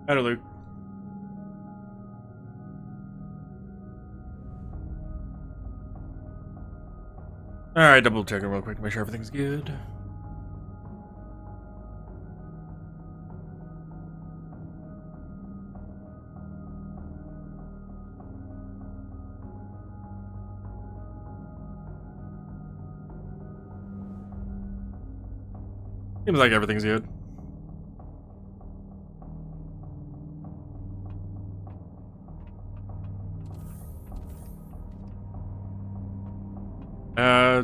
Hello, Luke. Alright, double checking real quick to make sure everything's good. Seems like everything's good.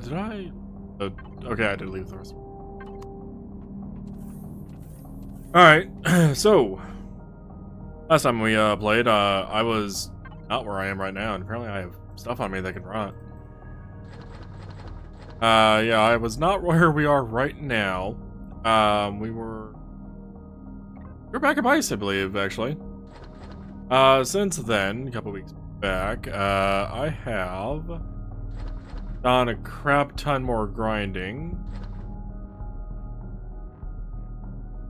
Did I? Okay, I did leave the rest. Alright, so last time we played, I was not where I am right now, and apparently I have stuff on me that can rot. Yeah, I was not where we are right now. We're back at base, I believe, actually. Since then, a couple weeks back, I have done a crap ton more grinding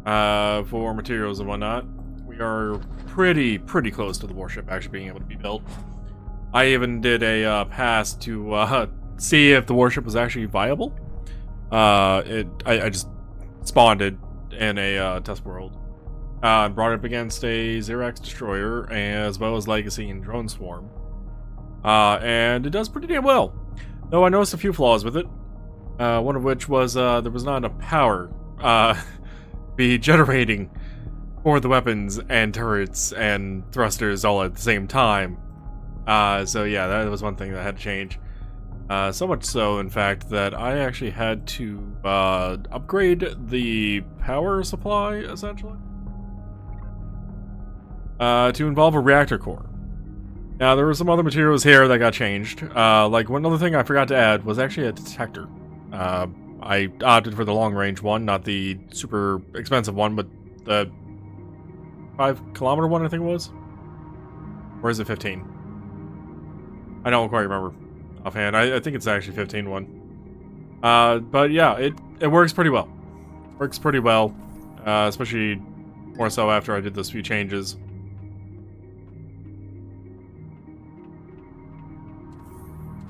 for materials and whatnot. We are pretty close to the warship actually being able to be built. I even did a pass to see if the warship was actually viable. I just spawned it in a test world. Brought it up against a Xerax destroyer as well as Legacy and Drone Swarm. And it does pretty damn well. Though I noticed a few flaws with it. One of which was there was not enough power be generating for the weapons and turrets and thrusters all at the same time. So yeah, that was one thing that had to change. So much so, in fact, that I actually had to upgrade the power supply, essentially, to involve a reactor core. Now, there were some other materials here that got changed. Like, one other thing I forgot to add was actually a detector. I opted for the long-range one, not the super expensive one, but the 5-kilometer one, I think it was? Or is it 15? I don't quite remember offhand. I think it's actually 15 one. But yeah, it works pretty well. Works pretty well, especially more so after I did those few changes.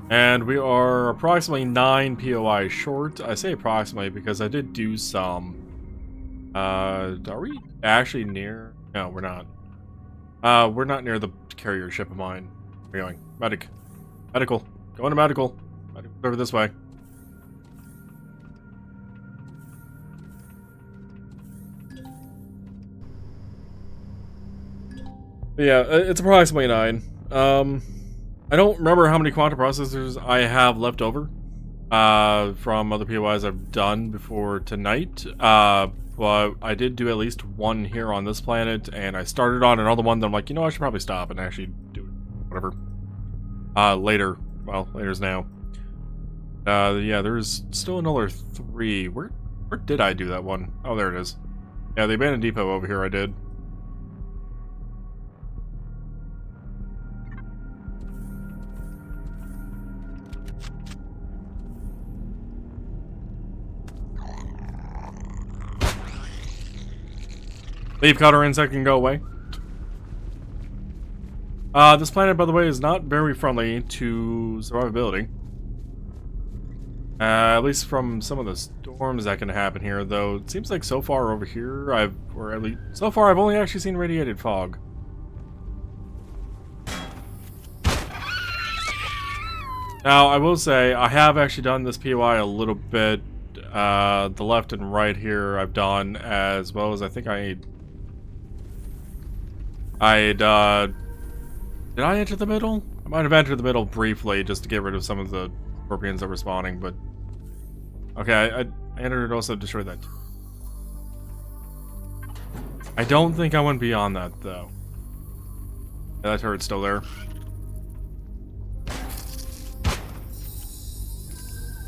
And we are approximately 9 POI short. I say approximately because I did do some... are we actually near? No, we're not. We're not near the carrier ship of mine. Where are we going? Medic. Medical. Going to medical. Medical over this way. But yeah, it's approximately 9. I don't remember how many quantum processors I have left over from other POIs I've done before tonight, but I did do at least one here on this planet, and I started on another one that I'm like, you know, I should probably stop and actually do it. Whatever. Later. Well, later's now. Yeah, there's still another 3. Where did I do that one? Oh, there it is. Yeah, the abandoned depot over here I did. Leaf cutter insect can go away. This planet, by the way, is not very friendly to survivability. At least from some of the storms that can happen here, though it seems like so far over here, I've only actually seen radiated fog. Now, I will say, I have actually done this POI a little bit. The left and right here I've done, as well as I think did I enter the middle? I might have entered the middle briefly just to get rid of some of the scorpions that were spawning, but... Okay, I entered and also destroyed that. I don't think I went beyond that, though. Yeah, that turret's still there.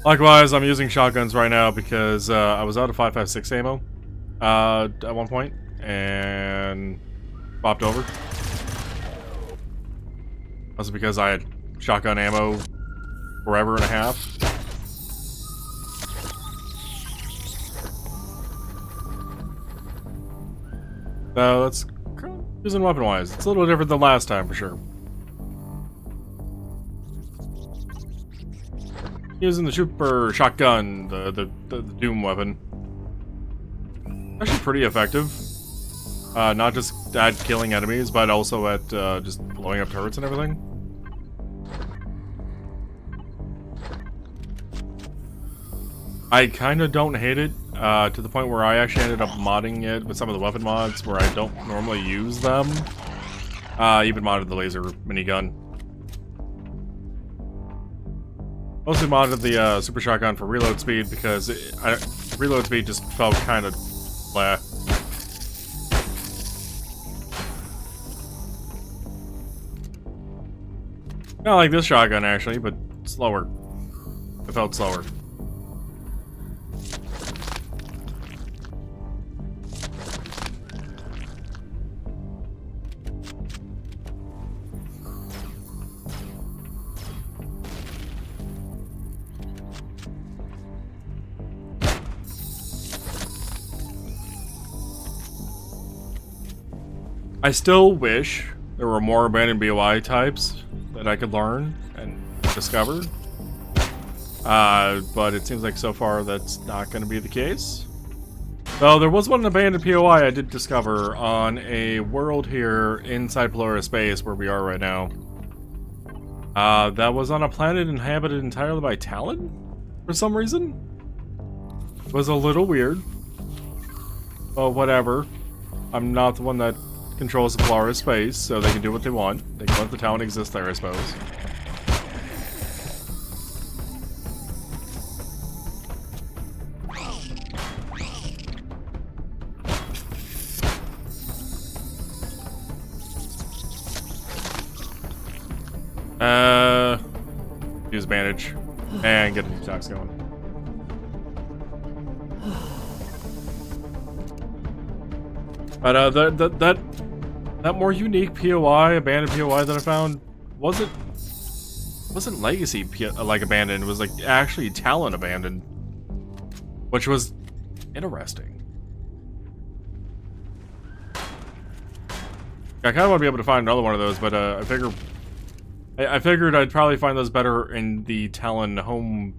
Likewise, I'm using shotguns right now because I was out of 5.56 ammo at one point, and popped over. That's because I had shotgun ammo forever and a half. So that's Using weapon-wise, it's a little different than last time for sure. Using the super shotgun, the Doom weapon. Actually pretty effective. Not just at killing enemies, but also at just blowing up turrets and everything. I kind of don't hate it, to the point where I actually ended up modding it with some of the weapon mods where I don't normally use them. Even modded the laser minigun. Mostly modded the super shotgun for reload speed because reload speed just felt kind of blah. Not like this shotgun actually, but slower. It felt slower. I still wish there were more abandoned BOI types that I could learn and discover. But it seems like so far that's not going to be the case. Though there was one abandoned POI I did discover on a world here inside Polaris space where we are right now. That was on a planet inhabited entirely by Talon for some reason. It was a little weird. But whatever. I'm not the one that controls the Polaris space, so they can do what they want. They can let the town exist there, I suppose. Use bandage and get the detox going. But that more unique POI, abandoned POI that I found wasn't legacy like abandoned. It was like actually Talon abandoned, which was interesting. I kind of want to be able to find another one of those, but I figured I'd probably find those better in the Talon home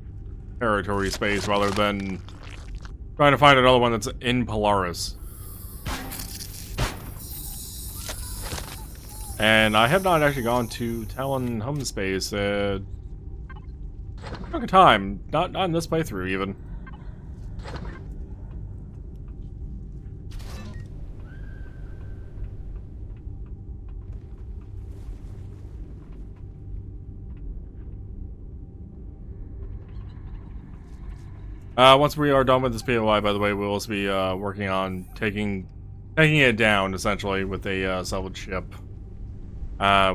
territory space rather than trying to find another one that's in Polaris. And I have not actually gone to Talon home space a long time. Not in this playthrough even. Once we are done with this POI, by the way, we'll also be working on taking it down essentially with a salvage ship.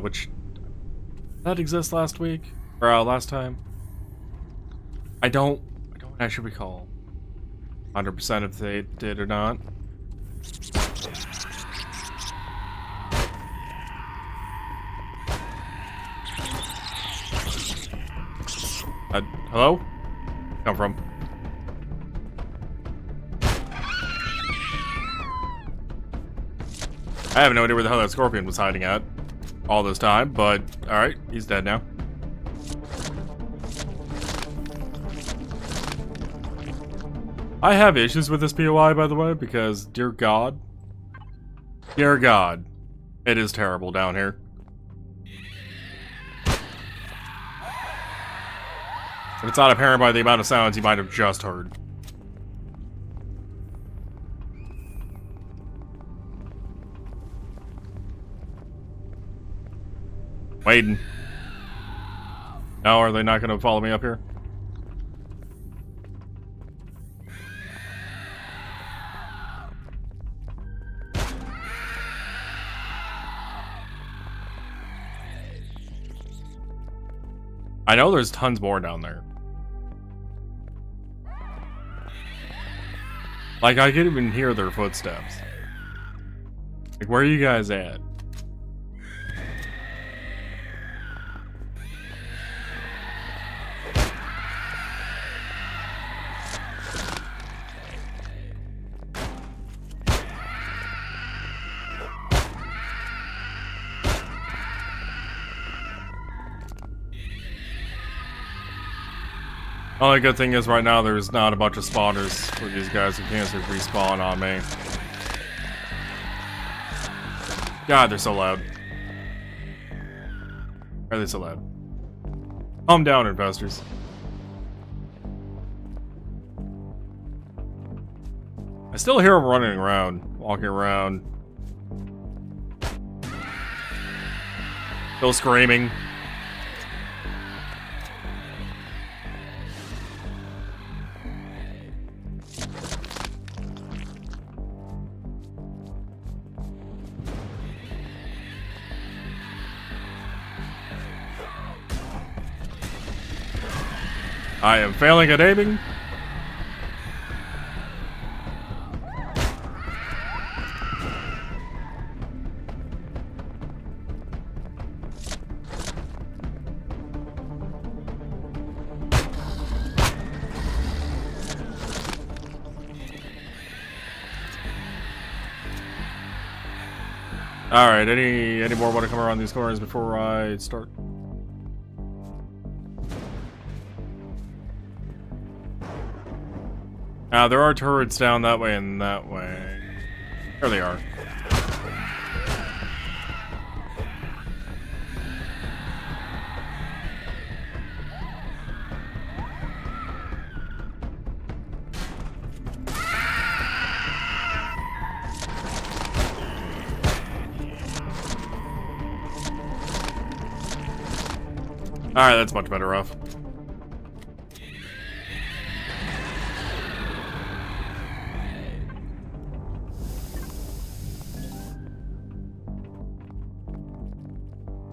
Which that exists last week or last time. I don't actually recall 100% if they did or not. Hello? Come from? I have no idea where the hell that scorpion was hiding at all this time, but alright, he's dead now. I have issues with this POI, by the way, because, dear God, it is terrible down here. If it's not apparent by the amount of sounds you might have just heard. Waiting. No, are they not going to follow me up here? I know there's tons more down there. Like, I can even hear their footsteps. Like, where are you guys at? Only good thing is right now there's not a bunch of spawners for these guys who can't just respawn on me. God, they're so loud. Why are they so loud? Calm down, investors. I still hear them running around, walking around. Still screaming. I am failing at aiming. Alright, any more want to come around these corners before I start? There are turrets down that way and that way. There they are. Alright, that's much better off.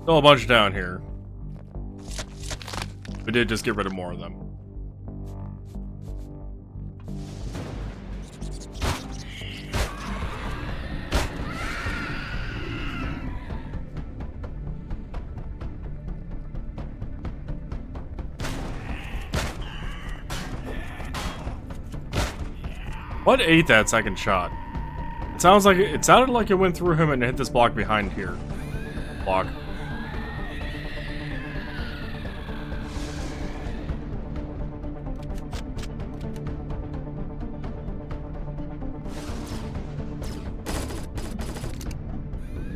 Still a bunch down here. We did just get rid of more of them. What ate that second shot? It sounded like it went through him and hit this block behind here. Block.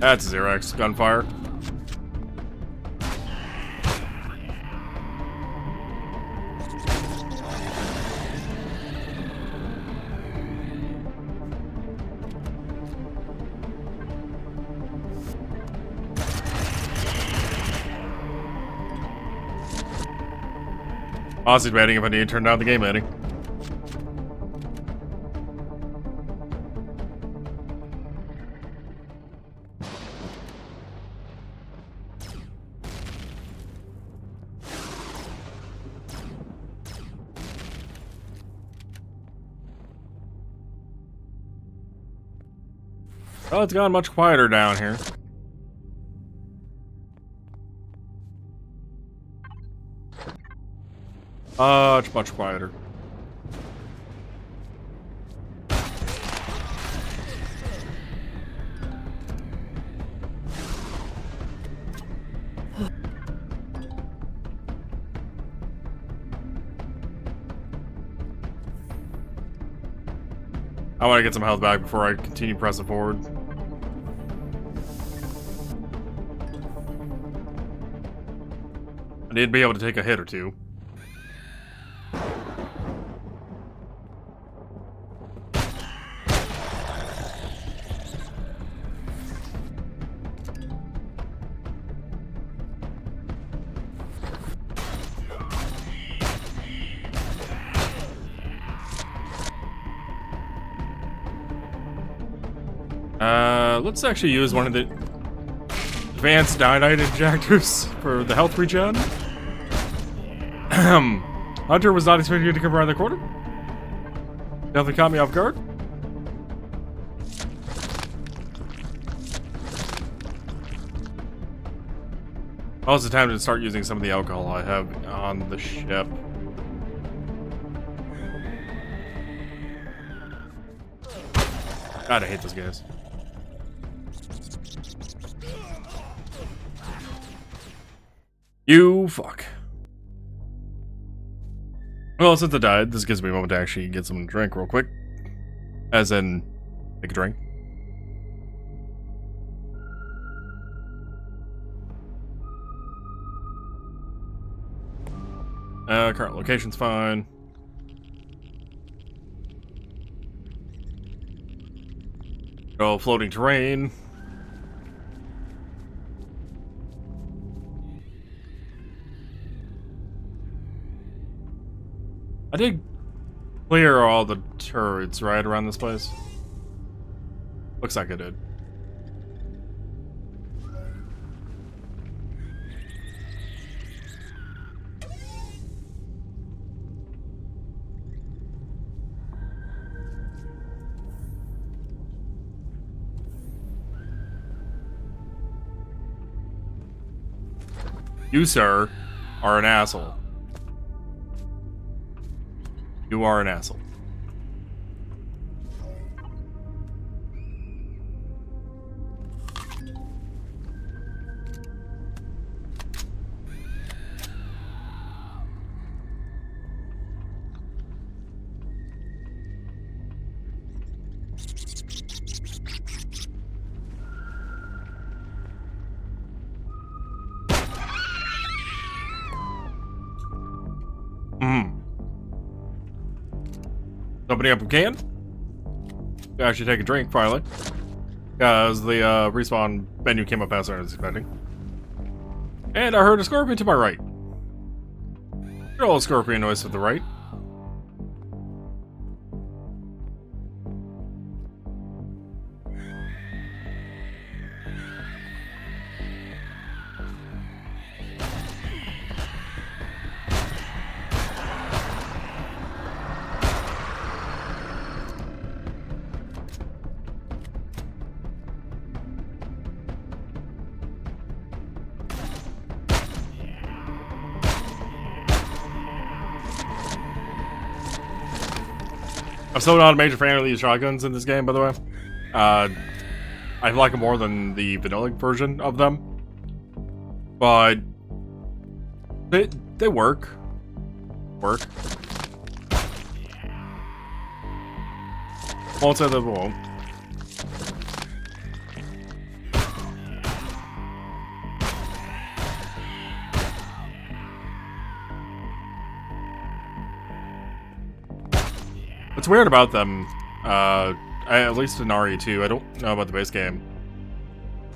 That's 0x gunfire. Honestly debating if I need to turn down the game editing. Oh, it's gotten much quieter down here. Much quieter. I want to get some health back before I continue pressing forward. I need to be able to take a hit or two. Let's actually use one of the advanced dynamite injectors for the health regen. Hunter was not expecting you to come around the corner. Definitely caught me off guard. Also, time to start using some of the alcohol I have on the ship. God, I hate those guys. You fuck. Well, since I died, this gives me a moment to actually get something to drink real quick. As in, take a drink. Current location's fine. Go floating terrain. I did clear all the turrets, right, around this place? Looks like I did. You, sir, are an asshole. You are an asshole. Opening up a can. I should take a drink, finally. Because the respawn menu came up faster than I was expecting. And I heard a scorpion to my right. Good old scorpion noise to the right. I'm still not a major fan of these shotguns in this game, by the way. I like them more than the vanilla version of them. But they work. Won't say they won't. What's weird about them, at least in RE2, I don't know about the base game.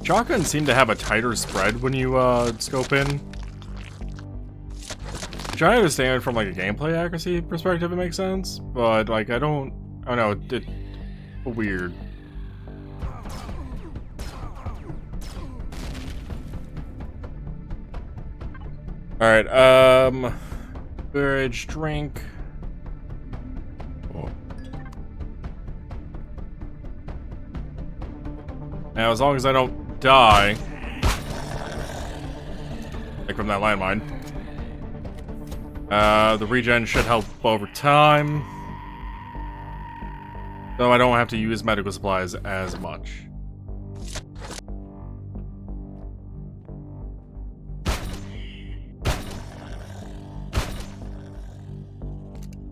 Shotguns seem to have a tighter spread when you scope in. Which I understand from like a gameplay accuracy perspective, it makes sense, but like I don't know, it's weird. All right, beverage, drink. Now, as long as I don't die, like from that landmine, the regen should help over time, though I don't have to use medical supplies as much.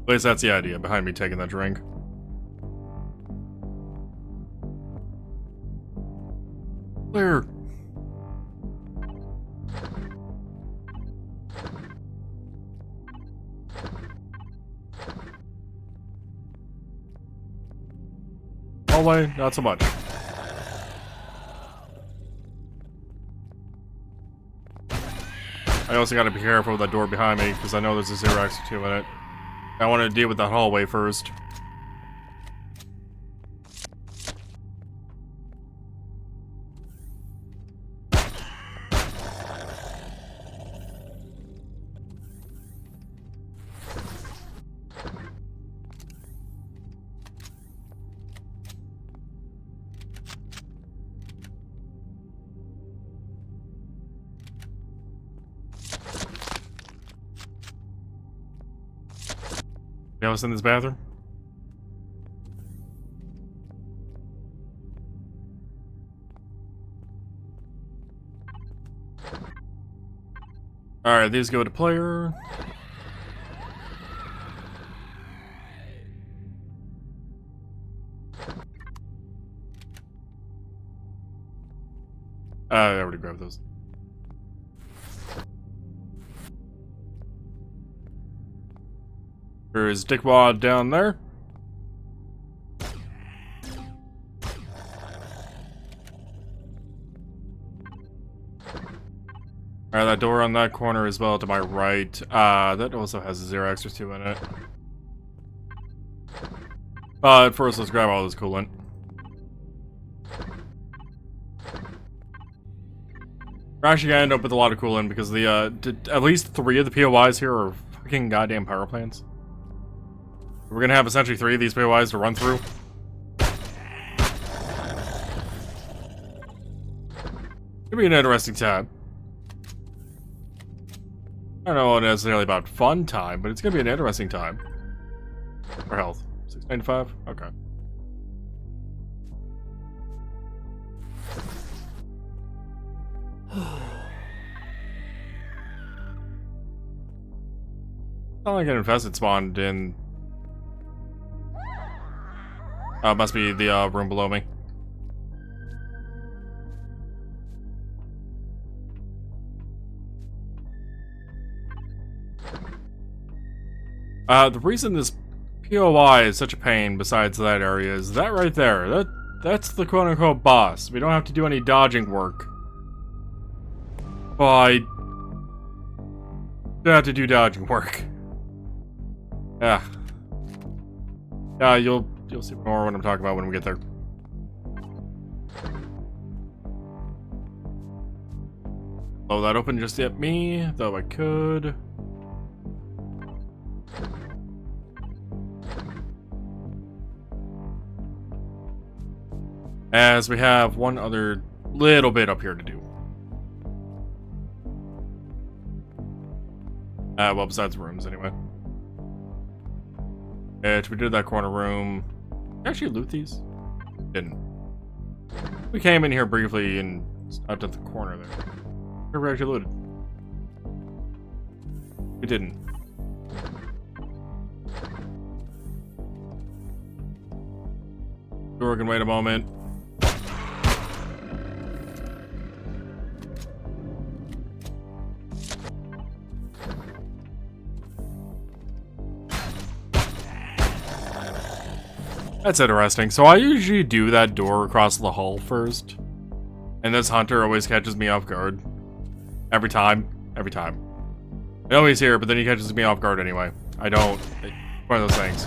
At least that's the idea behind me taking that drink. Where? Hallway, not so much. I also gotta be careful with that door behind me, because I know there's a Xerox or two in it. I want to deal with that hallway first. You know what's in this bathroom? Alright, these go to player. I already grabbed those. There's Dickwad down there. Alright, that door on that corner as well to my right. That also has a Xerax or 2 in it. First let's grab all this coolant. We're actually gonna end up with a lot of coolant because the, at least 3 of the POIs here are fucking goddamn power plants. We're gonna have essentially 3 of these POIs to run through. It'll be an interesting time. I don't know necessarily about fun time, but it's gonna be an interesting time. For health. 695? Okay. Not like an infested spawned in. Must be the room below me. The reason this POI is such a pain besides that area is that right there. That's the quote-unquote boss. We don't have to do any dodging work. Well, I do have to do dodging work. Yeah. Yeah, you'll see more what I'm talking about when we get there. Oh, that opened just at me, though I could. As we have one other little bit up here to do. Well, besides rooms, anyway. We did that corner room. Did I actually loot these? Didn't. We came in here briefly and stopped at the corner there. Where we actually looted? We didn't. Door can wait a moment. That's interesting. So I usually do that door across the hall first. And this hunter always catches me off guard. Every time. Every time. I know he's here, but then he catches me off guard anyway. I don't... One of those things.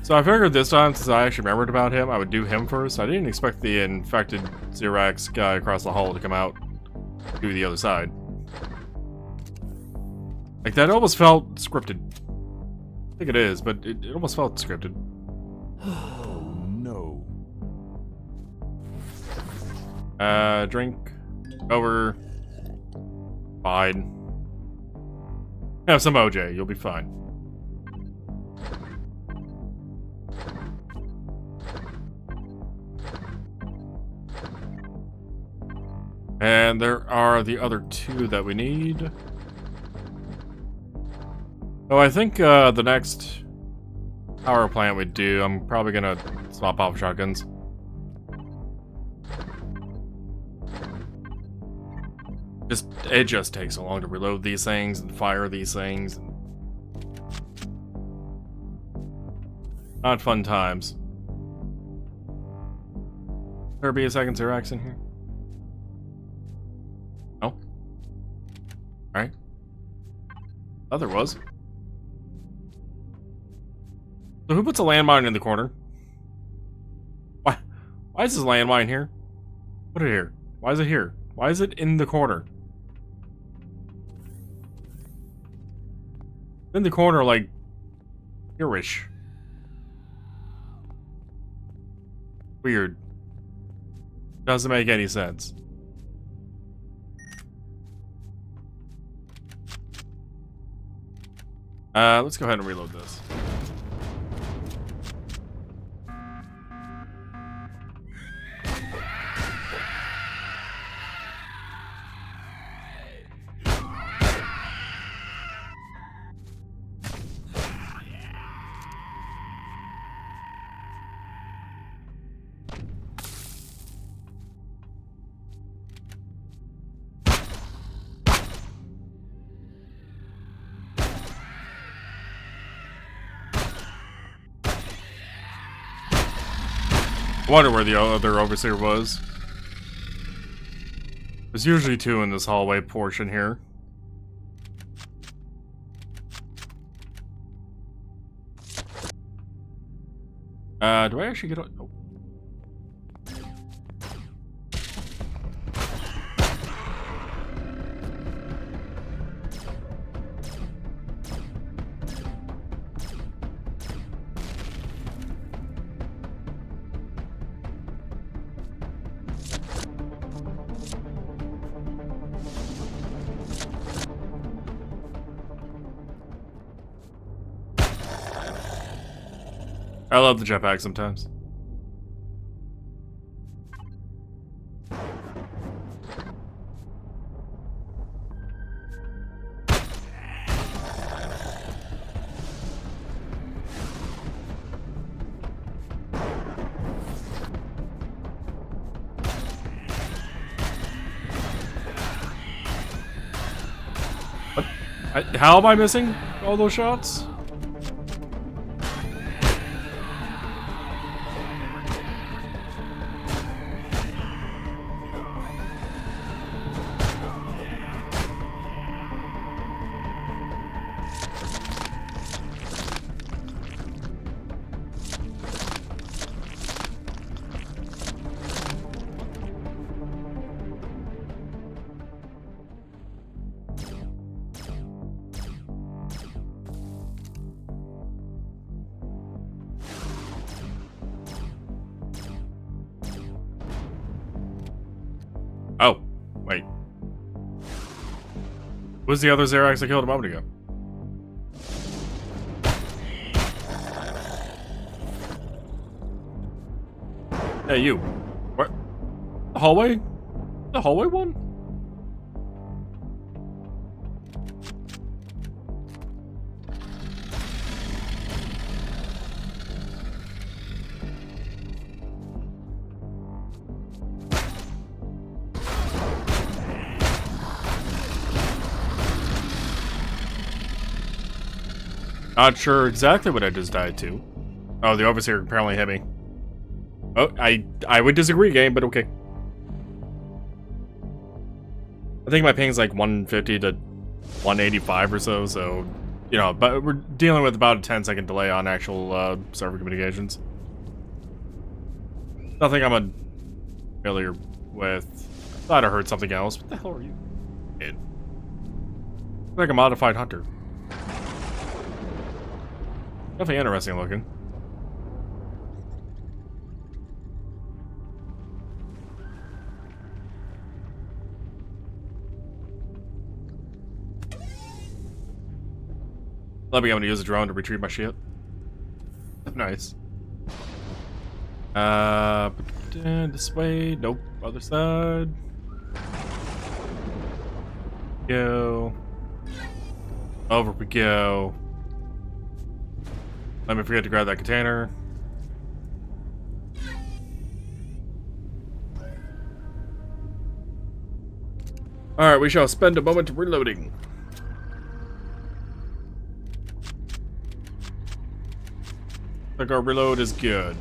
So I figured this time, since I actually remembered about him, I would do him first. I didn't expect the infected Xerax guy across the hall to come out to the other side. Like, that almost felt scripted. I think it is, but it almost felt scripted. Oh no. Drink. Over. Fine. Have some OJ, you'll be fine. And there are the other 2 that we need. Oh, I think the next power plant we do, I'm probably gonna swap off shotguns. It just takes so long to reload these things and fire these things. Not fun times. There be a second Xerax in here? No? Alright. Oh, there was. So who puts a landmine in the corner? Why is this landmine here? Put it here. Why is it here? Why is it in the corner? In the corner, like, here-ish. Weird. Doesn't make any sense. Let's go ahead and reload this. I wonder where the other overseer was. There's usually two in this hallway portion here. Do I actually get on? Oh. I love the jetpack sometimes. What? How am I missing all those shots? Oh, wait. Who's the other Xerax I killed a moment ago? Hey, you. What? The hallway? The hallway one? Not sure exactly what I just died to. Oh, the overseer apparently hit me. Oh, I would disagree, game, but okay. I think my ping's like 150 to 185 or so, you know, but we're dealing with about a 10-second delay on actual server communications. Nothing I'm familiar with. Thought I heard something else. What the hell are you? Kid. Like a modified hunter. Definitely interesting looking. Let me go and use a drone to retrieve my shit. Nice. This way. Nope. Other side. Go. Over we go. Let me forget to grab that container. Alright, we shall spend a moment reloading. I think our reload is good.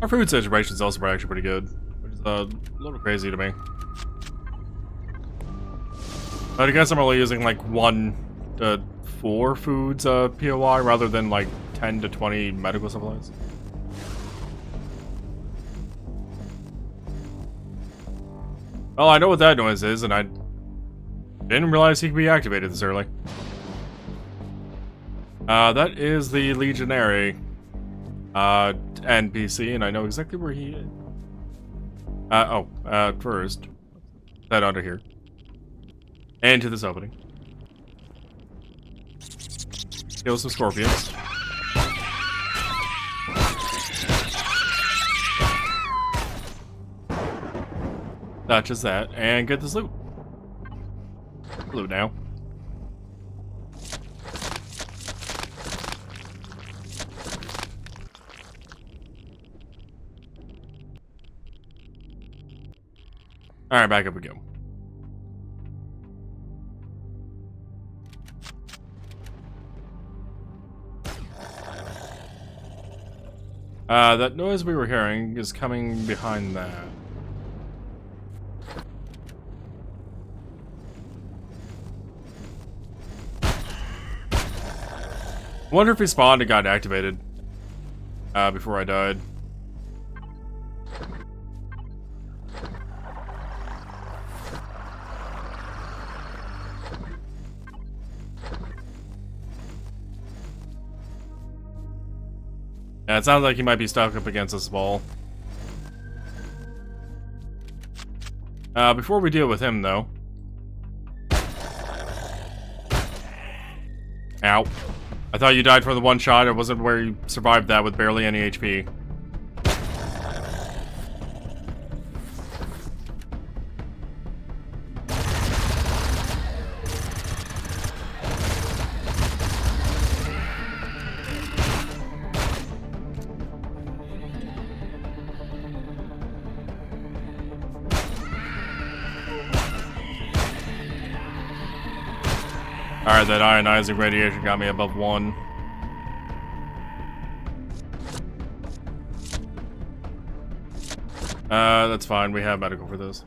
Our food situation is also actually pretty good, which is a little crazy to me. But I guess I'm only using like 1 to 4 foods POI rather than like 10 to 20 medical supplies. Well, I know what that noise is, and I didn't realize he could be activated this early. That is the Legionary NPC, and I know exactly where he is. First, head under here. And to this opening. Kill some scorpions. Not just that, and get this loot. Loot now. Alright, back up we go. That noise we were hearing is coming behind that. I wonder if he spawned and got activated before I died. Yeah, it sounds like he might be stuck up against this wall. Before we deal with him, though. Ow. I thought you died from the one shot. It wasn't where you survived that with barely any HP. Alright, that ionizing radiation got me above 1. That's fine. We have medical for this.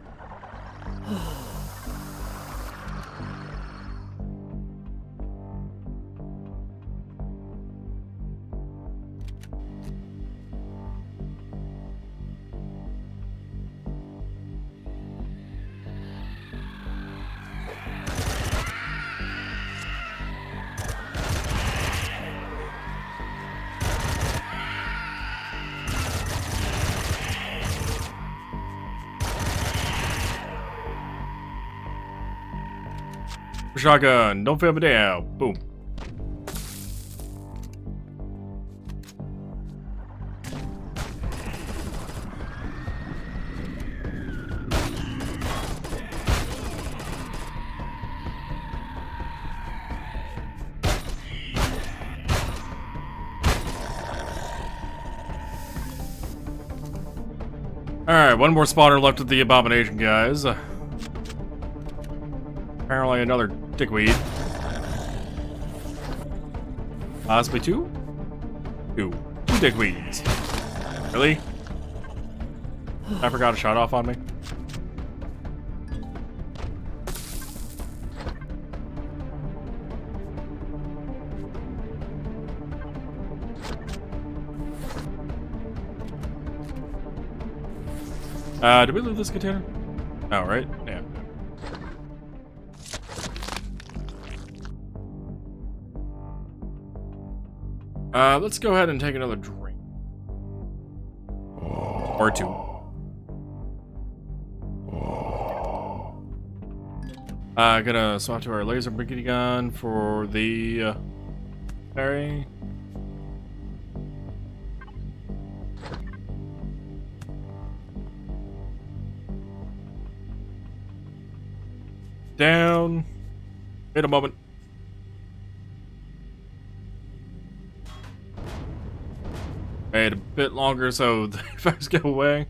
Shotgun, don't fail me down. Boom. Alright, one more spawner left of the abomination, guys. Apparently another dickweed. Possibly two? Two dickweeds. Really? I forgot a shot off on me. Did we loot this container? Oh, right? Yeah. Let's go ahead and take another drink. Or two. Gonna swap to our laser brigade gun for the ferry. Down. Wait a moment. Wait a bit longer so the effects go away.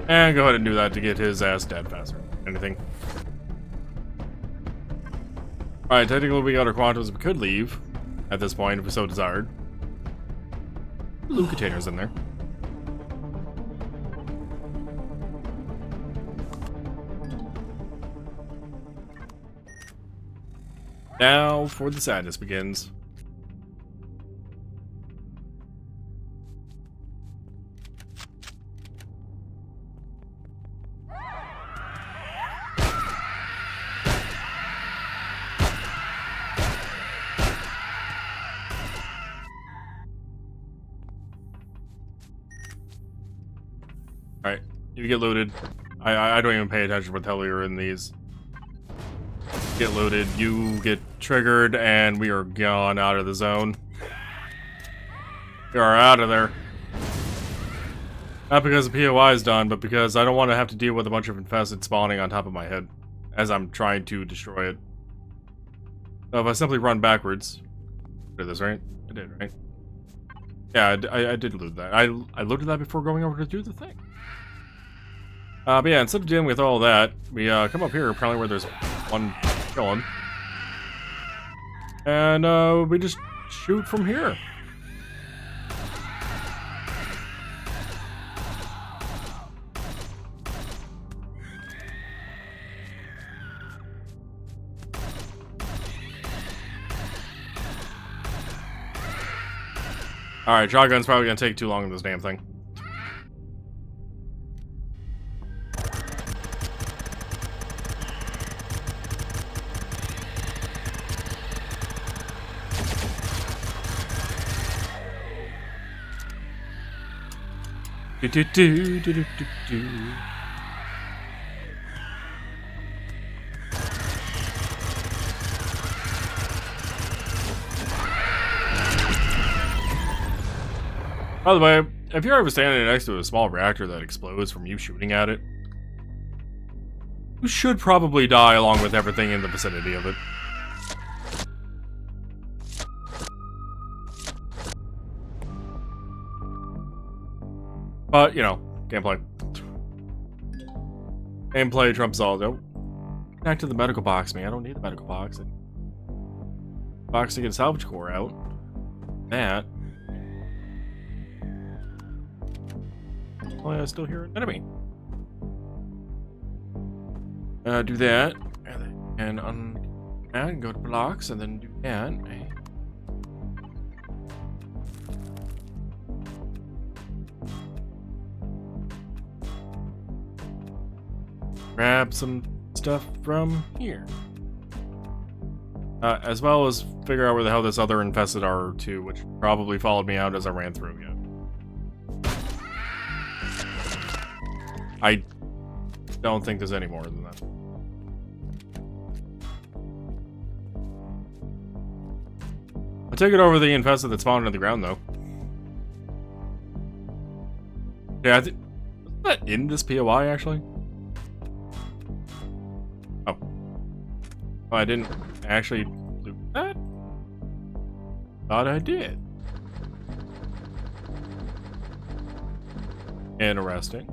And go ahead and do that to get his ass dead faster. Anything. Alright, technically we got our quantums. We could leave at this point if we so desired. Loot containers in there. Now for the sadness begins. Alright, you get looted. I don't even pay attention to what the hell you're in these. Get looted, you get triggered, and we are gone out of the zone. We are out of there. Not because the POI is done, but because I don't want to have to deal with a bunch of infested spawning on top of my head as I'm trying to destroy it. So if I simply run backwards, I did this, right? I did, right? Yeah, I did loot that. I looted that before going over to do the thing. But yeah, instead of dealing with all that, we come up here, apparently where there's one killing. And we just shoot from here. Alright, shotgun's probably gonna take too long in this damn thing. Do do do do do do do. By the way, if you're ever standing next to a small reactor that explodes from you shooting at it, you should probably die along with everything in the vicinity of it. But, you know, gameplay. Gameplay trumps all. Don't connect to the medical box, man. I don't need the medical box. Box to get a salvage core out. That. Oh, I still hear an enemy. Do that. And go to blocks, and then do that. Grab some stuff from here. As well as figure out where the hell this other infested RE2, which probably followed me out as I ran through again. I don't think there's any more than that. I'll take it over the infested that spawned on the ground, though. Yeah, I think... Wasn't that in this POI, actually? Oh. Oh, I didn't actually do that? Thought I did. Interesting.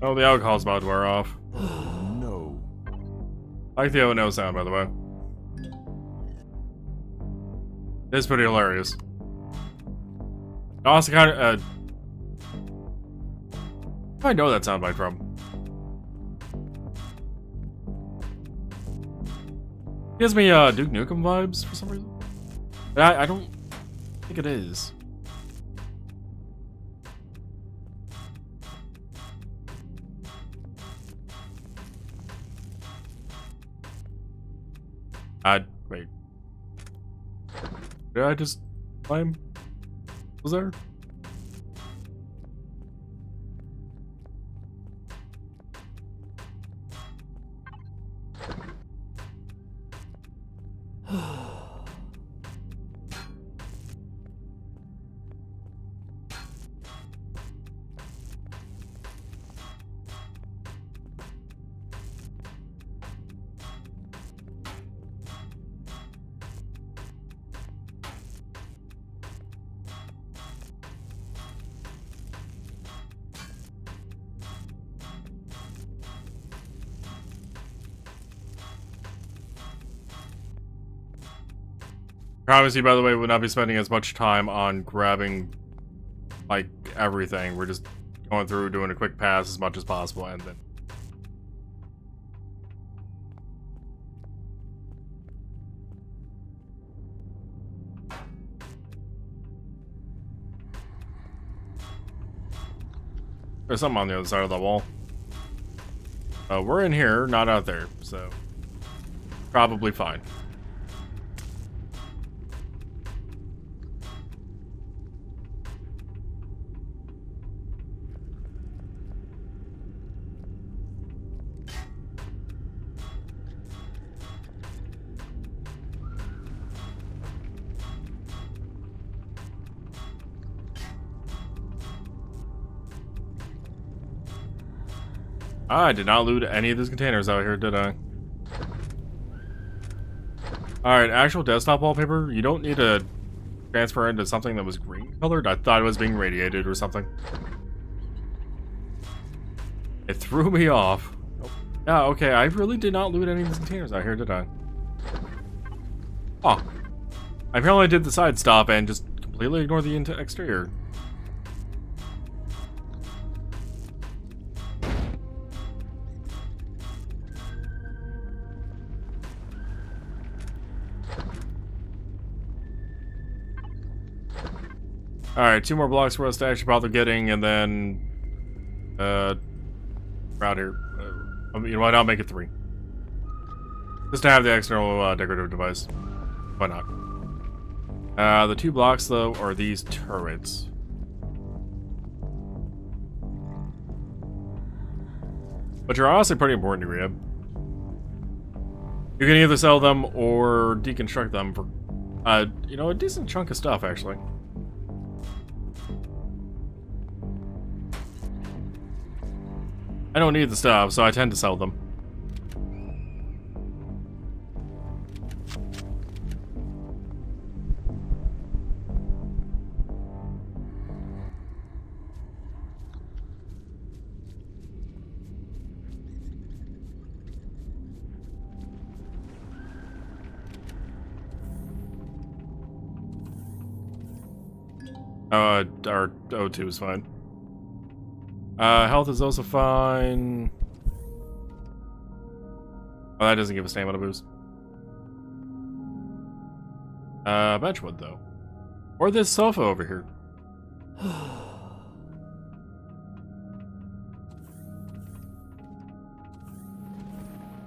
Oh, the alcohol's about to wear off. Oh, no. I like the O-no sound, by the way. It's pretty hilarious. Also kind of, I know that soundbite from. Gives me, Duke Nukem vibes for some reason. But I don't think it is. Wait. Did I just climb? Was there? Promise you, by the way, we'll not be spending as much time on grabbing, like, everything. We're just going through, doing a quick pass as much as possible, and then... There's something on the other side of the wall. We're in here, not out there, so... probably fine. I did not loot any of these containers out here, did I? Alright, actual desktop wallpaper, you don't need to transfer into something that was green colored. I thought it was being radiated or something. It threw me off. Oh. Yeah, okay, I really did not loot any of these containers out here, did I? Oh. I apparently did the side stop and just completely ignored the exterior. Alright, 2 more blocks for us to actually bother getting, and then... out here. You know what, I'll make it 3. Just to have the external decorative device. Why not? The 2 blocks, though, are these turrets. Which are honestly pretty important to grab. You can either sell them or deconstruct them for, you know, a decent chunk of stuff, actually. I don't need the stuff, so I tend to sell them. Our O2 is fine. Health is also fine. Oh, that doesn't give a stamina boost. Benchwood, though. Or this sofa over here.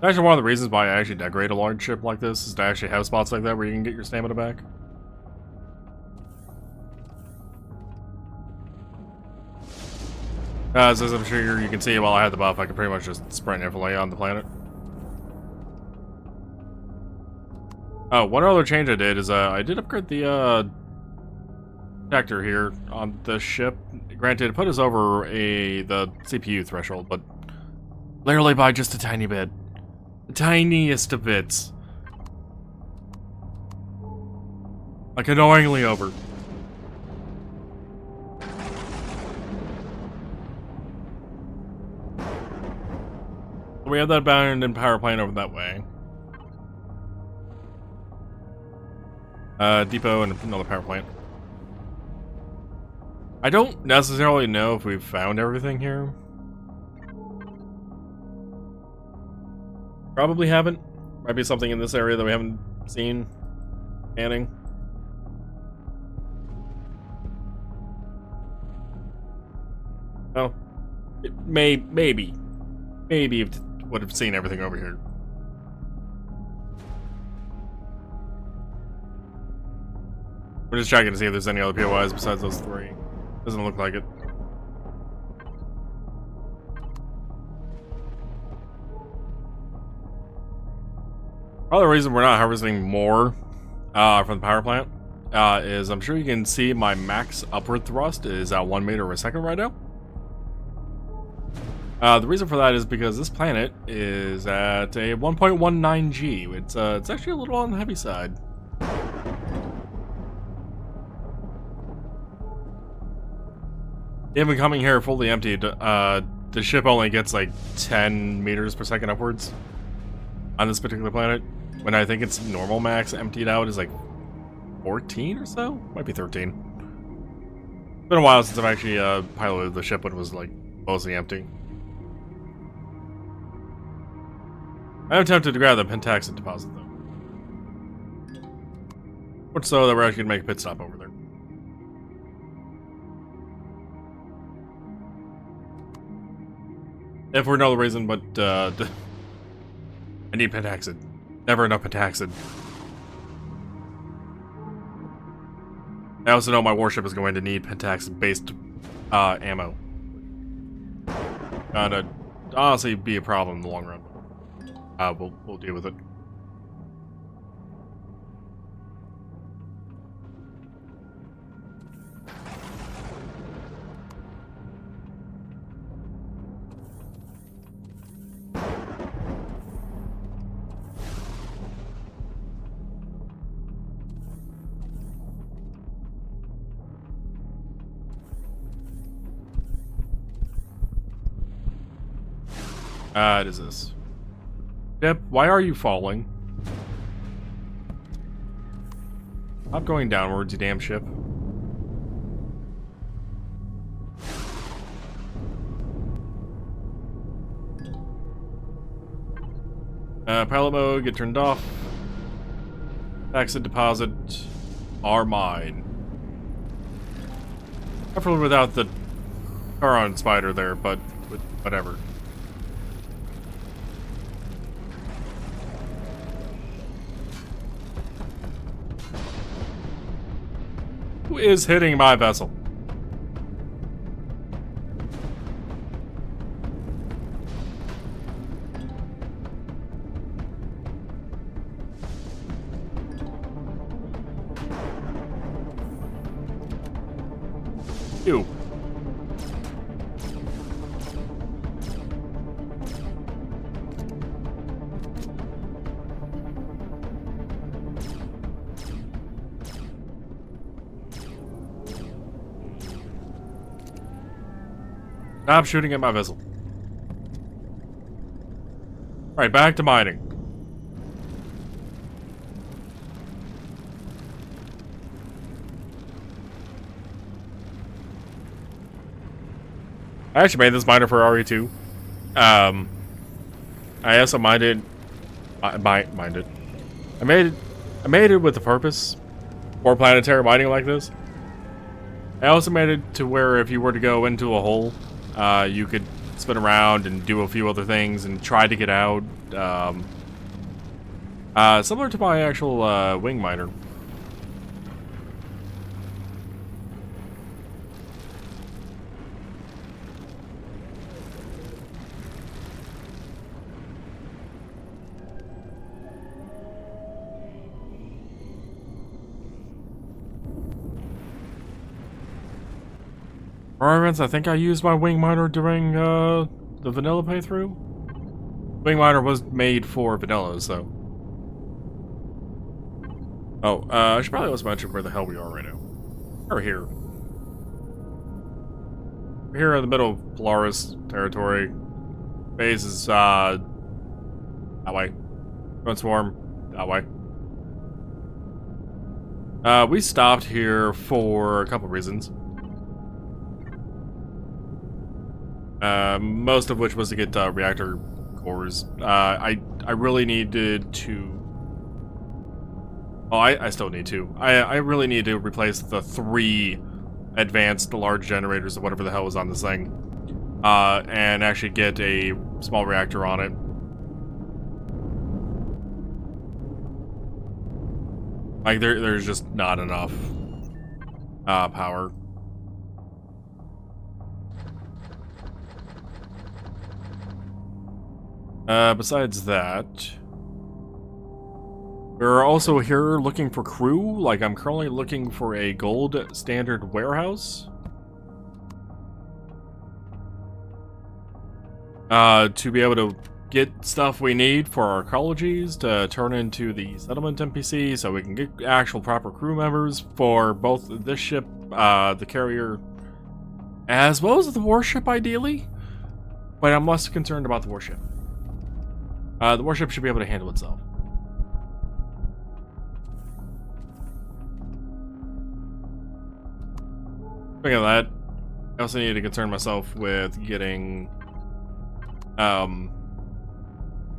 Actually, one of the reasons why I actually decorate a large ship like this is to actually have spots like that where you can get your stamina back. As I'm sure you can see while I had the buff, I could pretty much just sprint infinitely on the planet. Oh, one other change I did is I did upgrade the detector here on the ship. Granted, it put us over the CPU threshold, but literally by just a tiny bit. The tiniest of bits. Like annoyingly over. We have that abandoned power plant over that way. Depot and another power plant. I don't necessarily know if we've found everything here. Probably haven't. Might be something in this area that we haven't seen. Scanning. Oh. Maybe. Maybe it would have seen everything over here. We're just checking to see if there's any other POIs besides those 3. Doesn't look like it. Part of the reason we're not harvesting more from the power plant is I'm sure you can see my max upward thrust is at 1 meter per second right now. The reason for that is because this planet is at a 1.19 G. It's actually a little on the heavy side. Even coming here fully emptied, the ship only gets like 10 meters per second upwards on this particular planet. When I think its normal max emptied out is like 14 or so? Might be 13. It's been a while since I've actually piloted the ship when it was like mostly empty. I am tempted to grab the pentaxid deposit though. Much so that we're actually gonna make a pit stop over there. If for no other reason but I need pentaxid. Never enough pentaxid. I also know my warship is going to need pentaxid-based ammo. Gonna honestly be a problem in the long run. We'll deal with it. What is this? Yep, why are you falling? Stop going downwards, you damn ship. Pilot mode, get turned off. Exit deposit are mine. Preferably without the Charon spider there, but whatever. Who is hitting my vessel? You. Stop shooting at my vessel. Alright, back to mining. I actually made this miner for RE2. I also mined I made it with a purpose for planetary mining like this. I also made it to where if you were to go into a hole, you could spin around and do a few other things and try to get out. Similar to my actual wing miner. I think I used my wing miner during the vanilla playthrough. Wing miner was made for vanilla, so. Oh, I should probably also mention where the hell we are right now. We're here. We're here in the middle of Polaris territory. Base is that way. Front swarm that way. We stopped here for a couple reasons. Most of which was to get reactor cores. I really needed to. Oh, I still need to. I really need to replace the 3 advanced large generators or whatever the hell was on this thing, and actually get a small reactor on it. Like there's just not enough power. Besides that, we're also here looking for crew. Like, I'm currently looking for a gold standard warehouse. To be able to get stuff we need for our ecologies to turn into the settlement NPC so we can get actual proper crew members for both this ship, the carrier, as well as the warship, ideally. But I'm less concerned about the warship. The warship should be able to handle itself. Speaking of that, I also need to concern myself with getting,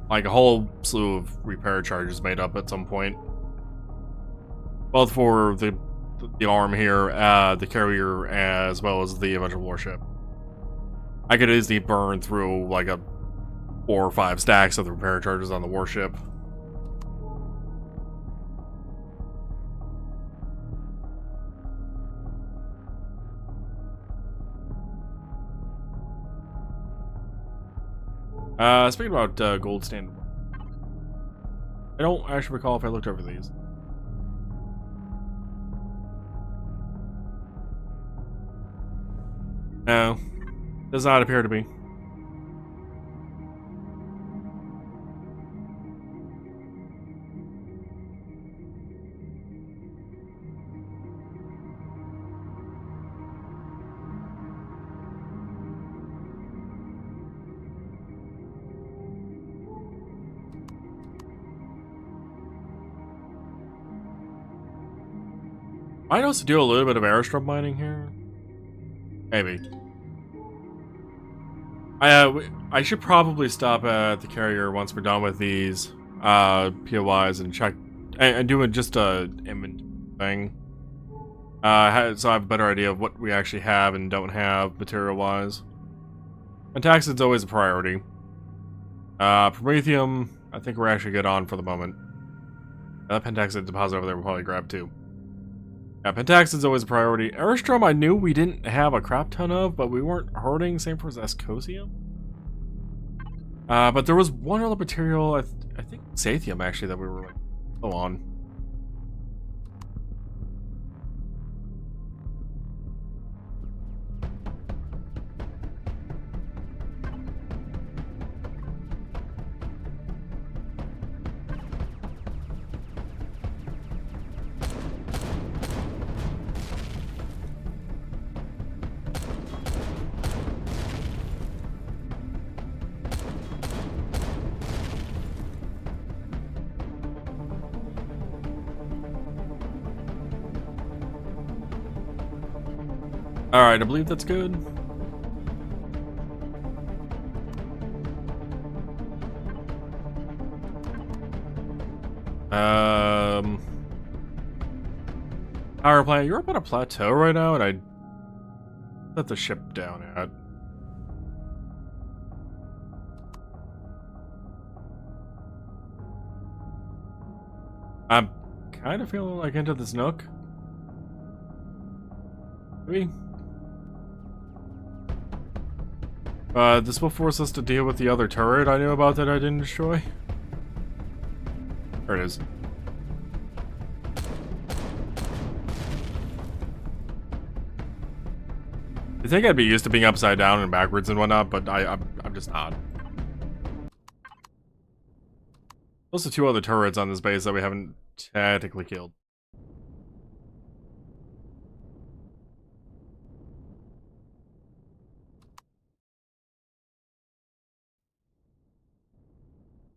like a whole slew of repair charges made up at some point. Both for the arm here, the carrier, as well as the eventual warship. I could easily burn through like a 4 or 5 stacks of the repair charges on the warship. Speaking about gold standard, I don't actually recall if I looked over these. No, does not appear to be. Might also do a little bit of airstrip mining here. Maybe. I should probably stop at the carrier once we're done with these POIs and check and do just a inventory thing. So I have a better idea of what we actually have and don't have material-wise. And taxid's always a priority. Promethium, I think we're actually good on for the moment. That pentaxid deposit over there we'll probably grab too. Yeah, pentaxid's always a priority. Airstrom I knew we didn't have a crap ton of, but we weren't hurting. Same for Zascosium. But there was one other material, I think Sathium actually, that we were like low on. Alright, I believe that's good. Power plant, you're up on a plateau right now, and I set the ship down at. I'm kind of feeling like into this nook. Maybe. This will force us to deal with the other turret I knew about that I didn't destroy. There it is. I think I'd be used to being upside down and backwards and whatnot, but I'm just not. Also, two other turrets on this base that we haven't technically killed.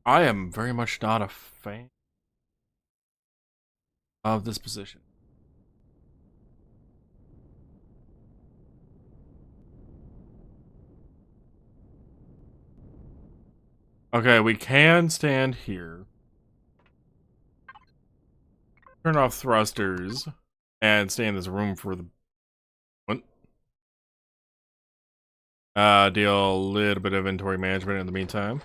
I am very much not a fan of this position. Okay, we can stand here. Turn off thrusters and stay in this room for the moment. Deal a little bit of inventory management in the meantime.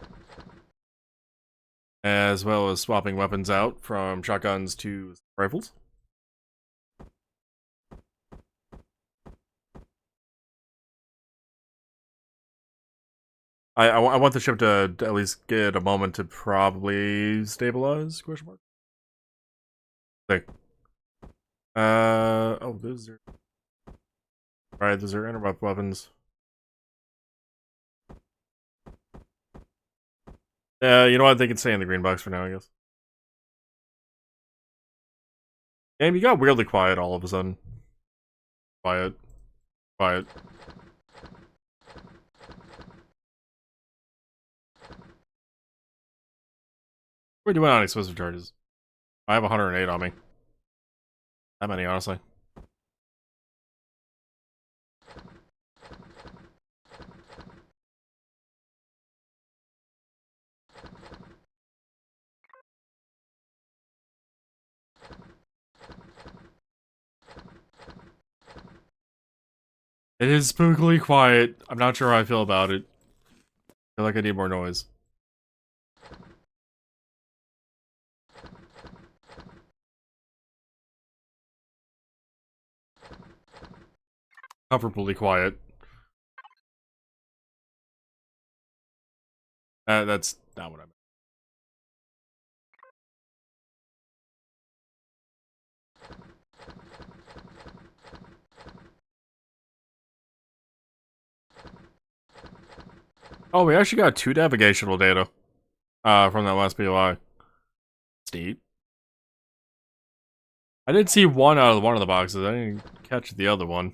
As well as swapping weapons out from shotguns to rifles. I want the ship to at least get a moment to probably stabilize, question mark. Okay. Oh, those are... Alright, those are interrupt weapons. You know what? They can stay in the green box for now, I guess. Game, you got weirdly quiet all of a sudden. Quiet. Quiet. What are we doing on explosive charges? I have 108 on me. That many, honestly. It is spookily quiet. I'm not sure how I feel about it. I feel like I need more noise. Comfortably quiet. That's not what I meant. Oh, we actually got 2 navigational data from that last POI. Neat. I did see one out of one of the boxes. I didn't catch the other one.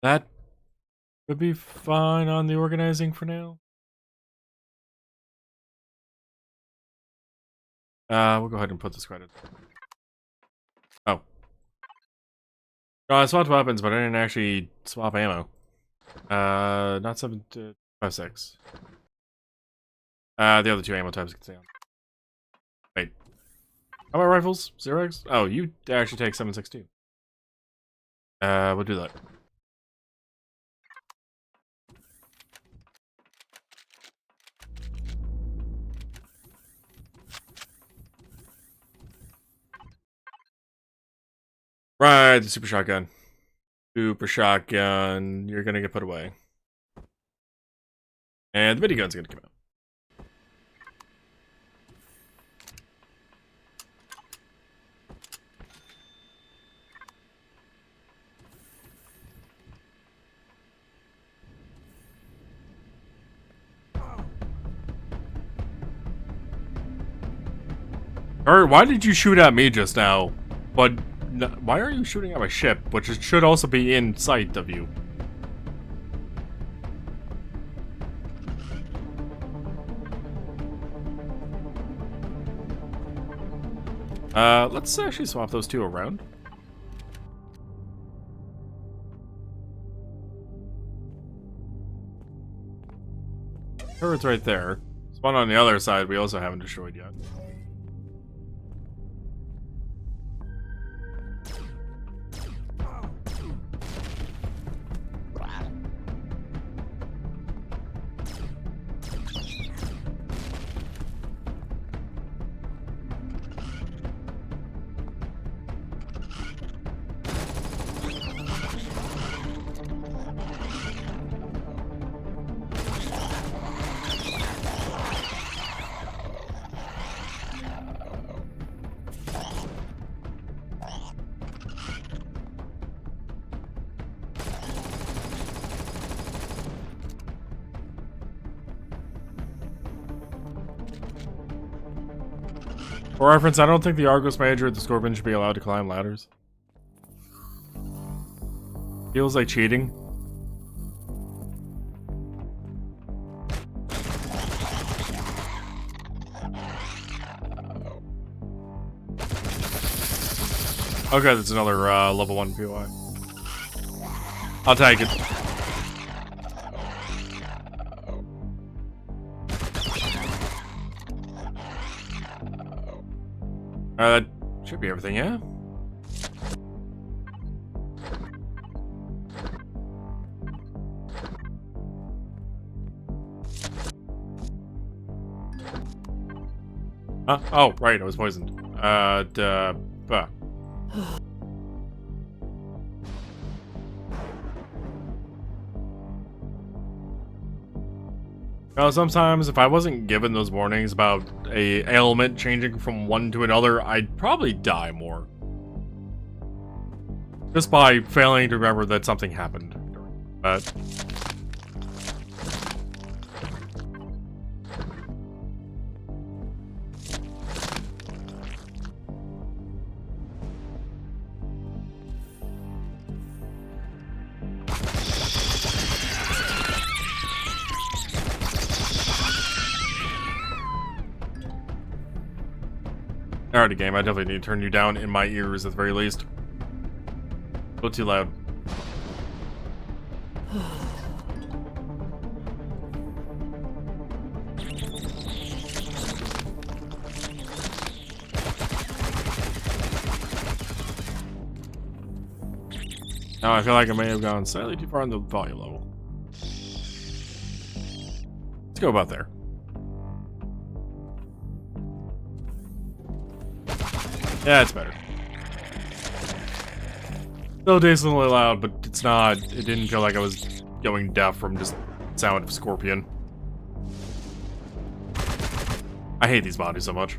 That would be fine on the organizing for now. We'll go ahead and put this credit. Oh. No, I swapped weapons, but I didn't actually swap ammo. Not 7.56. The other 2 ammo types can stay on. Wait. How about rifles? 0x? Oh, you actually take 7.62. We'll do that. Right, the super shotgun. Super shotgun. You're gonna get put away. And the minigun's gonna come out. Why did you shoot at me just now? But why are you shooting at my ship, which should also be in sight of you? Let's actually swap those 2 around. Turret's right there. There's one on the other side we also haven't destroyed yet. For reference, I don't think the Argos Major or the Scorpion should be allowed to climb ladders. Feels like cheating. Okay, that's another level 1 POI. I'll take it. That should be everything, yeah? Huh? Oh, right, I was poisoned. Now, sometimes if I wasn't given those warnings about a ailment changing from one to another, I'd probably die more. Just by failing to remember that something happened during that. Alrighty, game, I definitely need to turn you down in my ears at the very least. A little too loud. Now I feel like I may have gone slightly too far on the volume level. Let's go about there. Yeah, it's better. Still decently loud, but it's not. It didn't feel like I was going deaf from just sound of Scorpion. I hate these bodies so much.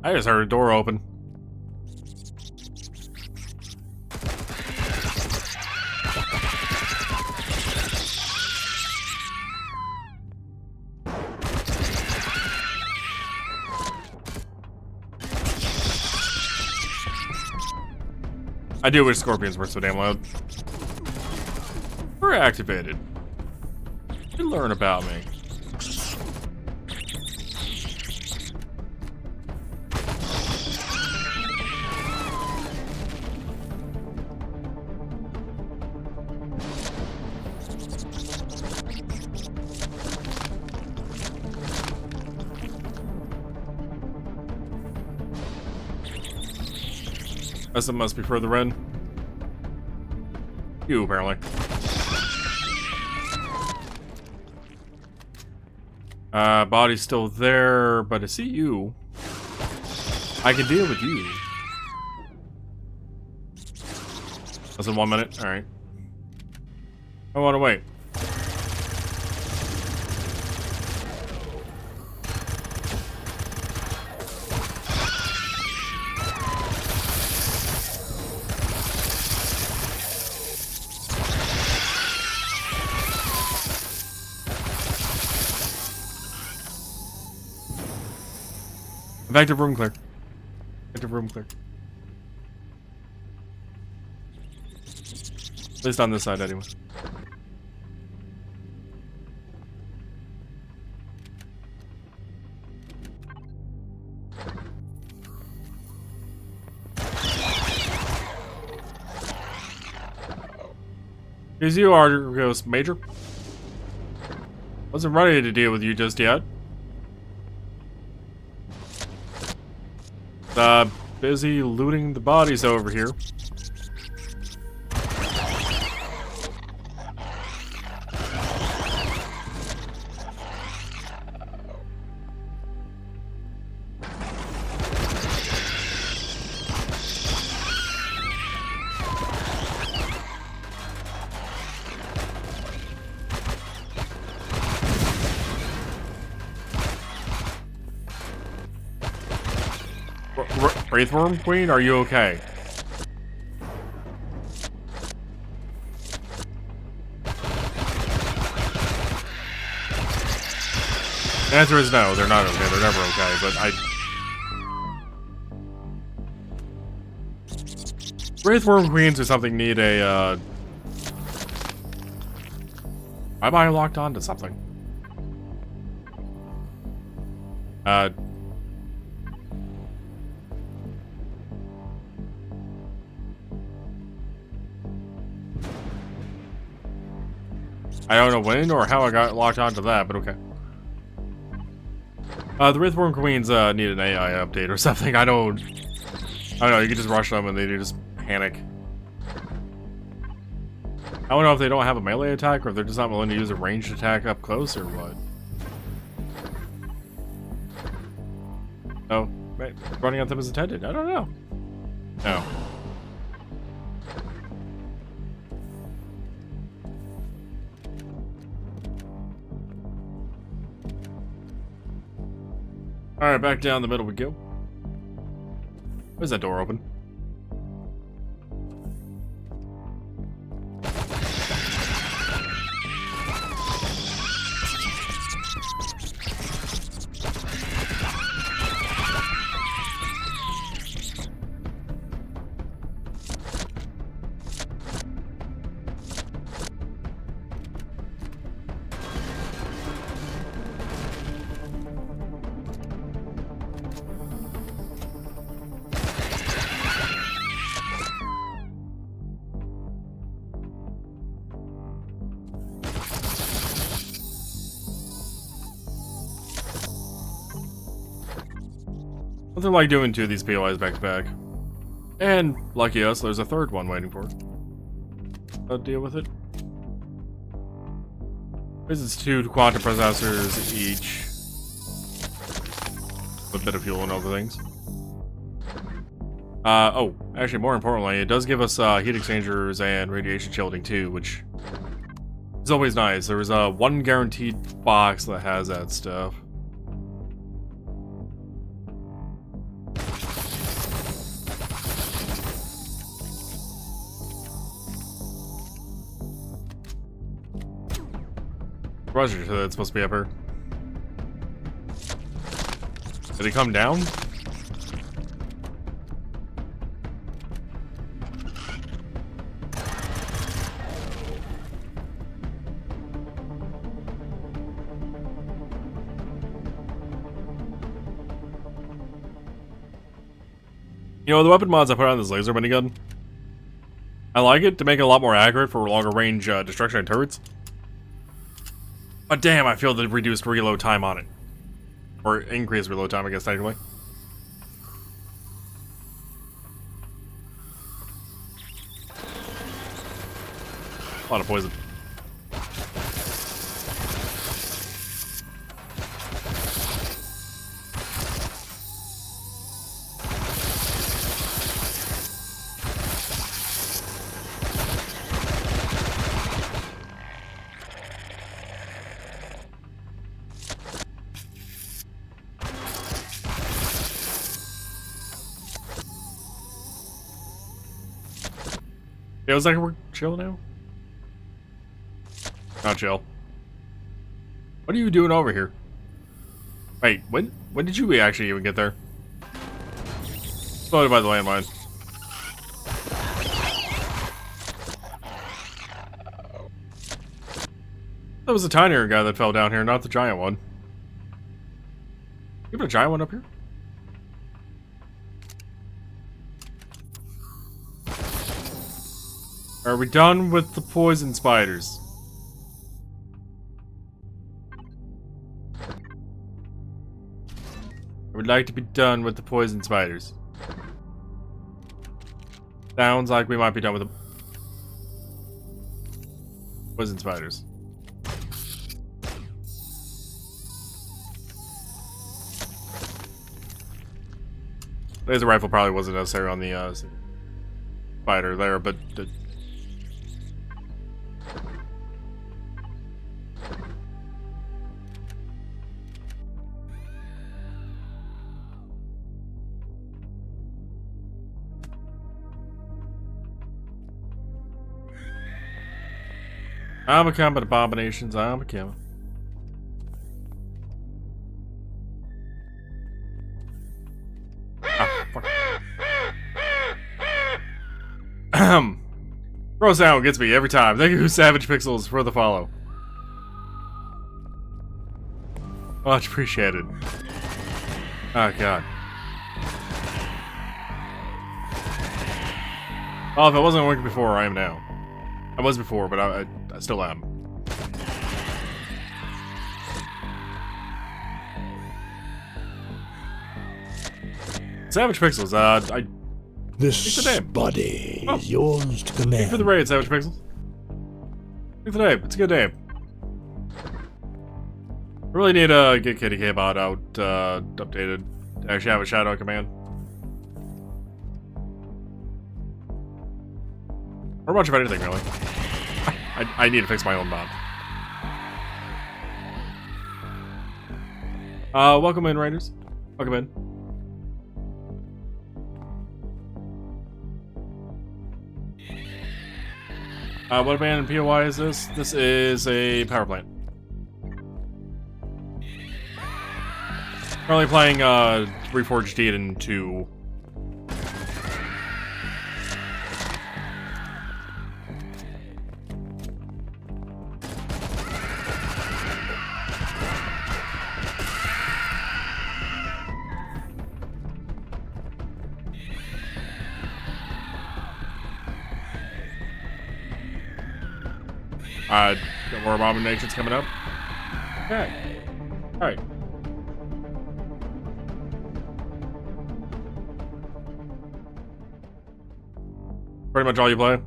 I just heard a door open. I do wish scorpions weren't so damn loud. We're activated. You learn about me. It must be further in. You, apparently. Body's still there, but I see you. I can deal with you. That's in 1 minute? Alright. I wanna wait. Effective room clear. Effective room clear. At least on this side, anyway. Here's you, Argos Major. Wasn't ready to deal with you just yet. Busy looting the bodies over here. Wraithworm Queen, are you okay? The answer is no, they're not okay, they're never okay, but Wraithworm Queens or something need a, Why am I locked on to something? I don't know when or how I got locked onto that, but okay. The Wraithworm Queens need an AI update or something. I don't know, you can just rush them and they just panic. I don't know if they don't have a melee attack or if they're just not willing to use a ranged attack up close or what. Oh, right. Running at them as intended. I don't know. No. Alright, back down the middle we go. Where's that door open? Nothing like doing two of these POIs back to back. And, lucky us, there's a third one waiting for us. I'll deal with it. This is 2 quantum processors each. With a bit of fuel and other things. Oh, actually, more importantly, it does give us heat exchangers and radiation shielding too, which is always nice. There's one guaranteed box that has that stuff. Roger, so that's supposed to be up here. Did he come down? You know, the weapon mods I put on this laser minigun, I like it to make it a lot more accurate for longer range destruction of turrets. But damn, I feel the reduced reload time on it. Or increased reload time, I guess, technically. A lot of poison. Feels like we're chill now? Not chill. What are you doing over here? Wait, when did you actually even get there? Floated by the landmine. That was the tinier guy that fell down here, not the giant one. You have a giant one up here? Are we done with the poison spiders? I would like to be done with the poison spiders. Sounds like we might be done with the poison spiders. Laser rifle probably wasn't necessary on the spider there, but I'm a combat abominations, I'm a killer. Ah, fuck. Bro sound gets me every time. Thank you, Savage Pixels, for the follow. Much appreciated. Oh, God. Well, if it wasn't working before, I am now. I was before, but I still am. Savage Pixels, This body is yours to command. Thank you for the raid, Savage Pixels. Thank you for the name. It's a good name. I really need to get Kitty K-Bot out, updated. To actually have a shadow command. Or much of anything, really. I need to fix my own mod. Welcome in, Raiders. Welcome in. What abandoned POI is this? This is a power plant. Currently playing Reforged Eden 2. Got more abominations coming up. Okay. Alright. Pretty much all you play?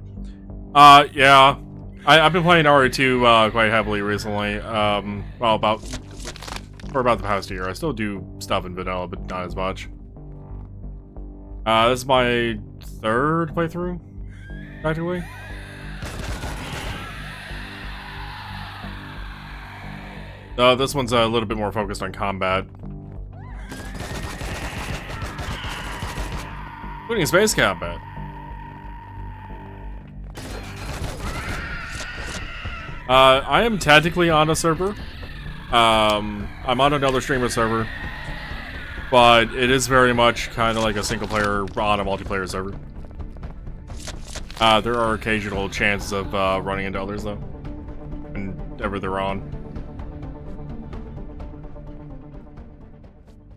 Yeah. I've been playing RE2 quite heavily recently. Well, for about the past year. I still do stuff in vanilla, but not as much. This is my third playthrough, practically. This one's a little bit more focused on combat. Including space combat. I am tactically on a server. I'm on another streamer server. But it is very much kind of like a single player on a multiplayer server. There are occasional chances of running into others though. Whenever they're on.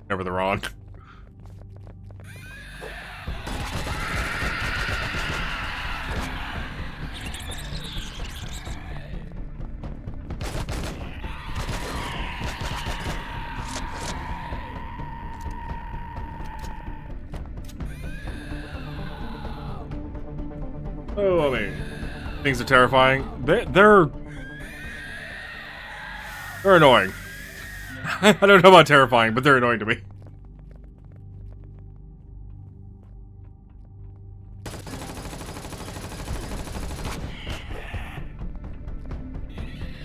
Whenever they're on. Oh, I mean, things are terrifying. They're annoying. I don't know about terrifying, but they're annoying to me.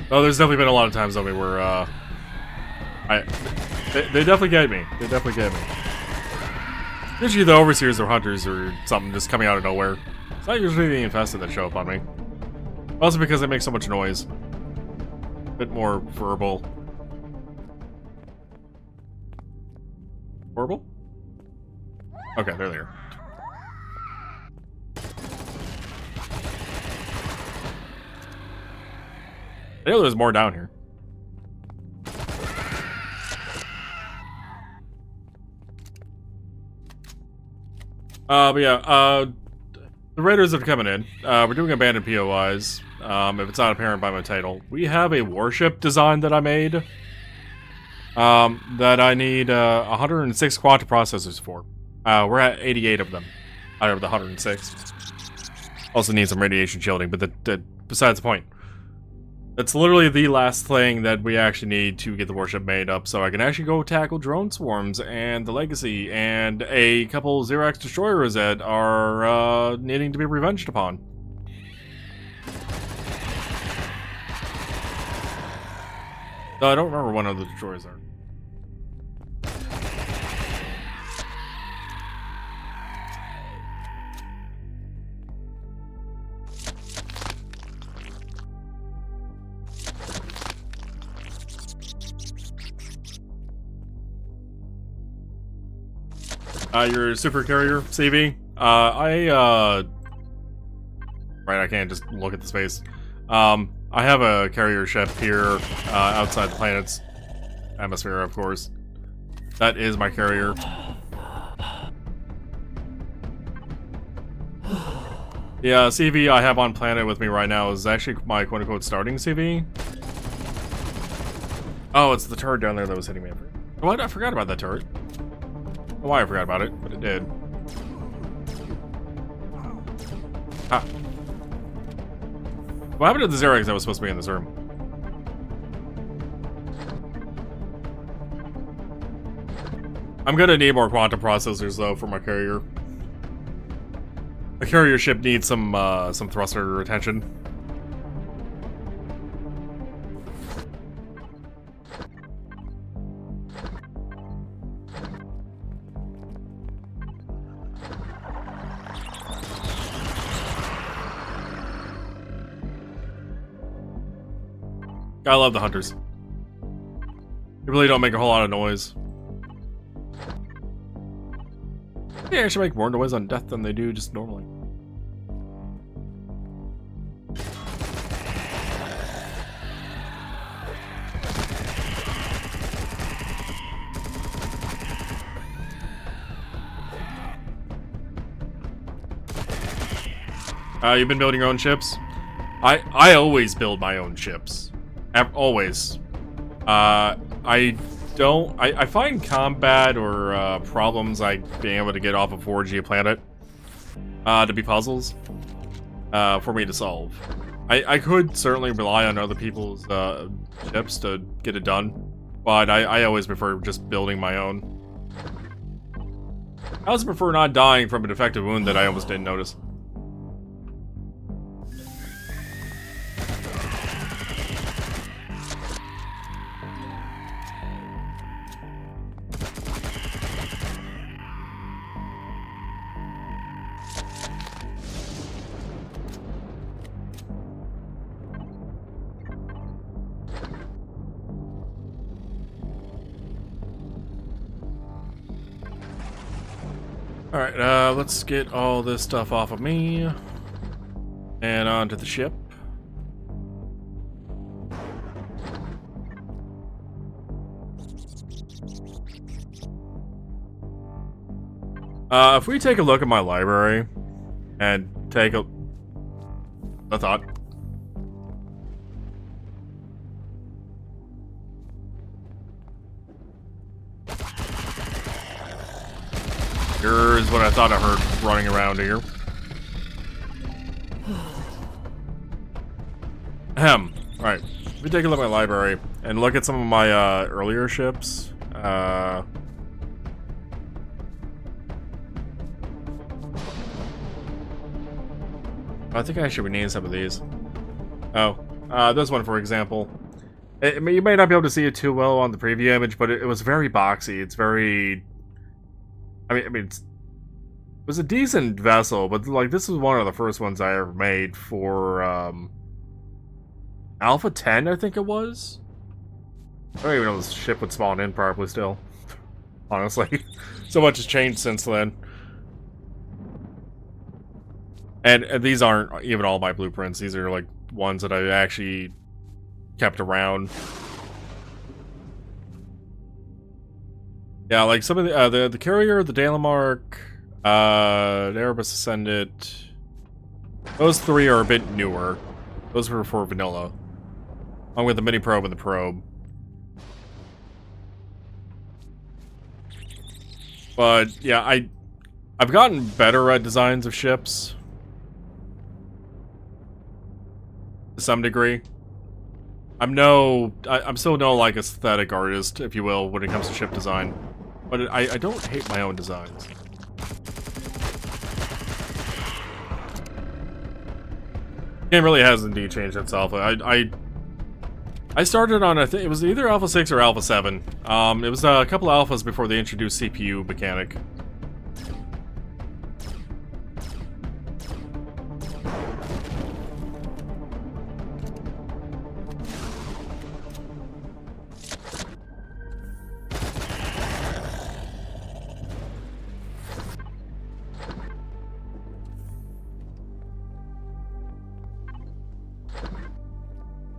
Oh, there's definitely been a lot of times, Omi, where they definitely get me. They definitely get me. Usually the overseers or hunters or something just coming out of nowhere. It's not usually the infested that show up on me. Also because they make so much noise. A bit more verbal. Verbal? Okay, they're there. I know there's more down here. But yeah, the raiders are coming in. We're doing abandoned POIs. If it's not apparent by my title, we have a warship design that I made. That I need 106 quantum processors for. We're at 88 of them out of the 106. Also need some radiation shielding, but besides the point. That's literally the last thing that we actually need to get the warship made up, so I can actually go tackle drone swarms and the Legacy and a couple Xerox destroyers that are needing to be revenged upon. I don't remember what other destroyers are. Your super carrier, CV. Right, I can't just look at the space. I have a carrier ship here, outside the planet's atmosphere, of course. That is my carrier. Yeah, CV I have on planet with me right now is actually my quote-unquote starting CV. Oh, it's the turret down there that was hitting me. What? I forgot about that turret. I don't know why I forgot about it, but it did. Ah. What happened to the Xerox that was supposed to be in this room? I'm gonna need more quantum processors though for my carrier. A carrier ship needs some thruster attention. I love the hunters. They really don't make a whole lot of noise. They actually make more noise on death than they do just normally. You've been building your own ships? I always build my own ships. Always. I find combat or problems like being able to get off a 4G planet to be puzzles for me to solve. I could certainly rely on other people's ships to get it done, but I always prefer just building my own. I also prefer not dying from a defective wound that I almost didn't notice. Alright, let's get all this stuff off of me. And onto the ship. If we take a look at my library and take a thought. Here's what I thought I heard running around here. Ahem. Right. If we take a look at my library and look at some of my earlier ships. I think I should rename some of these. Oh, this one, for example. You may not be able to see it too well on the preview image, but it was very boxy. It's very... I mean, it was a decent vessel, but like this was one of the first ones I ever made for Alpha 10, I think it was. I don't even know this ship would spawn in properly still. Honestly, so much has changed since then. And these aren't even all my blueprints. These are like ones that I actually kept around. Yeah, like some of the carrier, the Dalamark, the Erebus Ascendant. Those three are a bit newer. Those were for vanilla, along with the mini probe and the probe. But yeah, I've gotten better at designs of ships to some degree. I'm still no like aesthetic artist, if you will, when it comes to ship design. But I don't hate my own designs. The game really has indeed changed itself. I started on, I think it was either Alpha 6 or Alpha 7. It was a couple alphas before they introduced CPU mechanic.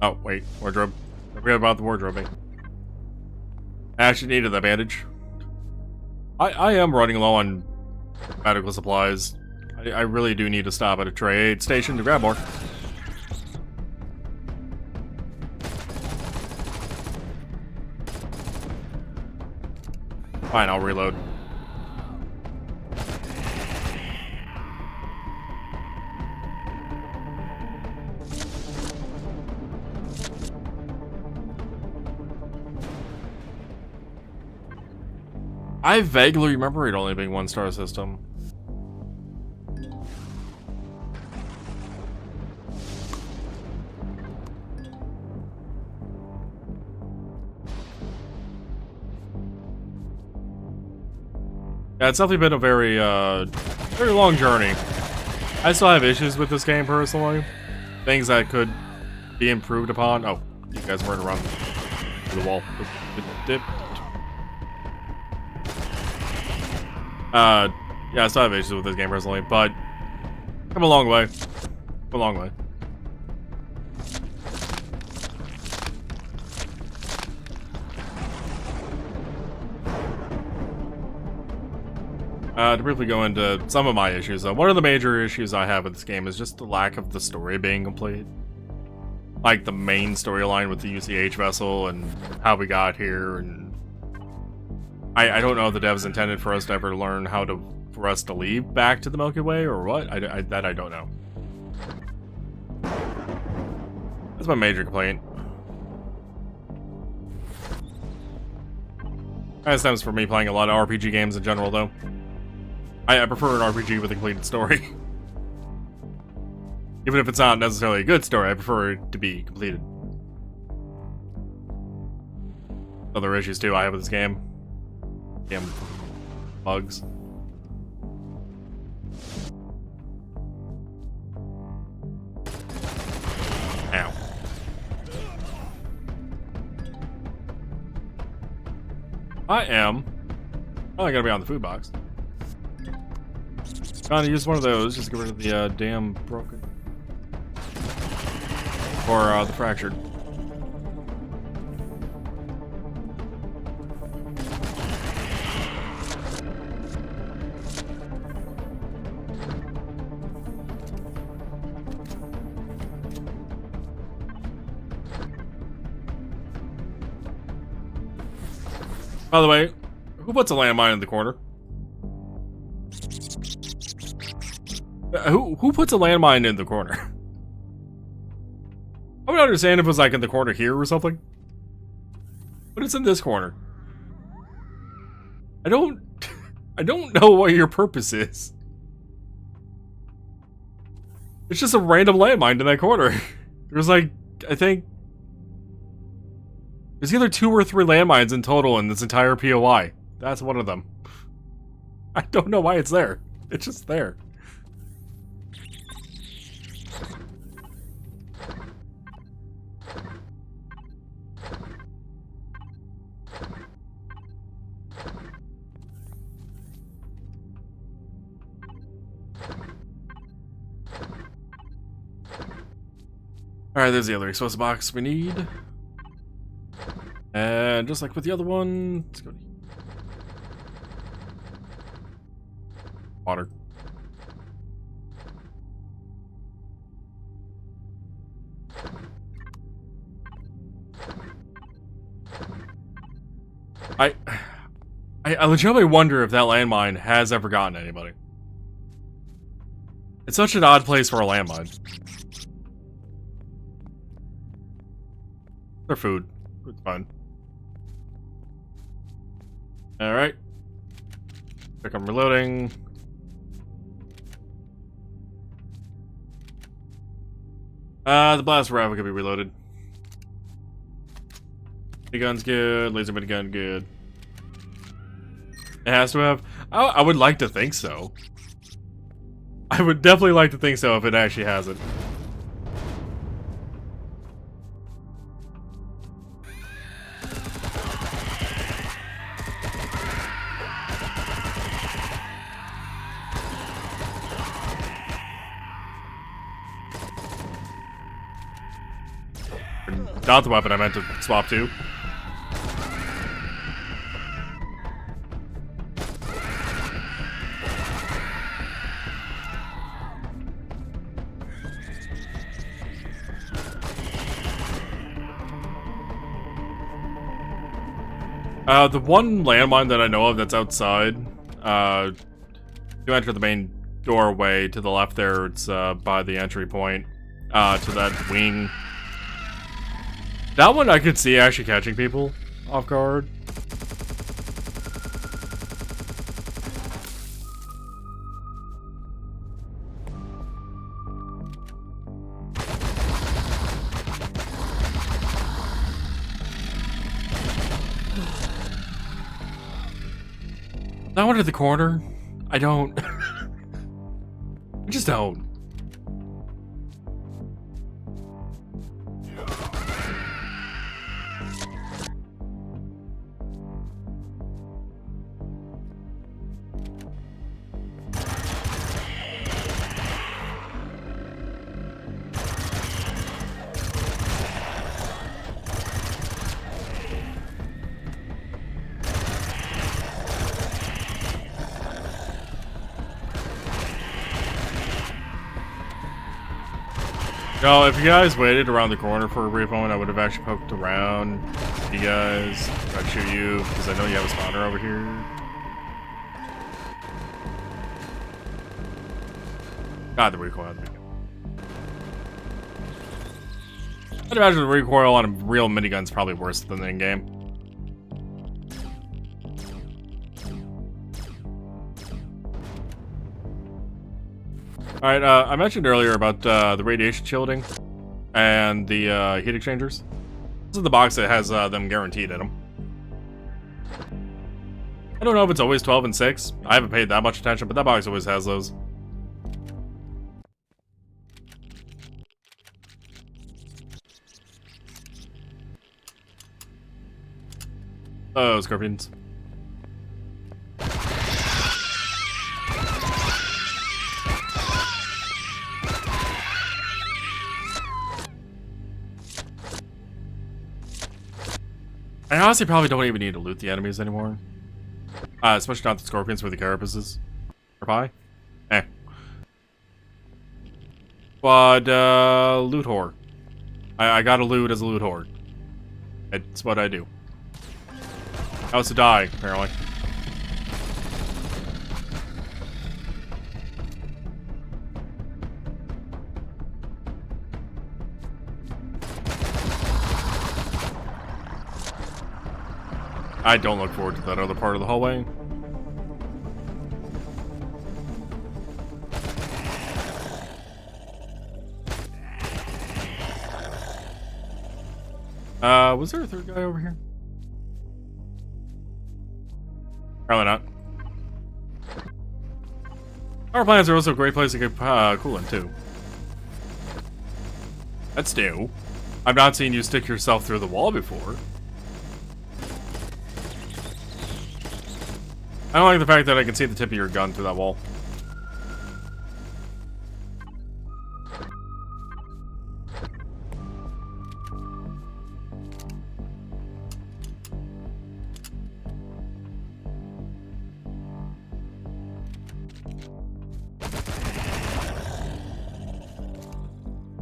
Oh, wait, wardrobe. I forgot about the wardrobing. I actually needed that bandage. I am running low on medical supplies. I really do need to stop at a trade station to grab more. Fine, I'll reload. I vaguely remember it only being one-star system. Yeah, it's definitely been a very, very long journey. I still have issues with this game, personally. Things that could be improved upon. Oh, you guys weren't around the wall. Yeah, I still have issues with this game personally, but come a long way. A long way. To briefly go into some of my issues, though, one of the major issues I have with this game is just the lack of the story being complete. Like the main storyline with the UCH vessel and how we got here, and I don't know if the devs intended for us to ever learn for us to leave back to the Milky Way or what. That I don't know. That's my major complaint. That stems from me playing a lot of RPG games in general, though. I prefer an RPG with a completed story. Even if it's not necessarily a good story, I prefer it to be completed. Other issues, too, I have with this game. Damn bugs. Ow. I gotta be on the food box. Gonna use one of those just to get rid of the damn broken. Or the fractured. By the way, who puts a landmine in the corner? Who puts a landmine in the corner? I would understand if it was like in the corner here or something. But it's in this corner. I don't know what your purpose is. It's just a random landmine in that corner. There's like, I think there's either 2 or 3 landmines in total in this entire POI. That's one of them. I don't know why it's there. It's just there. Alright, there's the other explosive box we need. And just like with the other one, let's go to water. I legitimately wonder if that landmine has ever gotten anybody. It's such an odd place for a landmine. They're food. It's fine. Alright. Check I'm reloading. The blast rifle could be reloaded. Minigun's good. Laser minigun good. It has to have. I would like to think so. I would definitely like to think so if it actually has it. Not the weapon I meant to swap to. The one landmine that I know of that's outside, you enter the main doorway to the left there, it's by the entry point, to that wing. That one I could see actually catching people off guard. That one at the corner? I don't. I just don't. No, if you guys waited around the corner for a brief moment, I would have actually poked around you guys. I'd shoot you, because I know you have a spawner over here. God, the recoil. I'd imagine the recoil on a real minigun's probably worse than the in-game. Alright, I mentioned earlier about the radiation shielding and the heat exchangers. This is the box that has them guaranteed in them. I don't know if it's always 12 and 6. I haven't paid that much attention, but that box always has those. Oh, scorpions. I honestly probably don't even need to loot the enemies anymore. Especially not the scorpions with the carapaces. Or pie. Eh. But, loot whore. I gotta loot as a loot whore. It's what I do. I was to die, apparently. I don't look forward to that other part of the hallway. Was there a third guy over here? Probably not. Power plants are also a great place to get coolant, too. That's new. I've not seen you stick yourself through the wall before. I don't like the fact that I can see the tip of your gun through that wall.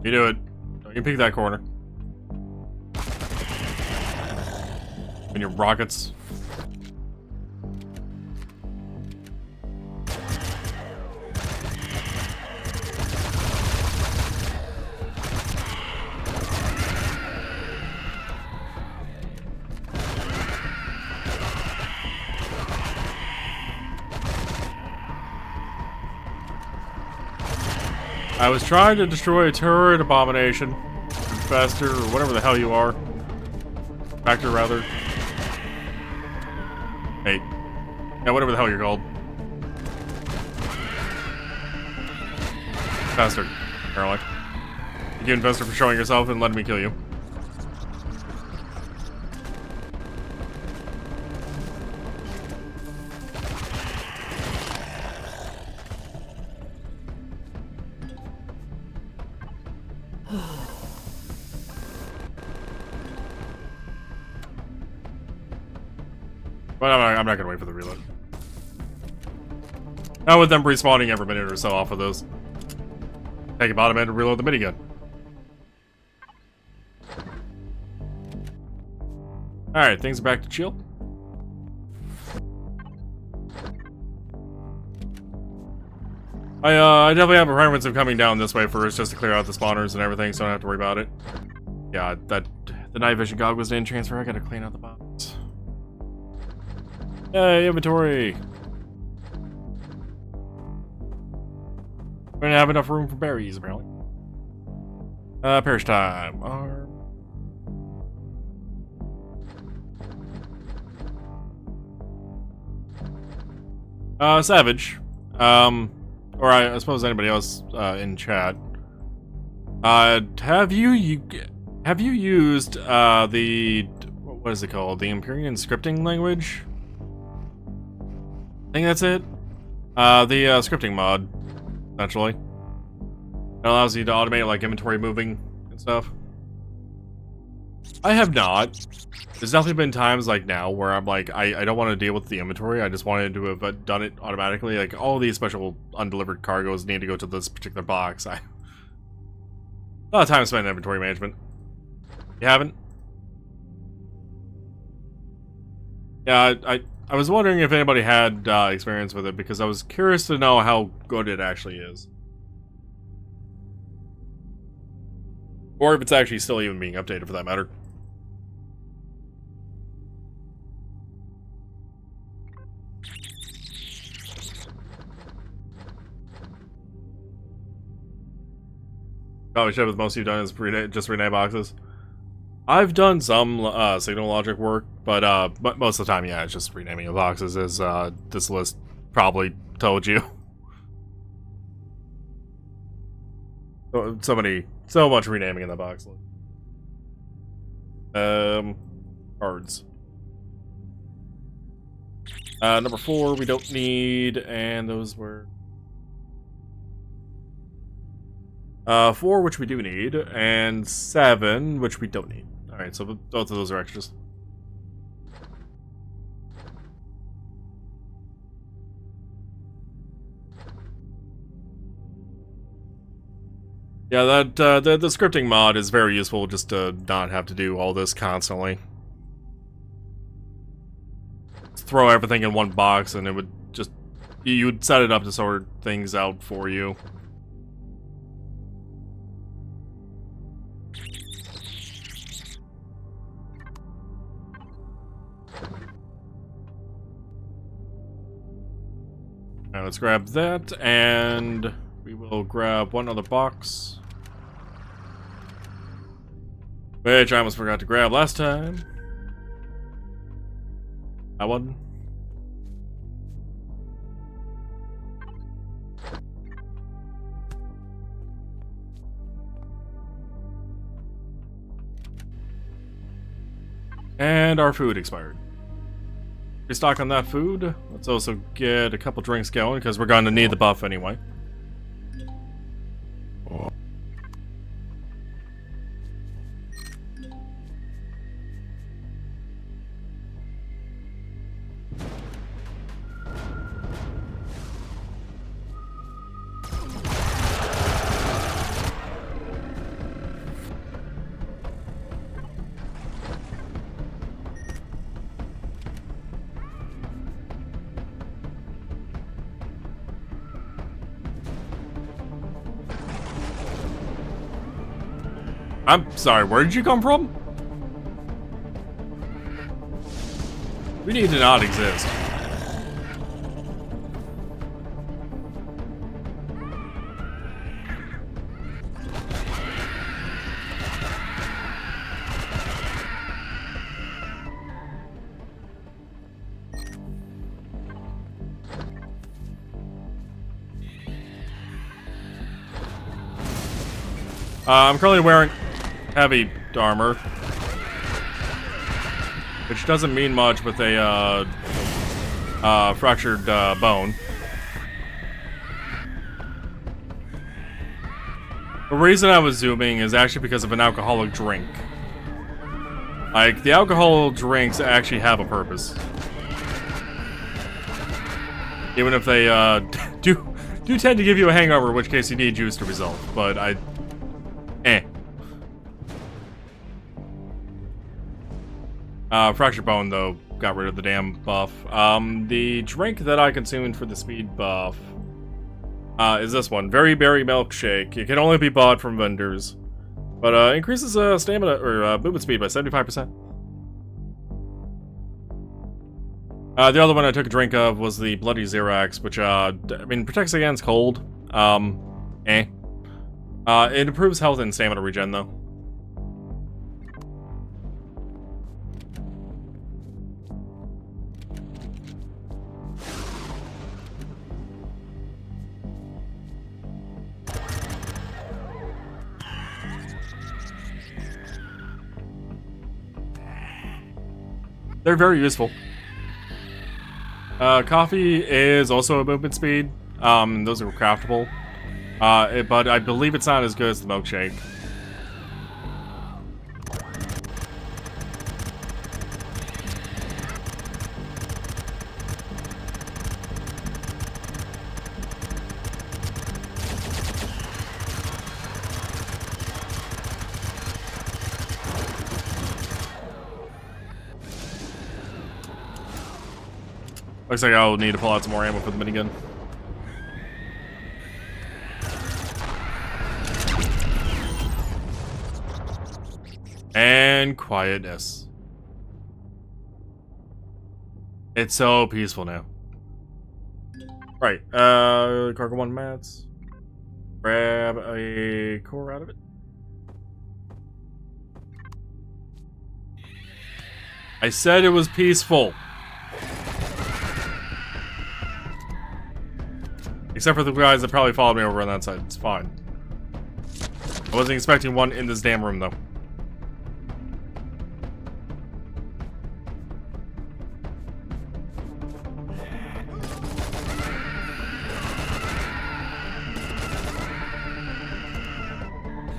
You do it. Don't you peek that corner. And your rockets. I was trying to destroy a turret abomination. Faster, or whatever the hell you are. Factor, rather. Hey. Yeah, whatever the hell you're called. Faster, apparently. Thank you, Investor, for showing yourself and letting me kill you. But I'm not gonna wait for the reload. Not with them respawning every minute or so off of those. Take a bottom end and reload the minigun. Alright, things are back to chill. I definitely have a preference of coming down this way first just to clear out the spawners and everything, so I don't have to worry about it. Yeah, the night vision goggles didn't transfer. I gotta clean out the box. Yay, inventory! We're gonna have enough room for berries, apparently. Perish time. Savage. Or I suppose anybody else in chat. Have you used the what is it called? The Empyrion scripting language? I think that's it. The scripting mod, essentially. It allows you to automate like inventory moving and stuff. I have not. There's definitely been times like now where I'm like, I don't want to deal with the inventory. I just wanted to have done it automatically. Like all these special undelivered cargoes need to go to this particular box. A lot of time spent in inventory management. You haven't? Yeah, I was wondering if anybody had experience with it because I was curious to know how good it actually is. Or if it's actually still even being updated for that matter. Probably should have most you've done is just rename boxes. I've done some signal logic work, but most of the time, yeah, it's just renaming of boxes, as this list probably told you. So much renaming in the box list. Cards. Number 4 we don't need, and those were 4, which we do need, and 7, which we don't need. Alright, so both of those are extras. Yeah, that the scripting mod is very useful just to not have to do all this constantly. Just throw everything in one box and it would just... You would set it up to sort things out for you. Alright, let's grab that, and we will grab one other box. Which I almost forgot to grab last time. That one. And our food expired. Restock on that food. Let's also get a couple drinks going, because we're going to need the buff anyway. I'm sorry, where did you come from? We need to not exist. I'm currently wearing heavy armor, which doesn't mean much with a fractured bone. The reason I was zooming is actually because of an alcoholic drink. Like, the alcohol drinks actually have a purpose. Even if they do tend to give you a hangover, in which case you need juice to resolve, but Fractured Bone, though, got rid of the damn buff. The drink that I consumed for the speed buff is this one. Very Berry Milkshake. It can only be bought from vendors. But increases stamina, or movement speed by 75%. The other one I took a drink of was the Bloody Xerax, which, I mean, protects against cold. It improves health and stamina regen, though. They're very useful. Coffee is also a movement speed. Those are craftable. But I believe it's not as good as the milkshake. Looks like I'll need to pull out some more ammo for the minigun. And quietness. It's so peaceful now. Right, cargo 1 mats. Grab a core out of it. I said it was peaceful. Except for the guys that probably followed me over on that side. It's fine. I wasn't expecting one in this damn room, though.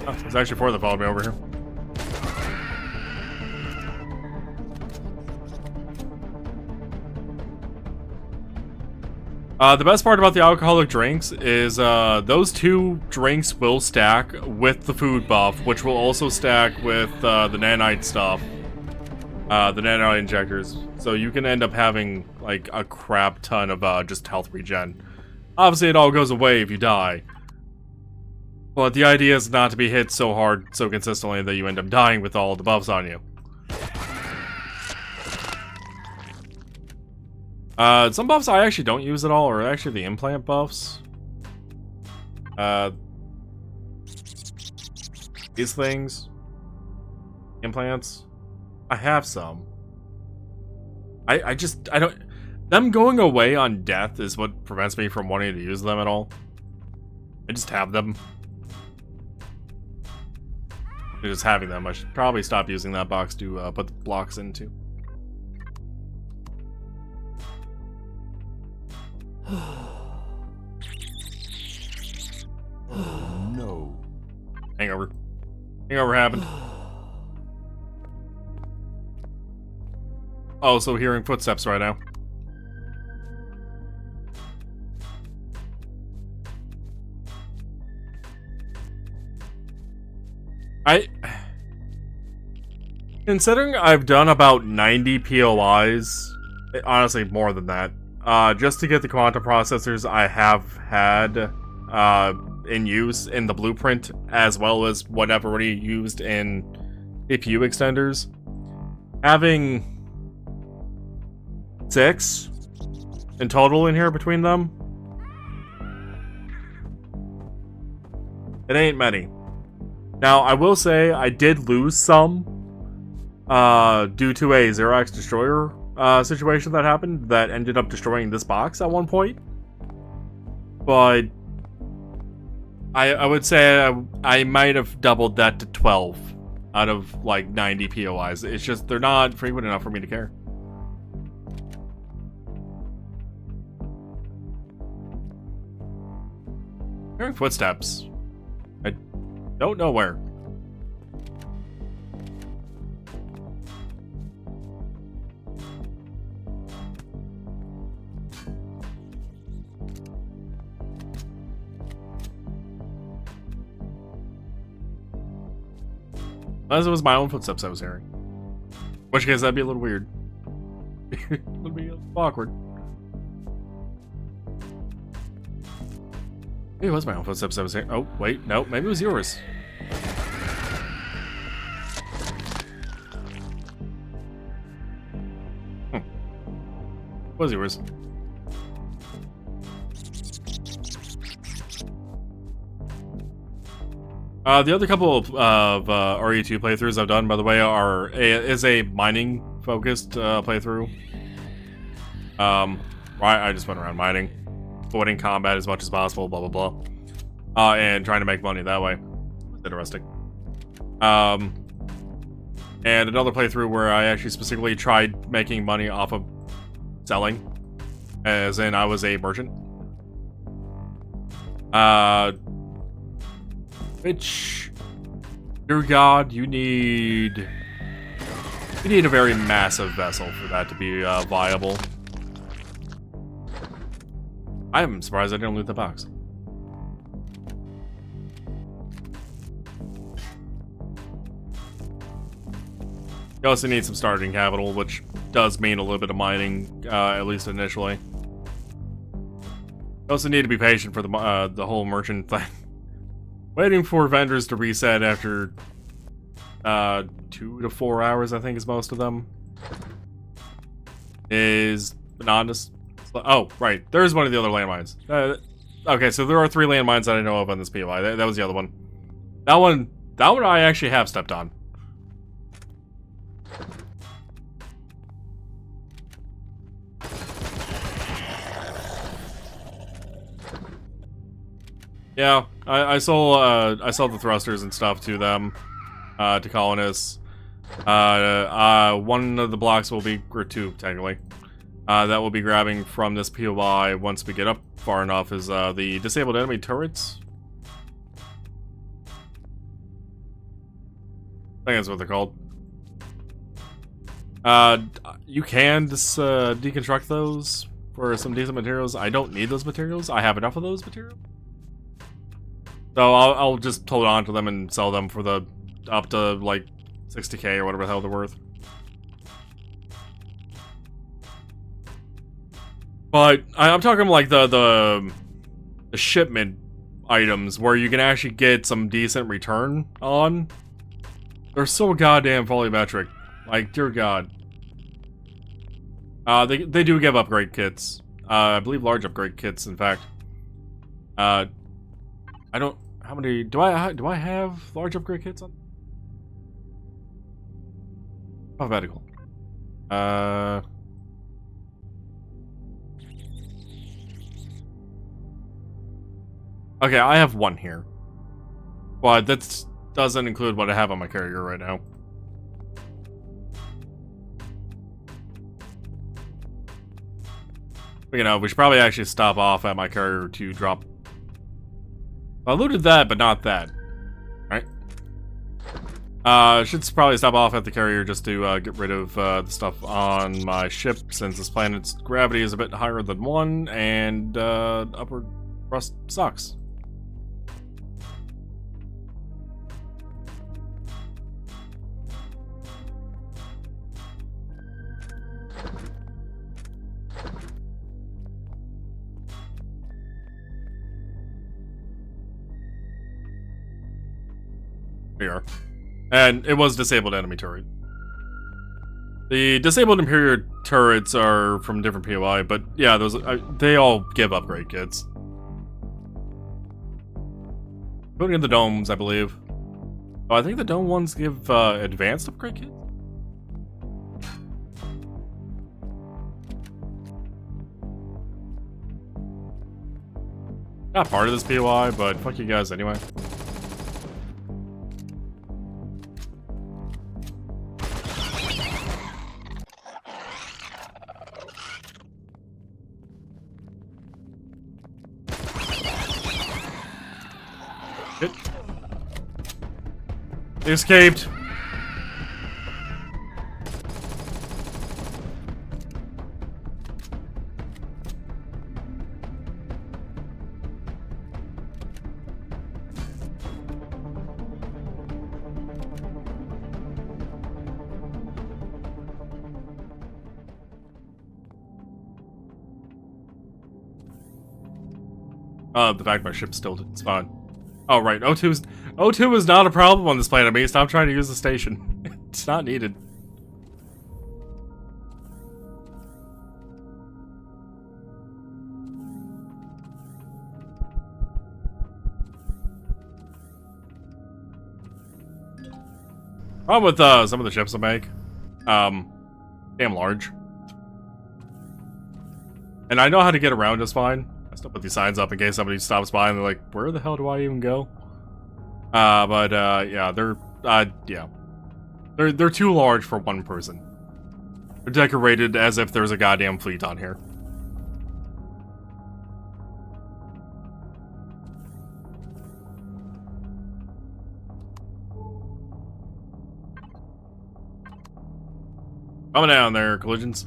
Oh, there's actually 4 that followed me over here. The best part about the alcoholic drinks is those 2 drinks will stack with the food buff, which will also stack with the nanite stuff, the nanite injectors. So you can end up having like a crap ton of just health regen. Obviously, it all goes away if you die, but the idea is not to be hit so hard, so consistently that you end up dying with all the buffs on you. Some buffs I actually don't use at all are actually the implant buffs. These things. Implants. I have some. I don't... Them going away on death is what prevents me from wanting to use them at all. I just have them. Just having them. I should probably stop using that box to put the blocks into. Oh no. Hangover. Hangover happened. Also hearing footsteps right now. Considering I've done about 90 POIs, honestly more than that, just to get the quantum processors I have had in use in the blueprint, as well as what I've already used in CPU extenders. Having 6 in total in here between them, it ain't many. Now, I will say I did lose some due to a Xerox Destroyer situation that happened that ended up destroying this box at one point. But I would say I might have doubled that to 12 out of like 90 POIs. It's just they're not frequent enough for me to care. Hearing footsteps. I don't know where. Unless it was my own footsteps I was hearing. In which case, that'd be a little weird. It'd be awkward. Maybe it was my own footsteps I was hearing. Oh, wait, no, maybe it was yours. It was yours. The other couple of RE2 playthroughs I've done, by the way, is a mining-focused playthrough. I just went around mining, avoiding combat as much as possible, blah blah blah, and trying to make money that way. It's interesting. And another playthrough where I actually specifically tried making money off of selling, as in I was a merchant. Which, dear God, you need a very massive vessel for that to be viable. I am surprised I didn't loot the box. You also need some starting capital, which does mean a little bit of mining, at least initially. You also need to be patient for the whole merchant thing. Waiting for vendors to reset after 2 to 4 hours, I think, is most of them. Is monotonous. Oh, right. There's one of the other landmines. Okay, so there are 3 landmines that I know of on this POI. That was the other one. That one I actually have stepped on. Yeah, I sold the thrusters and stuff to them, to colonists. One of the blocks will be, or 2 technically, that we'll be grabbing from this POI once we get up far enough is the disabled enemy turrets. I think that's what they're called. You can deconstruct those for some decent materials. I don't need those materials. I have enough of those materials. So I'll just hold on to them and sell them for the up to like 60k or whatever the hell they're worth. But I'm talking like the shipment items where you can actually get some decent return on. They're so goddamn volumetric. Like, dear God. They do give upgrade kits. I believe large upgrade kits, in fact. I don't. How many do I have large upgrade kits on? Alphabetical. Okay, I have 1 here, but that doesn't include what I have on my carrier right now. But, you know, we should probably actually stop off at my carrier to drop. I looted that, but not that. Right? Should probably stop off at the carrier just to get rid of the stuff on my ship, since this planet's gravity is a bit higher than 1, and upward thrust sucks. Here. And it was disabled enemy turret. The disabled Empyrion turrets are from different POI, but yeah, those they all give upgrade kits. Including the domes, I believe. Oh, I think the dome ones give advanced upgrade kits? Not part of this POI, but fuck you guys anyway. They escaped. The fact my ship still didn't spawn. Oh, right. O2 is not a problem on this planet. I mean, stop trying to use the station. It's not needed. Problem with some of the ships I make, damn large. And I know how to get around just fine. I still put these signs up in case somebody stops by and they're like, where the hell do I even go? Yeah, they're too large for one person. They're decorated as if there's a goddamn fleet on here. Coming down there, collisions.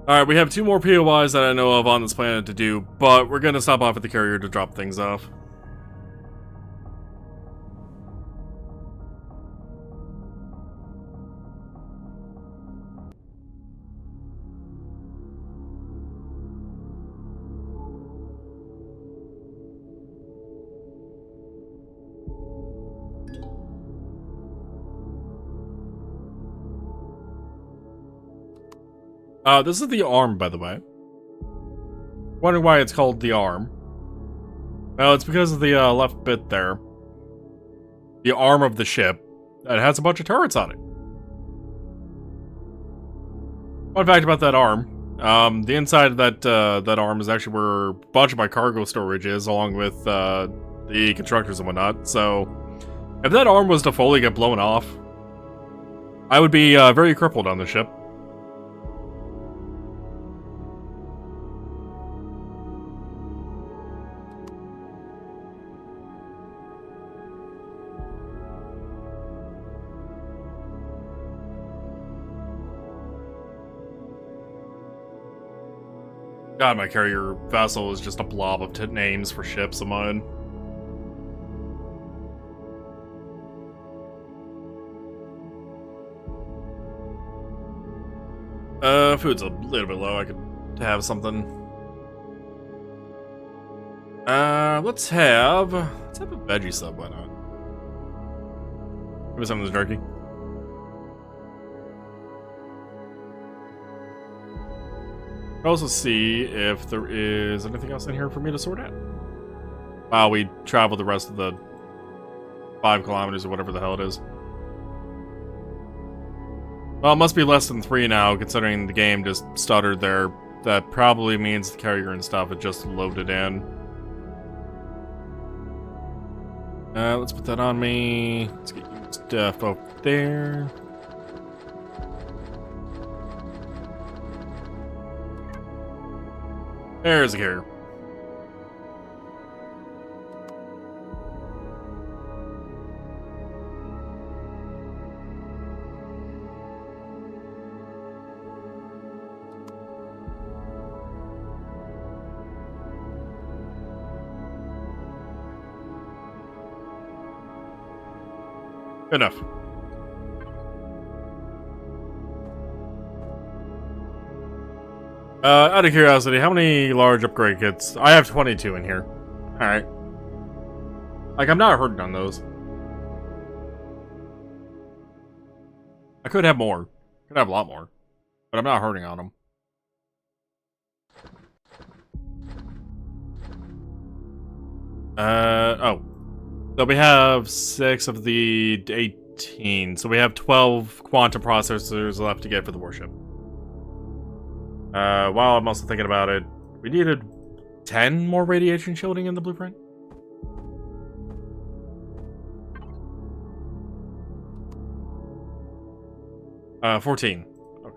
Alright, we have 2 more POIs that I know of on this planet to do, but we're gonna stop off at the carrier to drop things off. This is the arm, by the way. Wondering why it's called the arm. Well, it's because of the left bit there. The arm of the ship that has a bunch of turrets on it. Fun fact about that arm. The inside of that arm is actually where a bunch of my cargo storage is, along with the constructors and whatnot. So, if that arm was to fully get blown off, I would be very crippled on the ship. God, my carrier vessel is just a blob of names for ships of mine. Food's a little bit low. I could have something. Let's have a veggie sub. Why not? Give me some of this jerky. I'll also see if there is anything else in here for me to sort out. While we travel the rest of the 5 kilometers or whatever the hell it is. Well, it must be less than 3 now, considering the game just stuttered there. That probably means the carrier and stuff had just loaded in. Let's put that on me. Let's get your stuff up there. There's the carrier. Enough. Out of curiosity, how many large upgrade kits? I have 22 in here. Alright. Like, I'm not hurting on those. I could have more. Could have a lot more. But I'm not hurting on them. Oh. So we have 6 of the 18. So we have 12 quantum processors left to get for the warship. While I'm also thinking about it, we needed 10 more radiation shielding in the blueprint. Uh, 14. Okay.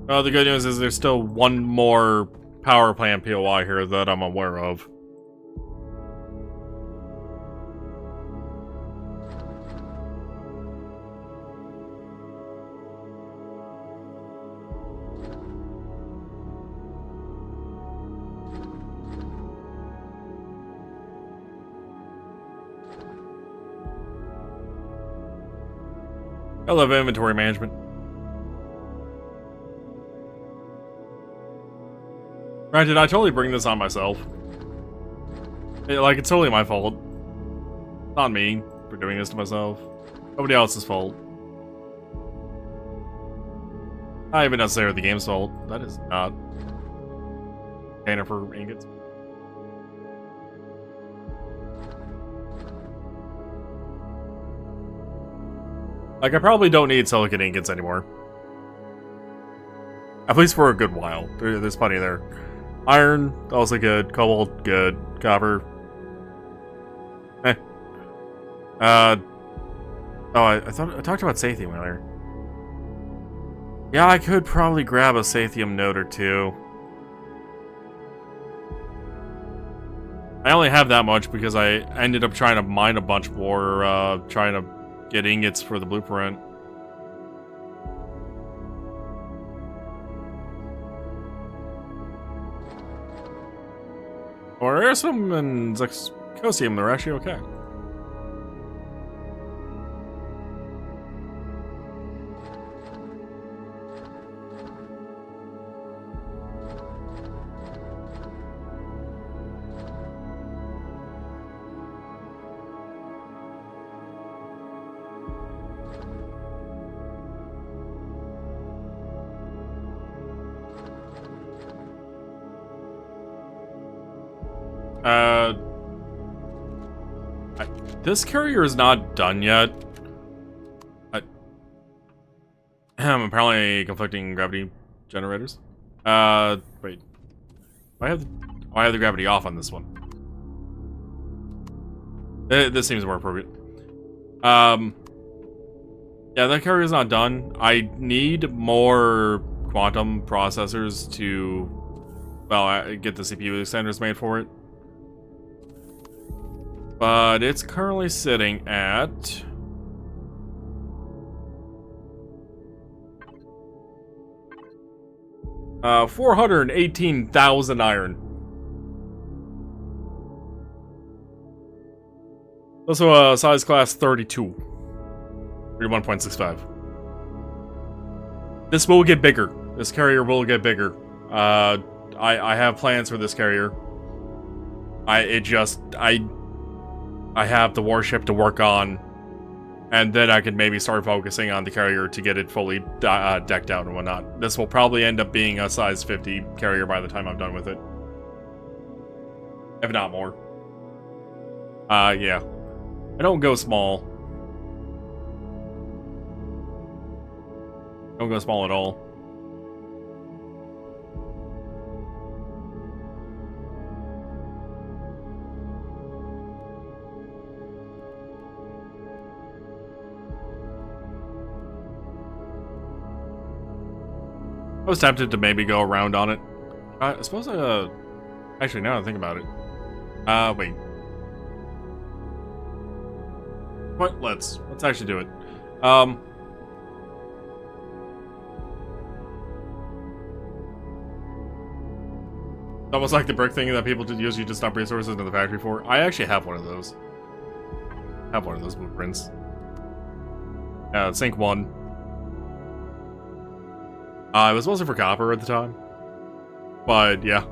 Well, the good news is there's still one more power plant POI here that I'm aware of. I love inventory management. Granted, I totally bring this on myself. It's totally my fault. Not me for doing this to myself. Nobody else's fault. Not even necessarily the game's fault. That is not container for ingots. Like, I probably don't need silicon ingots anymore. At least for a good while. There's plenty there. Iron, also good. Cobalt, good. Copper. Eh. Oh, I thought I talked about Sathium earlier. Yeah, I could probably grab a Sathium node or two. I only have that much because I ended up trying to mine a bunch more, trying to get ingots for the blueprint. Or Aerosum and Zexcosium, they're actually okay. This carrier is not done yet. Apparently conflicting gravity generators. Wait. I have the gravity off on this one. This seems more appropriate. Yeah, that carrier is not done. I need more quantum processors to, well, get the CPU extenders made for it. But it's currently sitting at 418,000 iron. Also, size class 32. 31.65. This will get bigger. This carrier will get bigger. I have plans for this carrier. I have the warship to work on, and then I could maybe start focusing on the carrier to get it fully decked out and whatnot. This will probably end up being a size 50 carrier by the time I'm done with it. If not more. Yeah. I don't go small. Don't go small at all. I was tempted to maybe go around on it. I suppose, actually, now that I think about it. Wait. What? Let's actually do it. Almost like the brick thing that people usually just dump resources into the factory for. I actually have one of those. Blueprints. Sink 1. It was mostly for copper at the time. But, yeah.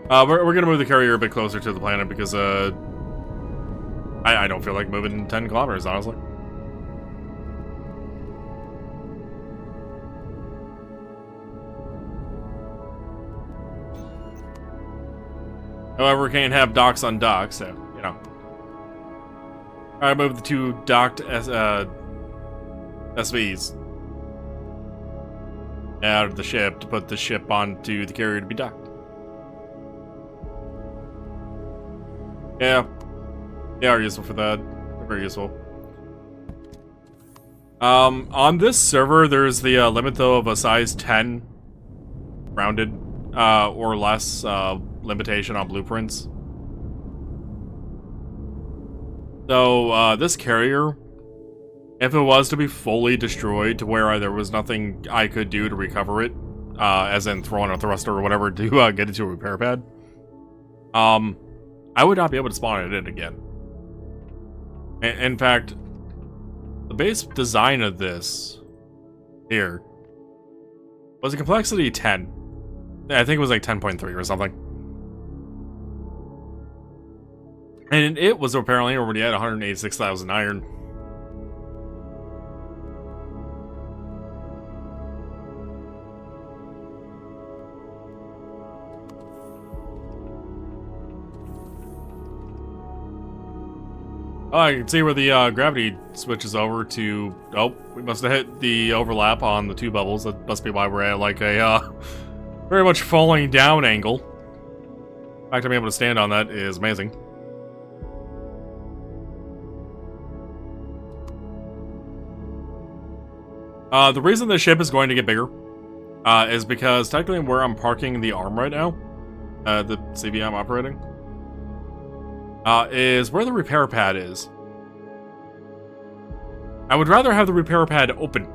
We're gonna move the carrier a bit closer to the planet because, I don't feel like moving 10 kilometers, honestly. However, we can't have docks on docks, so, you know. Alright, move the 2 docked SVs out of the ship to put the ship onto the carrier to be docked. Yeah. They are useful for that. They're very useful. On this server, there's the limit, though, of a size 10 rounded or less limitation on blueprints. So, this carrier, if it was to be fully destroyed to where there was nothing I could do to recover it, as in throw on a thruster or whatever to get it to a repair pad, I would not be able to spawn it in again. In fact, the base design of this here was a complexity 10. I think it was like 10.3 or something. And it was apparently already at 186,000 iron. Oh, I can see where the gravity switches over to... Oh, we must have hit the overlap on the 2 bubbles. That must be why we're at like a very much falling down angle. The fact I'm able to stand on that is amazing. The reason the ship is going to get bigger is because technically where I'm parking the arm right now, the CV I'm operating, is where the repair pad is. I would rather have the repair pad open.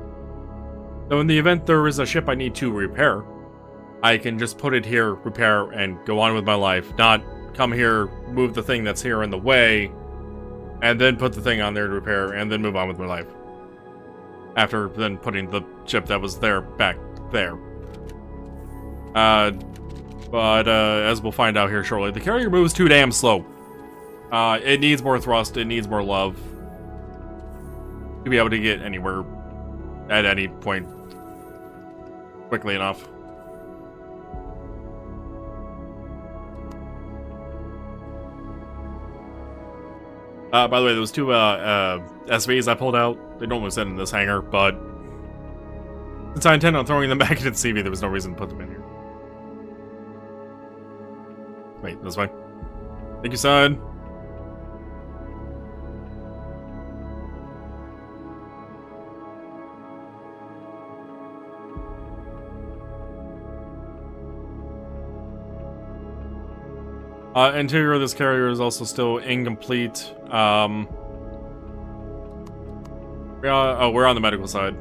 So in the event there is a ship I need to repair, I can just put it here, repair, and go on with my life. Not come here, move the thing that's here in the way, and then put the thing on there to repair, and then move on with my life. After then putting the ship that was there back there. But as we'll find out here shortly, the carrier moves too damn slow. It needs more thrust, it needs more love to be able to get anywhere at any point quickly enough. By the way, those two SVs I pulled out, they normally sit in this hangar, but since I intend on throwing them back into the CV, there was no reason to put them in here. Wait, that's fine. Thank you, son. Interior of this carrier is also still incomplete. We're on the medical side.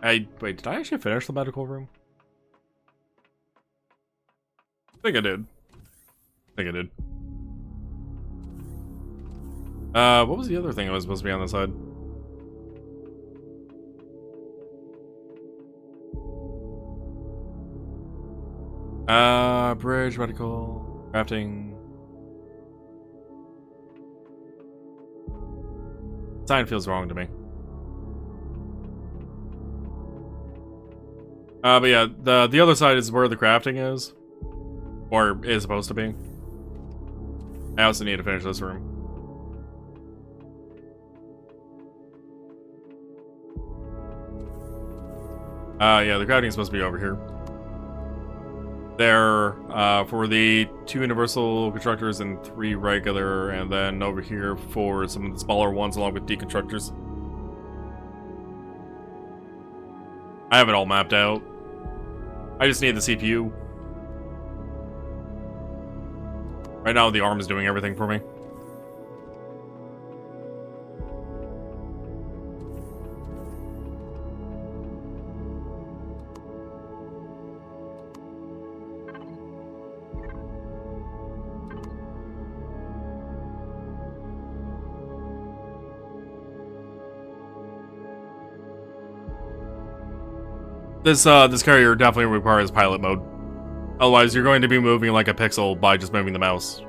Wait, did I actually finish the medical room? I think I did. What was the other thing that was supposed to be on the side? Bridge, medical, crafting. Sign feels wrong to me. But yeah, the other side is where the crafting is. Or is supposed to be. I also need to finish this room. Yeah, the crafting is supposed to be over here. There, for the 2 universal constructors and 3 regular, and then over here for some of the smaller ones along with deconstructors. I have it all mapped out. I just need the CPU. Right now, the ARM is doing everything for me. This carrier definitely requires pilot mode. Otherwise, you're going to be moving like a pixel by just moving the mouse.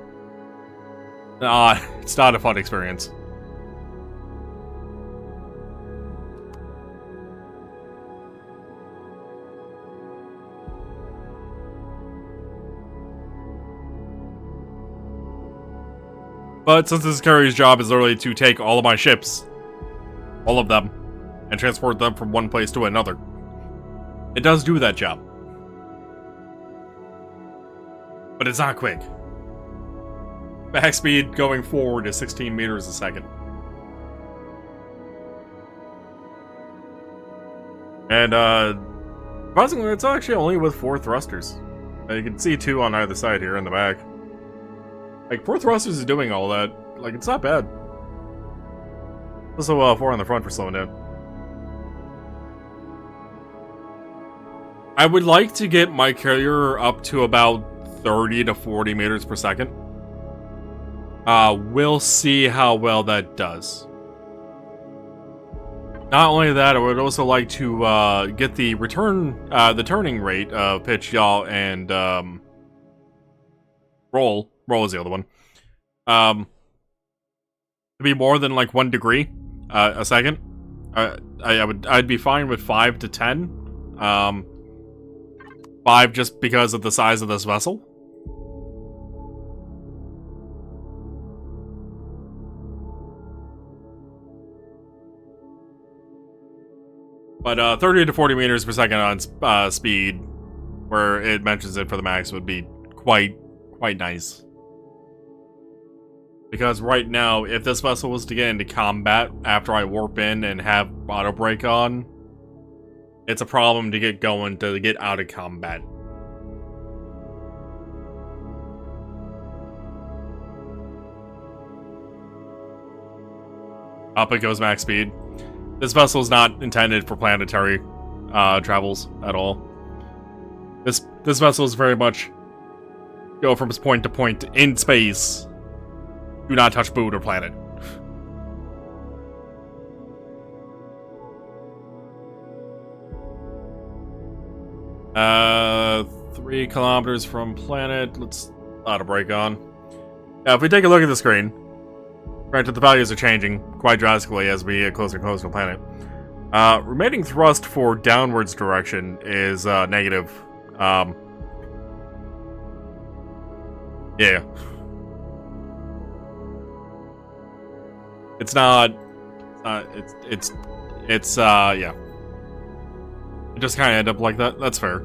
It's not a fun experience. But since this carrier's job is literally to take all of my ships, all of them, and transport them from one place to another, it does do that job. But it's not quick. Max speed going forward is 16 meters a second. And, surprisingly, it's actually only with 4 thrusters. You can see 2 on either side here in the back. Like, 4 thrusters is doing all that. Like, it's not bad. Also, 4 on the front for slowing down. I would like to get my carrier up to about 30 to 40 meters per second. We'll see how well that does. Not only that, I would also like to get the turning rate of pitch, yaw, and roll. Roll is the other one. To be more than like 1 degree a second. I'd be fine with 5 to 10. 5 just because of the size of this vessel. But 30 to 40 meters per second on speed, where it mentions it for the max, would be quite nice. Because right now, if this vessel was to get into combat after I warp in and have auto brake on, it's a problem to get going to get out of combat. Up it goes max speed. This vessel is not intended for planetary travels at all. This vessel is very much go from point to point in space. Do not touch food or planet. 3 kilometers from planet. Let's auto brake on. Now, if we take a look at the screen, granted the values are changing quite drastically as we get closer and closer to the planet. Remaining thrust for downwards direction is negative. Yeah. It's not. Yeah. It just kind of end up like that. That's fair.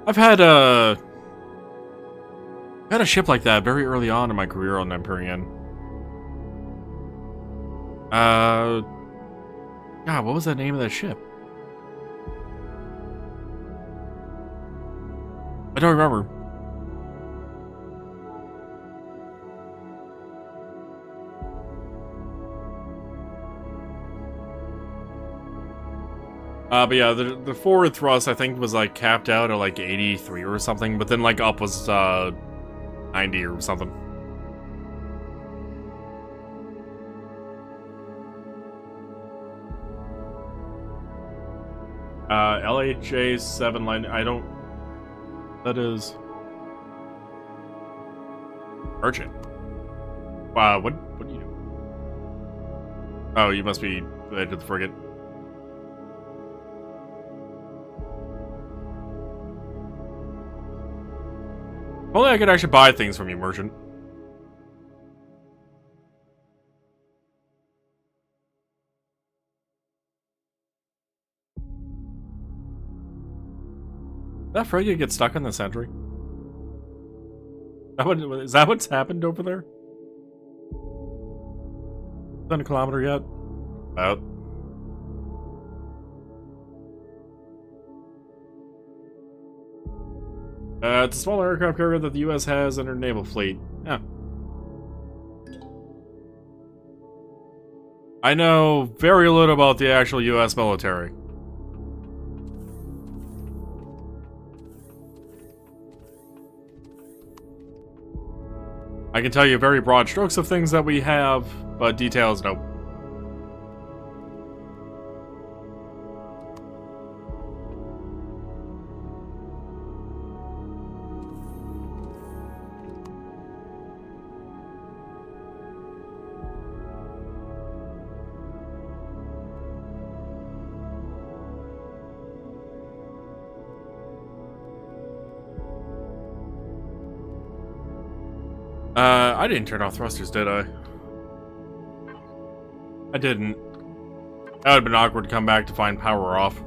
I've had a ship like that very early on in my career on Empyrion. God, what was the name of that ship? I don't remember. But yeah, the forward thrust I think was like capped out at like 83 or something, but then like up was 90 or something. LHA 7 line. I don't. That is. Urgent. Wow, what do you do? Oh, you must be related to the frigate. Only I could actually buy things from you, merchant. That frigate get stuck in the sentry? Is that what's happened over there? Done a kilometer yet? About. It's a small aircraft carrier that the U.S. has in her naval fleet. Yeah. I know very little about the actual U.S. military. I can tell you very broad strokes of things that we have, but details, no. I didn't turn off thrusters, did I? I didn't. That would have been awkward to come back to find power off.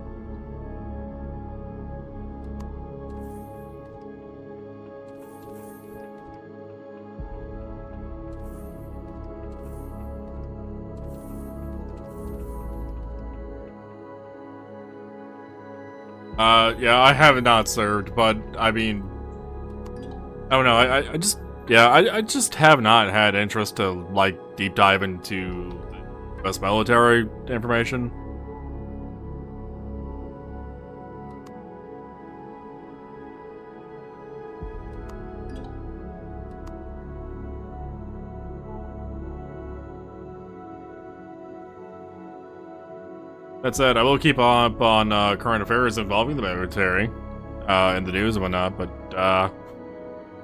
Yeah, I have not served, but I mean, I don't know. I just. Yeah, I just have not had interest to, like, deep dive into the U.S. military information. That said, I will keep up on current affairs involving the military in the news and whatnot, but I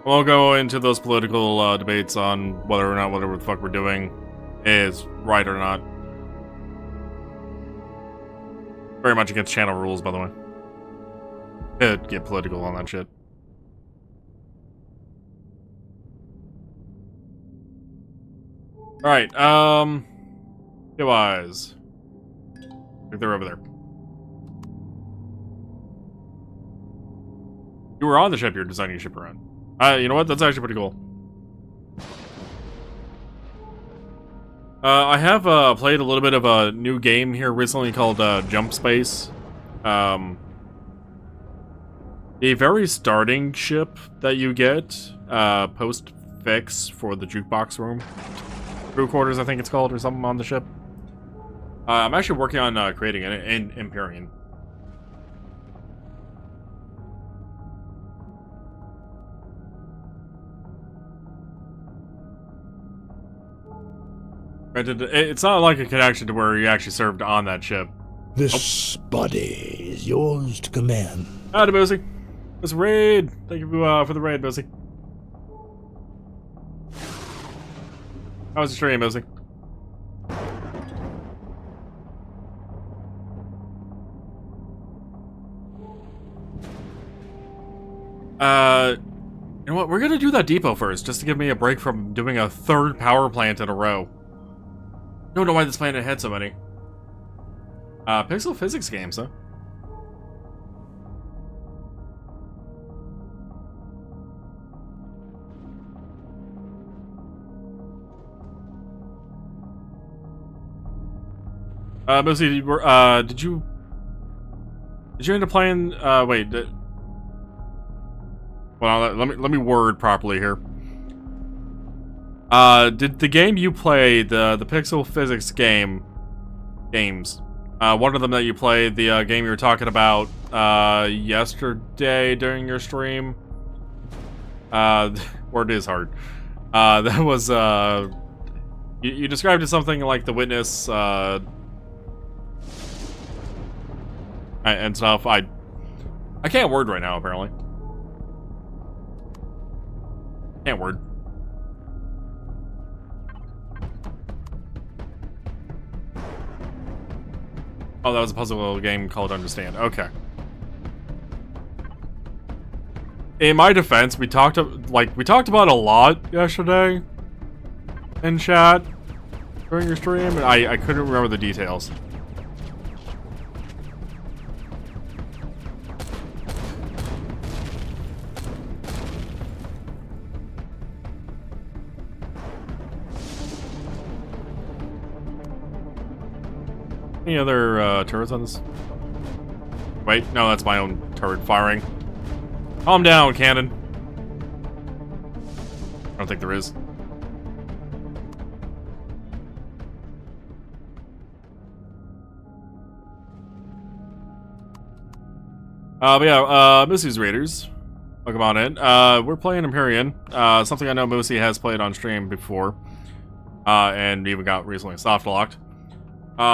won't go into those political debates on whether or not whatever the fuck we're doing is right or not. Very much against channel rules, by the way. It'd get political on that shit. Alright, wise. I think they're over there. You were on the ship you're designing your ship around. You know what? That's actually pretty cool. I have played a little bit of a new game here recently called Jump Space. The very starting ship that you get post-fix for the jukebox room. Crew quarters, I think it's called, or something on the ship. I'm actually working on creating it in Empyrion. It's not like a connection to where you actually served on that ship. This body is yours to command. Howdy, Boozy. It's raid. Thank you for the raid, Boozy. How was the stream, Boozy? You know what? We're gonna do that depot first, just to give me a break from doing a third power plant in a row. Don't know why this planet had so many. Pixel physics games, huh? Mostly, did you end up playing, wait, well, let me word properly here. Did the game you played, the Pixel Physics games, one of them that you played, the game you were talking about, yesterday during your stream, word is hard, that was, you described it something like The Witness, and stuff. I can't word right now, apparently. Can't word. Oh, that was a puzzle game called Understand. Okay. In my defense, we talked about a lot yesterday in chat during your stream, and I couldn't remember the details. Any other turrets on this? Wait, no, that's my own turret firing. Calm down, cannon. I don't think there is. But yeah, Moosy's Raiders. Welcome on in. We're playing Empyrion. Something I know Moosy has played on stream before. And even got recently soft locked.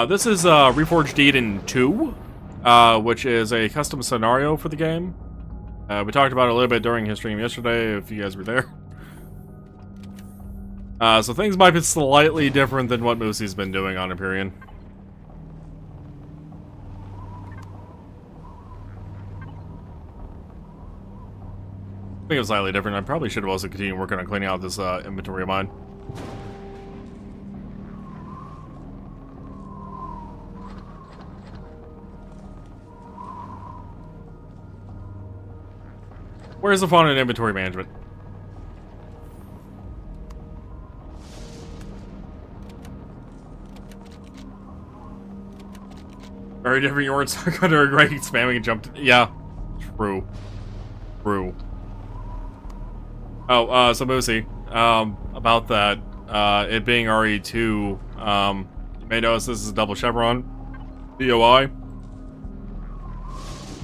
This is Reforged Eden 2, which is a custom scenario for the game. We talked about it a little bit during his stream yesterday, if you guys were there. So things might be slightly different than what Moosy's been doing on Empyrion. I think it's slightly different. I probably should have also continued working on cleaning out this inventory of mine. Where's the fun in inventory management? Very different. You weren't stuck under a grate spamming and jumped. Yeah, true. True. Oh, so Moosy, about that, it being RE2, you may notice this is a double chevron, VOI.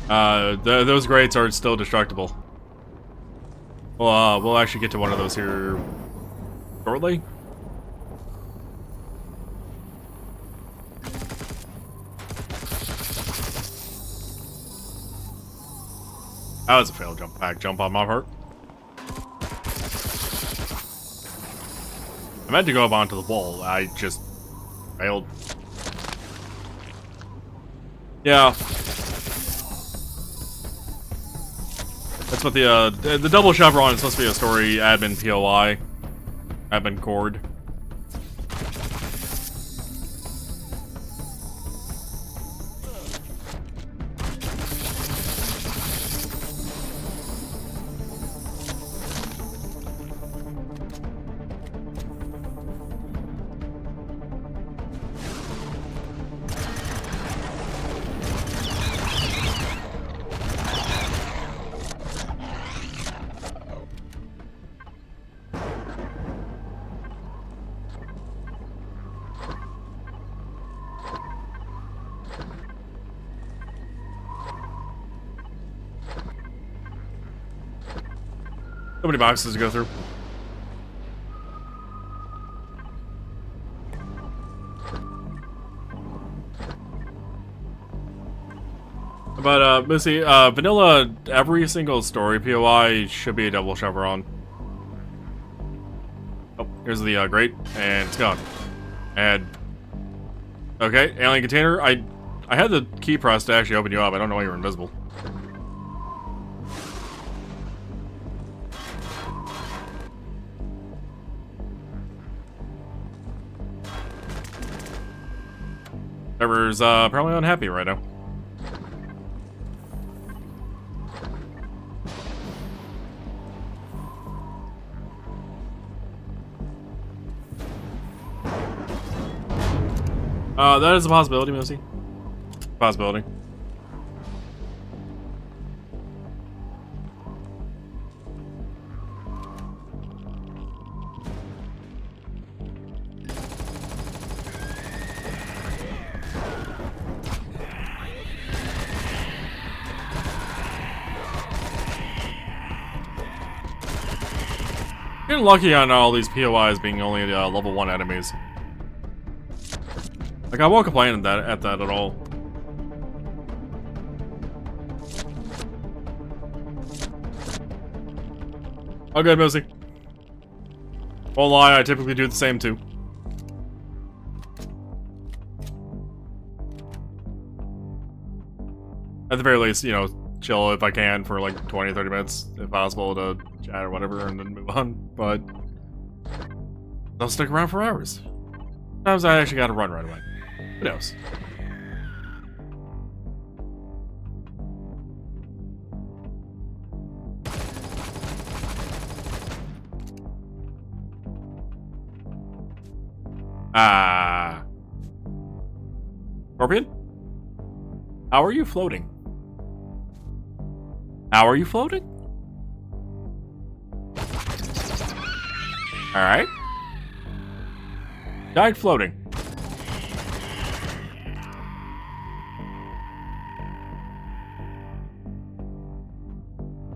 Those grates are still destructible. We'll actually get to one of those here shortly. That was a failed jump on my part. I meant to go up onto the wall. I just failed. Yeah. That's what the double chevron is supposed to be a story admin POI. Admin cord. So many boxes to go through. But, Missy, vanilla, every single story POI should be a double chevron. Oh, here's the, grate, and it's gone. And, okay, alien container, I had the key pressed to actually open you up. I don't know why you were invisible. Server's apparently unhappy right now. That is a possibility, Missy. Possibility. Getting lucky on all these POIs being only level 1 enemies. Like, I won't complain at that at all. Oh, good, Missy. Won't lie, I typically do the same too. At the very least, you know, chill if I can for like 20-30 minutes, if possible, to chat or whatever, and then move on. But I'll stick around for hours. Sometimes I actually gotta run right away. Who knows? Scorpion? How are you floating? How are you floating? Alright. Died floating.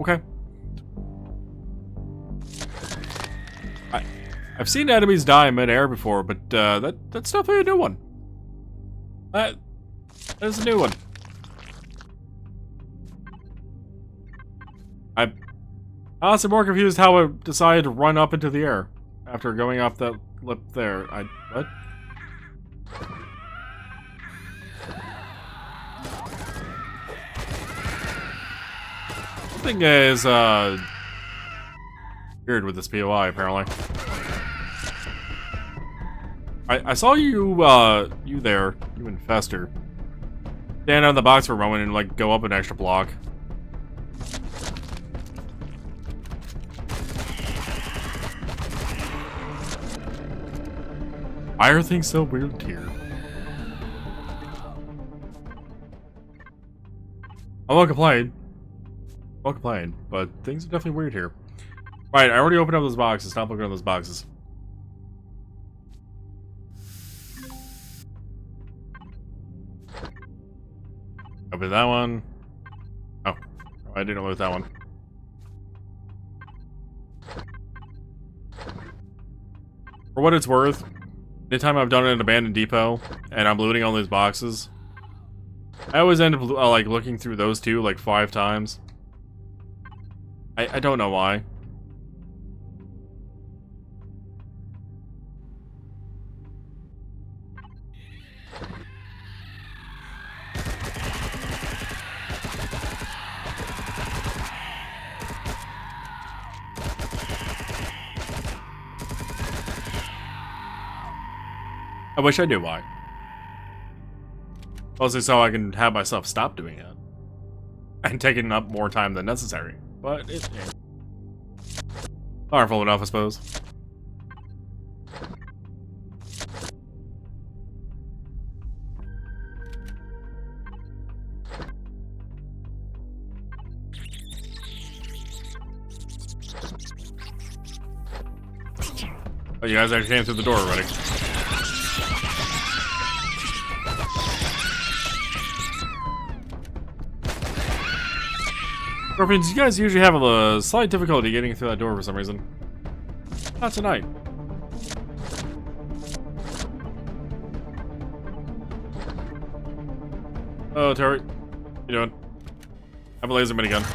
Okay. I've seen enemies die in midair before, but that's definitely a new one. That is a new one. I'm honestly more confused how it decided to run up into the air after going up that lip there. What? Something is weird with this POI apparently. I saw you you there, you infester, stand on the box for a moment and like go up an extra block. Why are things so weird here? I won't complain. But things are definitely weird here. Right, I already opened up those boxes. Stop looking at those boxes. Open that one. Oh, I didn't loot that one. For what it's worth, anytime I've done an abandoned depot and I'm looting all these boxes, I always end up like looking through those two like 5 times. I don't know why. I wish I knew why. Mostly so I can have myself stop doing it. And taking up more time than necessary. But it's powerful enough, I suppose. Oh, you guys actually came through the door already. Scorpions, you guys usually have a slight difficulty getting through that door for some reason. Not tonight. Oh, turret. What you doing? I have a laser minigun.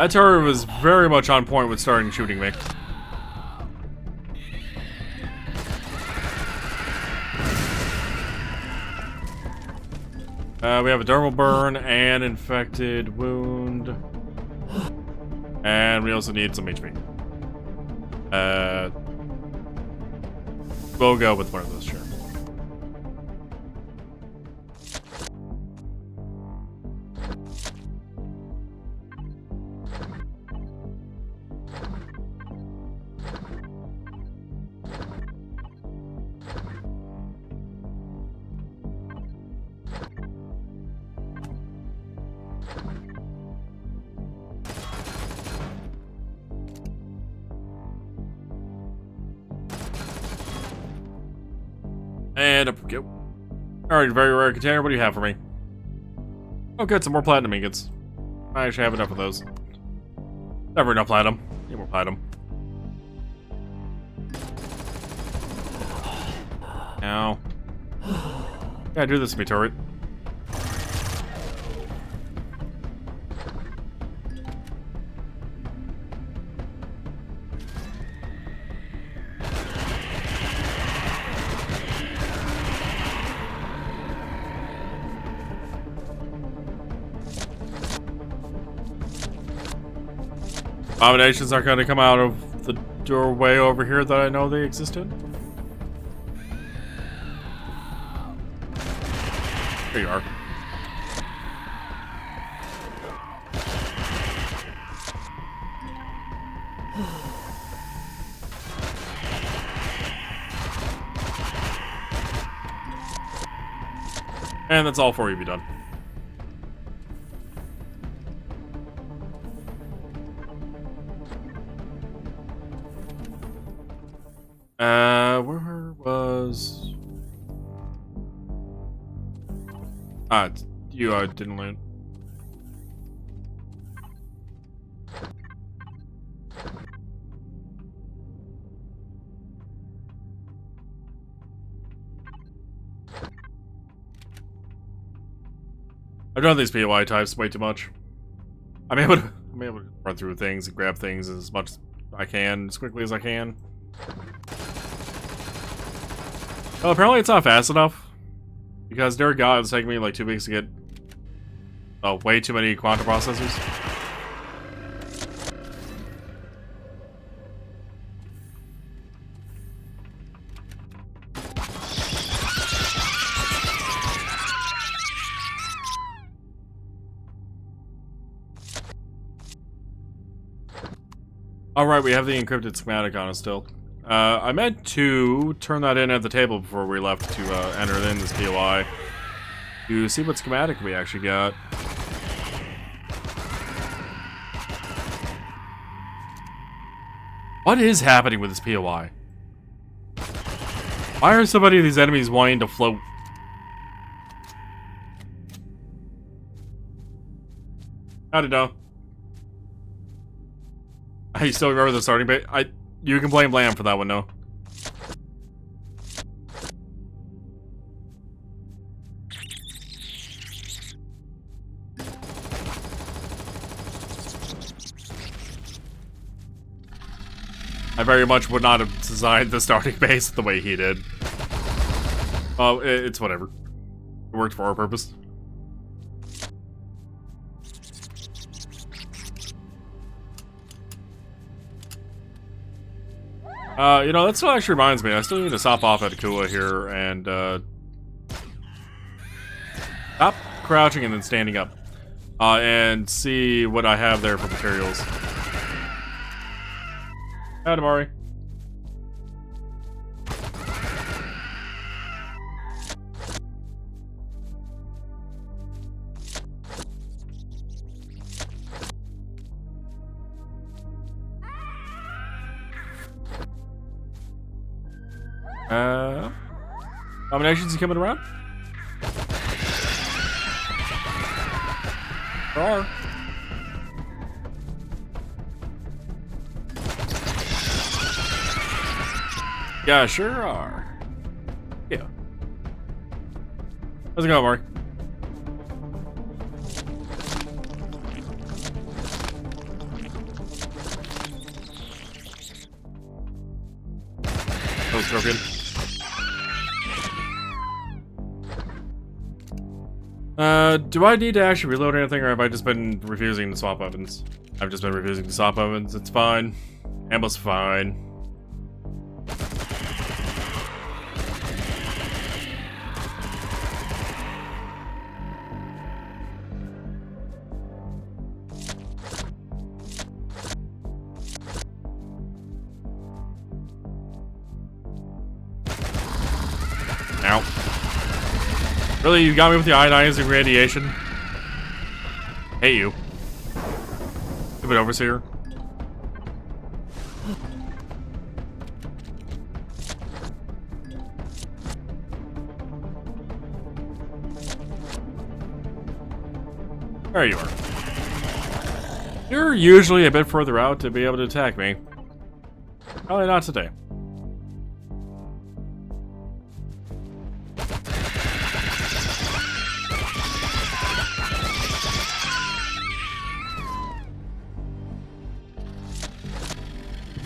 That turret was very much on point with starting shooting me. We have a dermal burn and infected wound. And we also need some HP. We'll go with one of those, sure. And up we go. Alright, very rare container. What do you have for me? Oh, good, some more platinum ingots. I actually have enough of those. Never enough platinum. Need more platinum. Now. Yeah, do this to me, turret. Abominations aren't going to come out of the doorway over here that I know they existed. There you are. And that's all 4 of you done. Where was... you didn't land. I've done these POI types way too much. I'm able to run through things and grab things as much as I can, as quickly as I can. Well, apparently it's not fast enough. Because dear God, it's taking me like 2 weeks to get way too many quantum processors. Alright, we have the encrypted schematic on us still. I meant to turn that in at the table before we left to enter in this POI. To see what schematic we actually got. What is happening with this POI? Why are so many of these enemies wanting to float? I don't know. I still remember the starting bit. You can blame Lamb for that one, no? I very much would not have designed the starting base the way he did. Oh, it's whatever. It worked for our purpose. You know, that still actually reminds me, I still need to stop off at Akua here and, stop crouching and then standing up. And see what I have there for materials. Hi, Damari. Nominations coming around? There are. Yeah, sure are. Yeah. How's it going, Mark? Oh, Scorpion. Do I need to actually reload anything, or have I just been refusing to swap weapons? I've just been refusing to swap weapons. It's fine. Ammo's fine. Ow. Really, you got me with the ionizing radiation? Hey, you. Stupid overseer. There you are. You're usually a bit further out to be able to attack me. Probably not today.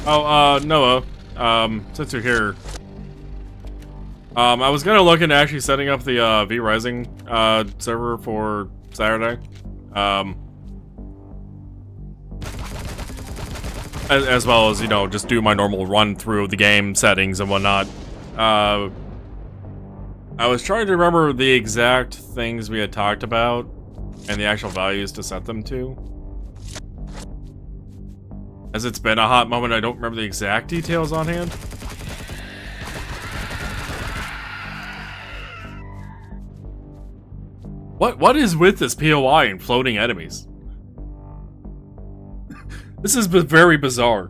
Oh, Noah, since you're here, I was gonna look into actually setting up the, V Rising, server for Saturday. As well as, you know, just do my normal run through of the game settings and whatnot. I was trying to remember the exact things we had talked about and the actual values to set them to. As it's been a hot moment, I don't remember the exact details on hand. What is with this POI and floating enemies? This is very bizarre.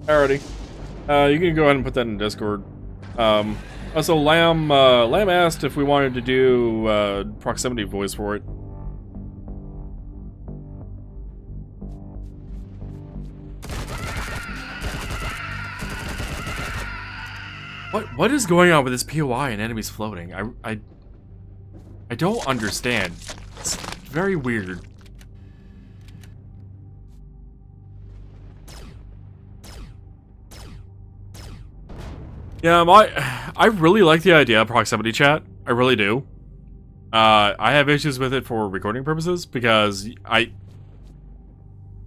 Alrighty. You can go ahead and put that in Discord. Also, Lamb asked if we wanted to do proximity voice for it. What is going on with this POI and enemies floating? I don't understand. It's very weird. Yeah, I really like the idea of proximity chat. I really do. I have issues with it for recording purposes because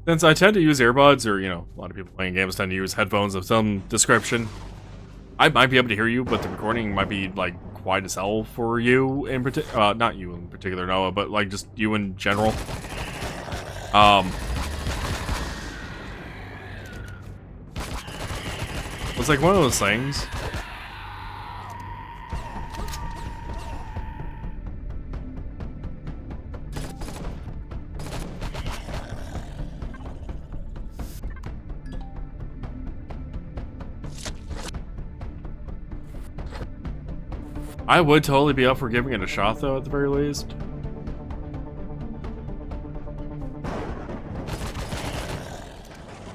since I tend to use earbuds, or you know, a lot of people playing games tend to use headphones of some description. I might be able to hear you, but the recording might be, like, quiet as hell for you in particular. Not you in particular, Noah, but, like, just you in general. It's like one of those things. I would totally be up for giving it a shot, though, at the very least.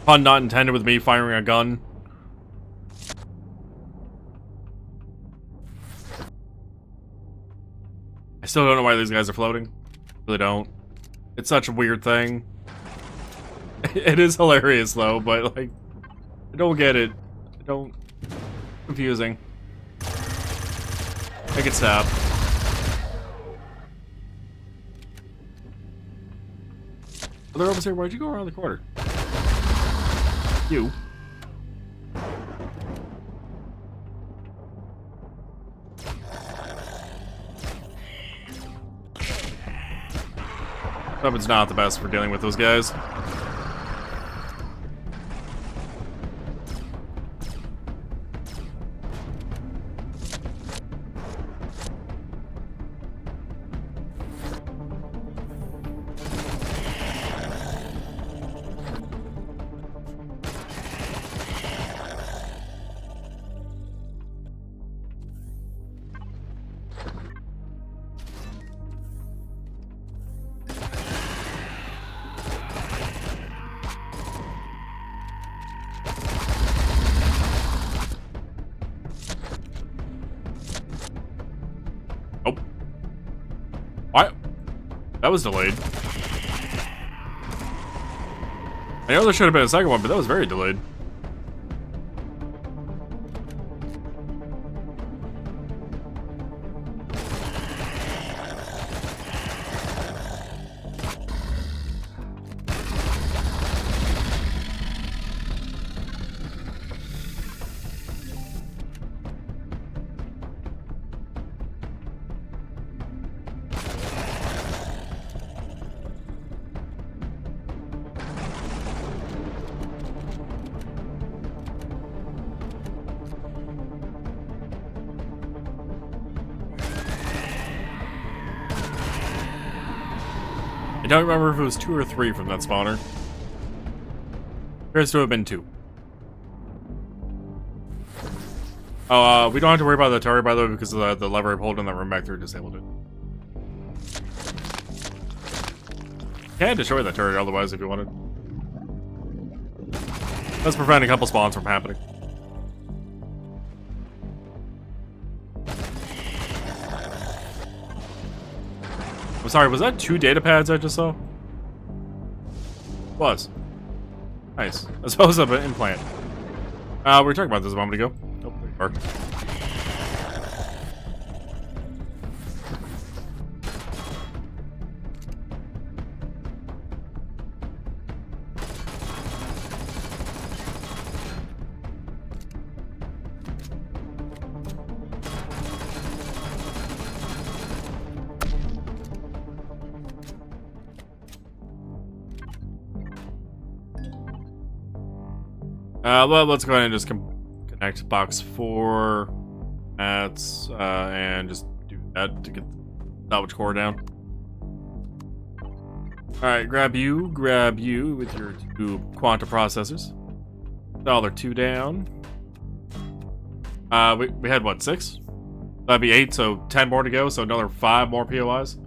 Pun not intended with me firing a gun. I still don't know why these guys are floating. Really don't. It's such a weird thing. It is hilarious, though, but, like, I don't get it. I don't... Confusing. Make it stop. Oh, they're over here. Why'd you go around the corner? You. Weapon's not the best for dealing with those guys. Oh. What? That was delayed. I know there should have been a second one, but that was very delayed. I don't remember if it was 2 or 3 from that spawner. Appears to have been 2. Oh, we don't have to worry about the turret, by the way, because the lever I pulled in that room back there disabled it. Can't destroy that turret otherwise if you wanted. Let's prevent a couple spawns from happening. I'm sorry, was that 2 data pads I just saw? Was. Nice. I suppose of an implant. We were talking about this a moment ago. Oh, they are. Well, let's go ahead and just connect box 4 and just do that to get the salvage core down. Alright, grab you with your 2 quanta processors. $2 down. We had what, 6? That'd be 8, so 10 more to go, so another 5 more POIs.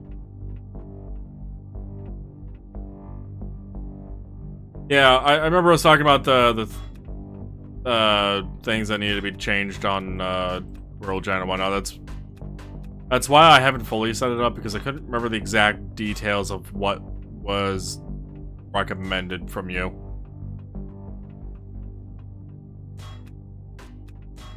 Yeah, I remember us talking about the things that needed to be changed on World Gen and whatnot. That's why I haven't fully set it up, because I couldn't remember the exact details of what was recommended from you.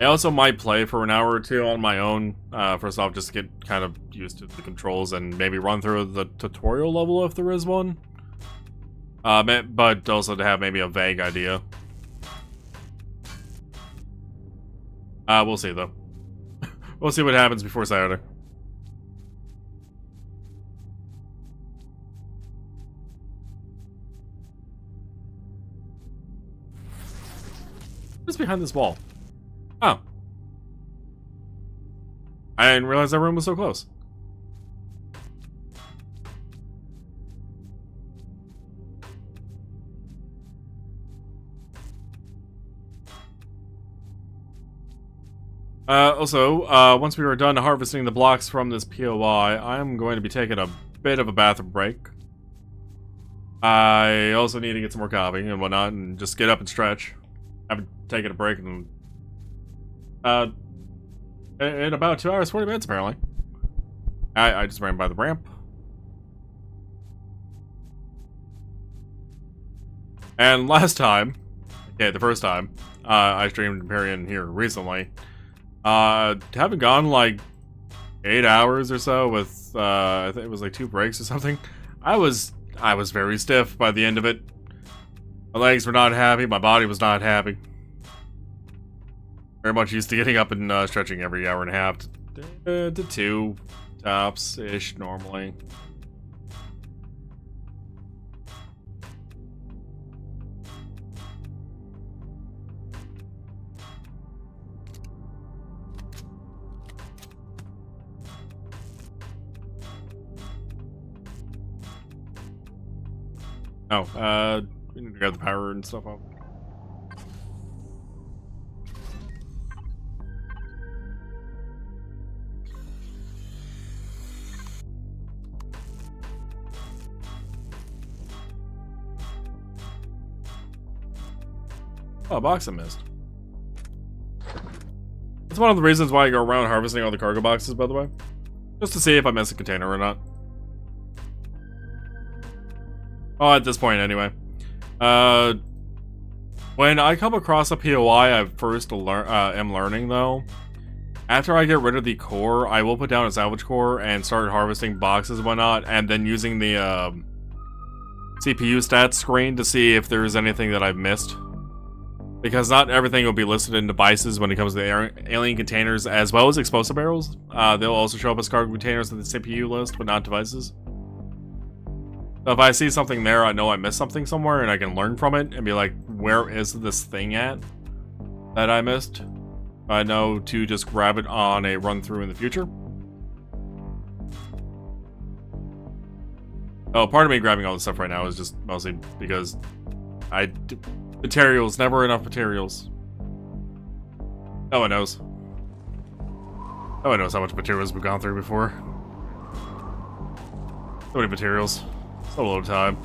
I also might play for an hour or 2 on my own, first off, just to get kind of used to the controls and maybe run through the tutorial level if there is one. But also to have maybe a vague idea. We'll see, though. We'll see what happens before Saturday. What's behind this wall? Oh. I didn't realize that room was so close. Also, once we are done harvesting the blocks from this POI, I'm going to be taking a bit of a bathroom break. I also need to get some more coffee and whatnot, and just get up and stretch. I haven't taken a break in about 2 hours, 40 minutes, apparently. I just ran by the ramp. And last time, okay, the first time, I streamed Empyrion here recently. Haven't gone like 8 hours or so with I think it was like 2 breaks or something. I was very stiff by the end of it. My legs were not happy, my body was not happy. Very much used to getting up and stretching every hour and a half to 2 tops ish normally. Oh, we need to grab the power and stuff up. Oh, a box I missed. That's one of the reasons why I go around harvesting all the cargo boxes, by the way. Just to see if I miss a container or not. Oh, at this point, anyway. Uh, when I come across a POI, I first am learning though. After I get rid of the core, I will put down a salvage core and start harvesting boxes and whatnot, and then using the CPU stats screen to see if there's anything that I've missed. Because not everything will be listed in devices when it comes to alien containers, as well as explosive barrels. They'll also show up as cargo containers in the CPU list, but not devices. So if I see something there, I know I missed something somewhere, and I can learn from it and be like, where is this thing at that I missed? I know to just grab it on a run through in the future. Oh, part of me grabbing all this stuff right now is just mostly because materials, never enough materials. No one knows. No one knows how much materials we've gone through before. So many materials. So little time.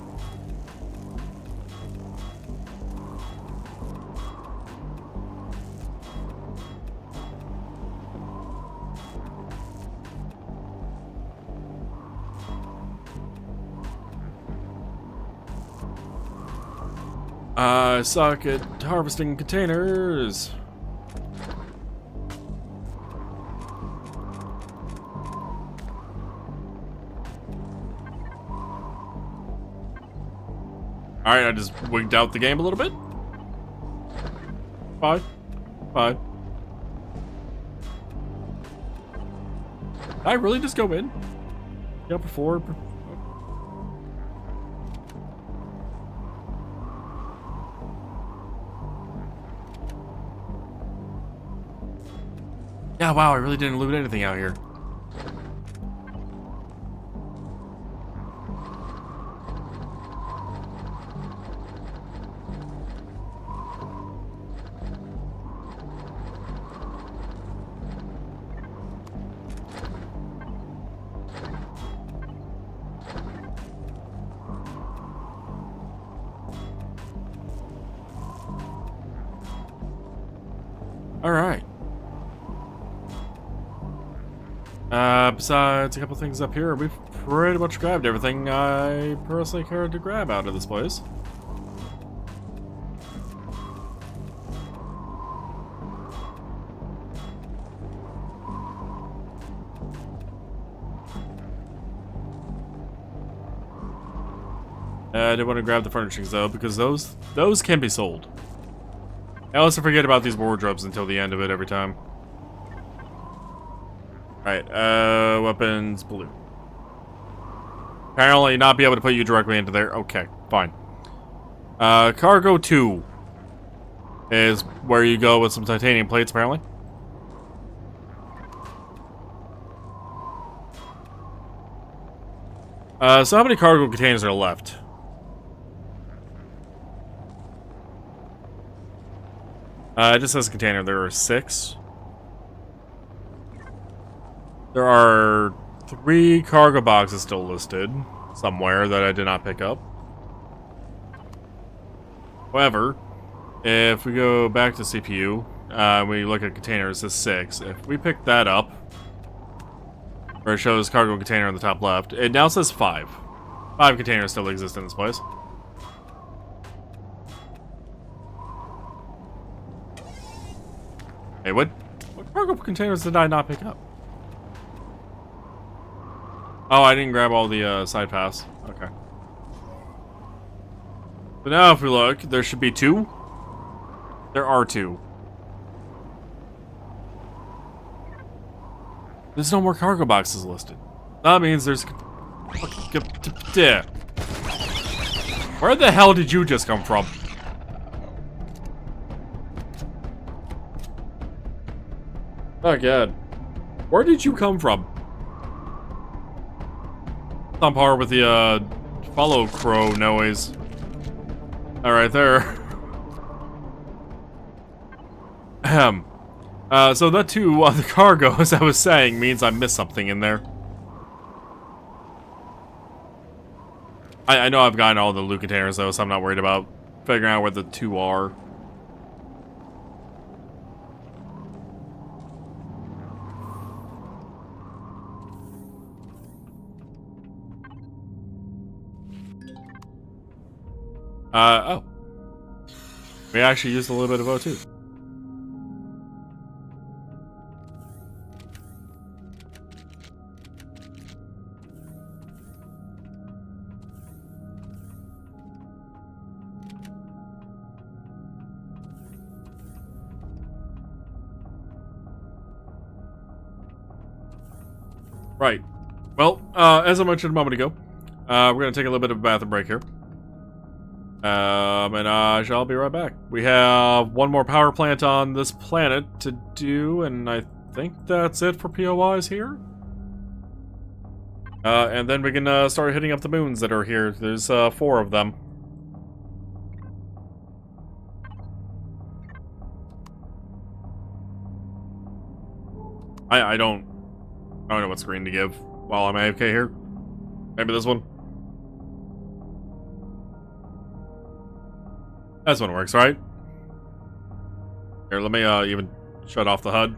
I suck at harvesting containers. Alright, I just wigged out the game a little bit. Fine. Fine. Did I really just go in? Yeah, before. Yeah, wow, I really didn't loot anything out here. Alright. Besides a couple things up here, we've pretty much grabbed everything I personally cared to grab out of this place. I did want to grab the furnishings though, because those can be sold. I also forget about these wardrobes until the end of it every time. Alright, weapons, blue. Apparently not be able to put you directly into there. Okay, fine. Cargo 2 is where you go with some titanium plates, apparently. So how many cargo containers are left? It just says container. There are 6. There are 3 cargo boxes still listed somewhere that I did not pick up. However, if we go back to CPU, we look at containers, it's 6. If we pick that up, where it shows cargo container on the top left, it now says 5. 5 containers still exist in this place. Hey, what cargo containers did I not pick up? Oh, I didn't grab all the side paths. Okay. But now if we look, there should be 2. There are 2. There's no more cargo boxes listed. That means there's... Where the hell did you just come from? Oh god. Where did you come from? On par with the follow crow noise. Alright, there. Ahem. So that too, the cargo, as I was saying, means I missed something in there. I know I've gotten all the loot containers though, so I'm not worried about figuring out where the 2 are. Oh. We actually used a little bit of O2. Right. Well, as I mentioned a moment ago, we're going to take a little bit of a bathroom break here. And I shall be right back. We have one more power plant on this planet to do, and I think that's it for POIs here. And then we can start hitting up the moons that are here. There's 4 of them. I don't know what screen to give while I'm AFK here. Maybe this one. This one works, right? Here, let me even shut off the HUD.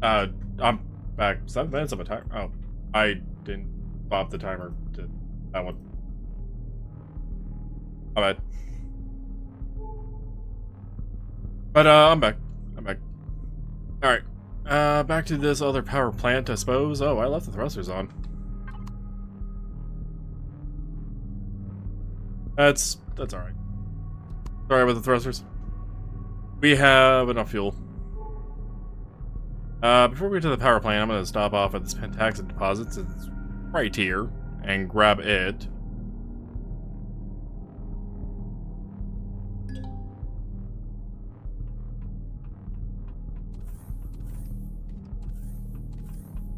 I'm back. 7 minutes of a timer. Oh, I didn't pop the timer to that one. My bad. But, I'm back. I'm back. Alright. Back to this other power plant, I suppose. Oh, I left the thrusters on. That's alright. Sorry about the thrusters. We have enough fuel. Before we get to the power plant, I'm going to stop off at this Pentaxid deposit, since it's right here, and grab it.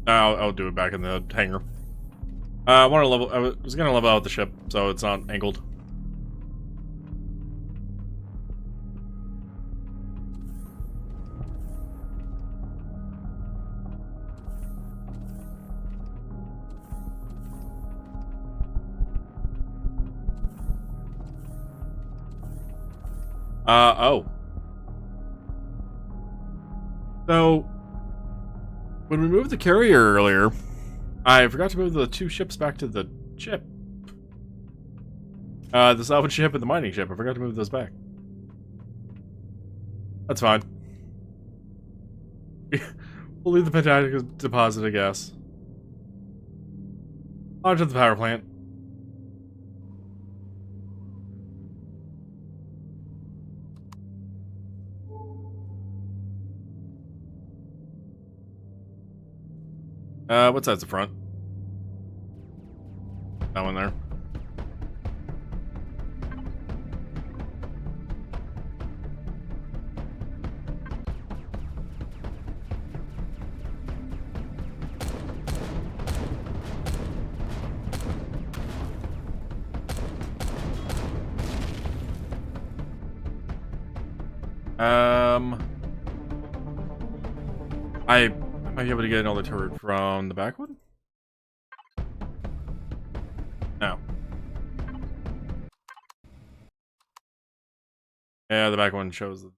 I'll do it back in the hangar. I want to level. I was going to level out the ship, so it's not angled. Oh. So, when we moved the carrier earlier, I forgot to move the 2 ships back to the ship. The salvage ship and the mining ship. I forgot to move those back. That's fine. We'll leave the Pentaxid deposit, I guess. On to the power plant. What side's the front? That one there. I might be able to get another turret from the back one? No. Yeah, the back one shows the...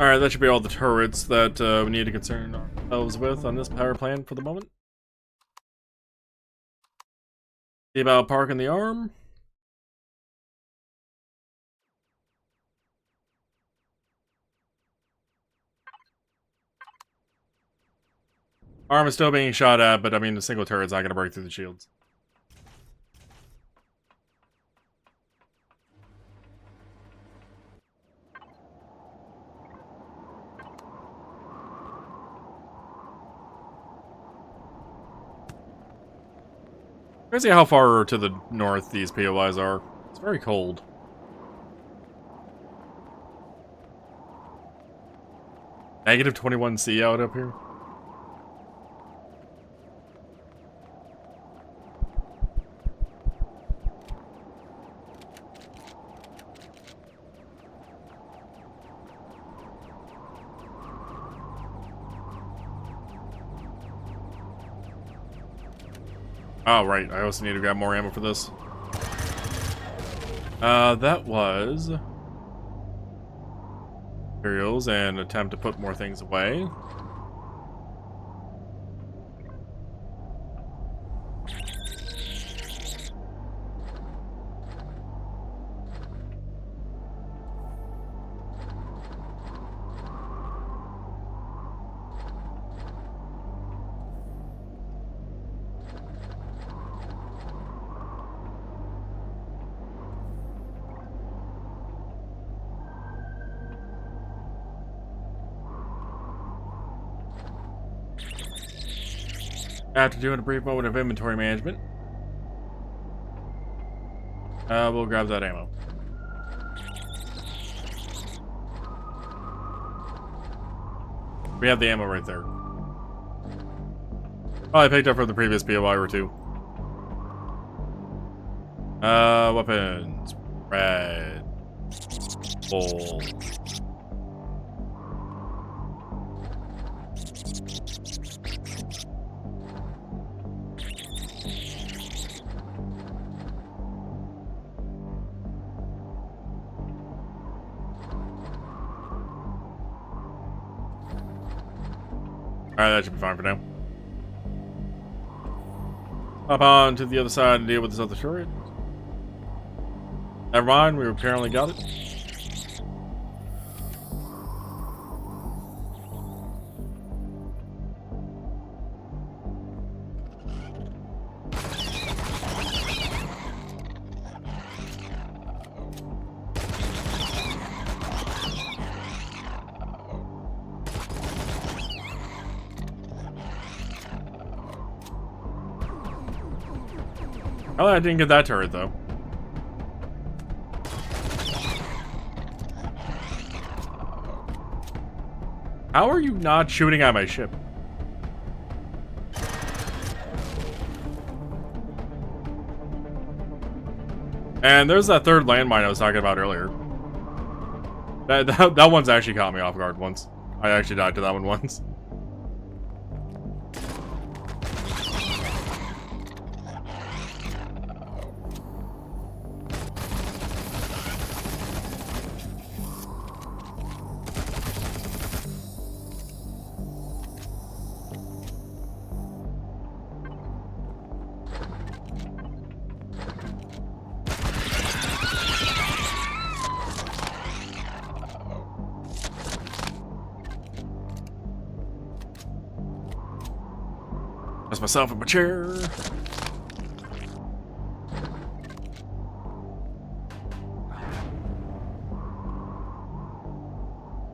Alright, that should be all the turrets that we need to concern ourselves with on this power plant for the moment. See about parking the arm. Arm is still being shot at, but I mean the single turret's not going to break through the shields. Crazy how far to the north these POIs are. It's very cold. Negative 21C out up here. Oh, right. I also need to grab more ammo for this. That was... materials and attempt to put more things away. After doing a brief moment of inventory management, we'll grab that ammo. We have the ammo right there. Oh, I picked up from the previous POI or two. Weapons. Red. Bull. Alright, that should be fine for now. Hop on to the other side and deal with this other turret. Never mind, we apparently got it. Oh, I didn't get that turret though. How are you not shooting at my ship? And there's that third landmine I was talking about earlier. That one's actually caught me off guard once. I actually died to that one once. That's myself in my chair.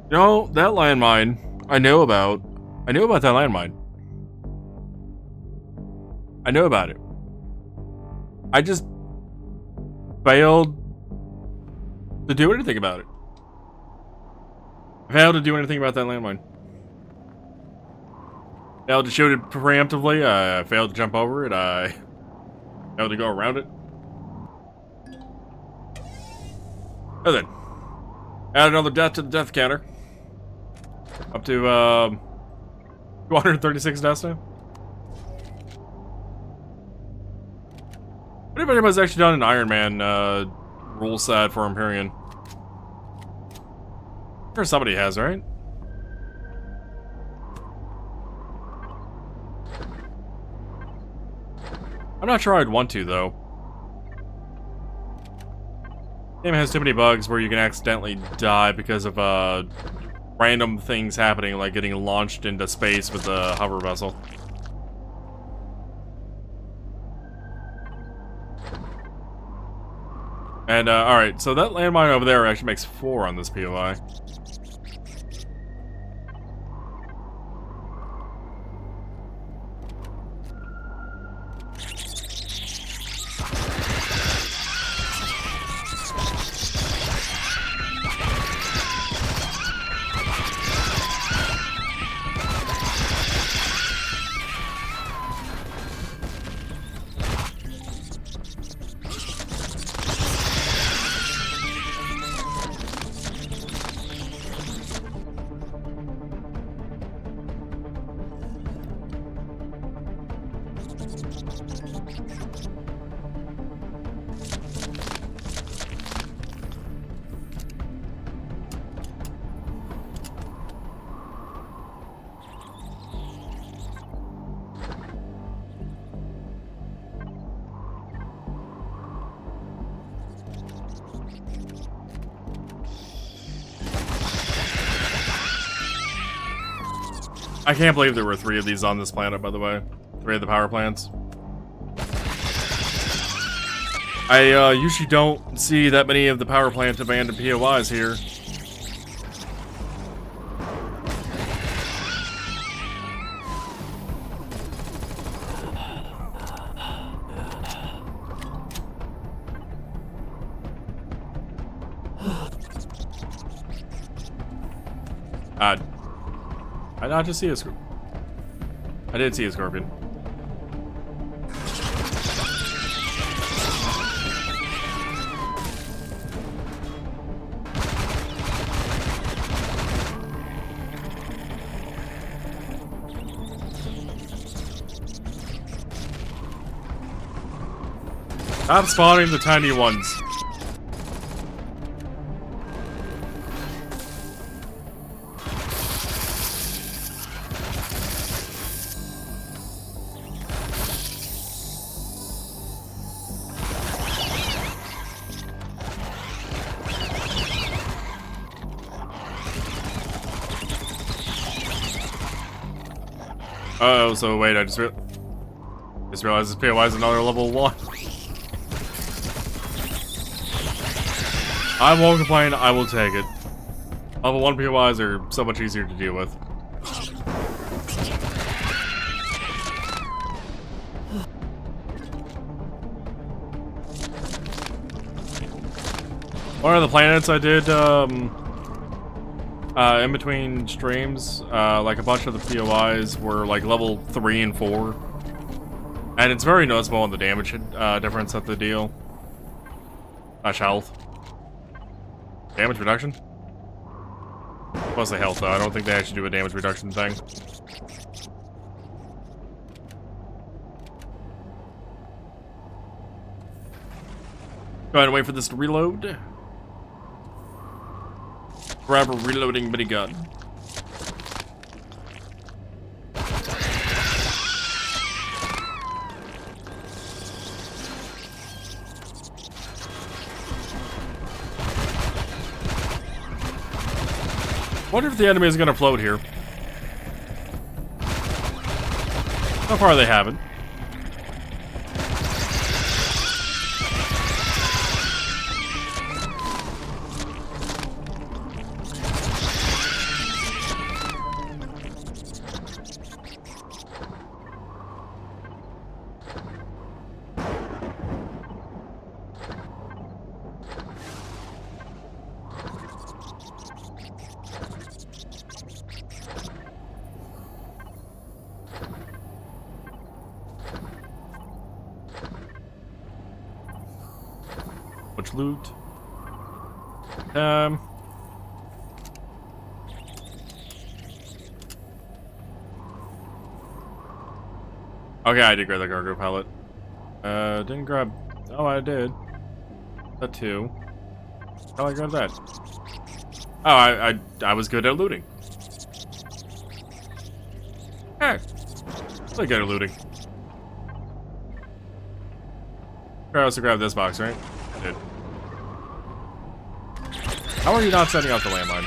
You know, that landmine, I know about that landmine. I know about it. I just failed to do anything about it. I failed to do anything about that landmine. Failed to shoot it preemptively, I failed to jump over it, I failed to go around it. Oh then. Add another death to the death counter. Up to 236 deaths now. What if anybody's actually done an Iron Man rule set for Empyrion? I'm sure somebody has, right? I'm not sure I'd want to, though. Game has too many bugs where you can accidentally die because of random things happening, like getting launched into space with a hover vessel. And, alright, so that landmine over there actually makes 4 on this POI. I can't believe there were 3 of these on this planet, by the way. 3 of the power plants. I usually don't see that many of the power plant abandoned POIs here. I not just see a scorpion. I did see a scorpion. Stop spawning the tiny ones. Oh, so wait, I just realized this POI is another level 1. I won't complain, I will take it. Level 1 POIs are so much easier to deal with. One of the planets I did, in between streams, like a bunch of the POIs were like level 3 and 4. And it's very noticeable in the damage difference that they deal. Health. Damage reduction? Mostly health, though. I don't think they actually do a damage reduction thing. Go ahead and wait for this to reload. Grab a reloading minigun. Wonder if the enemy is gonna float here. So far they haven't. Much loot. Okay, I did grab the cargo pallet. Didn't grab. Oh, I did. That too. How I grabbed that? Oh, I was good at looting. Hey, really good at looting. I also grabbed this box, right? I did. How are you not setting up the landmine?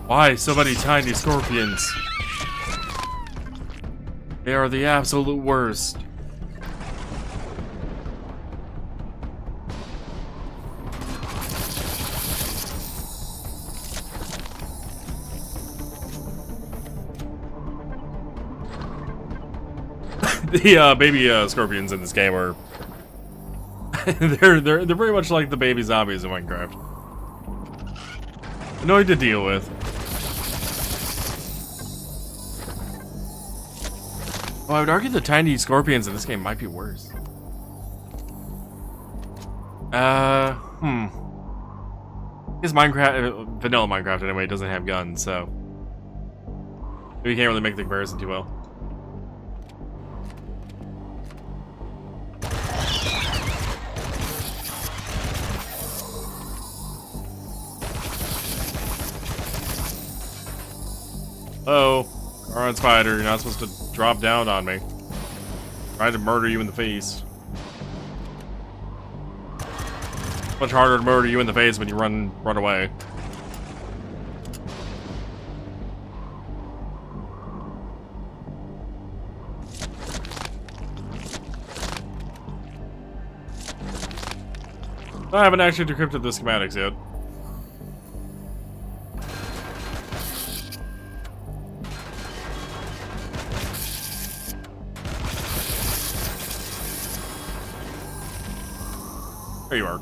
Why so many tiny scorpions? They are the absolute worst. The baby scorpions in this game are they're very much like the baby zombies in Minecraft. Annoying to deal with. Well, I would argue the tiny scorpions in this game might be worse. I guess Minecraft, vanilla Minecraft anyway, doesn't have guns, so we can't really make the comparison too well. Oh, Alright, Spider, you're not supposed to drop down on me. Trying to murder you in the face. Much harder to murder you in the face when you run away. I haven't actually decrypted the schematics yet. There you are.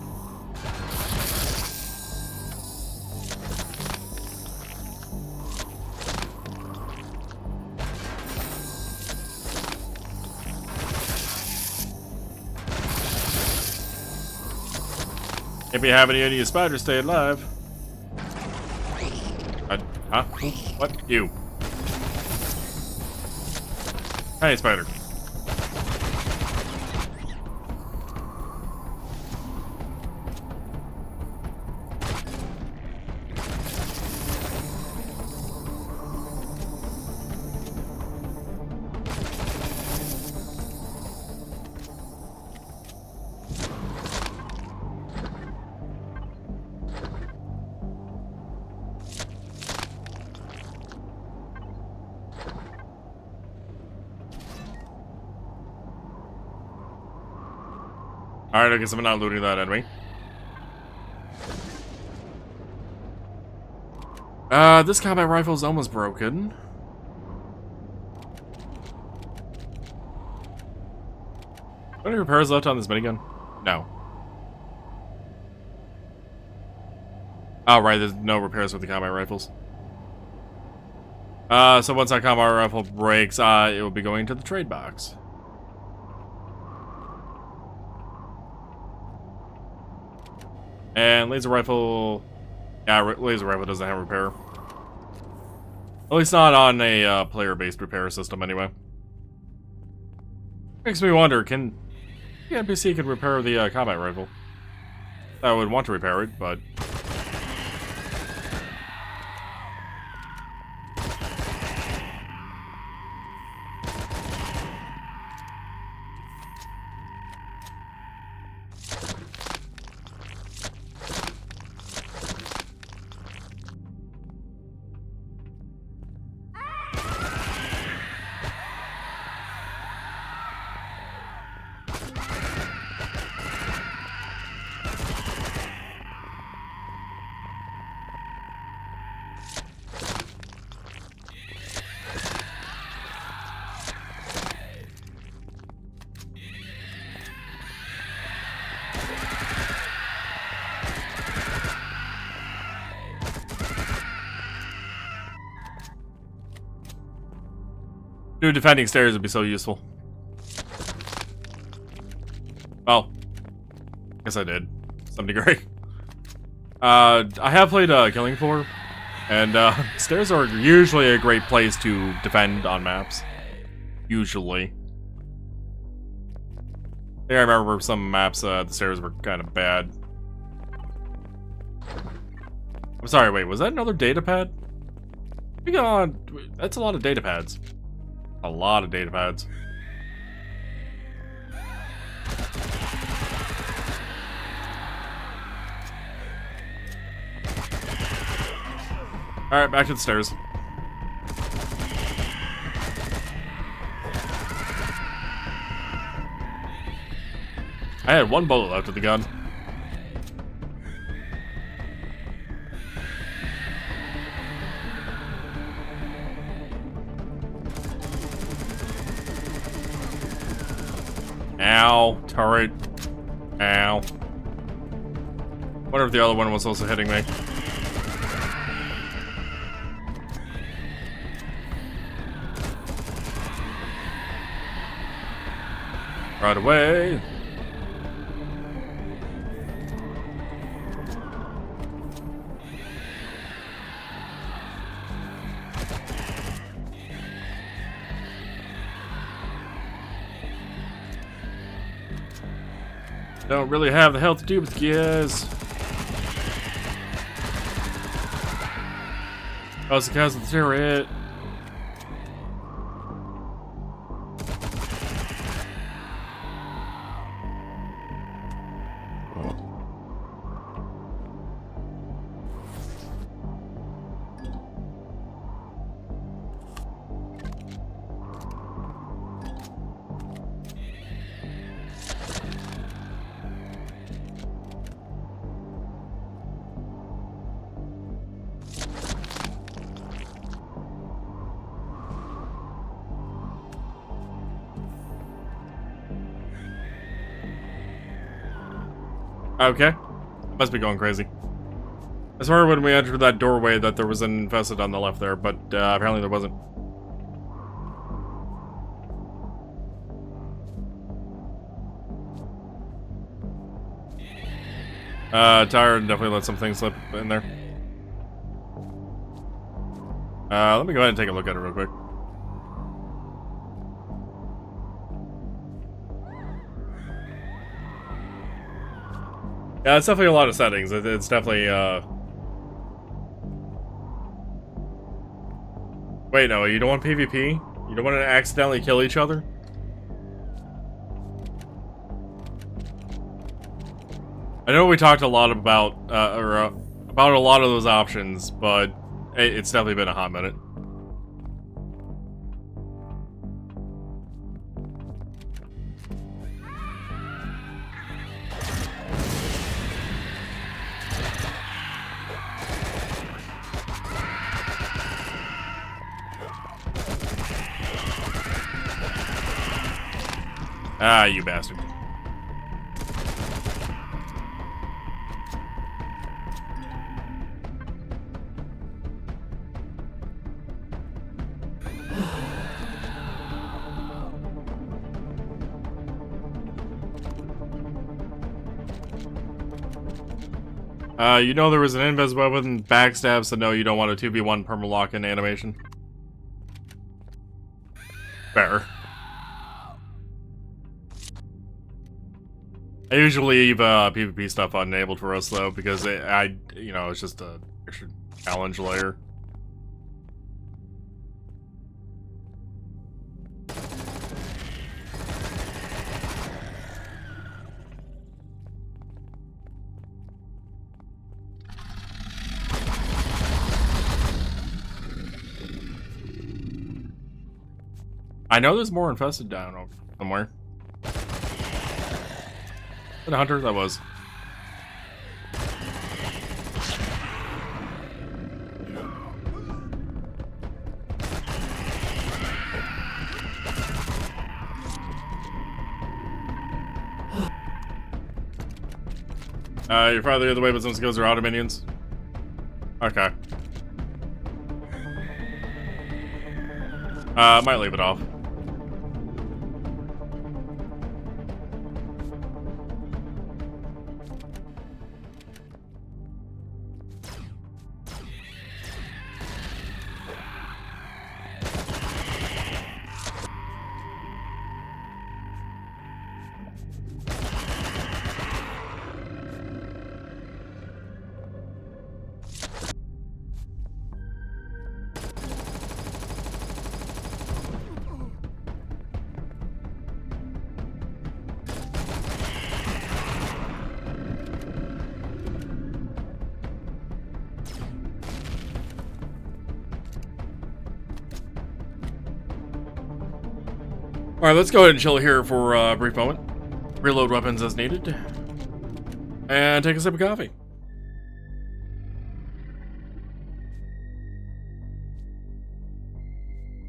If you have any of your spiders stay alive. Huh? What? You. Hey, spider. Alright, I guess I'm not looting that enemy. This combat rifle is almost broken. Any repairs left on this minigun? No. Oh, right, there's no repairs with the combat rifles. So once that combat rifle breaks, it will be going to the trade box. And laser rifle... Yeah, laser rifle doesn't have repair. At least not on a player-based repair system, anyway. Makes me wonder, can... The NPC could repair the combat rifle. I would want to repair it, but... Dude, defending stairs would be so useful. Well, guess I did, to some degree. I have played Killing Floor, and stairs are usually a great place to defend on maps. Usually. I remember some maps, the stairs were kind of bad. I'm sorry, wait, was that another data pad? We got on. That's a lot of data pads. A lot of data pads. Alright, back to the stairs. I had one bullet left of the gun. Ow, turret. Ow. Wonder if the other one was also hitting me. Right away. Don't really have the health to do with gears. Oh, it's because of the turret. Okay. Must be going crazy. I swear when we entered that doorway that there was an infested on the left there, but apparently there wasn't. Tyre definitely let some things slip in there. Let me go ahead and take a look at it real quick. Yeah, it's definitely a lot of settings. It's definitely, Wait, no, you don't want PvP? You don't want to accidentally kill each other? I know we talked a lot about, about a lot of those options, but it's definitely been a hot minute. Ah, you bastard. You know there was an invis weapon, backstab, so no, you don't want a 2v1 permalock in animation. Fair. I usually leave PvP stuff unenabled for us though, because you know, it's just a extra challenge layer. I know there's more infested down over somewhere. The hunter that was. You're probably the other way, but some skills are auto minions. Okay. Might leave it off. Alright, let's go ahead and chill here for a brief moment. Reload weapons as needed. And take a sip of coffee.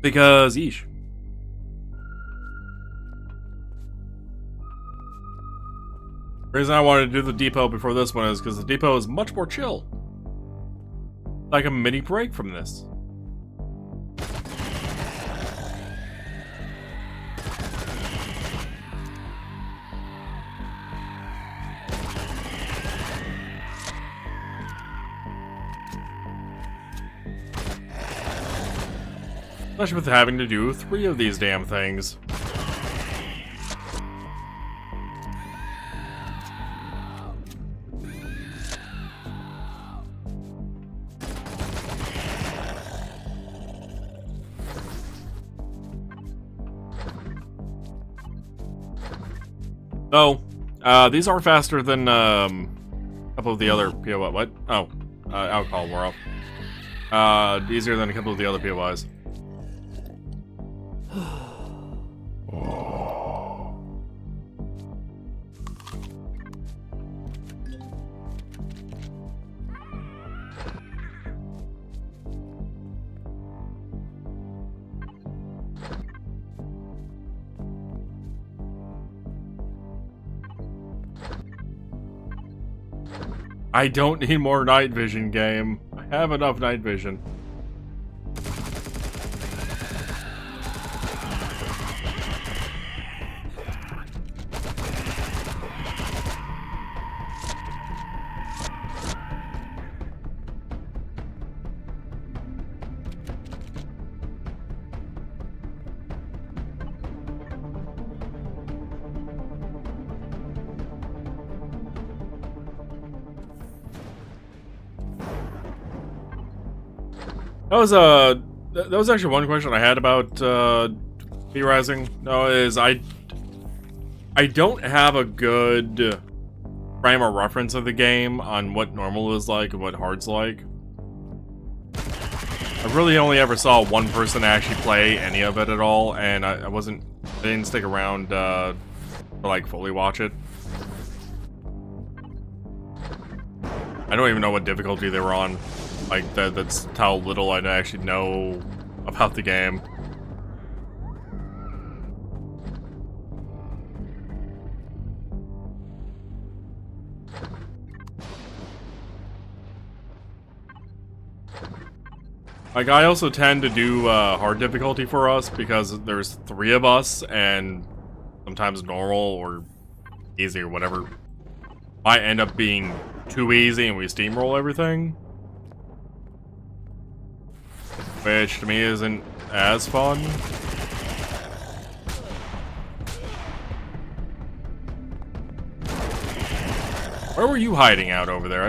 Because, yeesh. The reason I wanted to do the depot before this one is because the depot is much more chill. Like a mini break from this. Especially with having to do 3 of these damn things. So, these are faster than a couple of the other POI. What? Oh, alcohol wore off. Easier than a couple of the other POIs. I don't need more night vision, game. I have enough night vision. That was actually one question I had about P-Rising. No, is I don't have a good frame of reference of the game on what normal is like and what hard's like. I really only ever saw one person actually play any of it at all, and I didn't stick around to like fully watch it. I don't even know what difficulty they were on. Like, that's how little I actually know about the game. Like, I also tend to do hard difficulty for us because there's 3 of us, and sometimes normal or easy or whatever might end up being too easy and we steamroll everything. Which, to me, isn't as fun. Where were you hiding out over there?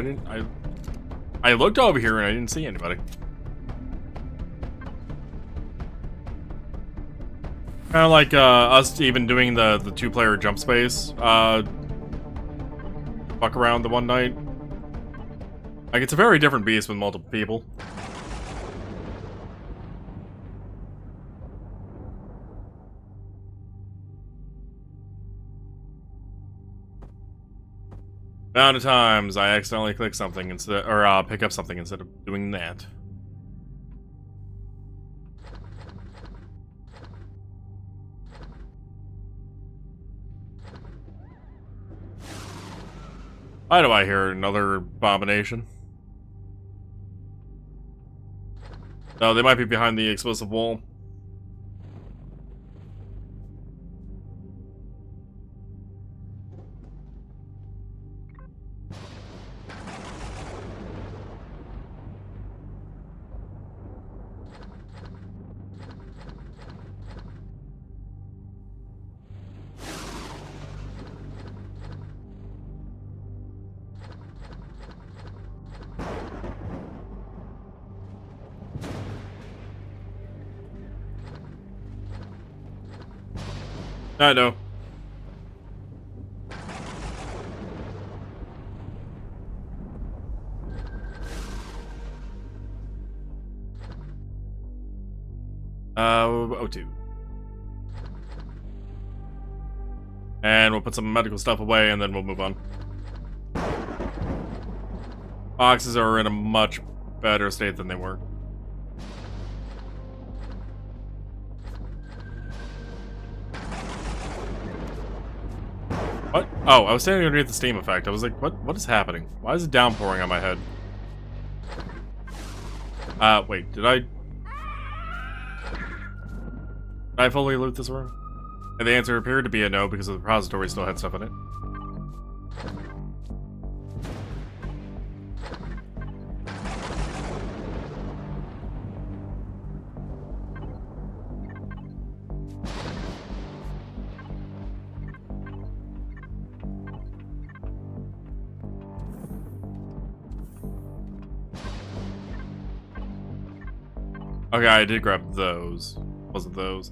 I looked over here and I didn't see anybody. Kind of like us even doing the 2-player jump space fuck around the one night. Like, it's a very different beast with multiple people. Amount of times I accidentally click something instead, or pick up something instead of doing that. Why do I hear another abomination? No, they might be behind the explosive wall. I know. O2. And we'll put some medical stuff away and then we'll move on. Boxes are in a much better state than they were. What? Oh, I was standing underneath the steam effect. I was like, what is happening? Why is it downpouring on my head? Wait, did I fully loot this room? And the answer appeared to be a no because the repository still had stuff in it. Okay, I did grab those. Wasn't those?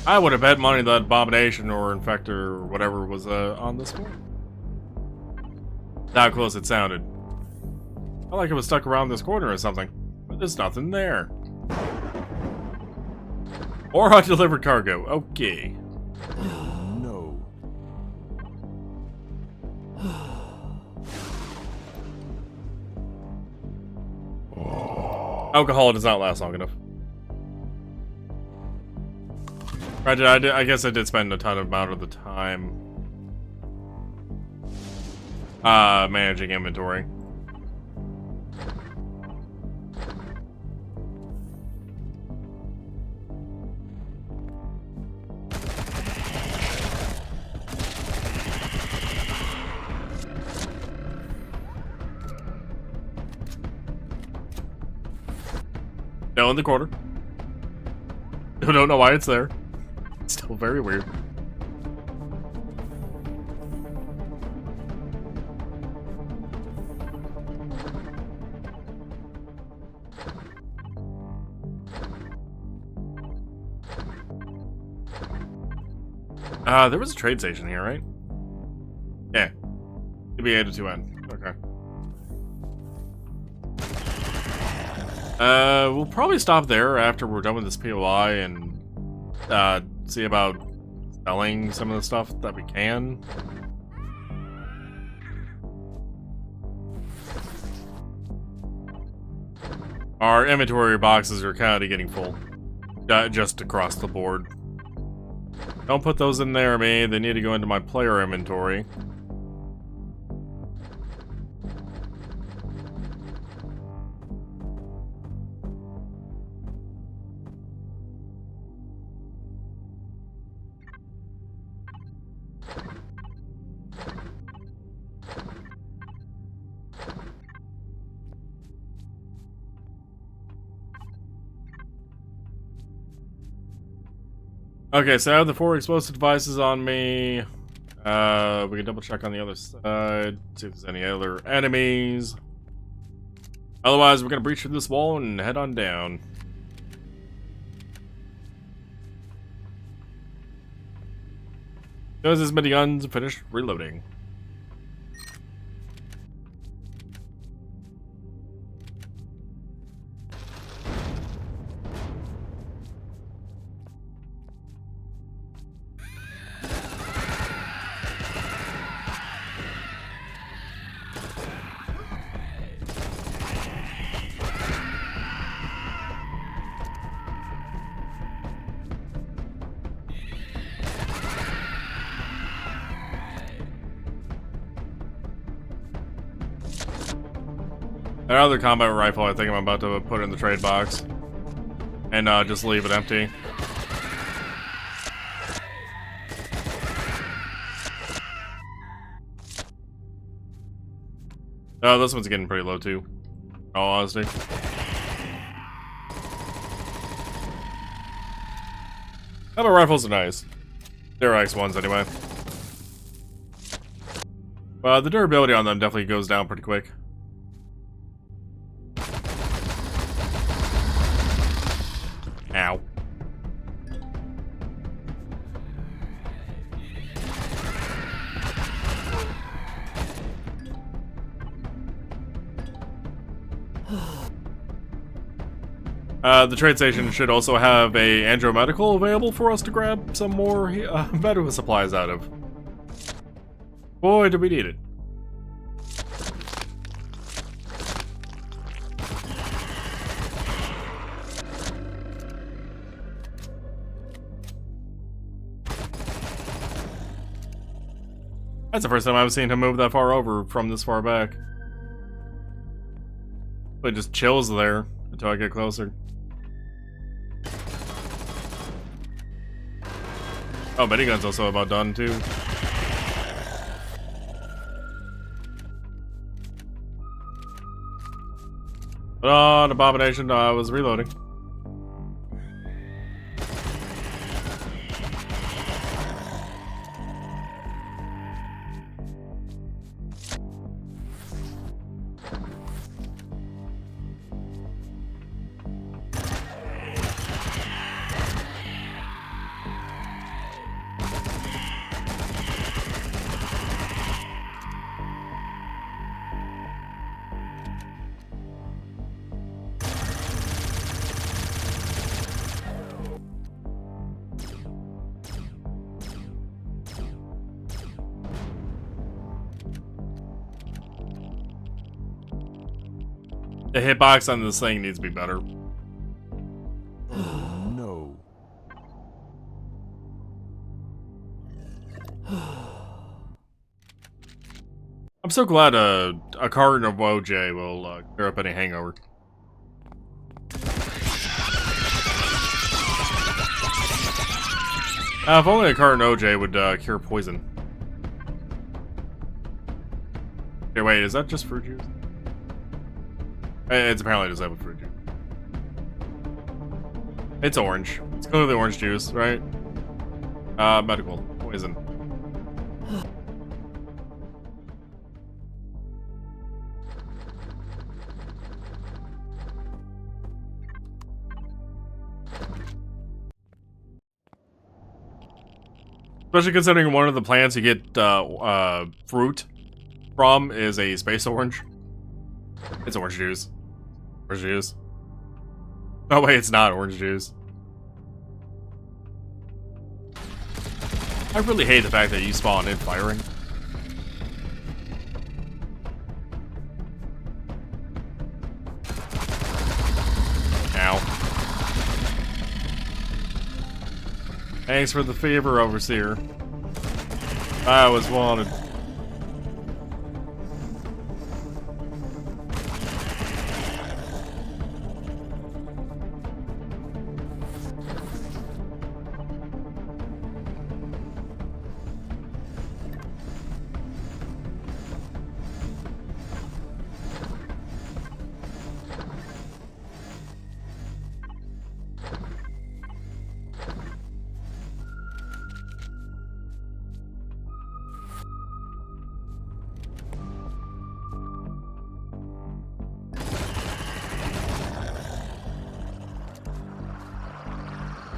I would have bet money that Abomination or Infector or whatever was on this one. How close it sounded. I like it was stuck around this corner or something, but there's nothing there. Or undelivered cargo. Okay. No. Alcohol does not last long enough. I guess I did spend a ton of amount of the time managing inventory. No, in the corner. I don't know why it's there. It's still very weird. There was a trade station here, right? Yeah. To be A to 2N. Okay. We'll probably stop there after we're done with this POI and see about selling some of the stuff that we can. Our inventory boxes are kind of getting full, just across the board. Don't put those in there, man. They need to go into my player inventory. Okay, so I have the 4 explosive devices on me. We can double check on the other side, see if there's any other enemies. Otherwise, we're gonna breach through this wall and head on down. As soon as this minigun's finished reloading. Another combat rifle I think I'm about to put in the trade box. And just leave it empty. Oh, this one's getting pretty low too, in all honesty. Combat rifles are nice. They're X1s anyway. The durability on them definitely goes down pretty quick. Ow. The trade station should also have a Andro medical available for us to grab some more medical supplies out of. Boy, do we need it. That's the first time I've seen him move that far over from this far back. It just chills there until I get closer. Oh, minigun's also about done too. But on Abomination, I was reloading. The hitbox on this thing needs to be better. No. I'm so glad a carton of OJ will clear up any hangover. If only a carton of OJ would cure poison. Okay, wait, is that just fruit juice? It's apparently just apple fruit juice. It's orange. It's clearly orange juice, right? Medical. Poison. Especially considering one of the plants you get fruit from is a space orange. It's orange juice. Orange juice. Oh wait, it's not orange juice. I really hate the fact that you spawn in firing. Ow. Thanks for the favor, Overseer. I was wanted.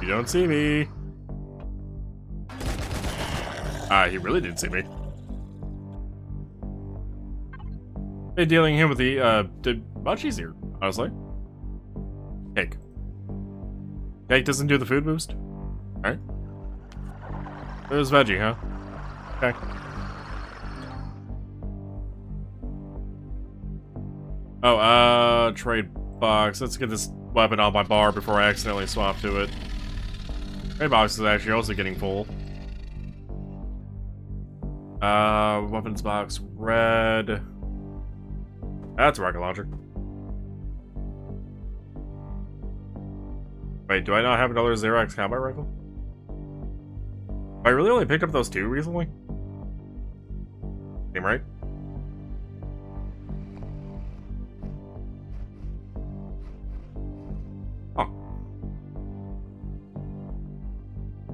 You don't see me. He really didn't see me. Hey, dealing him with the much easier, honestly. Cake. Cake doesn't do the food boost? Alright. It was veggie, huh? Okay. Oh, trade box. Let's get this weapon on my bar before I accidentally swap to it. Trade box is actually also getting full. Weapons box, red. That's a rocket launcher. Wait, do I not have another Xerox combat rifle? I really only picked up those two recently? Seem right?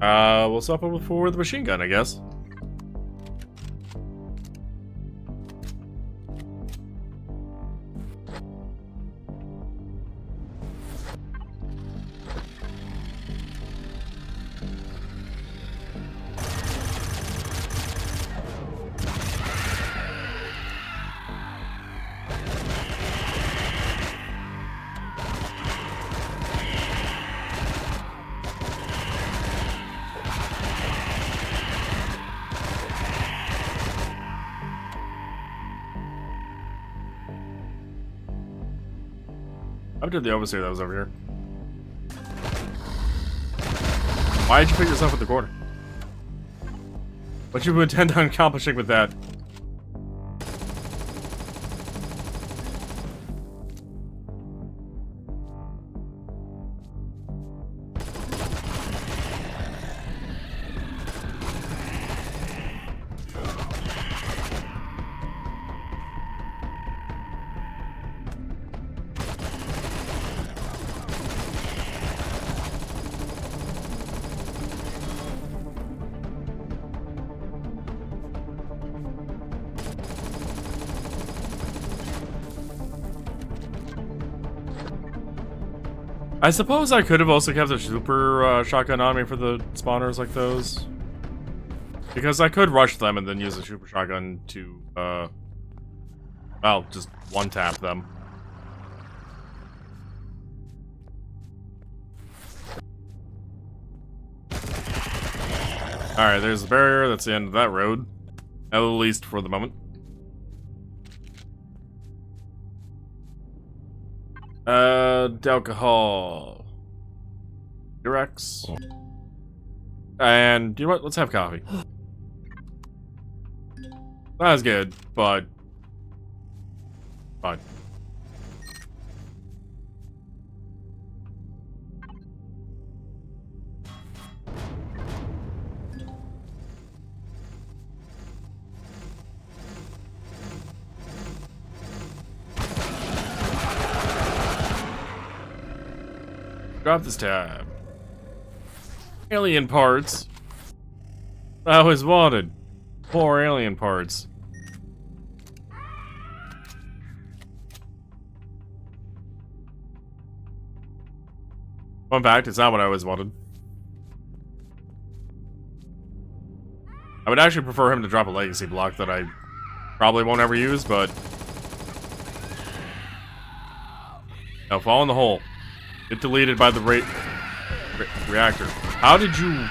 Oh. We'll swap it for the machine gun, I guess. How did the overseer that was over here? Why did you put yourself at the corner? What you intend on accomplishing with that? I suppose I could have also kept a super shotgun on me for the spawners like those. Because I could rush them and then use a super shotgun to, well, just one-tap them. Alright, there's the barrier. That's the end of that road. At least for the moment. Alcohol. Durex. And, you know what? Let's have coffee. Not as good, but Fine. Drop this tab. Alien parts. I always wanted. Poor alien parts. Fun fact, it's not what I always wanted. I would actually prefer him to drop a legacy block that I probably won't ever use, but... No, fall in the hole. Get deleted by the reactor. How did you...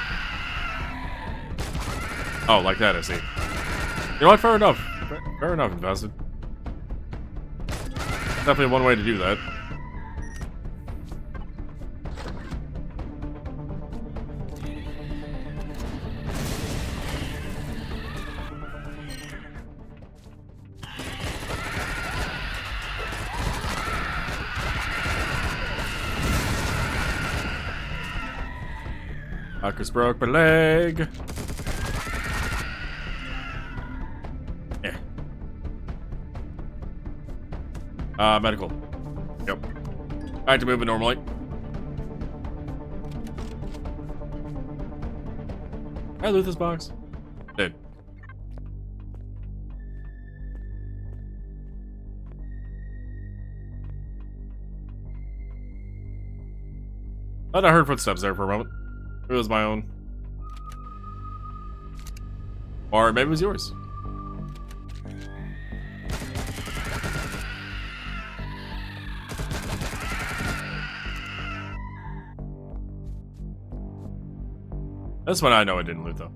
Oh, like that, I see. You know what? Fair enough. Fair enough, Invested. Definitely one way to do that. Marcus broke my leg. Medical. Yep. Back to moving normally. Can I loot this box? Did. Thought I heard footsteps there for a moment. It was my own. Or maybe it was yours. This one I know I didn't loot though.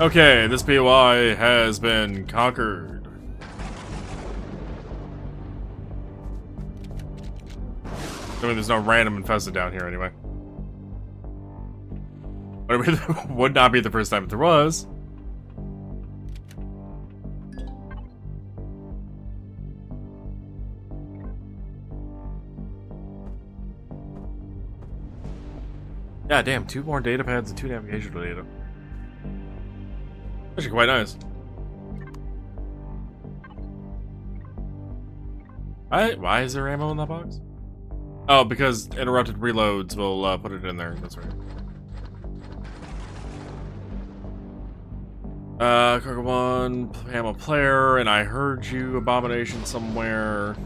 Okay, this POI has been conquered. I mean, there's no random infested down here anyway. But it would not be the first time if there was. Yeah, damn, 2 more data pads and 2 navigational data. Actually quite nice. Why is there ammo in that box? Oh, because interrupted reloads will put it in there. That's right. Cargo 1, ammo player, and I heard you, Abomination, somewhere.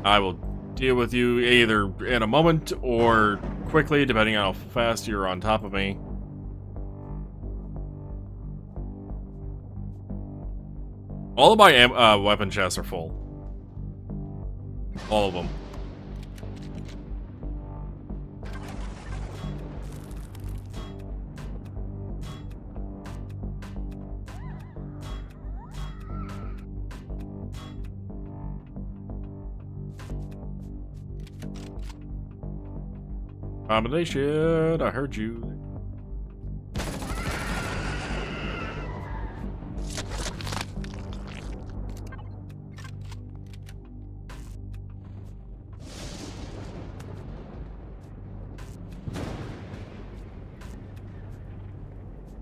I will deal with you either in a moment or quickly, depending on how fast you're on top of me. All of my weapon chests are full. All of them. Combination, I heard you.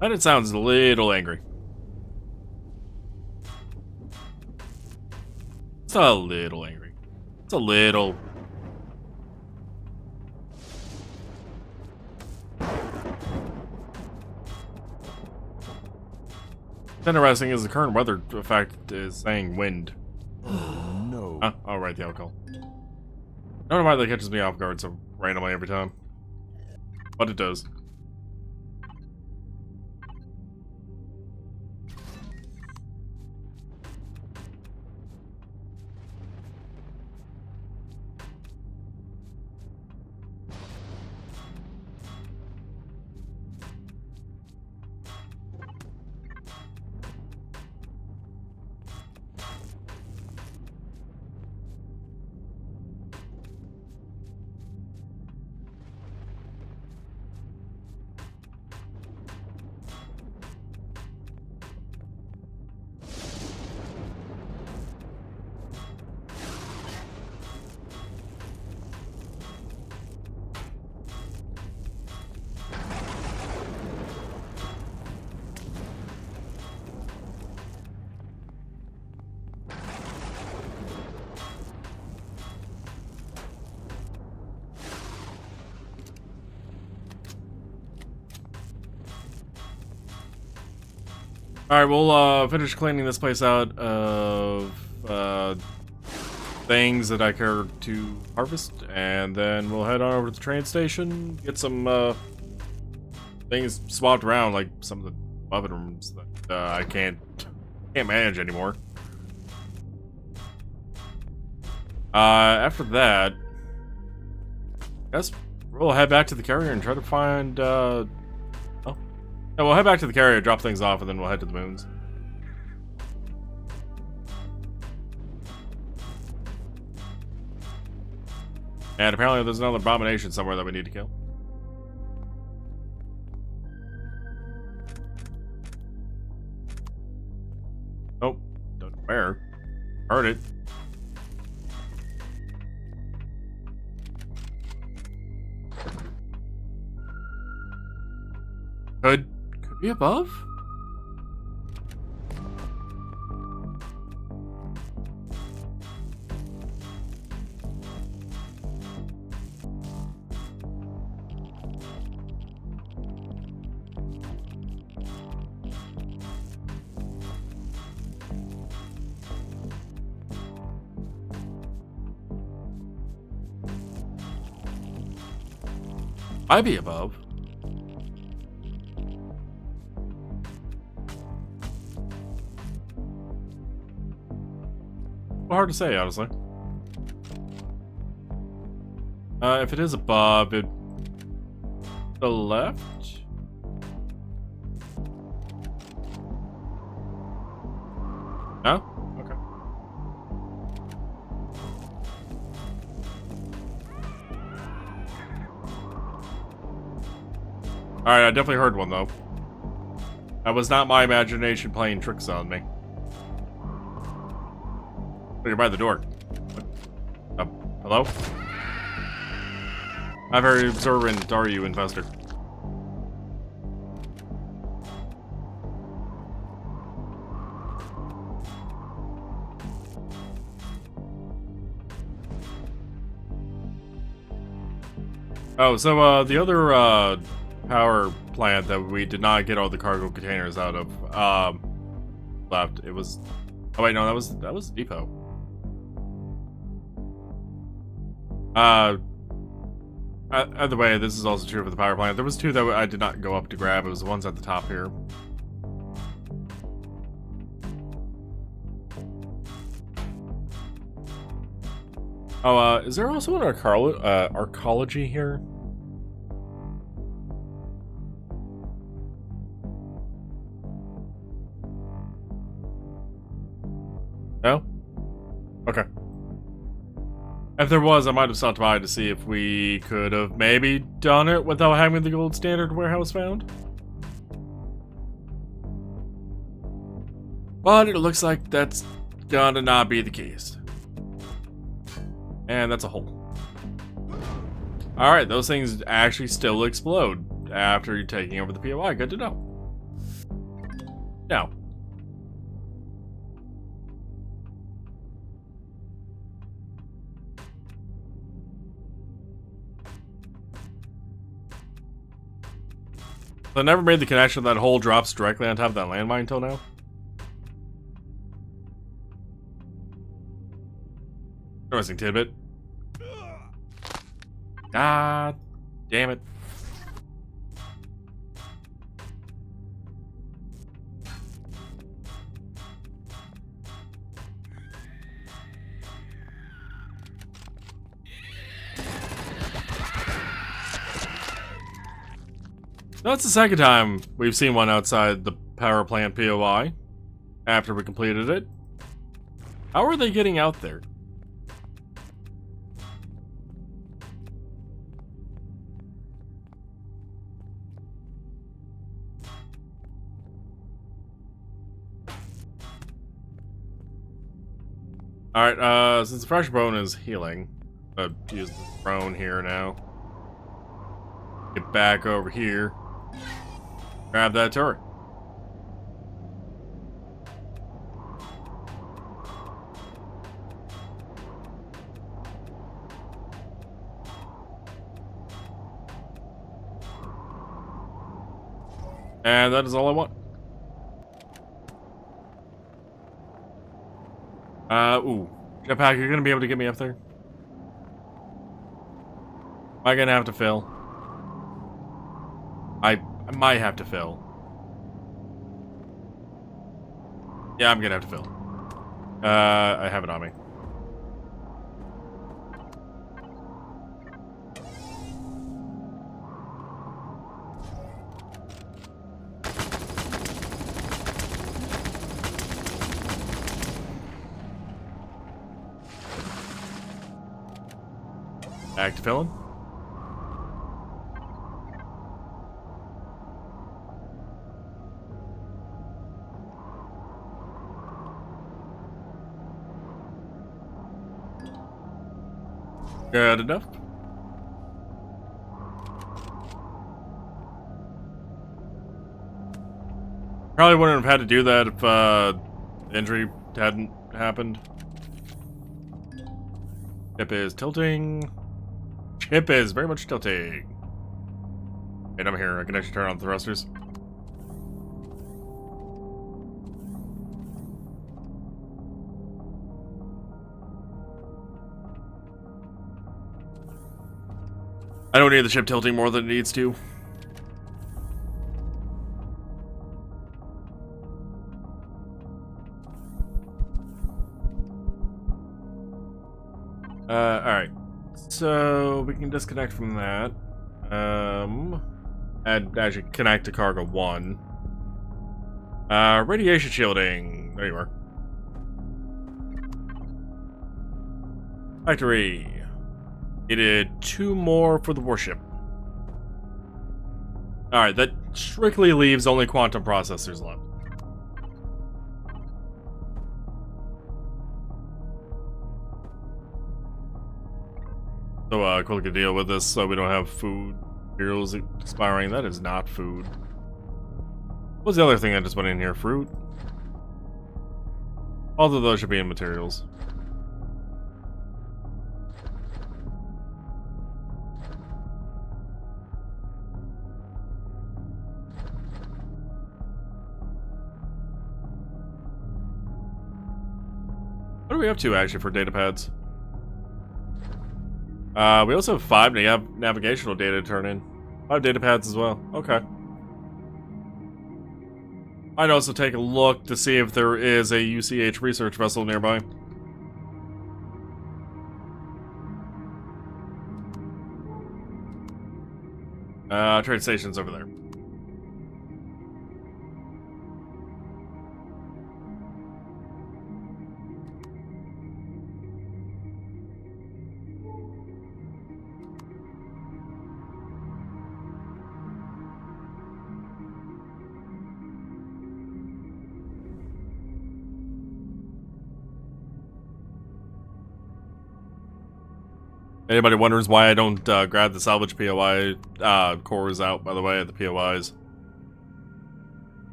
And it sounds a little angry. It's a little angry. It's a little. What's interesting is the current weather effect is saying wind. Oh no. Oh, right, the alcohol. I don't know why that catches me off guard so randomly every time. But it does. Alright, we'll finish cleaning this place out of things that I care to harvest, and then we'll head on over to the train station, get some things swapped around, like some of the oven rooms that I can't manage anymore. After that, I guess we'll head back to the carrier and try to find we'll head back to the carrier, drop things off, and then we'll head to the moons. And apparently there's another abomination somewhere that we need to kill. Oh, don't know where. Heard it. Could be above? I'd be above. Hard to say, honestly. If it is above, it the left. No? Okay. Alright, I definitely heard one, though. That was not my imagination playing tricks on me. Oh, you're by the door. Hello? How very observant are you, investor? Oh, so, the other, power plant that we did not get all the cargo containers out of, left. It was... Oh, wait, no, that was the depot. Either way, this is also true for the power plant. There was two that I did not go up to grab. It was the ones at the top here. Oh, is there also an arcology here? No? Okay. If there was, I might have stopped by to see if we could have maybe done it without having the gold standard warehouse found. But it looks like that's gonna not be the case. And that's a hole. Alright, those things actually still explode after you're taking over the POI. Good to know. Now. I never made the connection that hole drops directly on top of that landmine until now. Interesting tidbit. God damn it. That's the second time we've seen one outside the power plant POI after we completed it. How are they getting out there? Alright, since the fresh bone is healing, use the throne here now. Get back over here. Grab that turret. And that is all I want. Ooh. Jetpack, you're gonna be able to get me up there? Am I gonna have to fail? I might have to fail. Yeah, I'm gonna have to fail. I have it on me. Back to filling. Good enough. Probably wouldn't have had to do that if the injury hadn't happened. Chip is tilting. Chip is very much tilting. Wait, I'm here. I can actually turn on the thrusters. I don't need the ship tilting more than it needs to. Alright. So, we can disconnect from that. And actually connect to cargo 1. Radiation shielding. There you are. Factory. Needed 2 more for the warship. Alright, that strictly leaves only quantum processors left. So, quickly deal with this so we don't have food materials expiring. That is not food. What was the other thing I just went in here? Fruit? All of those should be in materials. What are we up to, actually, for data pads? We also have 5 navigational data to turn in. 5 data pads as well. Okay. I'd also take a look to see if there is a UCH research vessel nearby. Trade station's over there. Anybody wonders why I don't grab the salvage POI cores out, by the way, at the POIs?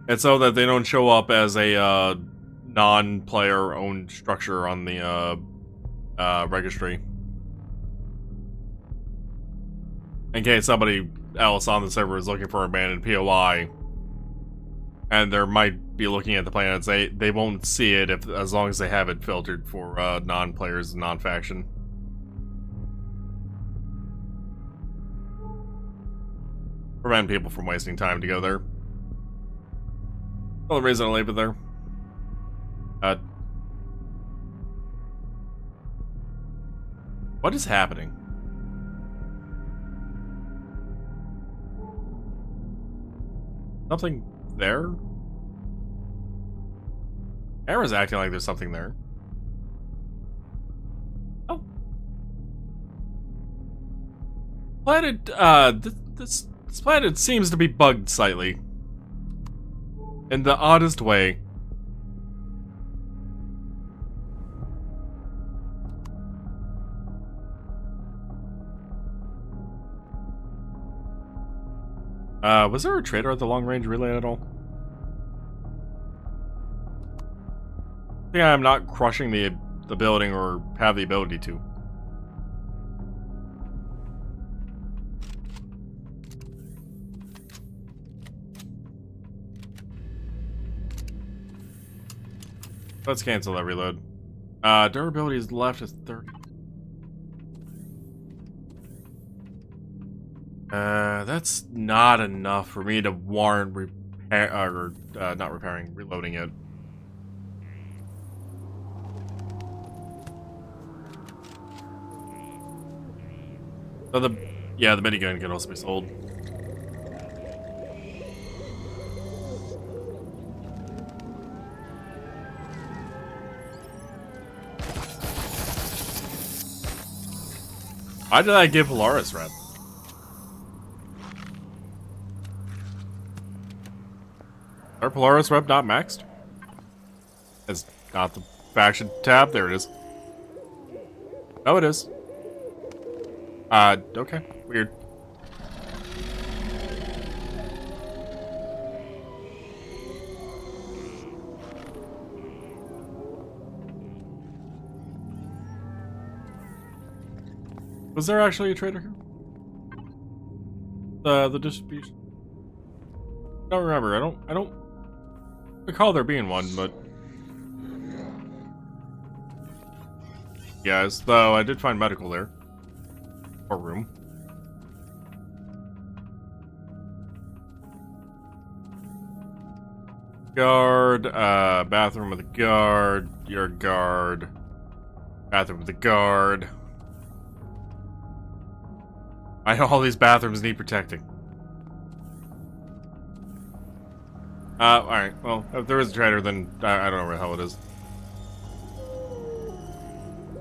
It's so that they don't show up as a non-player owned structure on the registry. In case somebody else on the server is looking for an abandoned POI, and they might be looking at the planets, they won't see it as long as they have it filtered for non-players and non-faction. prevent people from wasting time to go there. The only reason I leave it there. What is happening? Something there? Era's acting like there's something there. Oh. Planet, this planet seems to be bugged slightly. In the oddest way. Was there a trader at the long-range relay at all? I think I'm not crushing the building or have the ability to. Let's cancel that reload. Durability is left is 30. That's not enough for me to warrant not repairing, reloading it. So the minigun can also be sold. Why did I give Polaris rep? Our Polaris rep not maxed? It's not the faction tab. There it is. Oh, it is. Okay. Weird. Was there actually a trader here? The distribution? I don't remember. I don't recall there being one, but yes, though I did find medical there. Or room. Guard, bathroom with a guard, your guard, bathroom with a guard. I know all these bathrooms need protecting. Alright, well, if there is a trader, then I don't know where the hell it is.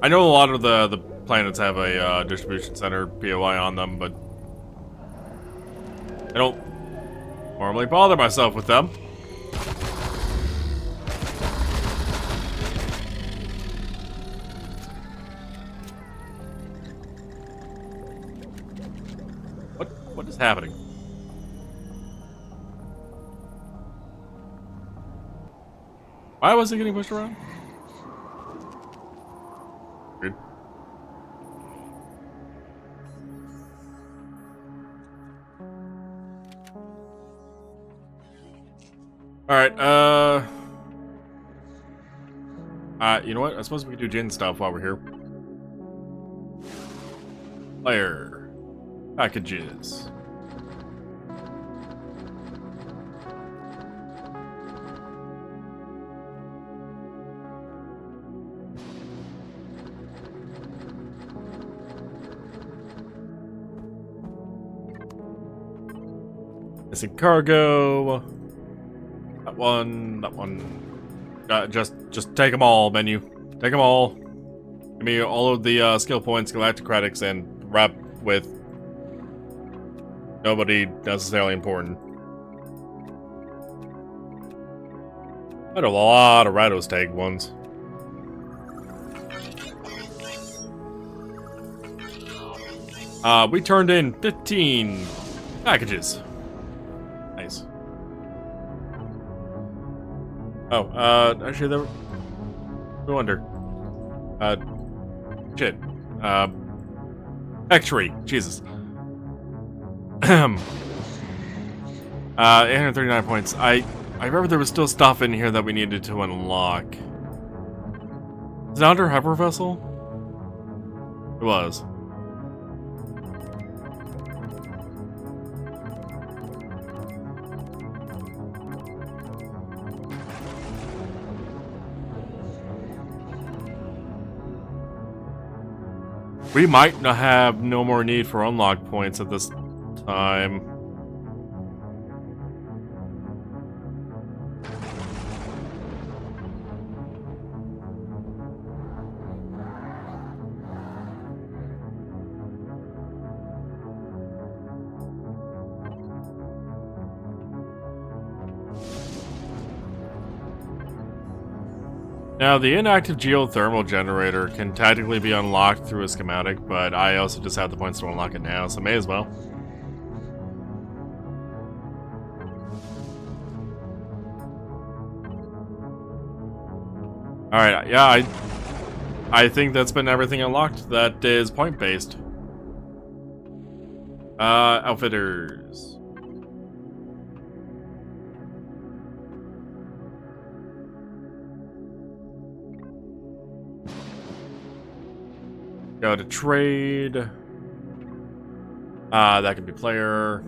I know a lot of the planets have a distribution center POI on them, but I don't normally bother myself with them. What is happening? Why was it getting pushed around? Weird. Alright, you know what? I suppose we could do Jin stuff while we're here. Player. Packages. Missing cargo. That one. Just take them all, menu. Take them all. Give me all of the skill points, galactic credits, and wrap with nobody necessarily important. I had a lot of Rados tag ones. We turned in 15 packages. Nice. Oh, actually, there. No wonder. Shit. Factory. Jesus. 839 points. I remember there was still stuff in here that we needed to unlock. Is it under Hyper Vessel? It was. We might not have no more need for unlock points at this time. Now, the inactive geothermal generator can technically be unlocked through a schematic, but I also just have the points to unlock it now, so may as well. Alright, yeah, I think that's been everything unlocked that is point-based. Outfitters. Go to trade. That could be player.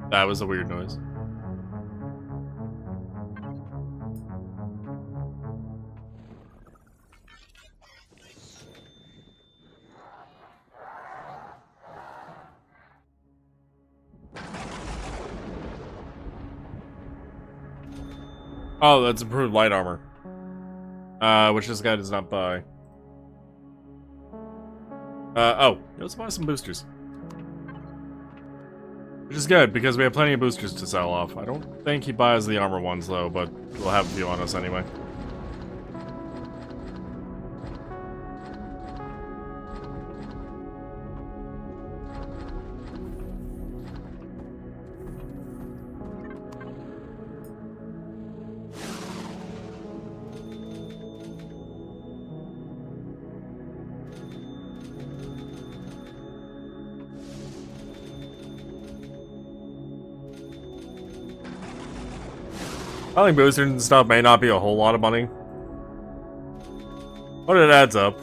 That was a weird noise. Oh, that's improved light armor. Which this guy does not buy. Oh, let's buy some boosters. Which is good, because we have plenty of boosters to sell off. I don't think he buys the armor ones, though, but we'll have a few on us anyway. I think boosters and stuff may not be a whole lot of money, but it adds up.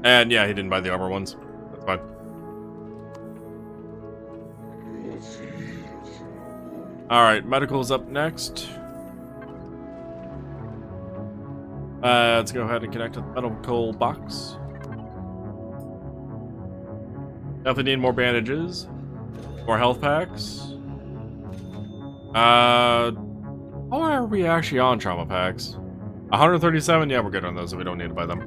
And yeah, he didn't buy the armor ones. That's fine. Alright, medical's up next. Let's go ahead and connect to the medical box. Definitely need more bandages. More health packs. How are we actually on trauma packs? 137? Yeah, we're good on those, so we don't need to buy them.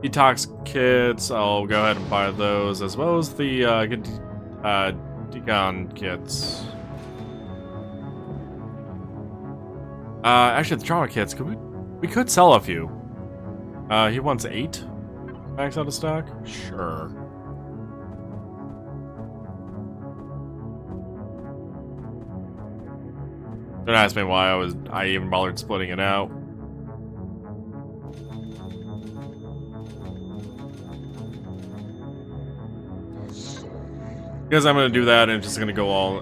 Detox kits, I'll go ahead and buy those, as well as the decon kits. Actually, the trauma kits, we could sell a few. He wants 8 packs out of stock? Sure. Don't ask me why I even bothered splitting it out. Because I'm gonna do that, and it's just gonna go all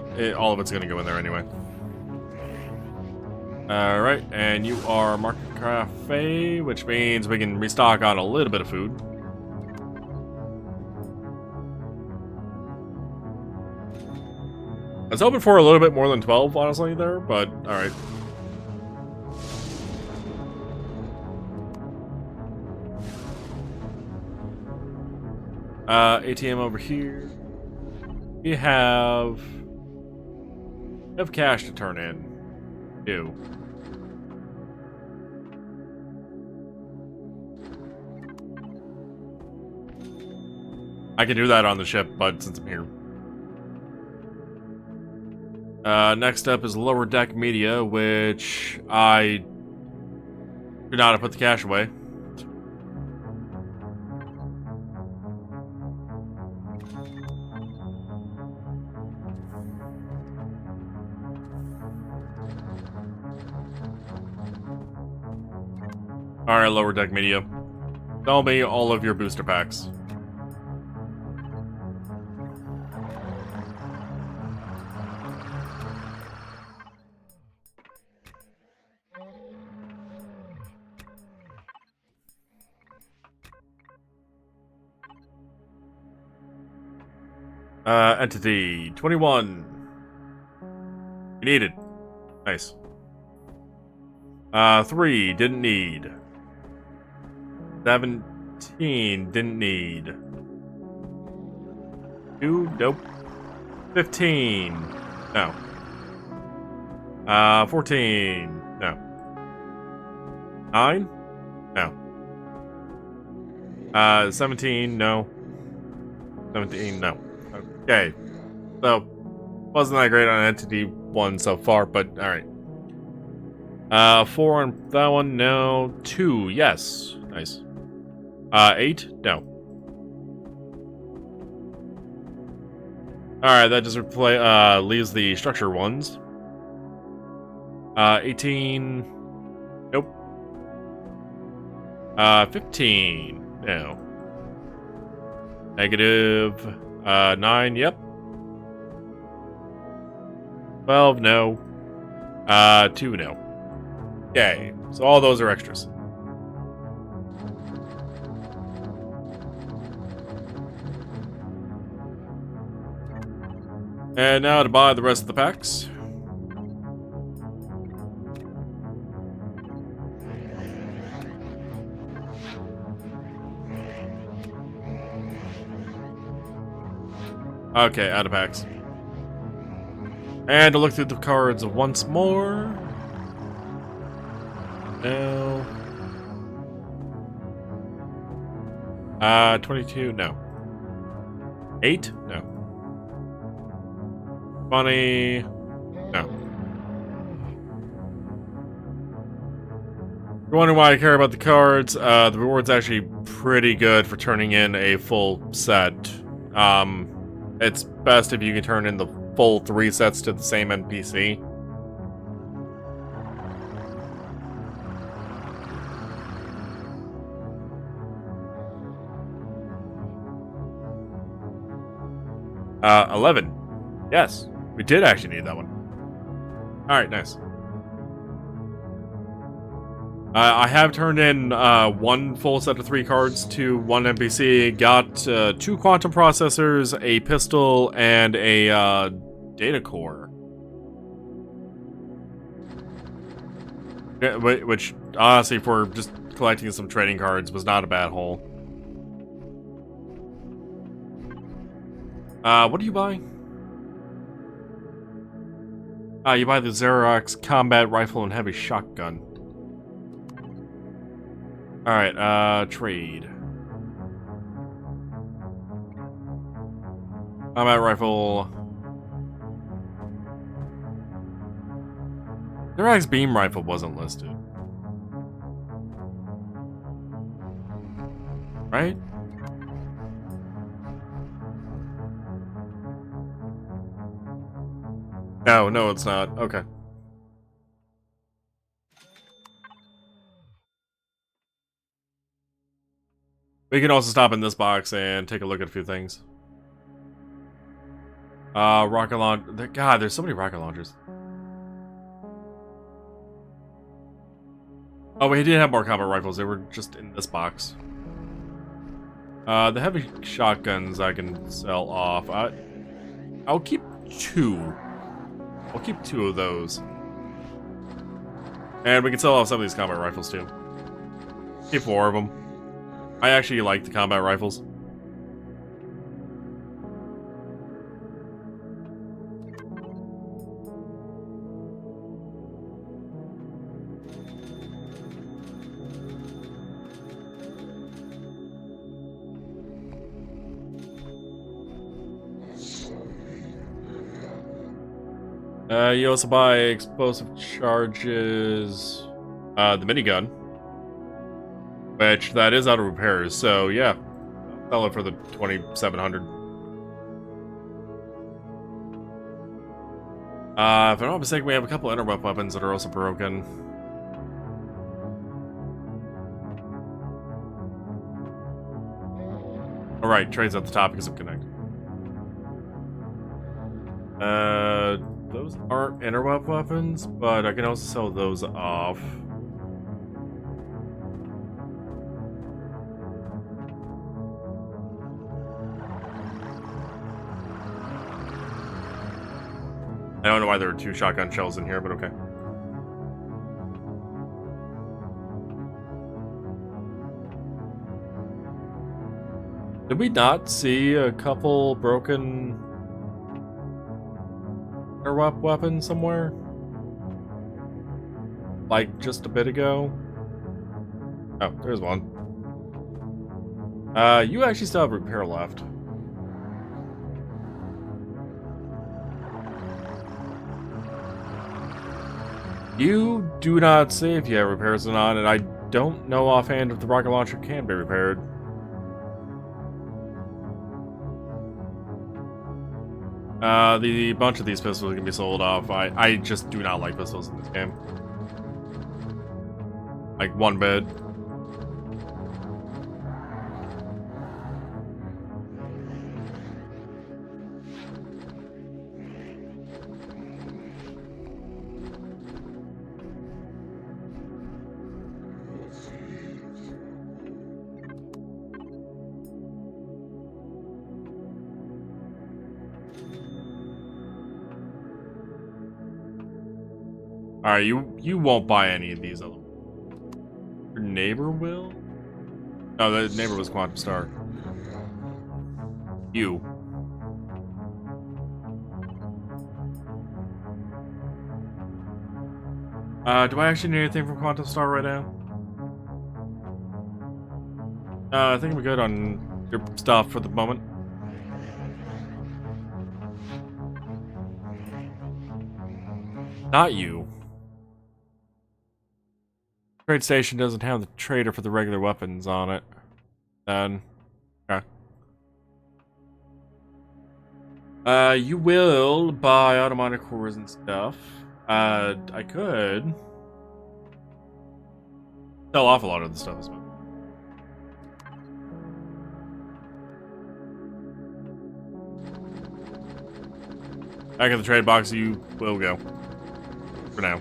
of it's gonna go in there anyway. Alright, and you are Market Cafe, which means we can restock on a little bit of food. I was hoping for a little bit more than 12, honestly, there, but alright. ATM over here. We have cash to turn in. Ew. I can do that on the ship, but since I'm here. Next up is lower deck media, which I do not have put the cash away. Alright, lower deck media. Sell me all of your booster packs. Entity 21. You needed. Nice. 3 didn't need. 17 didn't need. 2 nope. 15 no. 14 no. 9 no. 17 no. 17 no. Okay. So wasn't that great on Entity 1 so far, but alright. 4 on that one, no. 2, yes. Nice. 8, no. Alright, that just leaves the structure ones. 18, nope. 15, no. Negative, 9, yep. 12, no. 2, no. Okay, so all those are extras. And now to buy the rest of the packs. Okay, out of packs. And to look through the cards once more. No. 22, no. 8, no. 20, no. You're wondering why I care about the cards? The reward's actually pretty good for turning in a full set. It's best if you can turn in the full 3 sets to the same NPC. Uh, 11. Yes, we did actually need that one. Alright, nice. I have turned in 1 full set of 3 cards to 1 NPC, got 2 quantum processors, a pistol, and a data core. Yeah, which, honestly, for just collecting some trading cards was not a bad haul. What do you buy? You buy the Xerox Combat Rifle and Heavy Shotgun. Alright, trade. Combat Rifle. Xerox Beam Rifle wasn't listed. Right? No, it's not. Okay. We can also stop in this box and take a look at a few things. Rocket launch. God, there's so many rocket launchers. Oh, we did have more combat rifles. They were just in this box. The heavy shotguns I can sell off. I'll keep 2. I'll keep 2 of those. And we can sell off some of these combat rifles too. Keep 4 of them. I actually like the combat rifles. You also buy explosive charges, the minigun, which that is out of repairs, so yeah, sell it for the 2,700. If I'm not mistaken, we have a couple interrupt weapons that are also broken. Alright, trade's at the top because of Connect. Those aren't interrupt weapons, but I can also sell those off. I don't know why there are 2 shotgun shells in here, but okay. Did we not see a couple broken airwap weapons somewhere? Like just a bit ago? Oh, there's one. You actually still have repair left. You do not say if you have repairs or not, and I don't know offhand if the rocket launcher can be repaired. The bunch of these pistols can be sold off. I just do not like pistols in this game. Like, one bit. Alright, you won't buy any of these other ones. Your neighbor will? No, the neighbor was Quantum Star. You. Do I actually need anything from Quantum Star right now? I think we're good on your stuff for the moment. Not you. Trade station doesn't have the trader for the regular weapons on it. Then, okay. You will buy automatic cores and stuff. I could sell off a lot of the stuff as well. Back in the trade box, you will go. For now.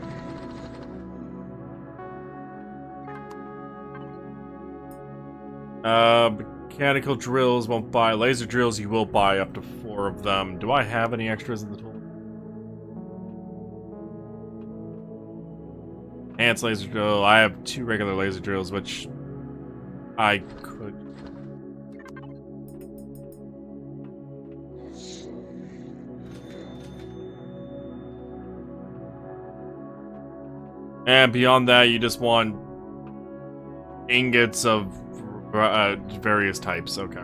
Mechanical drills won't buy. Laser drills you will buy up to 4 of them. Do I have any extras in the tool? Ants laser drill. I have 2 regular laser drills, which I could. And beyond that, you just want ingots of various types. Okay.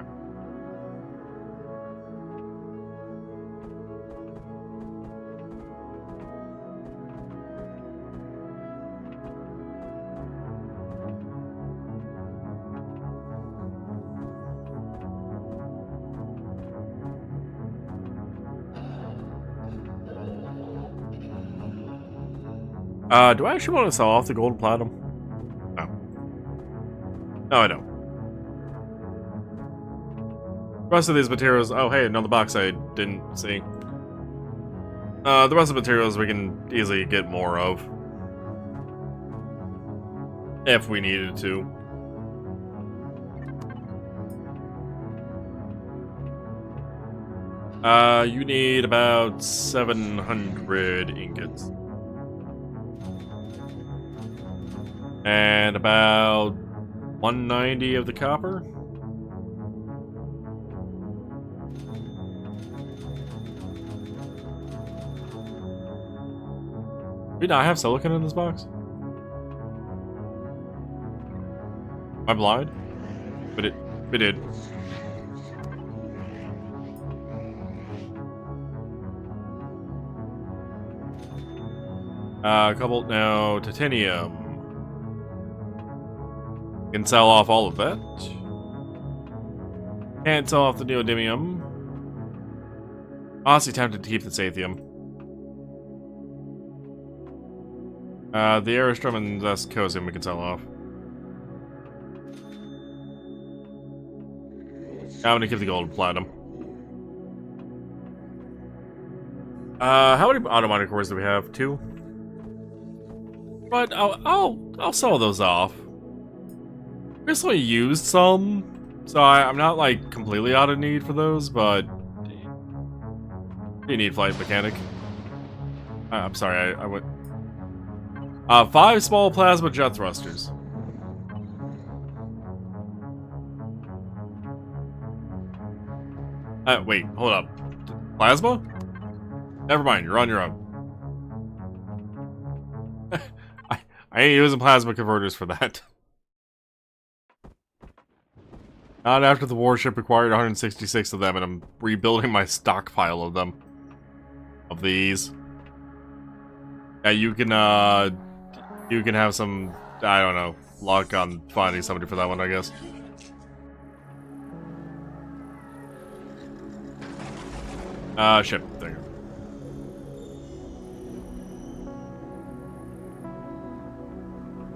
Do I actually want to sell off the gold and platinum? No. No, I don't. The rest of these materials... Oh, hey, another box I didn't see. The rest of the materials we can easily get more of. If we needed to. You need about 700 ingots. And about 190 of the copper. Do we not have silicon in this box? Am I blind? We did. A couple, no, titanium. Can sell off all of that. Can't sell off the neodymium. Honestly tempted to keep the sathium. The aerostrom and the cosium we can sell off. I'm gonna keep the gold and platinum. How many automatic cores do we have? 2? But I'll sell those off. I recently used some, so I'm not like completely out of need for those, but you need flight mechanic. I'm sorry, I went... 5 small plasma jet thrusters. Wait, hold up. Plasma? Never mind, you're on your own. I ain't using plasma converters for that. Not after the warship required 166 of them, and I'm rebuilding my stockpile of them. Of these. Yeah, you can have some, I don't know, luck on finding somebody for that one, I guess. Ship. There you go.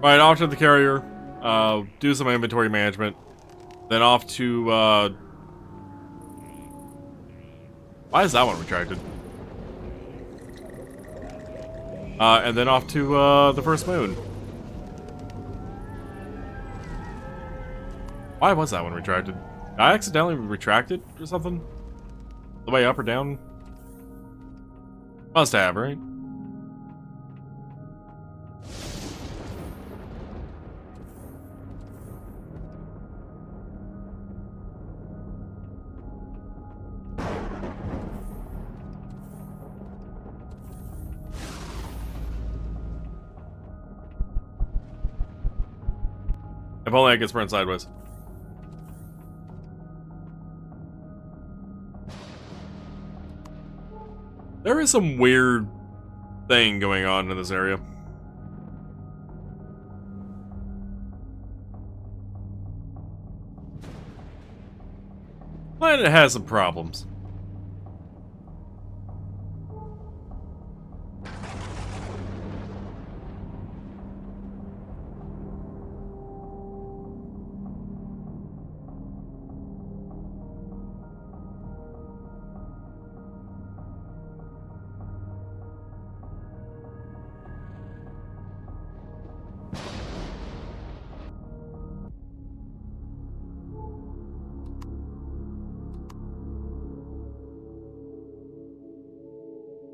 Right, off to the carrier. Do some inventory management. Then off to, why is that one retracted? And then off to, the first moon. Why was that one retracted? Did I accidentally retract it or something? The way up or down? Must have, right? If only I could sprint sideways. There is some weird thing going on in this area. Planet has some problems.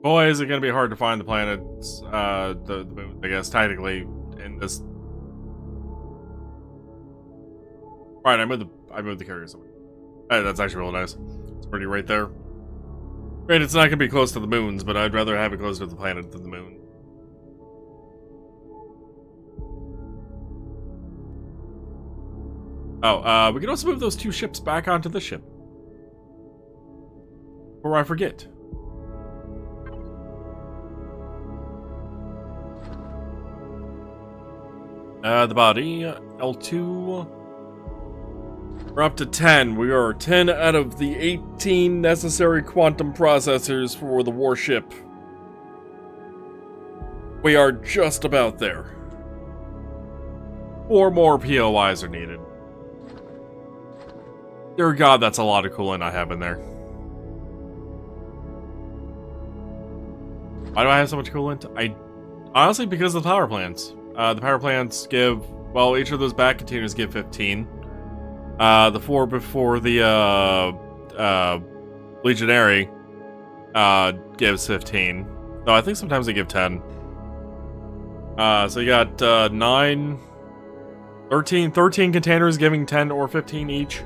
Boy, is it gonna be hard to find the planets, the moon, I guess, technically, in this. Right, I moved the carrier somewhere. Hey, that's actually real nice. It's pretty right there. Right, it's not gonna be close to the moons, but I'd rather have it closer to the planet than the moon. Oh, we can also move those 2 ships back onto the ship. Before I forget. The body, L2. We're up to 10. We are 10 out of the 18 necessary quantum processors for the warship. We are just about there. 4 more POIs are needed. Dear God, that's a lot of coolant I have in there. Why do I have so much coolant? Honestly, because of the power plants. The power plants give, well, each of those back containers give 15. The 4 before the, Legionary, gives 15. No, I think sometimes they give 10. So you got, 13 containers giving 10 or 15 each.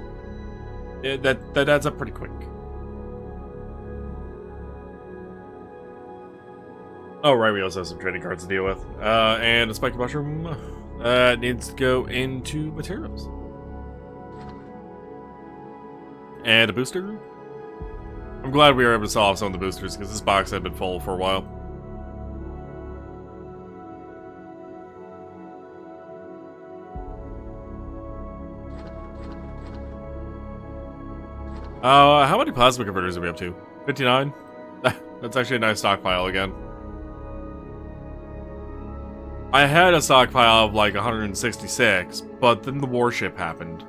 That adds up pretty quick. Oh, right, we also have some trading cards to deal with. And a spiky mushroom that needs to go into materials. And a booster. I'm glad we were able to solve some of the boosters, because this box had been full for a while. How many plasma converters are we up to? 59? That's actually a nice stockpile again. I had a stockpile of like 166, but then the warship happened.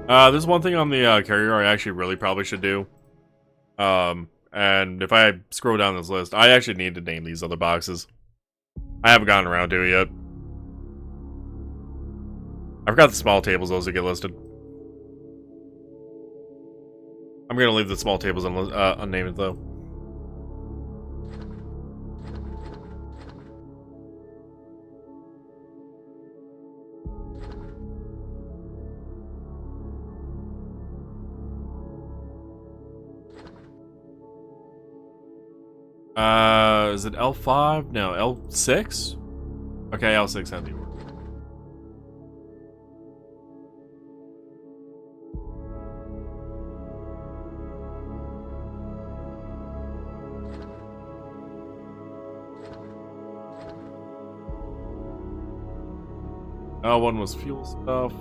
There's one thing on the carrier I actually really probably should do. And if I scroll down this list, I actually need to name these other boxes. I haven't gotten around to it yet. I forgot the small tables, those that get listed. I'm gonna leave the small tables unnamed though. Is it L5? No, L6? Okay, L6 had the order. L1 was fuel stuff.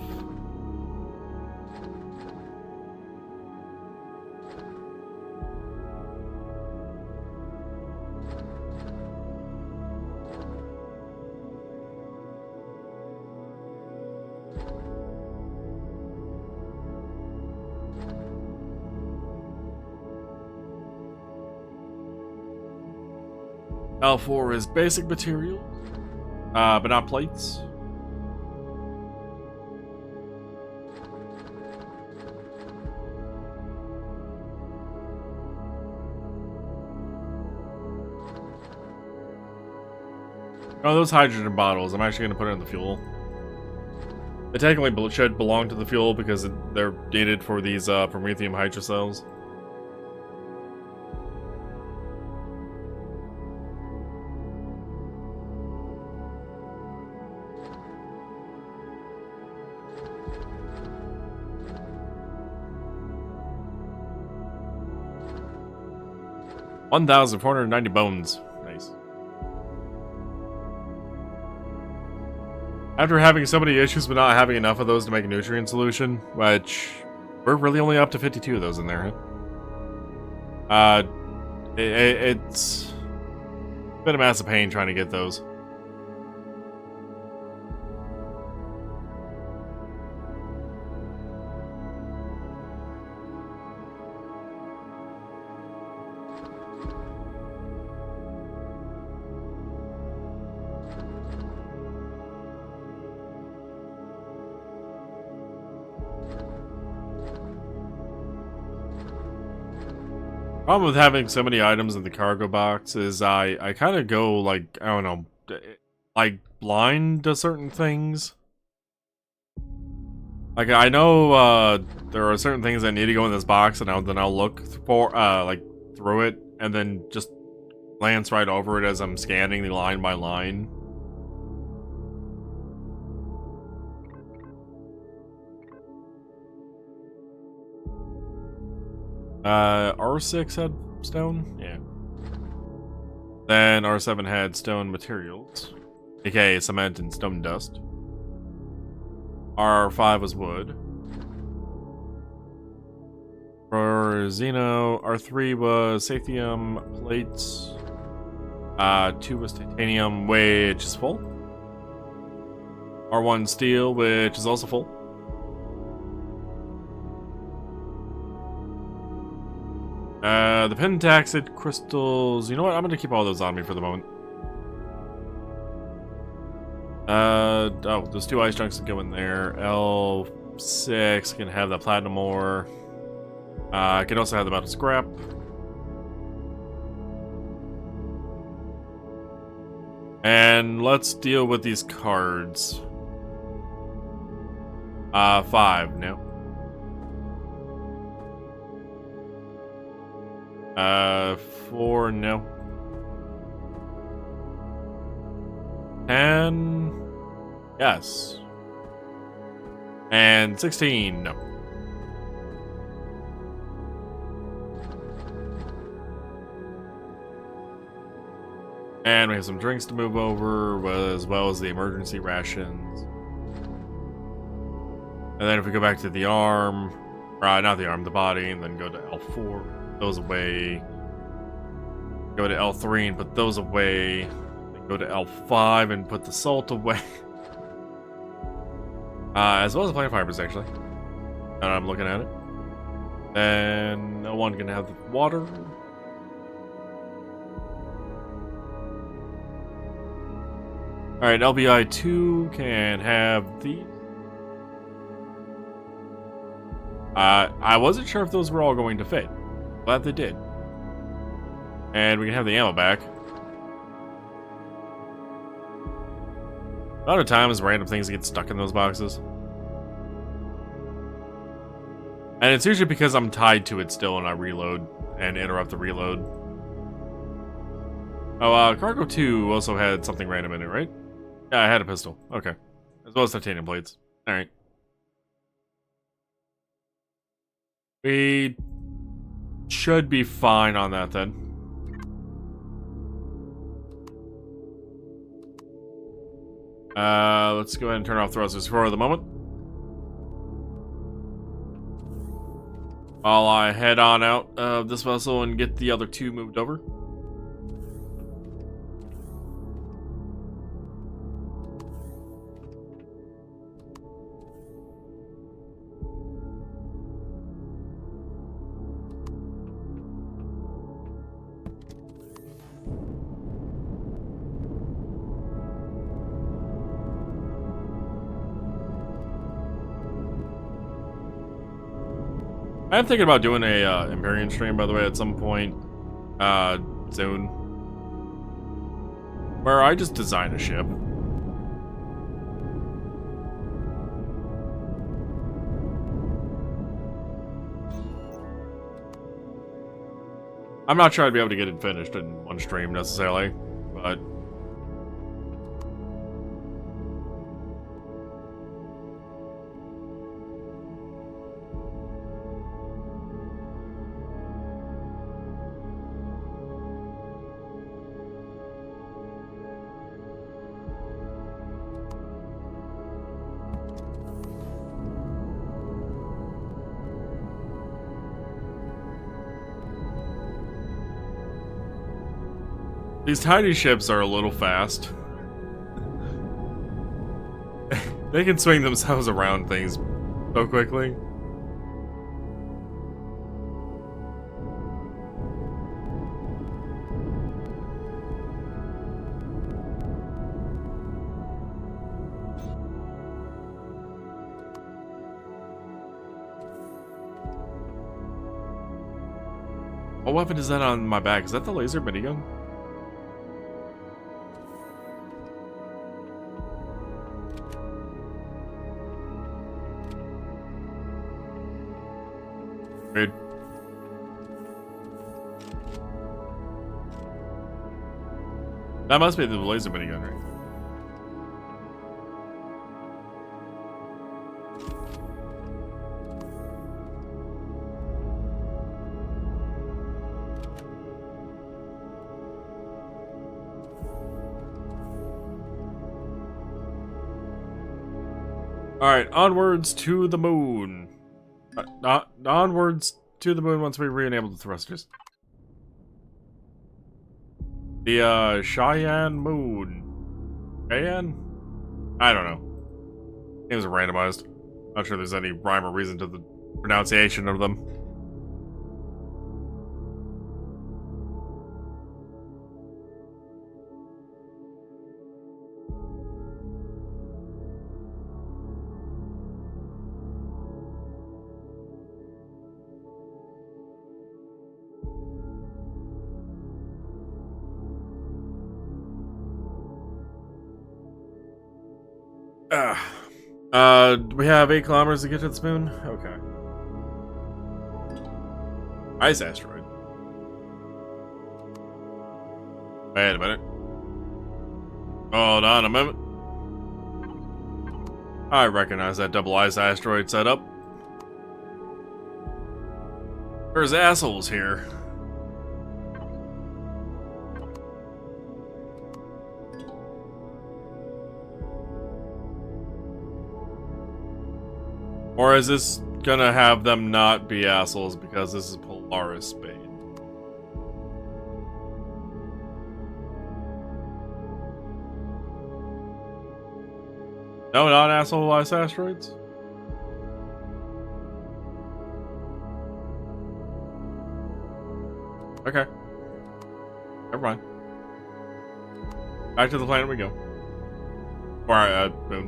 L4 is basic materials, but not plates. Oh, those hydrogen bottles, I'm actually going to put it in the fuel. They technically should belong to the fuel because they're needed for these promethium hydrocells. $1,490 bones. Nice. After having so many issues with not having enough of those to make a nutrient solution, which we're really only up to 52 of those in there, huh? It's been a massive pain trying to get those. Problem with having so many items in the cargo box is I kind of go like, I don't know, like blind to certain things. Like I know there are certain things that need to go in this box, and then I'll look for like through it, and then just glance right over it as I'm scanning the line by line. R6 had stone? Yeah. Then R7 had stone materials, aka cement and stone dust. R5 was wood. For Xeno, R3 was sathium plates. 2 was titanium, which is full. R1 steel, which is also full. The pentaxid crystals. You know what? I'm gonna keep all those on me for the moment. Oh, those 2 ice chunks can go in there. L6 can have the platinum ore. I can also have the metal scrap. And let's deal with these cards. 5, no. 4, no. 10, yes. And 16, no. And we have some drinks to move over, as well as the emergency rations. And then if we go back to the arm, not the arm, the body, and then go to L4. Those away. Go to L3 and put those away. Then go to L5 and put the salt away. As well as the plant fibers, actually. And I'm looking at it. Then no one can have the water. Alright, LBI2 can have the... I wasn't sure if those were all going to fit. Glad they did. And we can have the ammo back. A lot of times random things get stuck in those boxes. And it's usually because I'm tied to it still and I reload and interrupt the reload. Oh, Cargo 2 also had something random in it, right? Yeah, I had a pistol. Okay. As well as titanium plates. Alright. We should be fine on that then. Let's go ahead and turn off thrusters for the moment. While I head on out of this vessel and get the other two moved over. I'm thinking about doing a Empyrion stream, by the way, at some point soon, where I just design a ship. I'm not sure I'd be able to get it finished in one stream necessarily, but these tiny ships are a little fast. They can swing themselves around things so quickly. What weapon is that on my back? Is that the laser minigun? Weird. That must be the laser minigun, right? Alright, onwards to the moon. Onwards to the moon once we re-enable the thrusters. The, Cheyenne Moon. Cheyenne? I don't know. Names are randomized. Not sure there's any rhyme or reason to the pronunciation of them. We have 8 kilometers to get to the moon? Okay. Ice asteroid. Wait a minute. Hold on a moment. I recognize that double ice asteroid setup. There's assholes here. Or is this gonna have them not be assholes because this is Polaris Space? No, not asshole ice asteroids? Okay. Never mind. Back to the planet we go. Or, moon.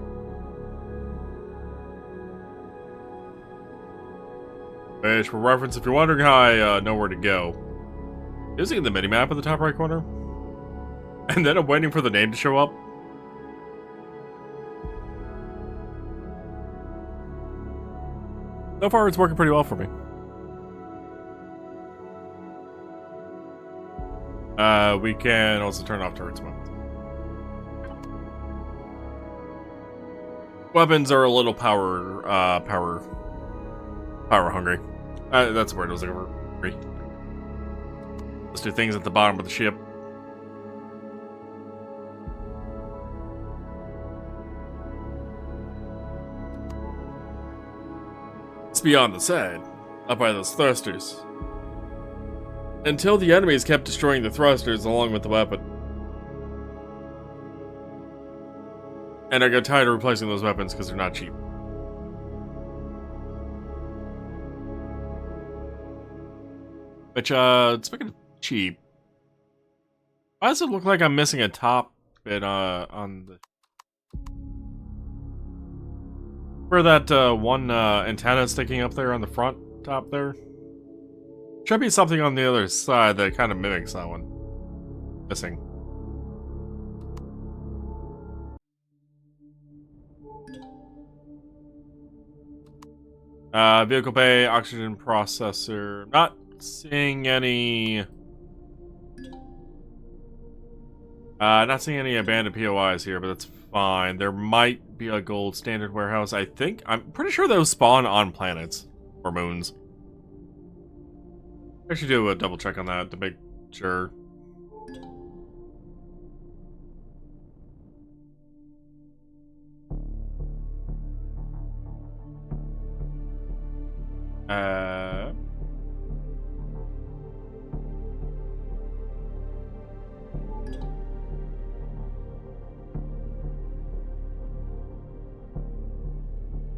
Which, for reference, if you're wondering how I know where to go, using the minimap at the top right corner, and then I'm waiting for the name to show up. So far, it's working pretty well for me. We can also turn off turrets weapons. Weapons are a little power hungry. That's the word I was looking for. Let's do things at the bottom of the ship. It's beyond the side, up by those thrusters. Until the enemies kept destroying the thrusters along with the weapon. And I got tired of replacing those weapons because they're not cheap. Which, speaking of cheap, why does it look like I'm missing a top bit on the... Where that one antenna sticking up there on the front top there? Should be something on the other side that kind of mimics that one. Missing. Vehicle bay, oxygen processor. Not seeing any... not seeing any abandoned POIs here, but that's fine. There might be a gold standard warehouse, I think. I'm pretty sure those spawn on planets. Or moons. I should do a double check on that to make sure.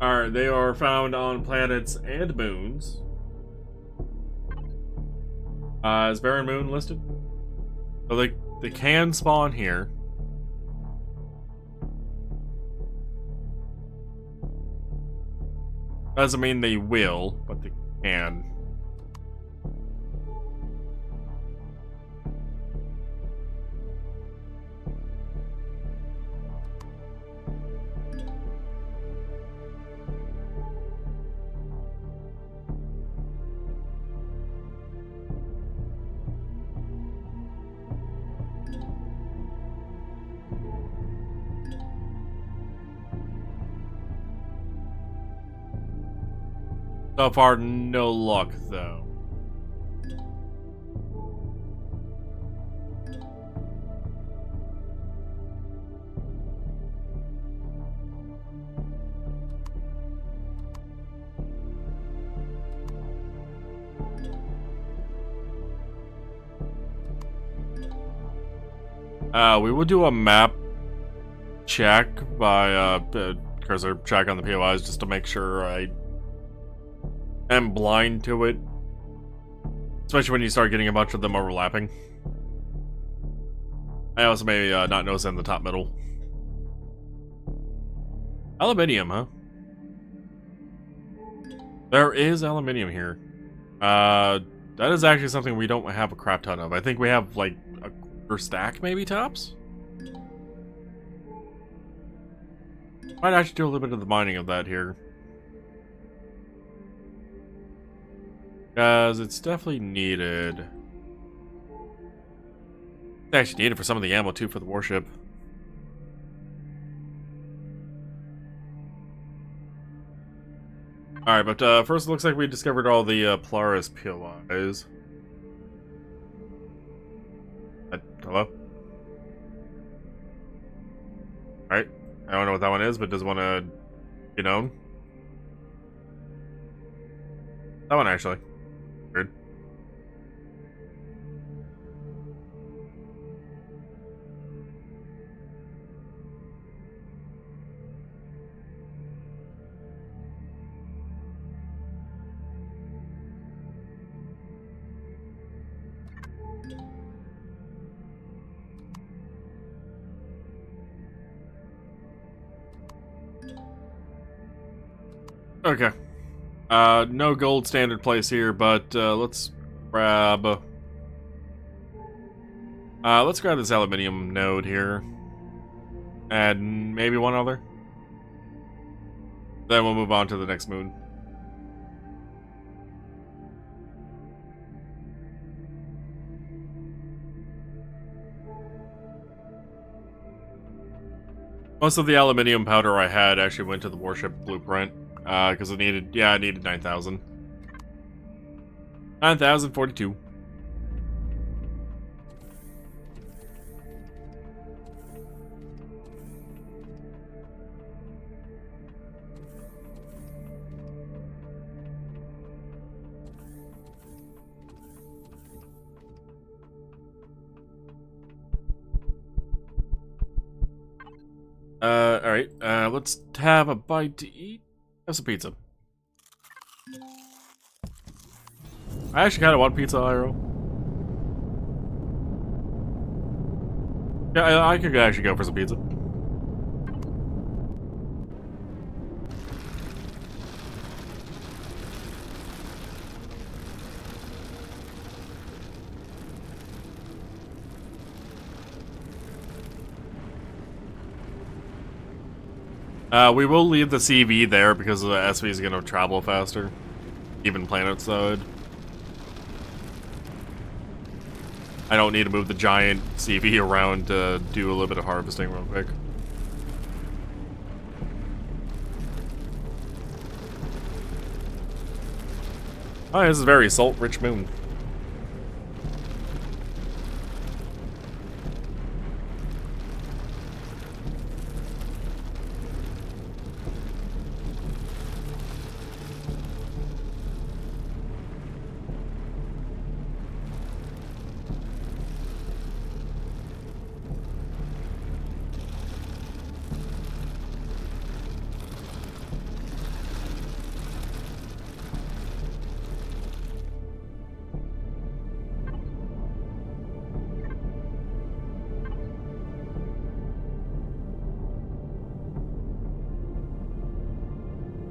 Alright, they are found on planets and moons. Is Barren Moon listed? So they can spawn here. Doesn't mean they will, but they can. So far, no luck, though. We will do a map check by cursor check on the POIs just to make sure I am blind to it. Especially when you start getting a bunch of them overlapping. I also may not notice in the top middle. Aluminium, huh? There is aluminium here. That is actually something we don't have a crap ton of. I think we have like a quarter stack maybe tops? Might actually do a little bit of the mining of that here. Because it's definitely needed. It's actually needed for some of the ammo too for the warship. Alright, but first it looks like we discovered all the Polaris POIs. Hello? Alright. I don't know what that one is, but does want to be known. That one actually. Weird. Okay. No gold standard place here, but let's grab this aluminium node here. And maybe one other. Then we'll move on to the next moon. Most of the aluminium powder I had actually went to the warship blueprint, because I needed 9,000. 9,042. Alright, let's have a bite to eat. Have some pizza. I actually kind of want pizza, Iro. Yeah, I could actually go for some pizza. We will leave the CV there because the SV is going to travel faster, even planet side. I don't need to move the giant CV around to do a little bit of harvesting real quick. Oh, this is a very salt-rich moon.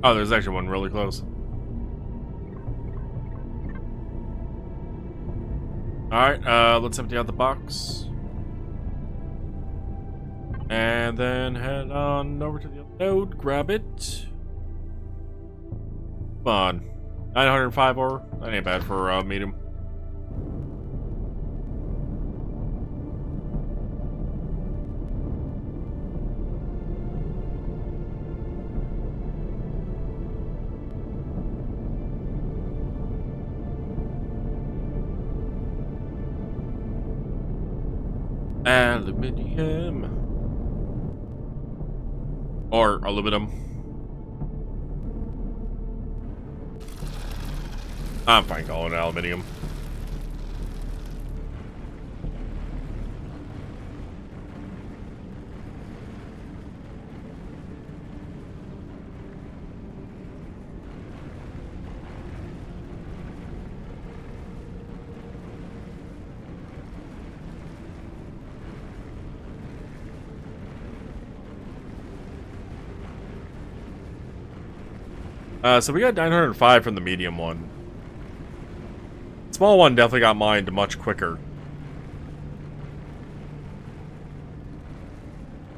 Oh, there's actually one really close. Alright, let's empty out the box. And then head on over to the other node, grab it. Come on. 905 ore? That ain't bad for medium. Aluminium. Or aluminum. I'm fine calling it aluminium. So we got 905 from the medium one. Small one definitely got mined much quicker.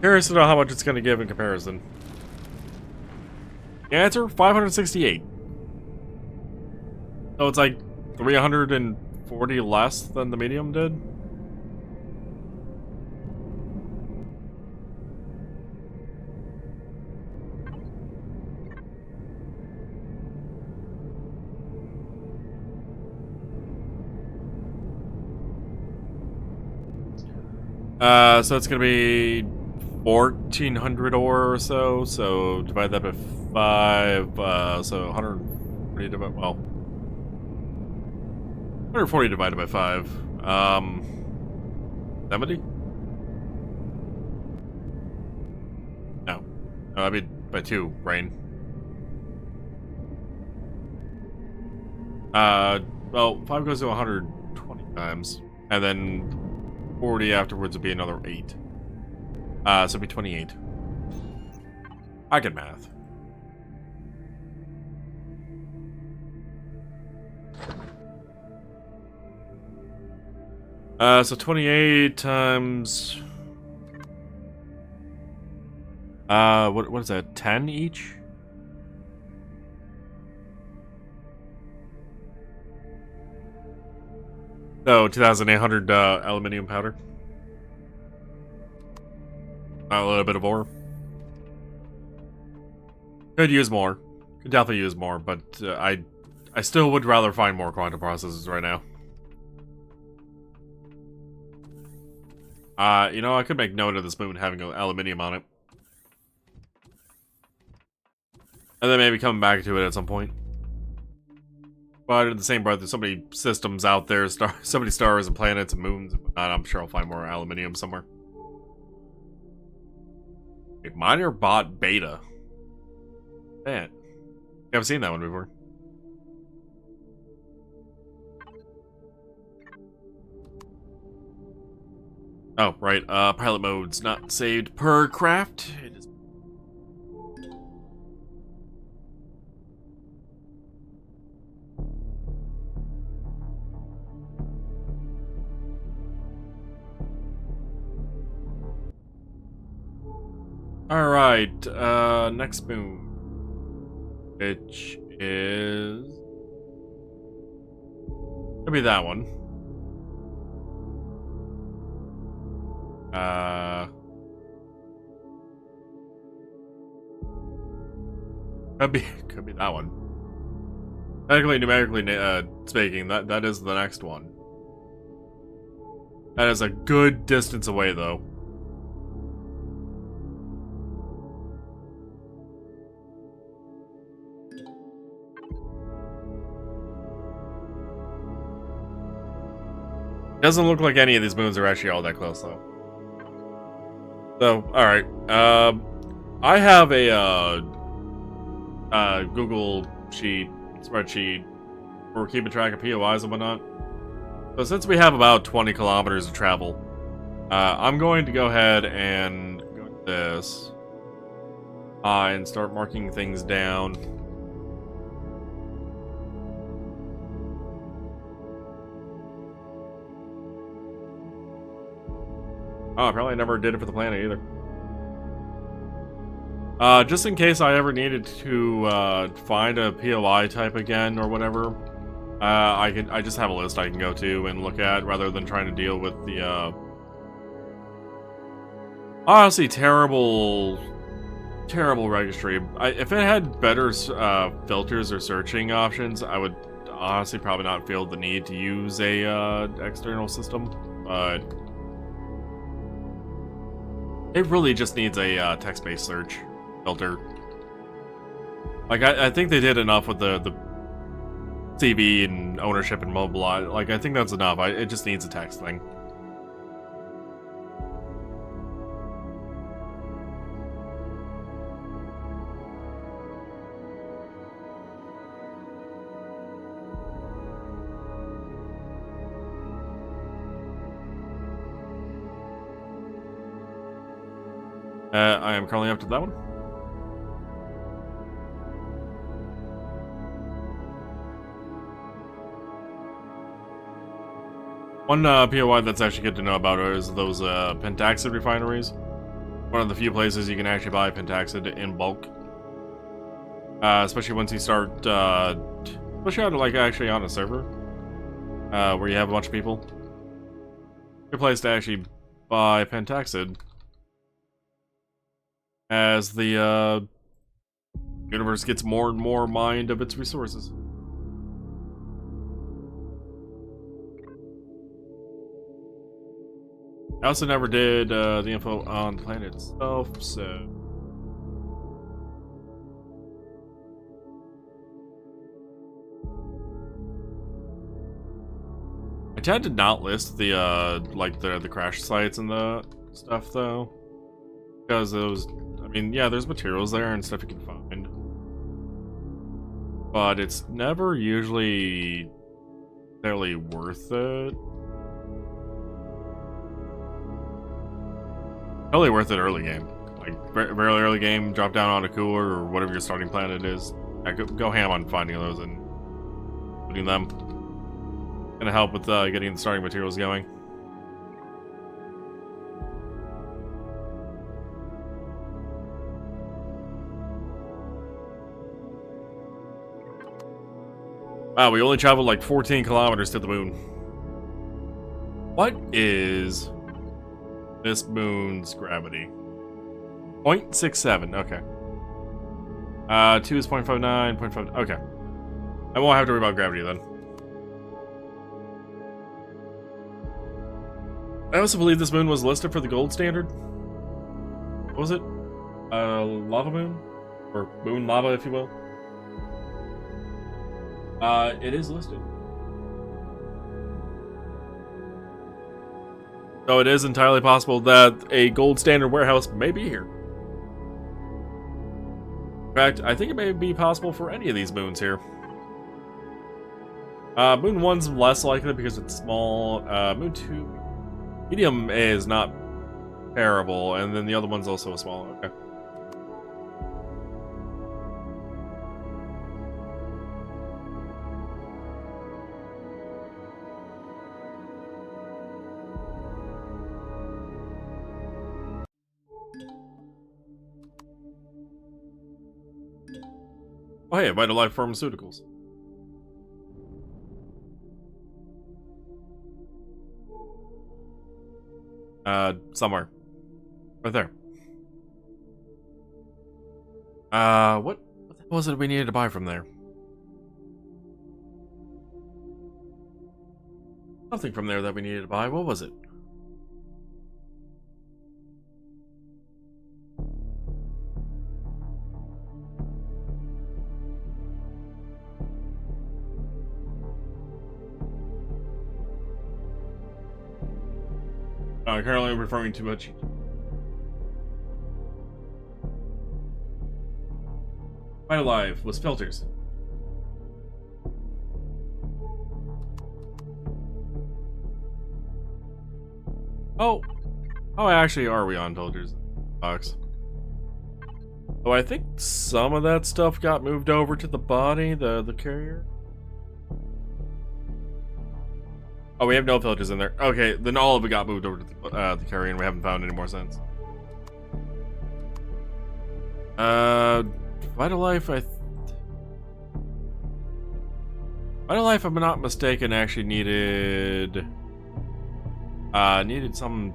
Curious to know how much it's going to give in comparison. The answer, 568. So it's like 340 less than the medium did. So it's gonna be 1,400 ore or so. So divide that by 5. So 140 divided, well, 140 divided by 5. 70? No, I mean by 2. Brain. Well, 5 goes to 120 times, and then 40 afterwards would be another 8. So it'd be 28. I can math. So 28 times... what is that, 10 each? So, 2,800 aluminium powder. A little bit of ore. Could use more. Could definitely use more, but I still would rather find more quantum processors right now. You know, I could make note of this moon having aluminium on it. And then maybe come back to it at some point. But in the same breath, there's so many systems out there, so many stars and planets and moons and whatnot, I'm sure I'll find more aluminium somewhere. A miner bot beta. Man. I haven't seen that one before. Oh, right. Pilot mode's not saved per craft. It is. Alright, next moon. Which is... Could be that one. Could be that one. Technically, numerically speaking, that is the next one. That is a good distance away, though. Doesn't look like any of these moons are actually all that close, though. So, alright. I have a Google spreadsheet for keeping track of POIs and whatnot. So since we have about 20 kilometers to travel, I'm going to go ahead and go to this and start marking things down. Oh, I probably never did it for the planet either. Just in case I ever needed to find a POI type again or whatever, I just have a list I can go to and look at rather than trying to deal with the honestly terrible registry. If it had better filters or searching options, I would honestly probably not feel the need to use a external system, but it really just needs a text-based search filter. Like, I think they did enough with the CV and ownership and mobile. Like, I think that's enough. It just needs a text thing. I am currently up to that one. One POI that's actually good to know about is those pentaxid refineries. One of the few places you can actually buy pentaxid in bulk. Especially once you start, especially out like actually on a server, where you have a bunch of people. Good place to actually buy pentaxid. As the universe gets more and more mined of its resources. I also never did the info on the planet itself, so... I tend to not list the, like, the crash sites and the stuff, though. Because those... I mean, yeah, there's materials there and stuff you can find. But it's never usually fairly worth it. Totally worth it early game. Like, very early game, drop down on a cooler or whatever your starting planet is. Go ham on finding those and putting them. Gonna help with getting the starting materials going. Wow, we only traveled like 14 kilometers to the moon. What is this moon's gravity? 0.67, okay. 2 is 0.59, 0.5, okay. I won't have to worry about gravity then. I also believe this moon was listed for the gold standard. What was it? Lava moon? Or moon lava, if you will. It is listed. So it is entirely possible that a gold standard warehouse may be here. In fact, I think it may be possible for any of these moons here. Moon 1's less likely because it's small. Moon 2... medium is not terrible, and then the other one's also small. Okay. Oh hey, Vitalife Pharmaceuticals. Somewhere. Right there. What the hell was it we needed to buy from there? Something from there that we needed to buy. What was it? Currently I'm referring too much. Vitalife was filters. Oh, actually, are we on filters? Box. Oh, I think some of that stuff got moved over to the body, the carrier. Oh, we have no filters in there. Okay, then all of it got moved over to the carrier, and we haven't found any more since. Vitalife, Vitalife, if I'm not mistaken, actually needed some.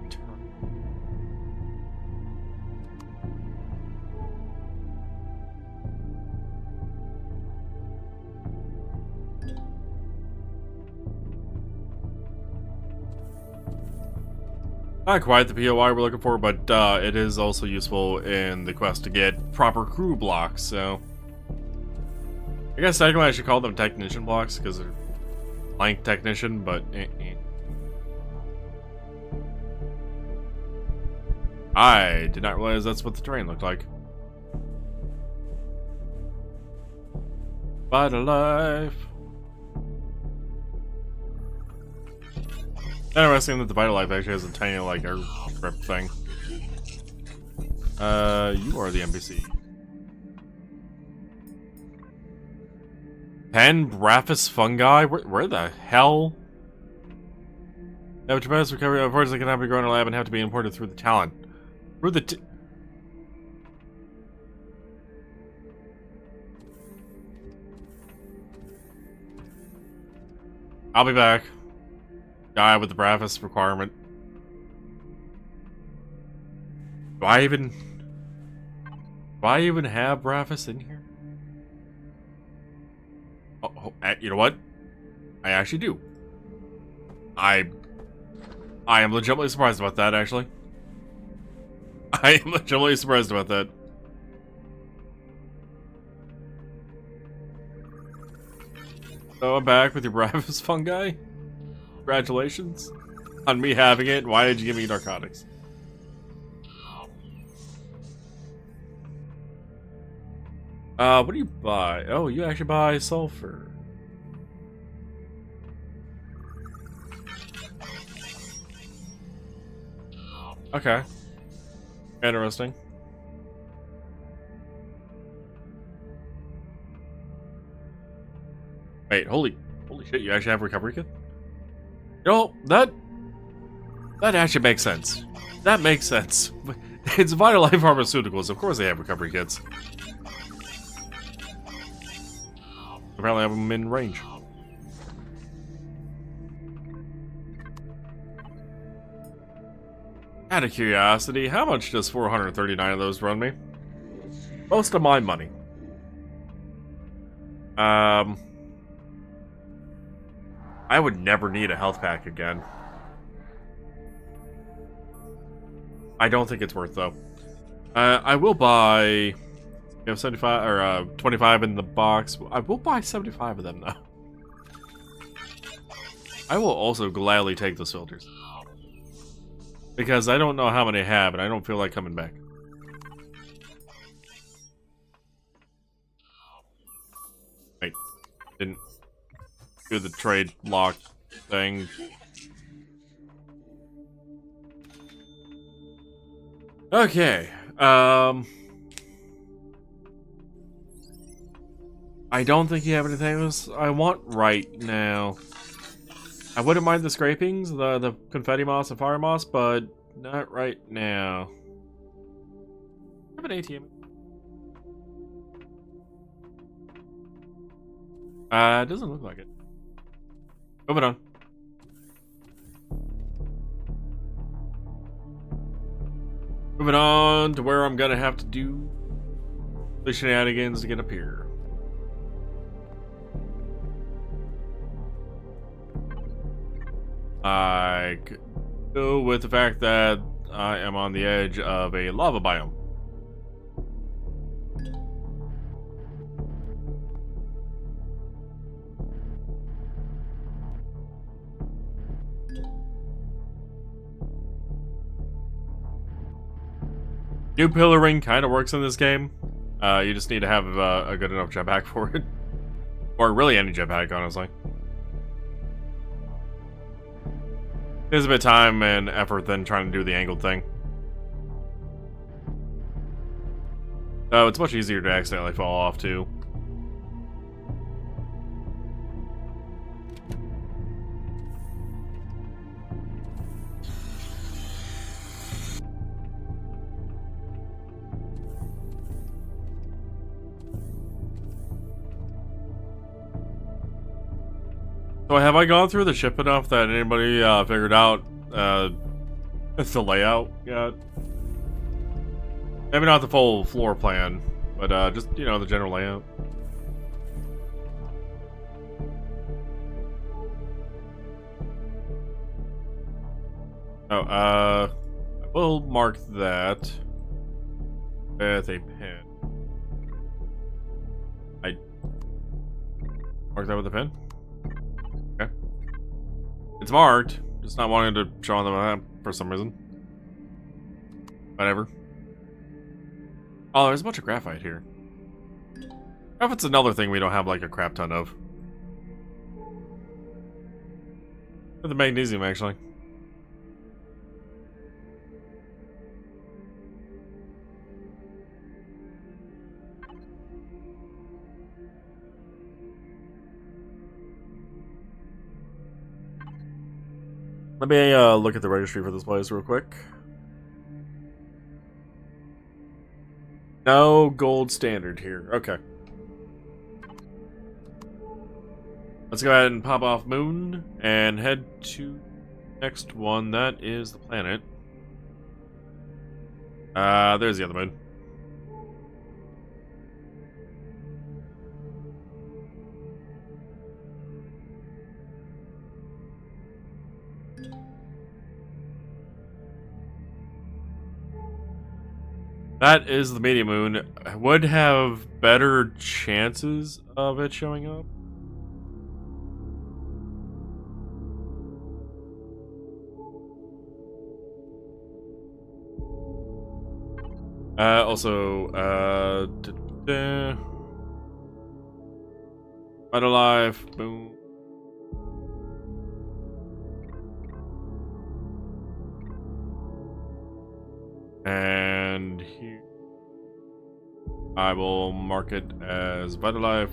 Not quite the POI we're looking for, but it is also useful in the quest to get proper crew blocks, so... I guess technically I should call them technician blocks, because they're blank technician, but... I did not realize that's what the terrain looked like. Vitalife. Interesting that the Vitalife actually has a tiny, like, airstrip thing. You are the NPC. 10 Braphis fungi? Where the hell? Now, tremendous recovery of forces that cannot be grown in a lab and have to be imported through the talent. Through the I'll be back. Guy with the Braphis requirement. Do I even have Braphis in here? Oh, you know what? I actually do. I am legitimately surprised about that, actually. I am legitimately surprised about that. So I'm back with your Braphis fungi. Congratulations on me having it. Why did you give me narcotics? What do you buy? Oh, you actually buy sulfur. Okay. Interesting. Wait, holy shit, you actually have recovery kit? You know, that actually makes sense. That makes sense. It's Vitalife Pharmaceuticals. Of course they have recovery kits. Apparently I have them in range. Out of curiosity, how much does 439 of those run me? Most of my money. I would never need a health pack again. I don't think it's worth though. I will buy. We have 75 or 25 in the box. I will buy 75 of them though. I will also gladly take those filters because I don't know how many I have, and I don't feel like coming back. Wait, didn't do the trade lock thing. Okay, I don't think you have anything else I want right now. I wouldn't mind the scrapings, the confetti moss and fire moss, but not right now. I have an ATM. It doesn't look like it. Moving on. Moving on to where I'm gonna have to do the shenanigans to get up here. I could go with the fact that I am on the edge of a lava biome. New pillaring kind of works in this game. You just need to have a good enough jetpack for it. Or really any jetpack, honestly. There's a bit of time and effort than trying to do the angled thing. Oh, it's much easier to accidentally fall off, too. So have I gone through the ship enough that anybody figured out the layout yet? Maybe not the full floor plan, but just, you know, the general layout. Oh, I will mark that with a pen. I mark that with a pen? Okay. It's marked, just not wanting to show on the map for some reason. Whatever. Oh, there's a bunch of graphite here. Graphite's another thing we don't have like a crap ton of. The magnesium, actually. Let me look at the registry for this place real quick. No gold standard here. Okay. Let's go ahead and pop off Moon and head to next one. That is the planet. There's the other moon. That is the medium moon. Would have better chances of it showing up. Also, Right Alive, boom. And here, I will mark it as Vitalife.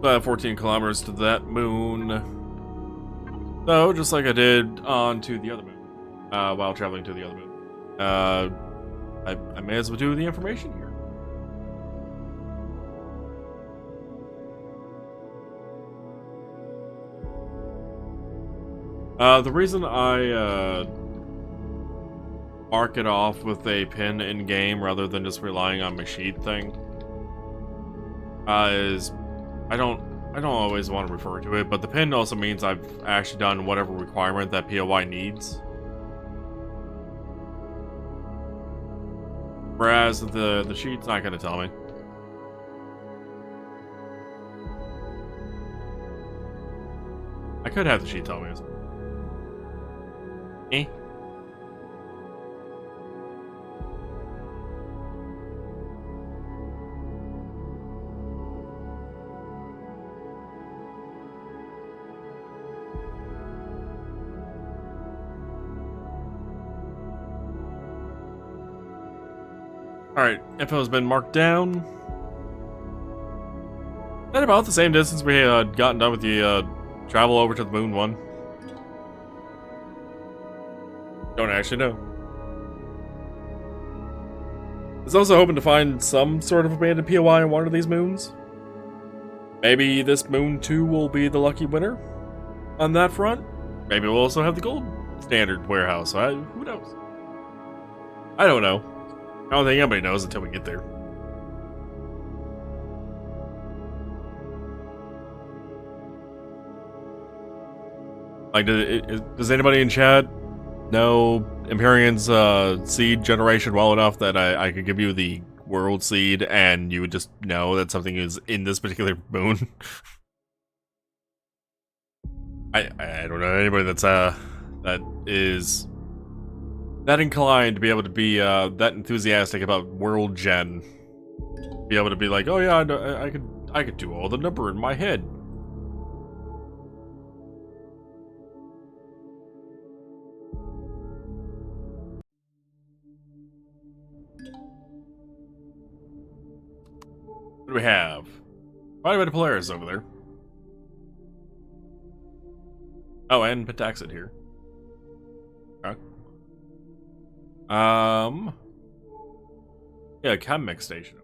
So I have 14 kilometers to that moon. So, just like I did on to the other moon. while traveling to the other moon. I may as well do the information here. The reason I mark it off with a pin in game rather than just relying on my sheet thing is I don't always want to refer to it, but the pin also means I've actually done whatever requirement that POI needs. Whereas the sheet's not gonna tell me. I could have the sheet tell me. Eh? Alright, info has been marked down. At about the same distance we had gotten done with the travel over to the moon one. Don't actually know. I was also hoping to find some sort of abandoned POI on one of these moons. Maybe this moon 2 will be the lucky winner on that front. Maybe we'll also have the gold standard warehouse. Who knows? I don't know. I don't think anybody knows until we get there. Like, does anybody in chat know Empyrion's seed generation well enough that I could give you the world seed and you would just know that something is in this particular moon? I don't know anybody that's that is that inclined to be able to be that enthusiastic about world gen. Be able to be like, oh yeah, I could do all the number in my head. What do we have? Quite a bit of Polaris over there. Oh, and Pentaxid here. Okay. Yeah, chem mix station.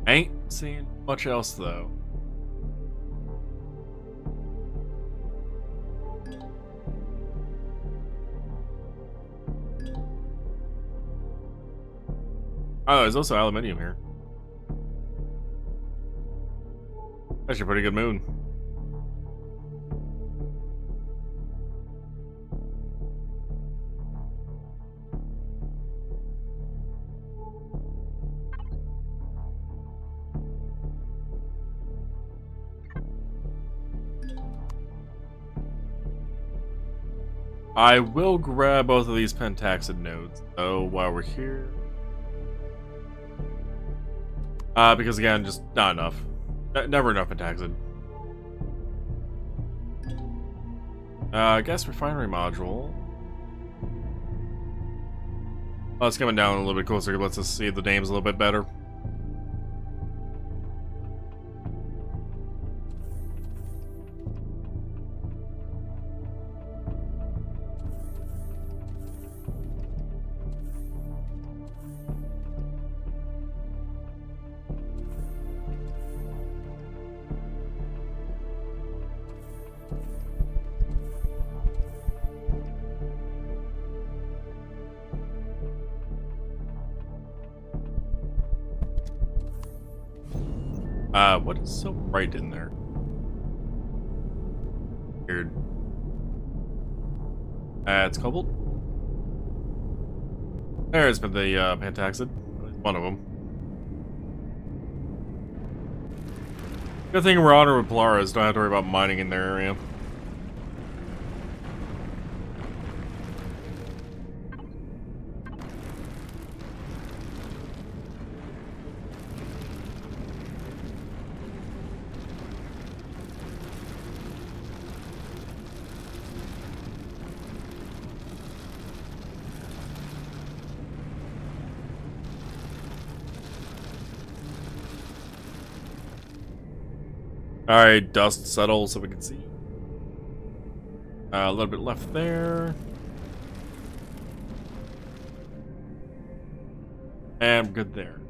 Ain't seeing much else though. Oh, there's also aluminium here. Actually a pretty good moon. I will grab both of these Pentaxid nodes, though, while we're here. Because again, just not enough. Never enough Pentaxid. Gas refinery module. Oh, it's coming down a little bit closer. Lets us see the names a little bit better. What is so bright in there? Weird. It's cobalt. There's been the Pentaxid. One of them. Good thing we're honored with Polaris. Don't have to worry about mining in their area. Alright, dust settles so we can see. A little bit left there. And I'm good there.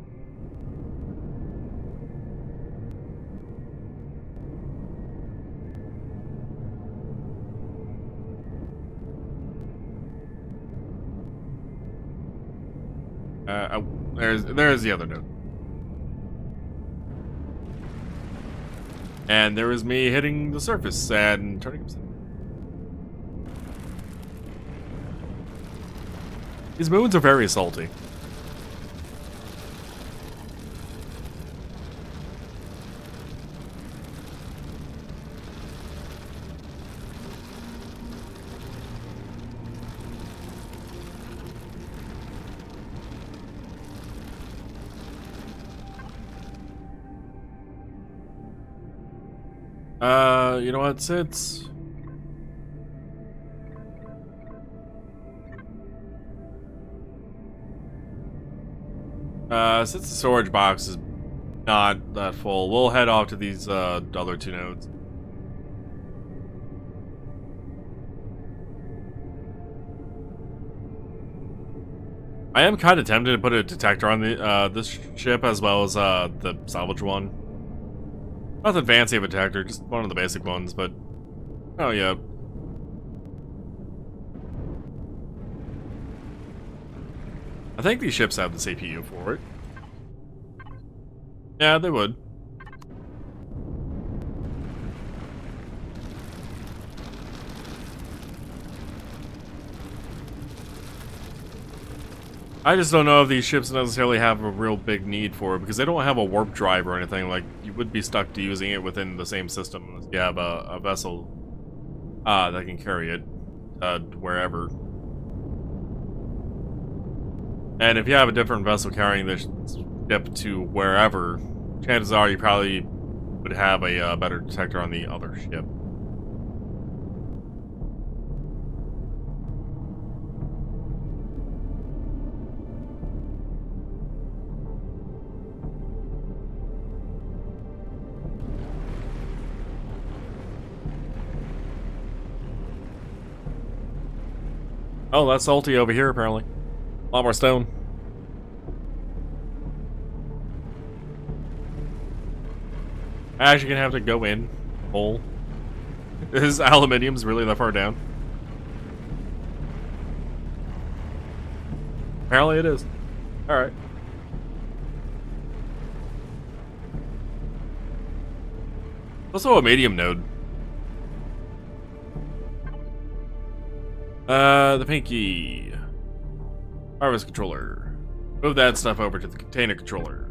There's the other node. And there was me hitting the surface and turning upside. These moons are very salty. You know what, since the storage box is not that full, we'll head off to these other two nodes. I am kind of tempted to put a detector on the this ship as well as the salvage one. Nothing fancy of a detector, just one of the basic ones, but oh yeah. I think these ships have the CPU for it. Yeah, they would. I just don't know if these ships necessarily have a real big need for it, because they don't have a warp drive or anything. Like, you would be stuck to using it within the same system unless you have a vessel that can carry it wherever. And if you have a different vessel carrying this ship to wherever, chances are you probably would have a better detector on the other ship. Oh, that's salty over here, apparently. A lot more stone. Actually, gonna have to go in. Hole. Is aluminium's really that far down? Apparently it is. Alright. Also a medium node. The pinky. Harvest controller. Move that stuff over to the container controller.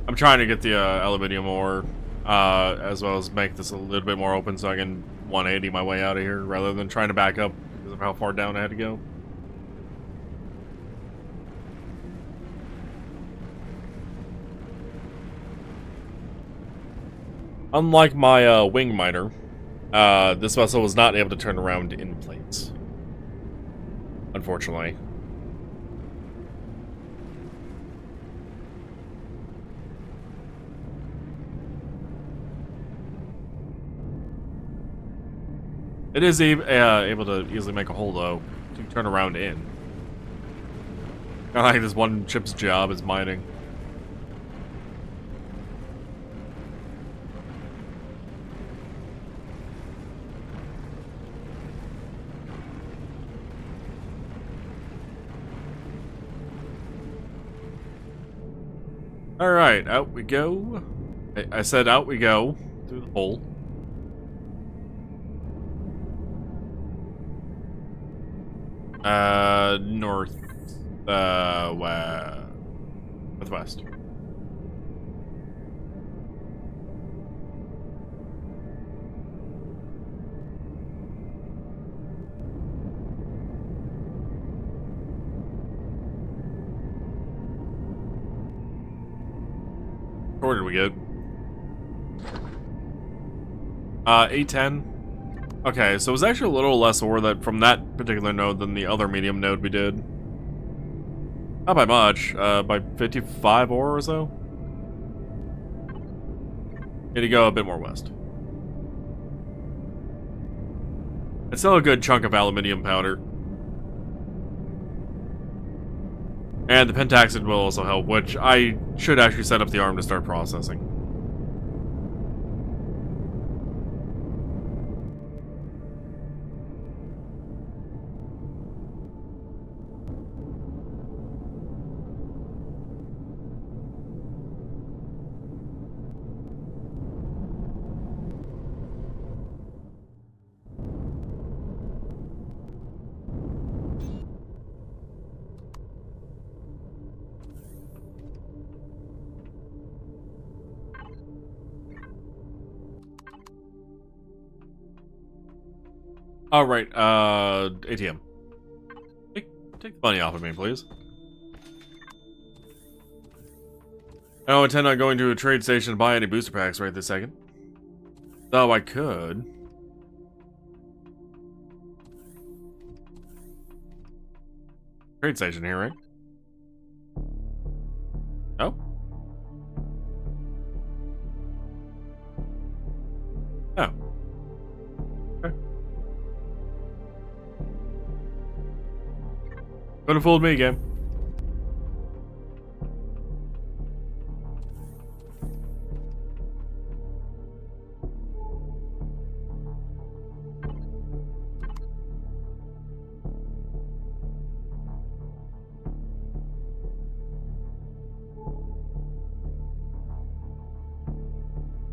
I'm trying to get the aluminium ore, as well as make this a little bit more open so I can 180 my way out of here, rather than trying to back up because of how far down I had to go. Unlike my wing miner, this vessel was not able to turn around in place, unfortunately. It is able to easily make a hole, though, to turn around in. I think this one ship's job is mining. Alright, out we go. I said out we go through the hole. North, northwest. Where did we get? 810. Okay, so it was actually a little less ore that from that particular node than the other medium node we did. Not by much, by 55 ore or so. Need to go a bit more west. It's still a good chunk of aluminium powder. And the pentaxid will also help, which I should actually set up the arm to start processing. Alright, ATM. Take the money off of me, please. I don't intend on going to a trade station to buy any booster packs right this second. Though I could. Trade station here, right? No? Oh. Okay. Could have fooled me again.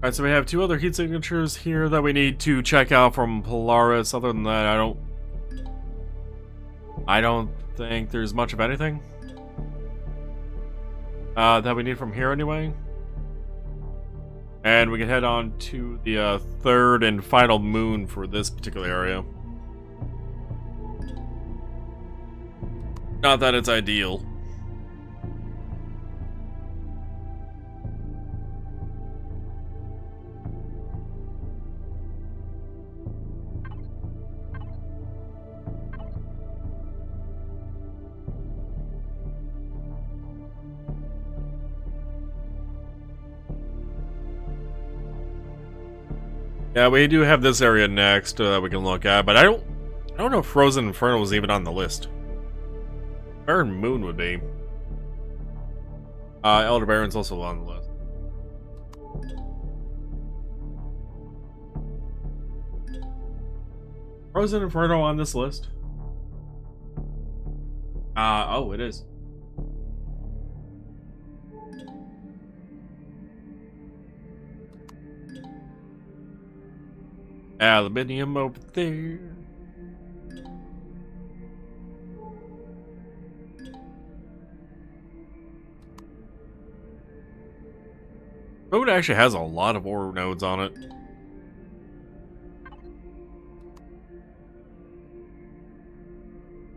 Alright, so we have two other heat signatures here that we need to check out from Polaris. Other than that, I don't think there's much of anything that we need from here anyway. And we can head on to the third and final moon for this particular area. Not that it's ideal. Yeah, we do have this area next that we can look at, but I don't know if Frozen Inferno was even on the list. Barren Moon would be. Elder Baron's also on the list. Frozen Inferno on this list? Oh, it is. Aluminium over there. Road actually has a lot of ore nodes on it.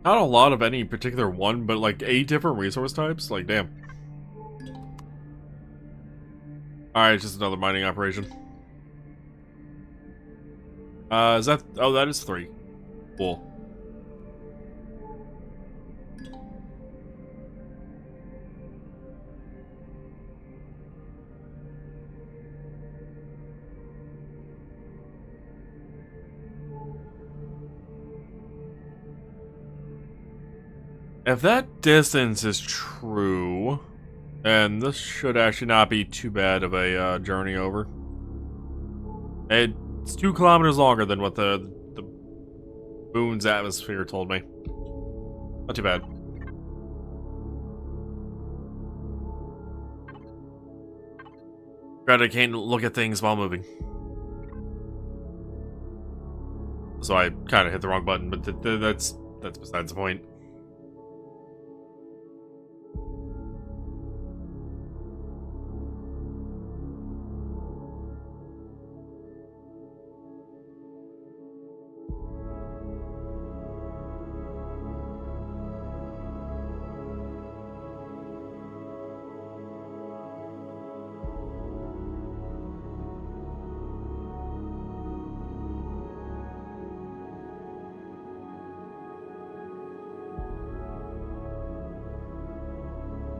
Not a lot of any particular one, but like 8 different resource types? Like, damn. Alright, just another mining operation. Is that... Oh, that is 3. Cool. If that distance is true, then this should actually not be too bad of a journey over. It's 2 kilometers longer than what the moon's atmosphere told me. Not too bad. I can't look at things while moving. So I kind of hit the wrong button, but that's besides the point.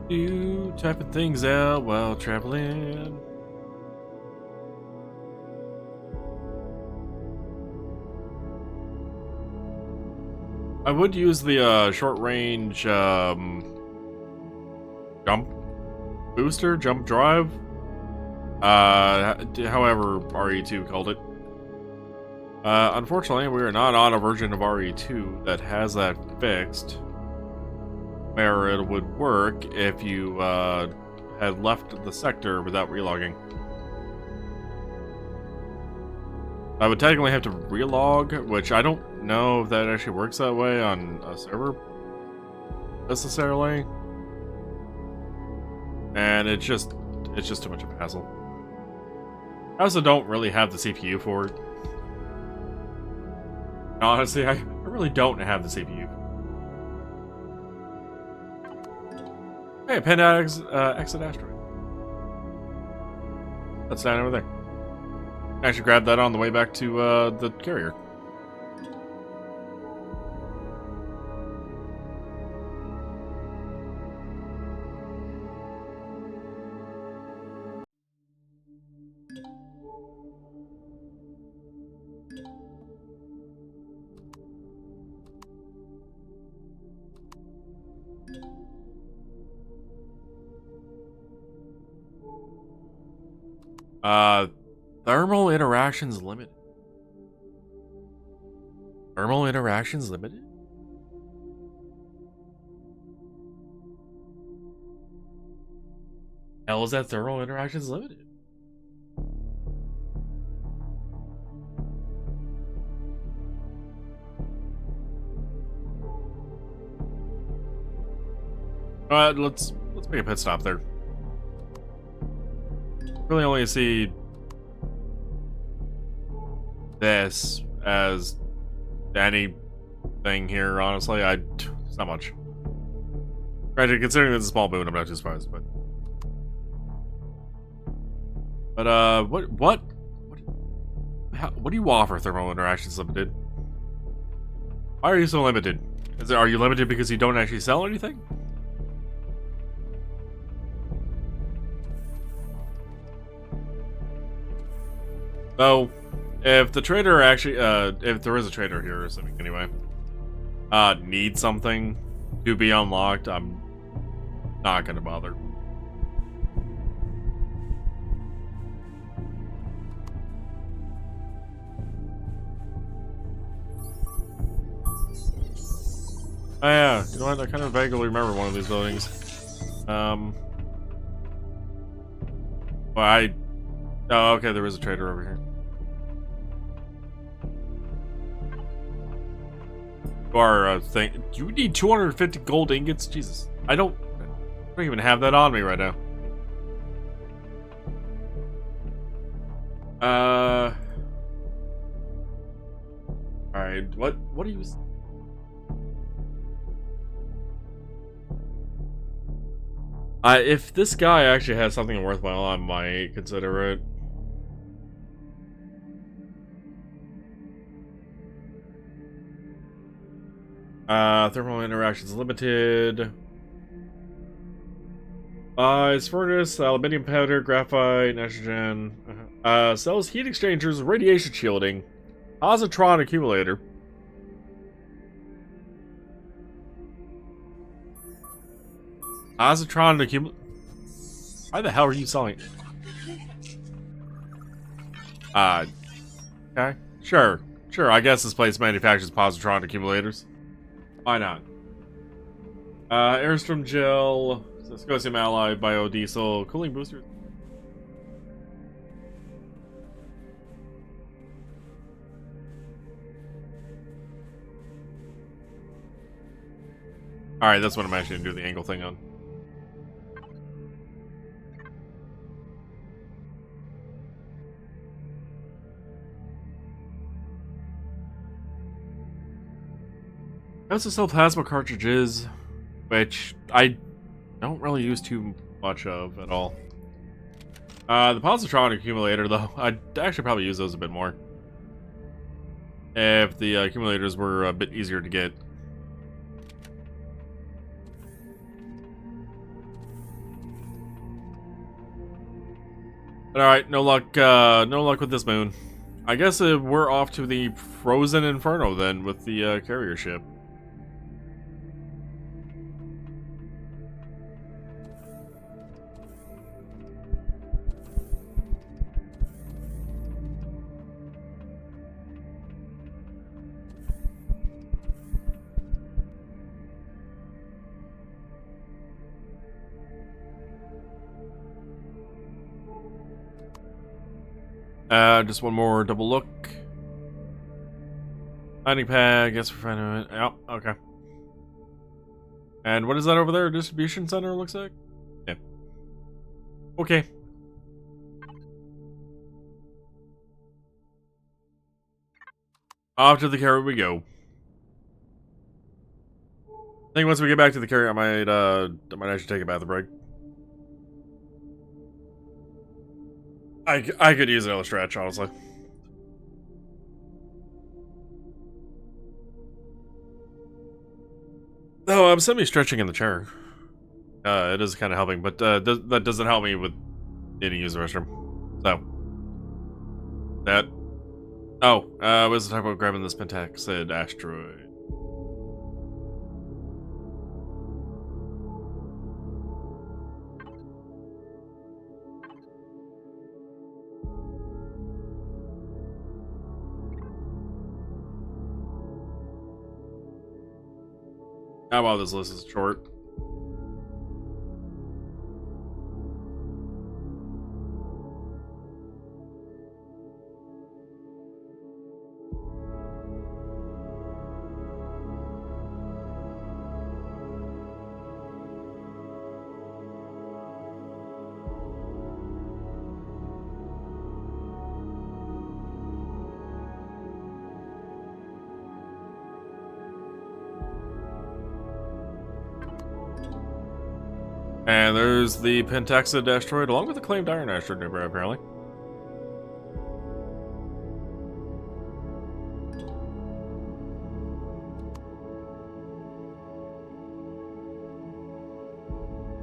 You typing things out while traveling. I would use the short range jump booster, jump drive. However RE2 called it. Unfortunately, we are not on a version of RE2 that has that fixed. Where it would work if you had left the sector without relogging. I would technically have to relog, which I don't know if that actually works that way on a server necessarily. And it's just too much of a hassle. I also don't really have the CPU for it. Honestly, I really don't have the CPU. Hey, Panda exit asteroid. That's down over there. I actually grabbed that on the way back to the carrier. Thermal interactions limited. Thermal interactions limited? Hell is that thermal interactions limited? Let's make a pit stop there. Really only see this as anything here, honestly. It's not much. Granted, considering this is a small boon, I'm not too surprised, but what do you offer, thermal interactions limited? Why are you so limited? Are you limited because you don't actually sell anything? So, if the trader actually, if there is a trader here or something anyway, needs something to be unlocked, I'm not gonna bother. Oh yeah, you know what, I kind of vaguely remember one of these buildings. Well, oh, okay, there is a trader over here. Thing. You need 250 gold ingots? Jesus. I don't even have that on me right now. Alright, what do you... if this guy actually has something worthwhile, I might consider it. Thermal interactions limited. It's furnace, aluminium powder, graphite, nitrogen. Sells heat exchangers, radiation shielding, positron accumulator. Positron accumulator. Why the hell are you selling it? Okay, sure. I guess this place manufactures positron accumulators. Why not? Airstrom gel, Viscosium alloy, biodiesel, cooling boosters. Alright, that's what I'm actually gonna do the angle thing on. I also sell plasma cartridges, which I don't really use too much of at all. The positron accumulator, though, I'd actually probably use those a bit more. If the accumulators were a bit easier to get. But alright, no luck with this moon. I guess we're off to the frozen inferno then with the carrier ship. Just one more double look. Landing pad, guess we're finding it. Oh, okay. And what is that over there? Distribution center, looks like? Yeah. Okay. Off to the carrier we go. I think once we get back to the carrier, I might actually take a bathroom break. I could use another stretch, honestly. Oh, I'm semi-stretching in the chair. It is kind of helping, but that doesn't help me with needing to use the restroom. So. That. Oh, was talking about grabbing this pentaxid asteroid. How about this list is short? And there's the Pentaxid asteroid, along with the claimed iron asteroid nearby, apparently.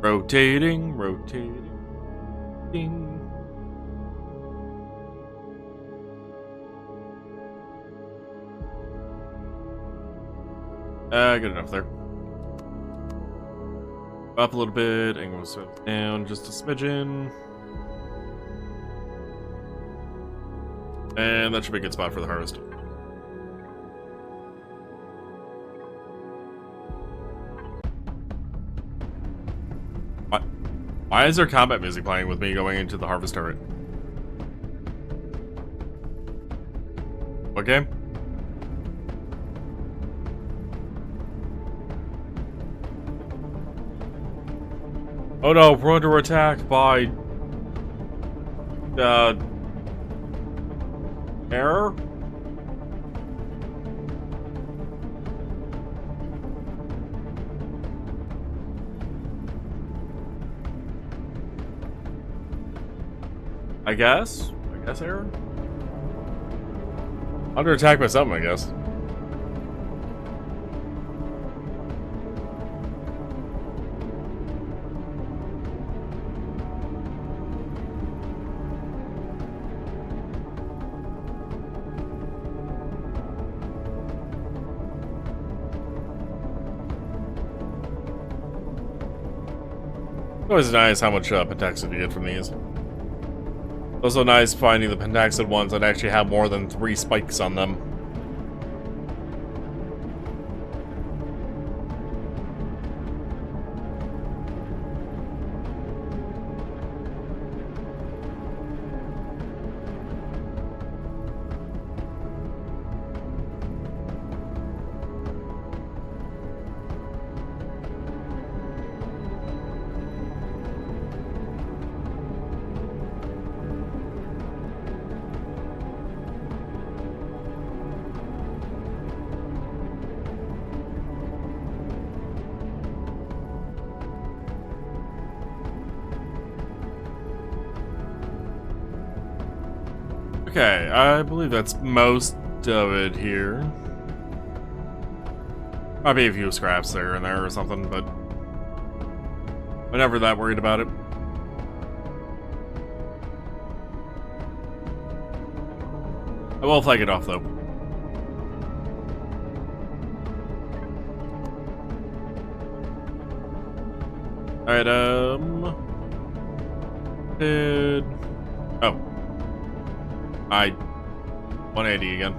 Rotating, rotating. Ding. Good enough there. Up a little bit, and go down just a smidgen. And that should be a good spot for the harvest. Why is there combat music playing with me going into the harvest turret? What game? Oh no, we're under attack by error? I guess error? Under attack by something, I guess. Always nice how much pentaxid you get from these. Also nice finding the pentaxid ones that actually have more than 3 spikes on them. Okay, I believe that's most of it here. Probably a few scraps there and there or something, but I'm never that worried about it. I will flag it off though. Alright, oh. 180 again.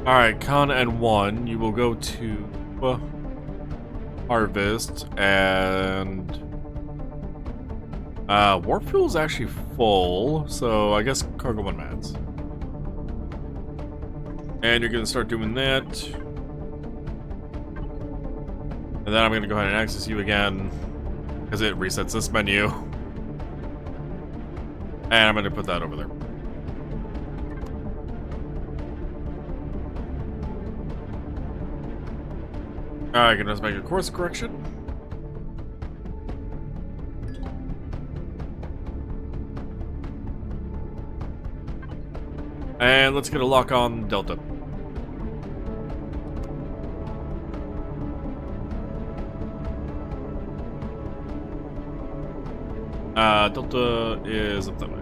Alright, Con and 1, you will go to Harvest, and Warp Fuel is actually full, so I guess Cargo 1 mats. And you're gonna start doing that. And then I'm gonna go ahead and access you again, because it resets this menu. And I'm gonna put that over there. Alright, gonna just make a course correction. And let's get a lock on Delta. Delta is up that way.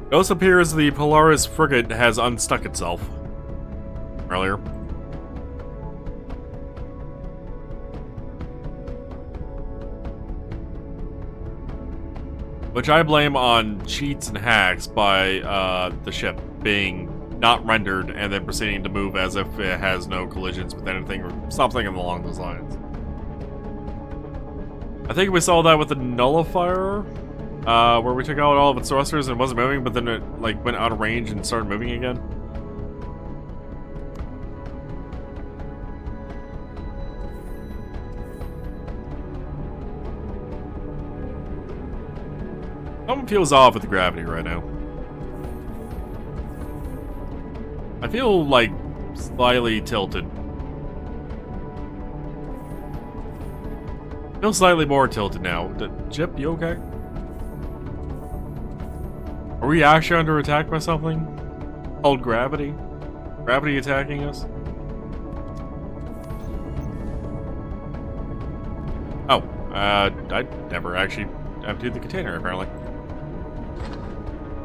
It also appears the Polaris frigate has unstuck itself earlier. Which I blame on cheats and hacks by the ship being not rendered and then proceeding to move as if it has no collisions with anything or something along those lines. I think we saw that with the nullifier. Where we took out all of its thrusters and it wasn't moving, but then it like went out of range and started moving again. Something feels off with the gravity right now. I feel like slightly tilted. I feel slightly more tilted now. Chip, you okay? Are we actually under attack by something called gravity? Gravity attacking us? Oh, I never actually emptied the container, apparently.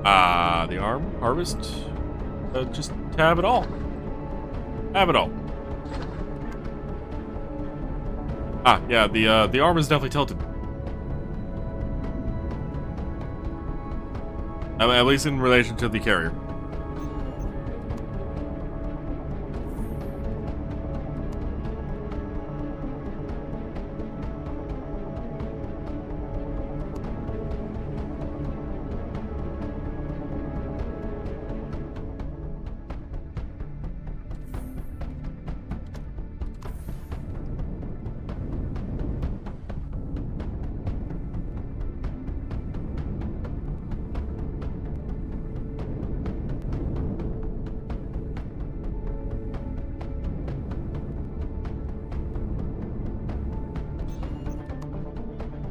The arm, harvest, just have it all. Have it all. Ah, yeah, the arm is definitely tilted. At least in relation to the carrier.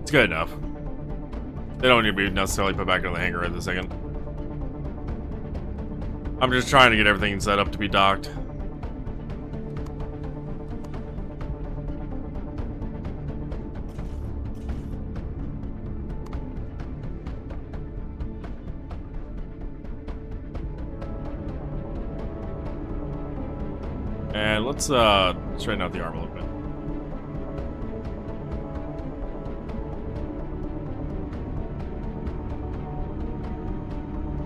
It's good enough. They don't need to be necessarily put back in the hangar at the second. I'm just trying to get everything set up to be docked. And let's straighten out the arm a little bit.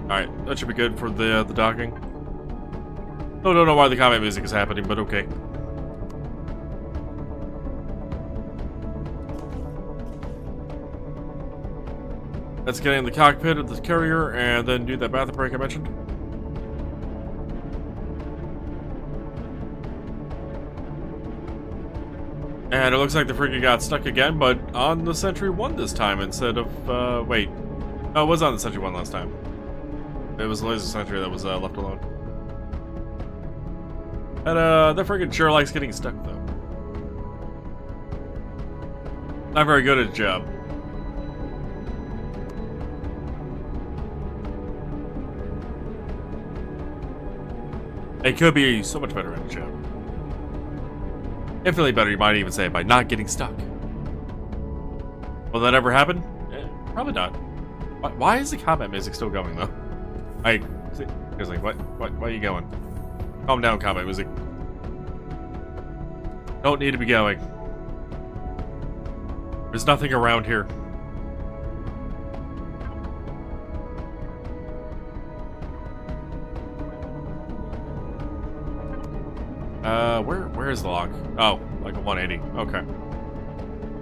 Alright, that should be good for the docking. I don't know why the combat music is happening, but okay. Let's get in the cockpit of the carrier and then do that bathroom break I mentioned. And it looks like the frigate got stuck again, but on the Sentry 1 this time instead of, wait. No, it was on the Sentry 1 last time. It was the laser sentry that was left alone. And the frigate sure likes getting stuck, though. Not very good at its job. It could be so much better at its job. Infinitely better, you might even say, by not getting stuck. Will that ever happen? Probably not. Why is the combat music still going, though? Seriously, why are you going? Calm down, combat music. Don't need to be going. There's nothing around here. Where is the lock? Oh, like a 180. Okay.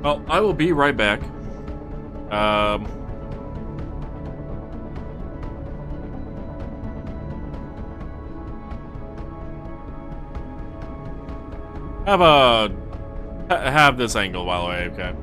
Well, I will be right back. Have this angle while I okay.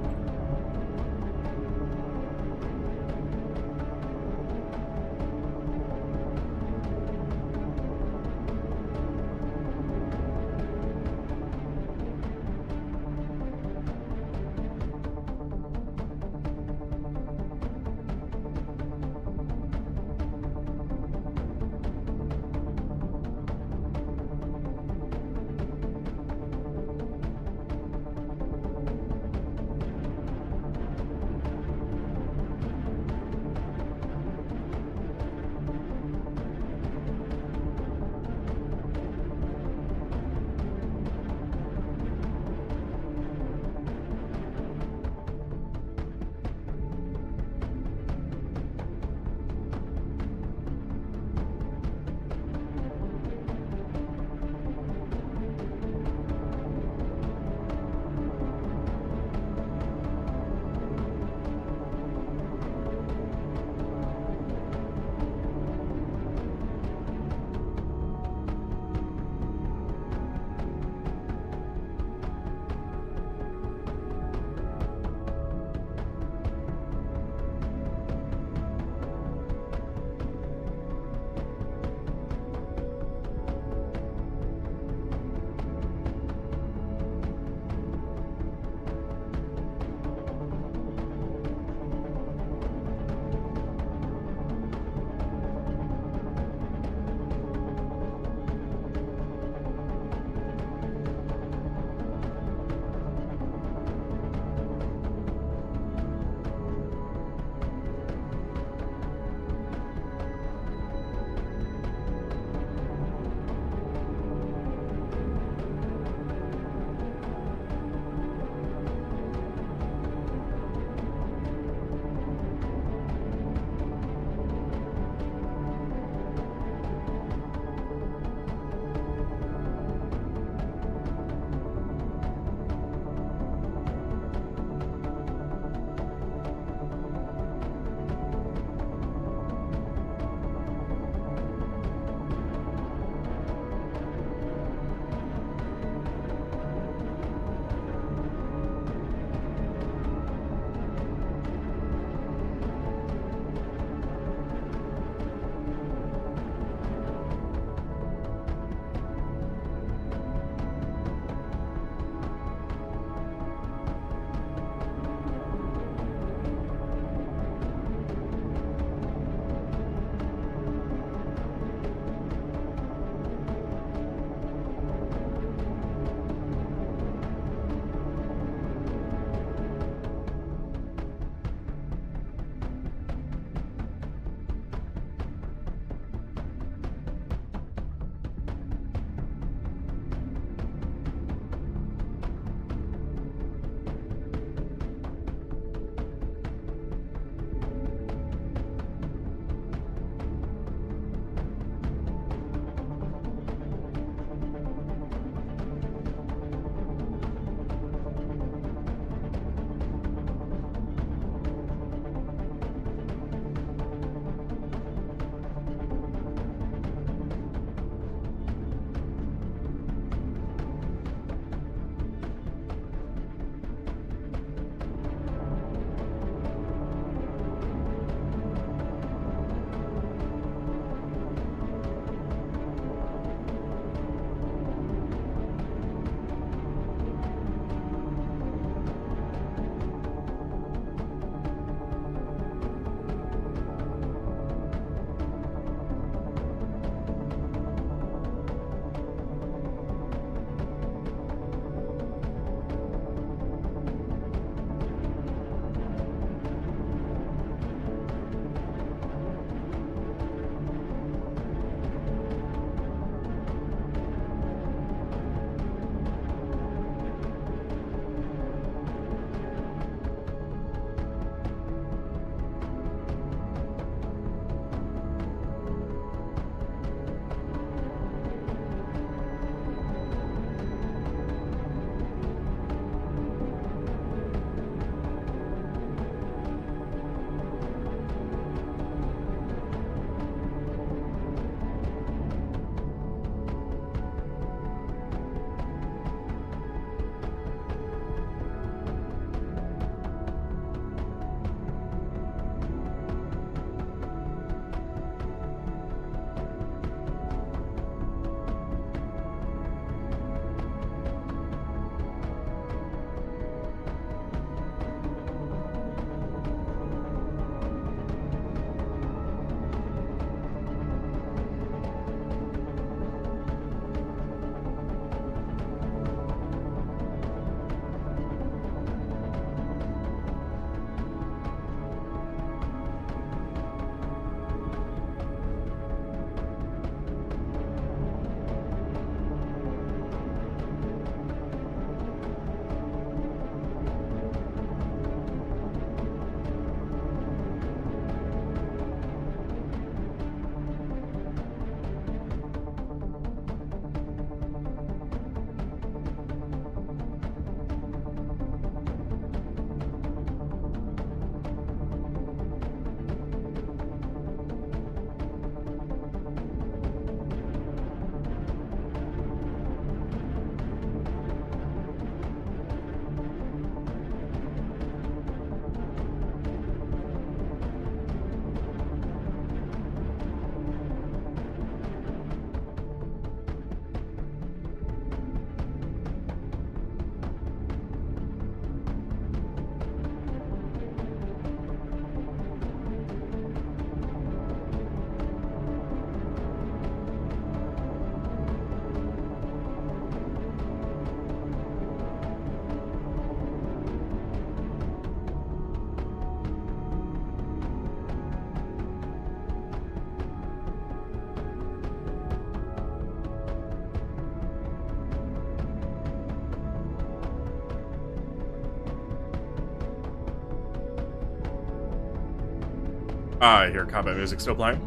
I hear combat music still playing.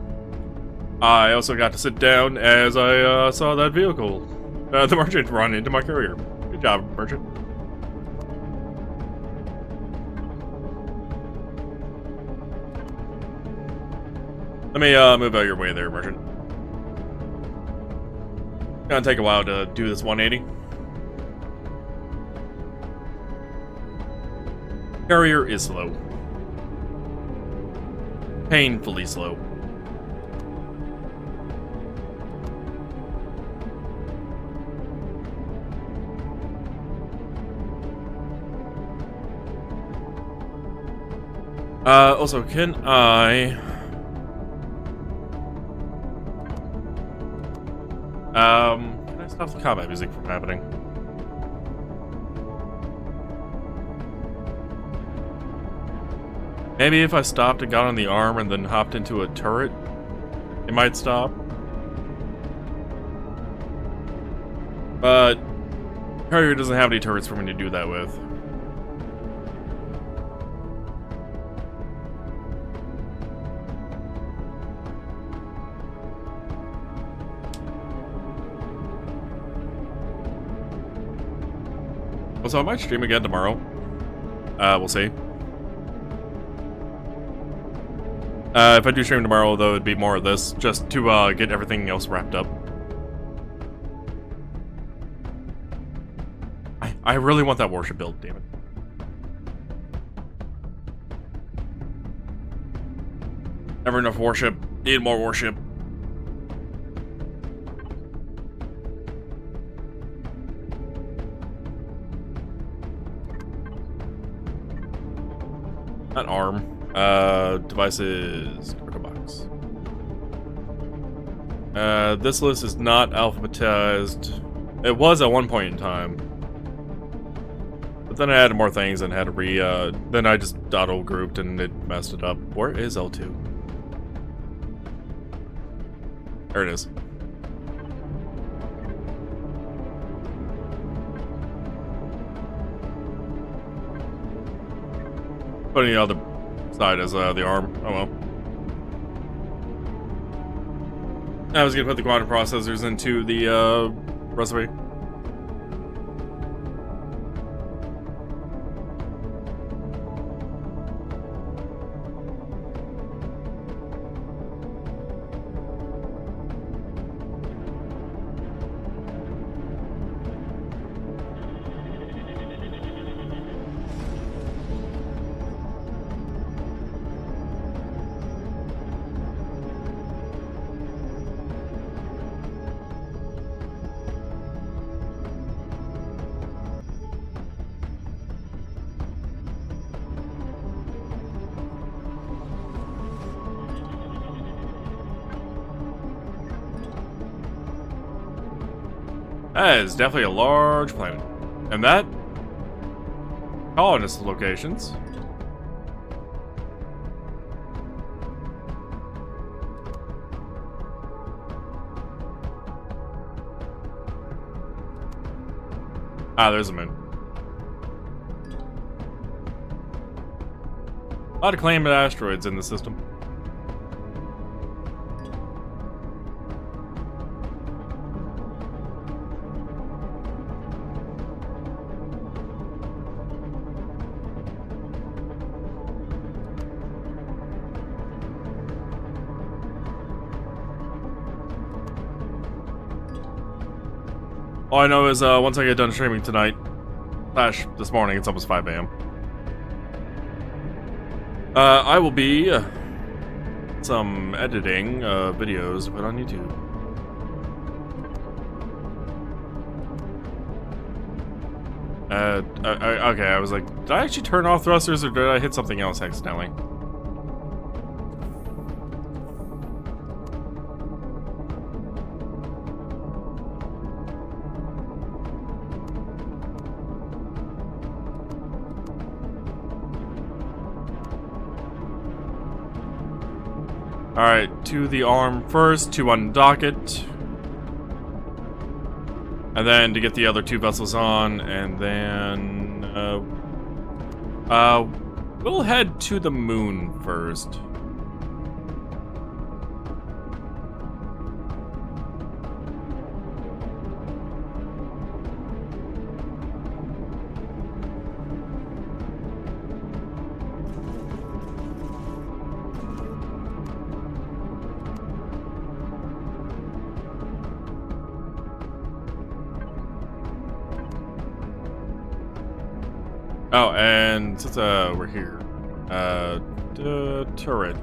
I also got to sit down as I saw that vehicle, the merchant, run into my courier. Good job, merchant. Let me move out your way there, merchant. Gonna take a while to do this 180. Courier is slow. Painfully slow. Also, can I... Can I stop the combat music from happening? Maybe if I stopped and got on the arm and then hopped into a turret, it might stop. But Courier doesn't have any turrets for me to do that with. Also, I might stream again tomorrow. We'll see. If I do stream tomorrow, though, it'd be more of this, just to get everything else wrapped up. I really want that warship build, damn it. Never enough warship. Need more warship. Not ARM. Devices. Cargo box. This list is not alphabetized. It was at one point in time. But then I added more things and had to then I just auto-grouped and it messed it up. Where is L2? There it is. Putting the other side as the arm. Oh well. I was gonna put the quantum processors into the recipe. That is definitely a large planet. And that... colonist locations. Ah, there's a moon. A lot of claimed asteroids in the system. All I know is once I get done streaming tonight, / this morning, it's almost 5 a.m. I will be some editing videos to put on YouTube. Okay, I was like, did I actually turn off thrusters or did I hit something else accidentally? Alright, to the arm first, to undock it. And then to get the other two vessels on, and then... we'll head to the moon first. Oh, and since we're here, the turret.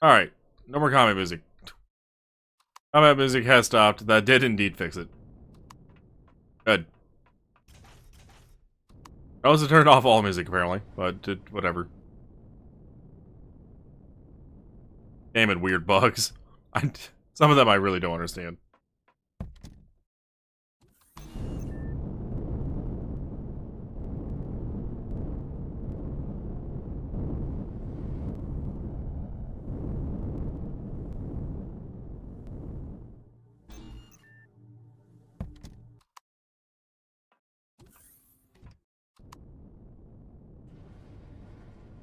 All right, no more combat music. Combat music has stopped. That did indeed fix it. Good. I also turned off all music apparently, but whatever. Game had weird bugs. Some of them I really don't understand.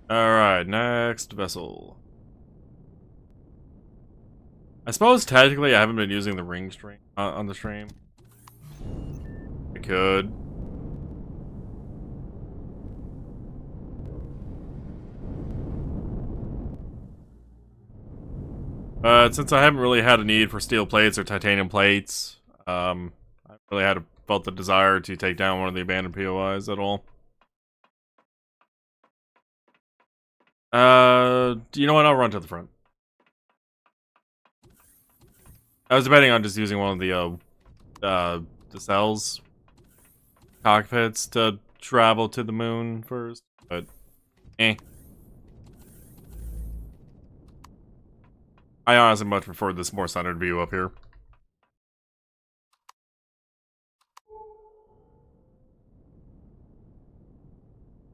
Alright, next vessel. I suppose technically I haven't been using the ring stream on the stream. I could. But since I haven't really had a need for steel plates or titanium plates, I really felt the desire to take down one of the abandoned POIs at all. You know what? I'll run to the front. I was debating on just using one of the cells cockpits to travel to the moon first, but eh. I honestly much prefer this more centered view up here.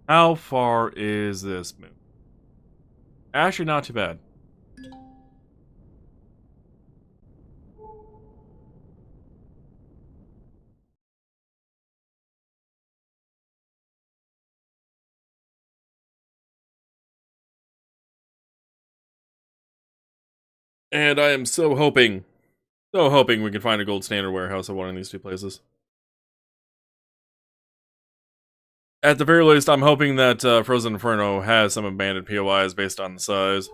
How far is this moon? Actually, not too bad. And I am so hoping we can find a gold standard warehouse at one of these two places. At the very least, I'm hoping that Frozen Inferno has some abandoned POIs based on the size.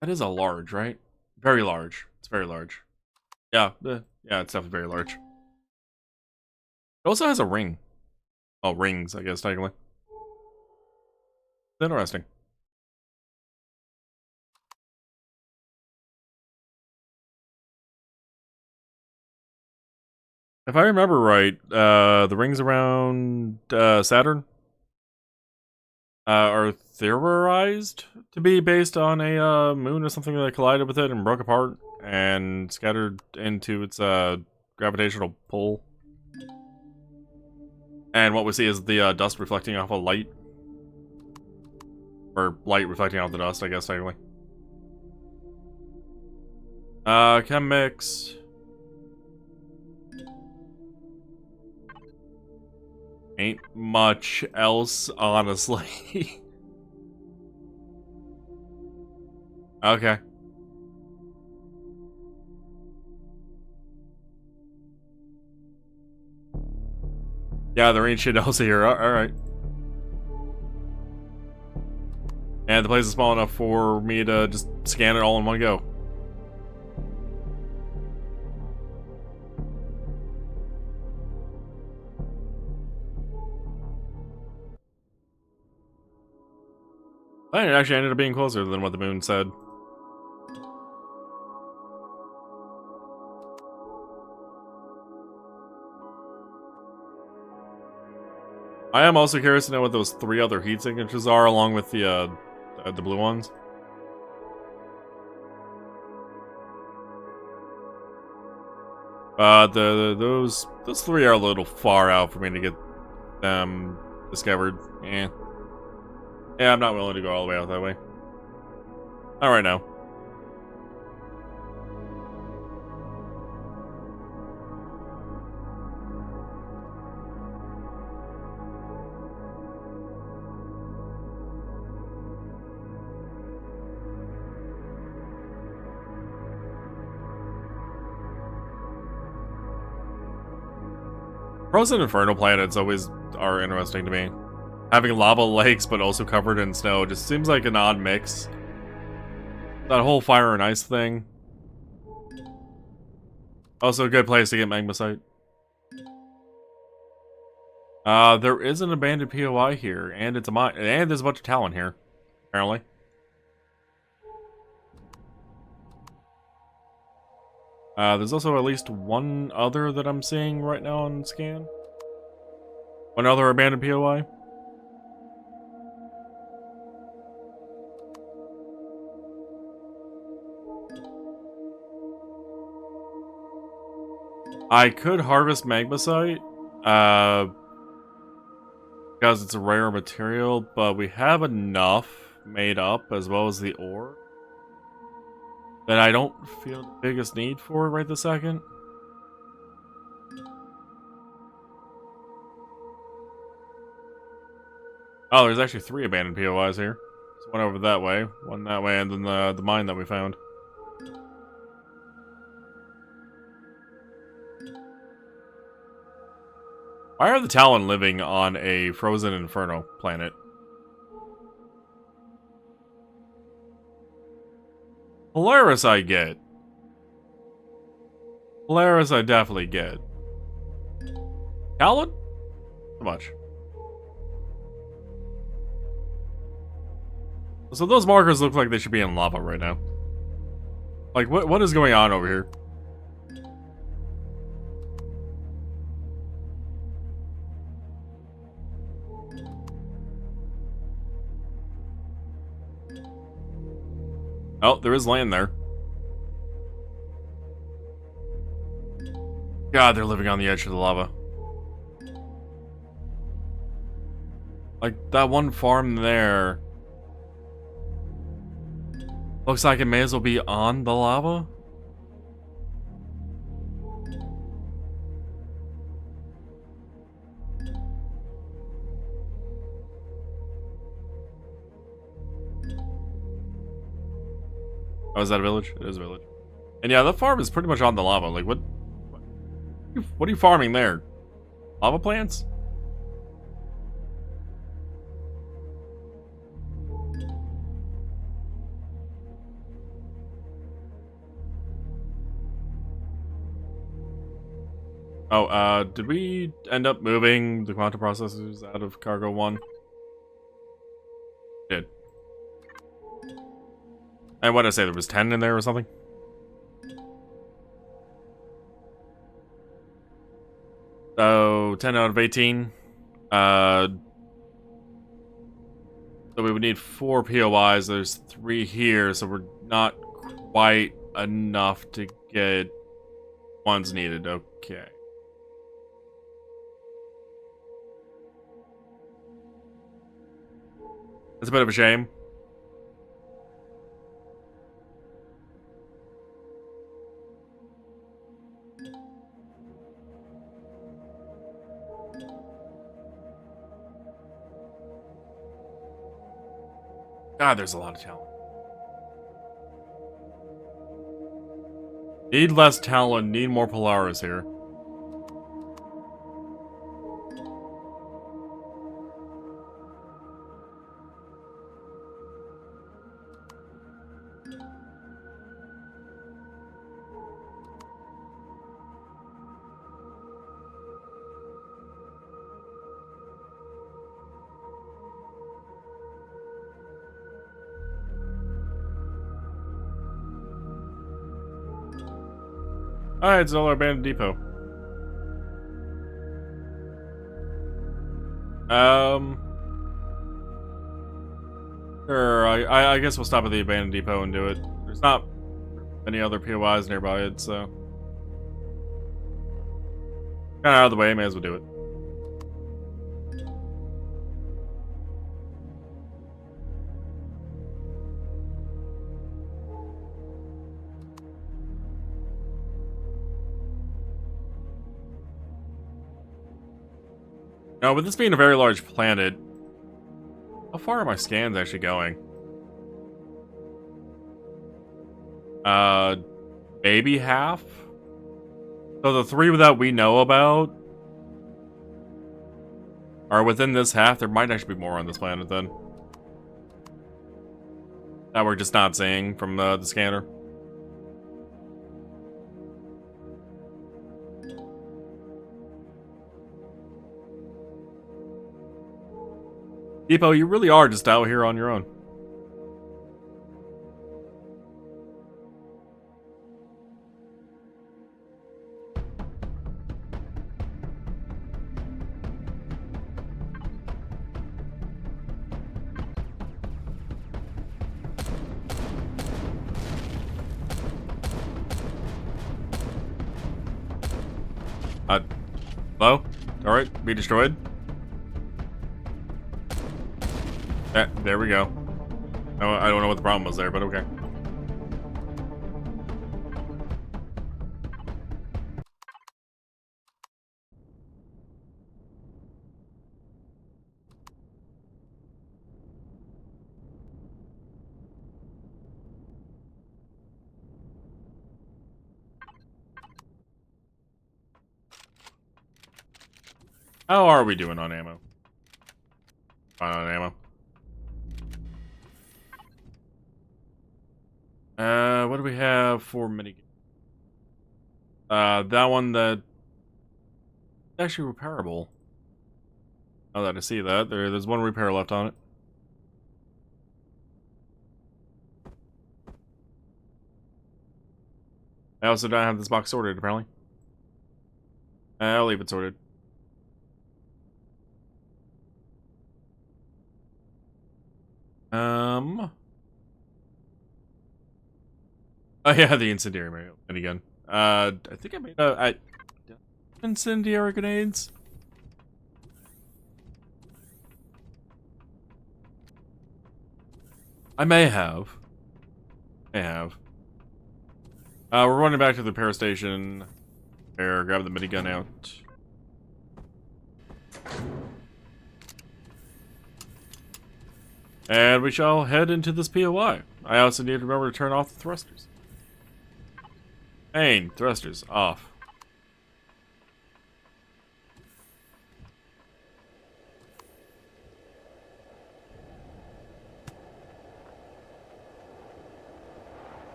That is a large, right? Very large. It's very large. Yeah, yeah, it's definitely very large. It also has a ring. Oh, rings, I guess, technically. Interesting. If I remember right, the rings around Saturn are theorized to be based on a moon or something that collided with it and broke apart and scattered into its gravitational pull. And what we see is the dust reflecting off of light. Or light reflecting off the dust, I guess, technically. Chem mix. Ain't much else, honestly. Okay. Yeah, there ain't shit else here. Alright. And the place is small enough for me to just scan it all in one go. It actually ended up being closer than what the moon said. I am also curious to know what those 3 other heat signatures are, along with the blue ones. Those 3 are a little far out for me to get them discovered. Yeah, I'm not willing to go all the way out that way. Not right now. Frozen Inferno planets always are interesting to me. Having lava lakes but also covered in snow just seems like an odd mix. That whole fire and ice thing. Also a good place to get magmasite. There is an abandoned POI here, and it's a mine, and there's a bunch of talent here, apparently. There's also at least one other that I'm seeing right now on scan. One other abandoned POI. I could harvest magmasite, because it's a rare material, but we have enough made up, as well as the ore, that I don't feel the biggest need for right this second. Oh, there's actually 3 abandoned POIs here. There's one over that way, one that way, and then the mine that we found. Why are the Talon living on a frozen inferno planet? Polaris I get. Polaris I definitely get. Talon? Not much. So those markers look like they should be in lava right now. Like, what is going on over here? Oh, there is land there. God, they're living on the edge of the lava. Like, that one farm there looks like it may as well be on the lava. Oh, is that a village? It is a village. And yeah, that farm is pretty much on the lava. Like, what are you farming there? Lava plants? Oh, did we end up moving the quantum processors out of cargo 1? Did. And what did I say? There was 10 in there or something? So, 10 out of 18. So we would need 4 POIs. There's 3 here, so we're not quite enough to get ones needed. Okay. That's a bit of a shame. God, there's a lot of talent. Need less talent, need more Polaris here. Alright, it's all our abandoned depot. Sure, I guess we'll stop at the abandoned depot and do it. There's not any other POIs nearby it, so... Kinda out of the way, may as well do it. Now, with this being a very large planet, how far are my scans actually going? Maybe half? So the 3 that we know about are within this half. There might actually be more on this planet then. That we're just not seeing from the scanner. Depot, you really are just out here on your own. Hello? Alright, be destroyed. There we go. I don't know what the problem was there, but okay. How are we doing on ammo? Fine on ammo. What do we have for minigun? That one that actually repairable. Now that I see that, there's one repair left on it. I also don't have this box sorted, apparently. I'll leave it sorted. Oh yeah, the incendiary minigun. I think I made incendiary grenades. I may have. We're running back to the repair station. There, grab the minigun out. And we shall head into this POI. I also need to remember to turn off the thrusters. Main thrusters off.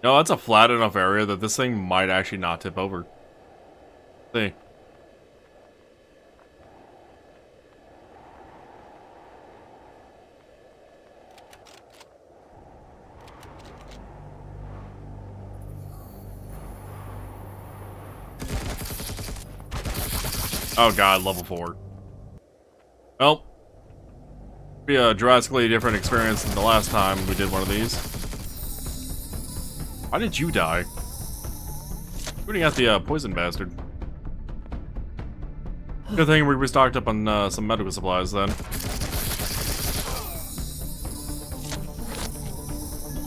No, that's a flat enough area that this thing might actually not tip over. See. Oh god, level 4. Well, be a drastically different experience than the last time we did one of these. Why did you die? Shooting at the poison bastard. Good thing we restocked up on some medical supplies then.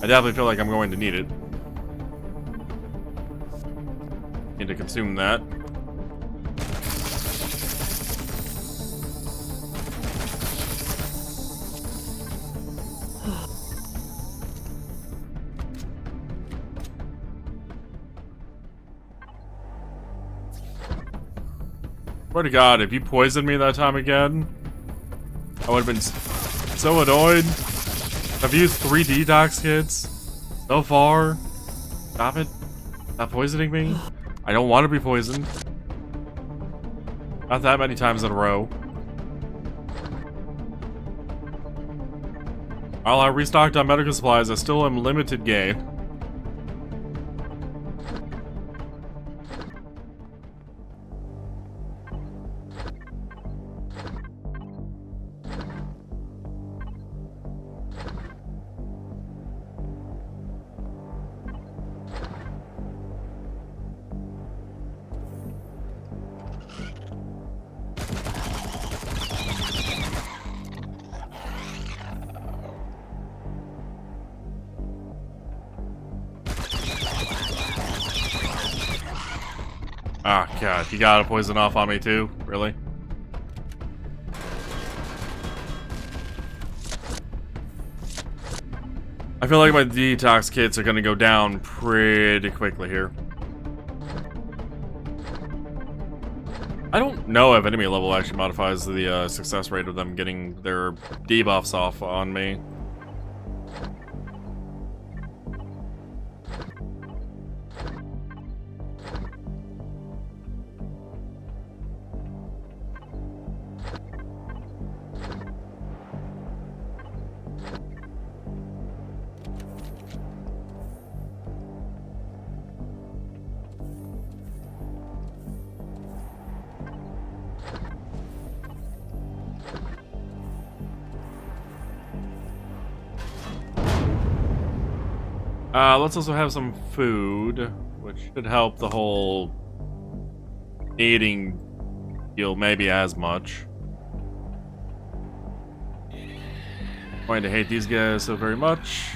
I definitely feel like I'm going to need it. Need to consume that. Swear to God, if you poisoned me that time again, I would have been so annoyed. I've used 3 detox kits so far. Stop it. Stop poisoning me. I don't want to be poisoned. Not that many times in a row. While I restocked on medical supplies, I still am limited game. Ah, God, you got a poison off on me too? Really? I feel like my detox kits are gonna go down pretty quickly here. I don't know if enemy level actually modifies the success rate of them getting their debuffs off on me. Let's also have some food, which should help the whole eating deal maybe as much. Going to hate these guys so very much.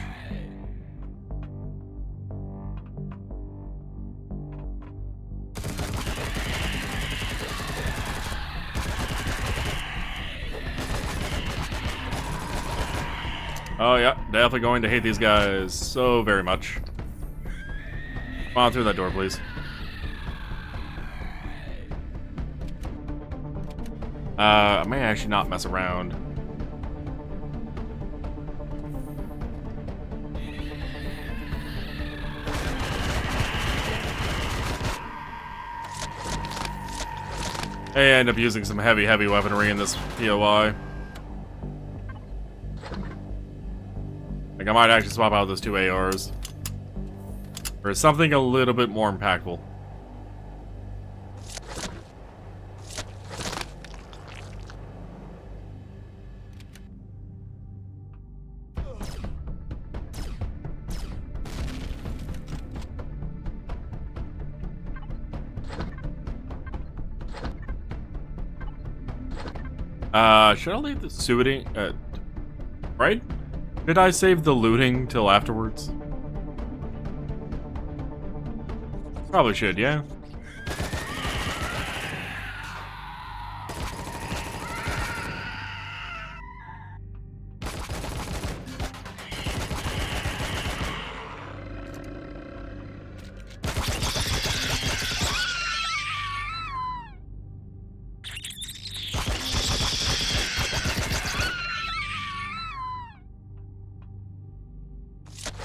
Oh yeah, definitely going to hate these guys so very much. Come on through that door, please. I may actually not mess around. I end up using some heavy weaponry in this POI. Like, I might actually swap out those 2 ARs for something a little bit more impactful. Should I leave the looting? Right? Did I save the looting till afterwards? Probably should, yeah.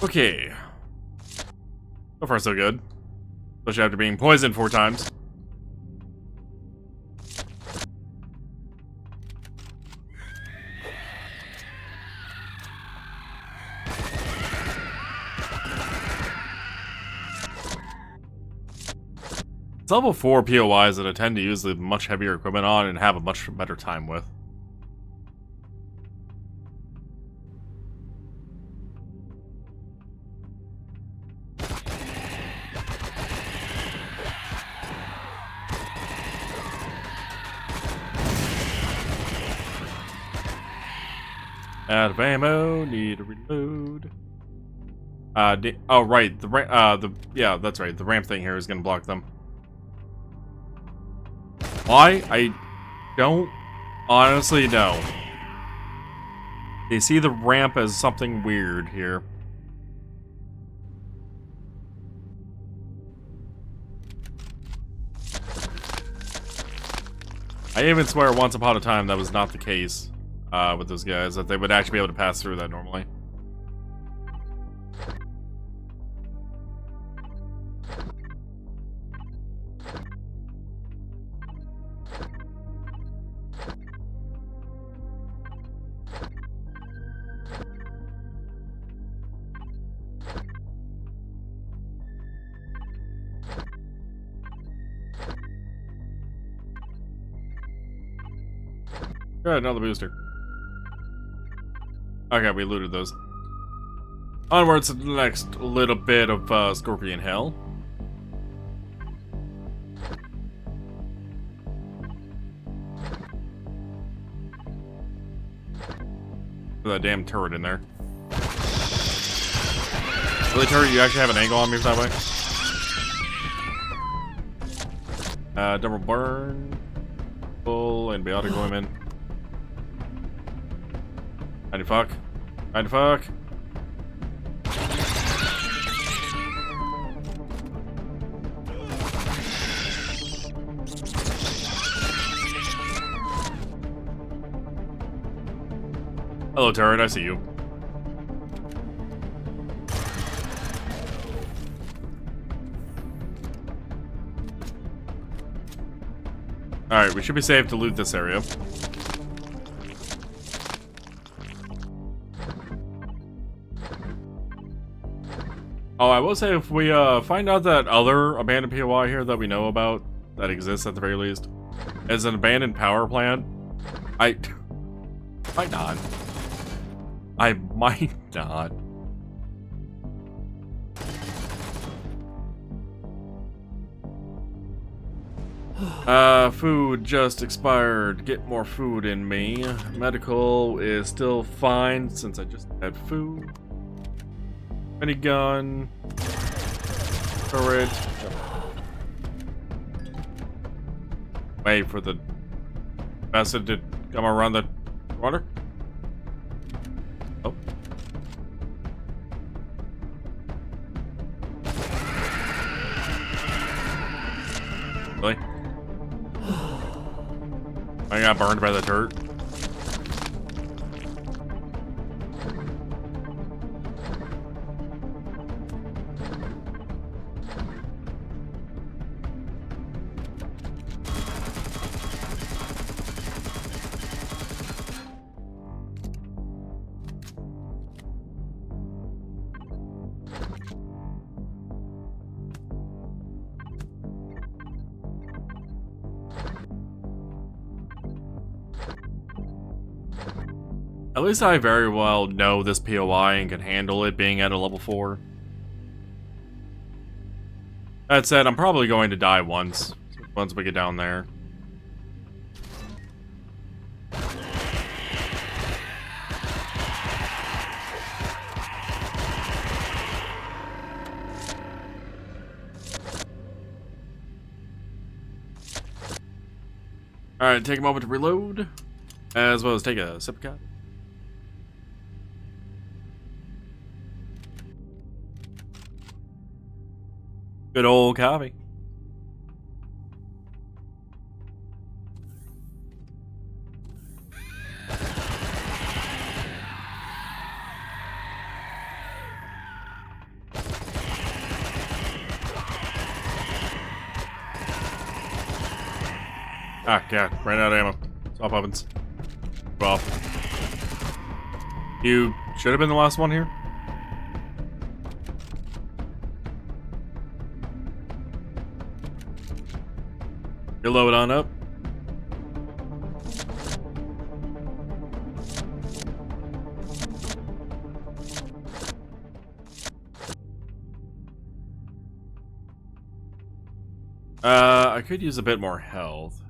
Okay. So far, so good. Especially after being poisoned 4 times. It's level 4 POIs that I tend to use the much heavier equipment on and have a much better time with. Out of ammo, need to reload. Oh right, yeah, that's right. The ramp thing here is gonna block them. Why? I don't honestly know. They see the ramp as something weird here. I even swear once upon a time that was not the case. With those guys, that they would actually be able to pass through that normally. Good, another booster. Okay, we looted those. Onwards to the next little bit of Scorpion Hell. That damn turret in there. Really, turret, you actually have an angle on me that way? Double burn. Full antibiotic women. How'd you fuck? How'd you fuck? Hello, turret, I see you. Alright, we should be safe to loot this area. Oh, I will say if we find out that other abandoned POI here that we know about, that exists at the very least, is an abandoned power plant, I might not. I might not. Food just expired. Get more food in me. Medical is still fine since I just had food. Minigun. Turret. Wait for the bastard to come around the corner. Oh. Really? I got burned by the turret. At least I very well know this POI and can handle it being at a level 4. That said, I'm probably going to die once we get down there. Alright, take a moment to reload, as well as take a sip of coffee. Good old coffee. Ah, God, ran out of ammo. Stop weapons. Well, you should have been the last one here. You're loaded on up. I could use a bit more health.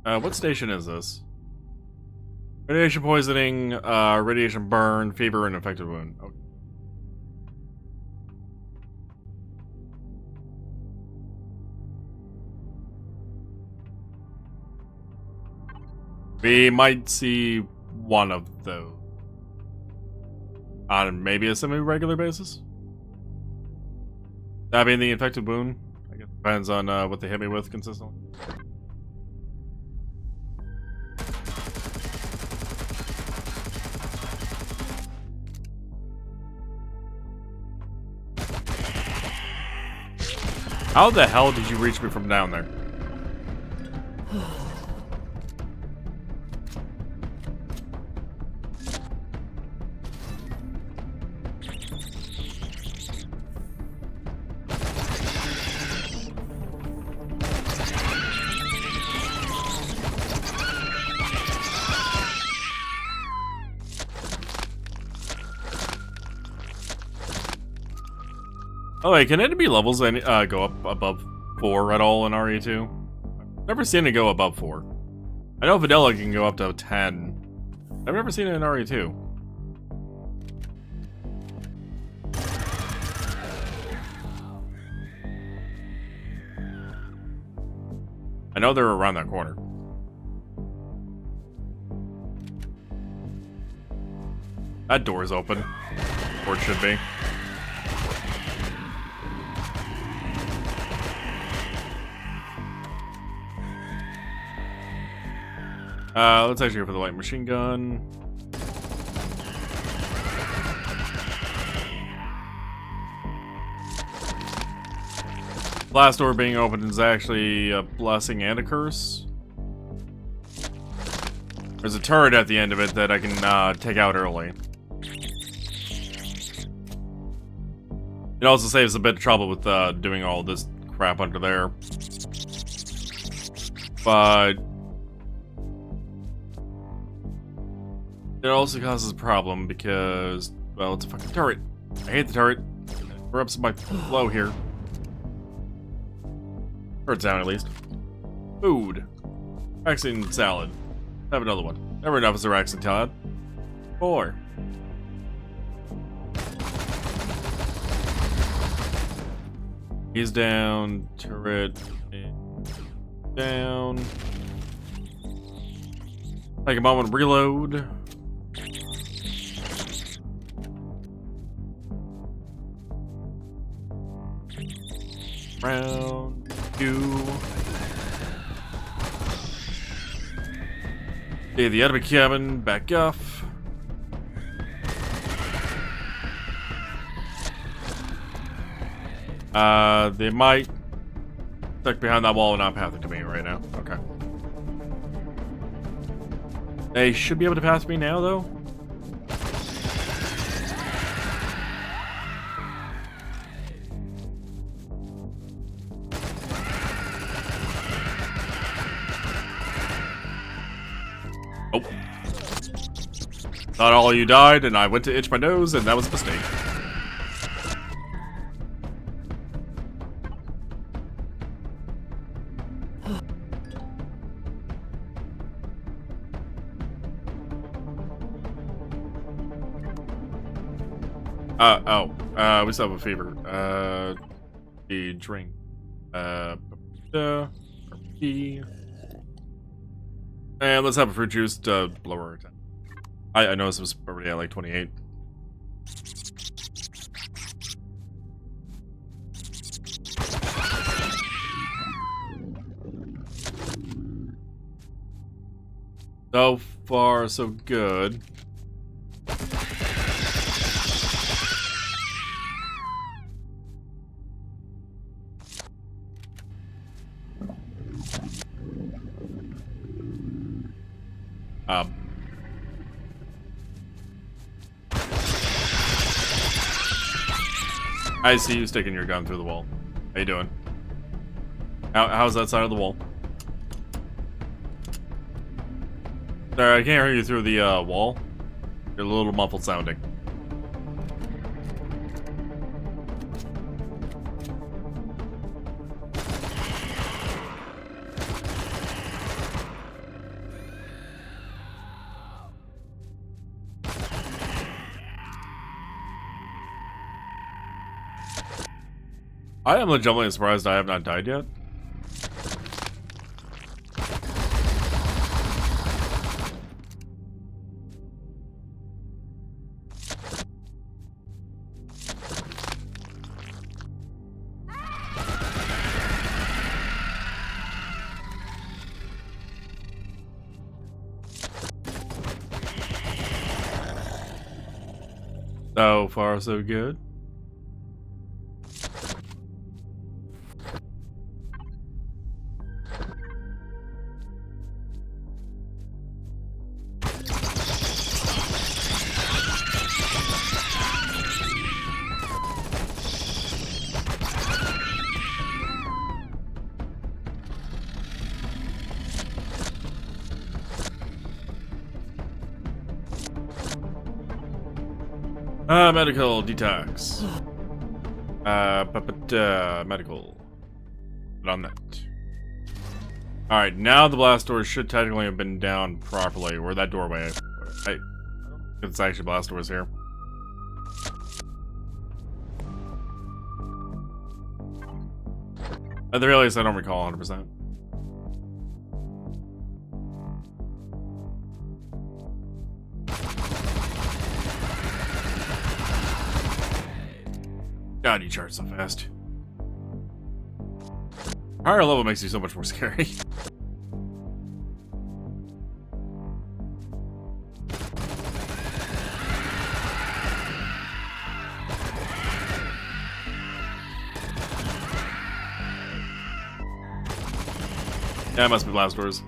What station is this? Radiation poisoning, radiation burn, fever, and infected wound. Okay. We might see one of those on maybe a semi-regular basis. That being the infected wound. I guess it depends on what they hit me with consistently. How the hell did you reach me from down there? Oh wait, can enemy levels go up above 4 at all in RE2? I've never seen it go above 4. I know Vanilla can go up to 10. I've never seen it in RE2. I know they're around that corner. That door is open. Or it should be. Let's actually go for the light machine gun. Last door being opened is actually a blessing and a curse. There's a turret at the end of it that I can take out early. It also saves a bit of trouble with doing all this crap under there. But It also causes a problem because, well, it's a fucking turret. I hate the turret. It interrupts my flow here. Turret's down at least. Food. Vaccine salad. Have another one. Never enough is a vaccine salad. 4. He's down. Turret. Down. Take a moment to reload. Round 2. Okay, the enemy cabin back off. They might stuck behind that wall and not pathing to me right now. Okay. They should be able to pass me now, though. Oh. Not all of you died, and I went to itch my nose, and that was a mistake. We still have a fever. The drink. Tea. And let's have a fruit juice to lower our temp. I noticed it was already at like 28. So far, so good. I see you sticking your gun through the wall. How you doing? How's that side of the wall? Sorry, I can't hear you through the wall. You're a little muffled sounding. I am legitimately surprised I have not died yet. So far, so good. Medical detox. Medical. Put on that. Alright, now the blast doors should technically have been down properly. Where that doorway? I don't think it's actually blast doors here. At the very least, I don't recall 100%. God, you charge so fast. Higher level makes you so much more scary. Yeah, it must be blast doors.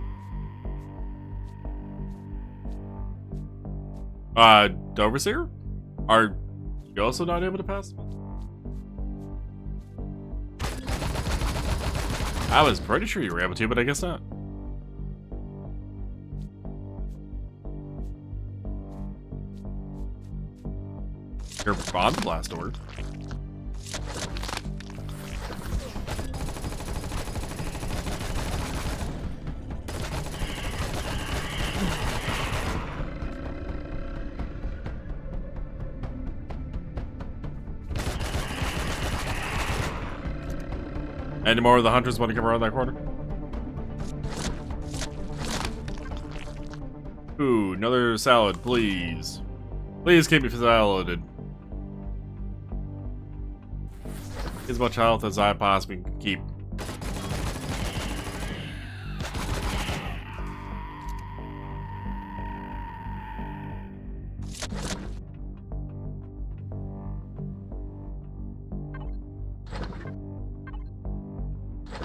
Overseer? Are you also not able to pass? I was pretty sure you were able to, but I guess not. You're on the blast door. Any more of the hunters want to come around that corner? Ooh, another salad, please. Please keep me saladed. As much health as I possibly can keep.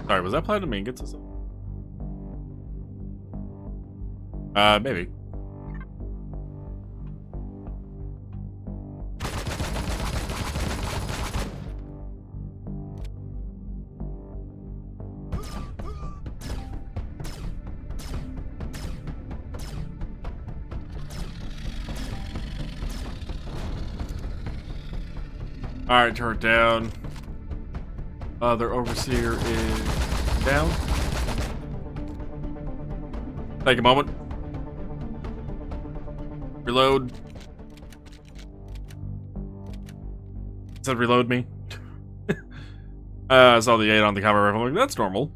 Sorry, was that platinum ingots or something? Maybe. Alright, turn it down. Their overseer is down. Take a moment. Reload. It said reload me. I saw the 8 on the camera rifle. Like, that's normal.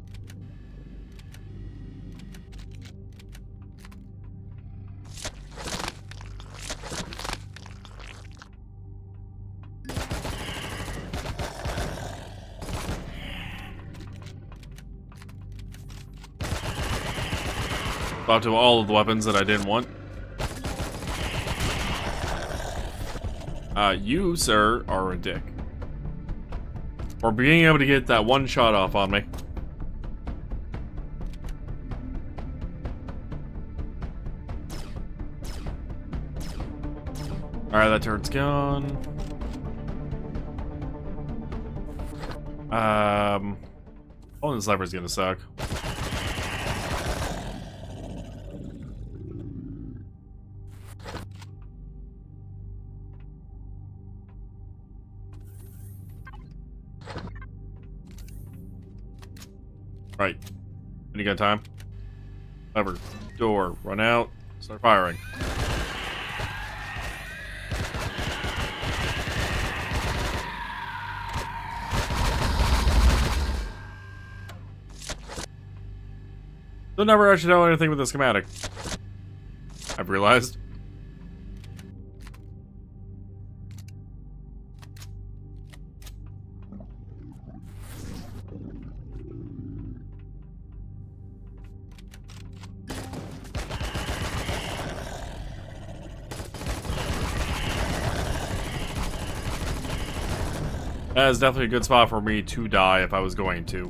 Up to all of the weapons that I didn't want. You, sir, are a dick. For being able to get that one shot off on me. Alright, that turret's gone. Oh, this sniper's gonna suck. Right. Any gun time? Lever. Door. Run out. Start firing. Still never actually know anything with the schematic. I've realized. That is definitely a good spot for me to die if I was going to.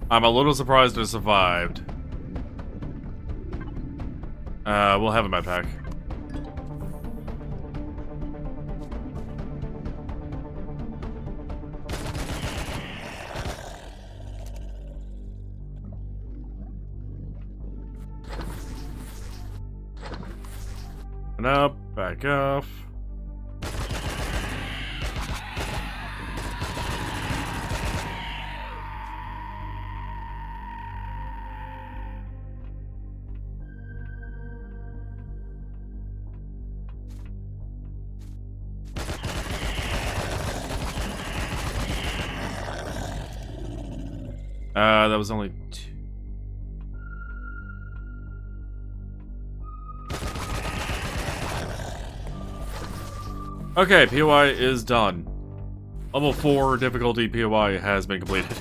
I'm a little surprised I survived. We'll have a med pack. And up, back off. That was only 2. Okay, POI is done. Level 4 difficulty POI has been completed.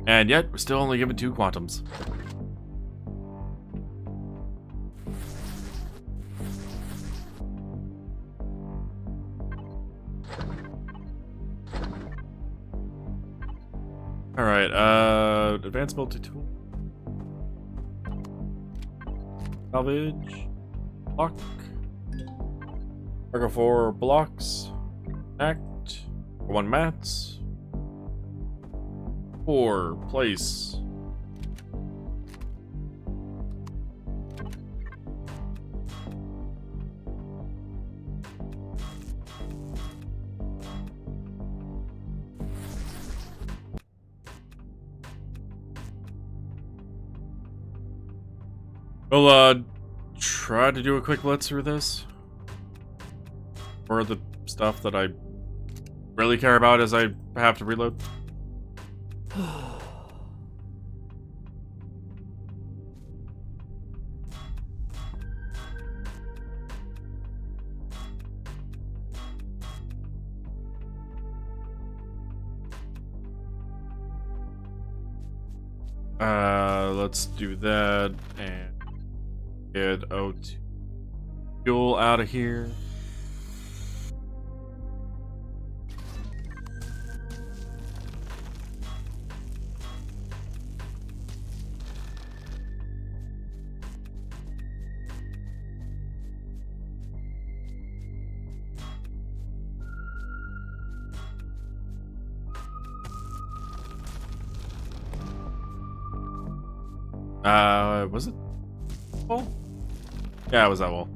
And yet, we're still only given 2 quantums. Alright, advanced multi-tool. Salvage. Block. Cargo 4 blocks. Act. 1 mats. 4 place. We'll, try to do a quick blitz through this. For the stuff that I really care about as I have to reload. Let's do that and get O2 fuel out of here. Was it wall? Yeah, it was that wall.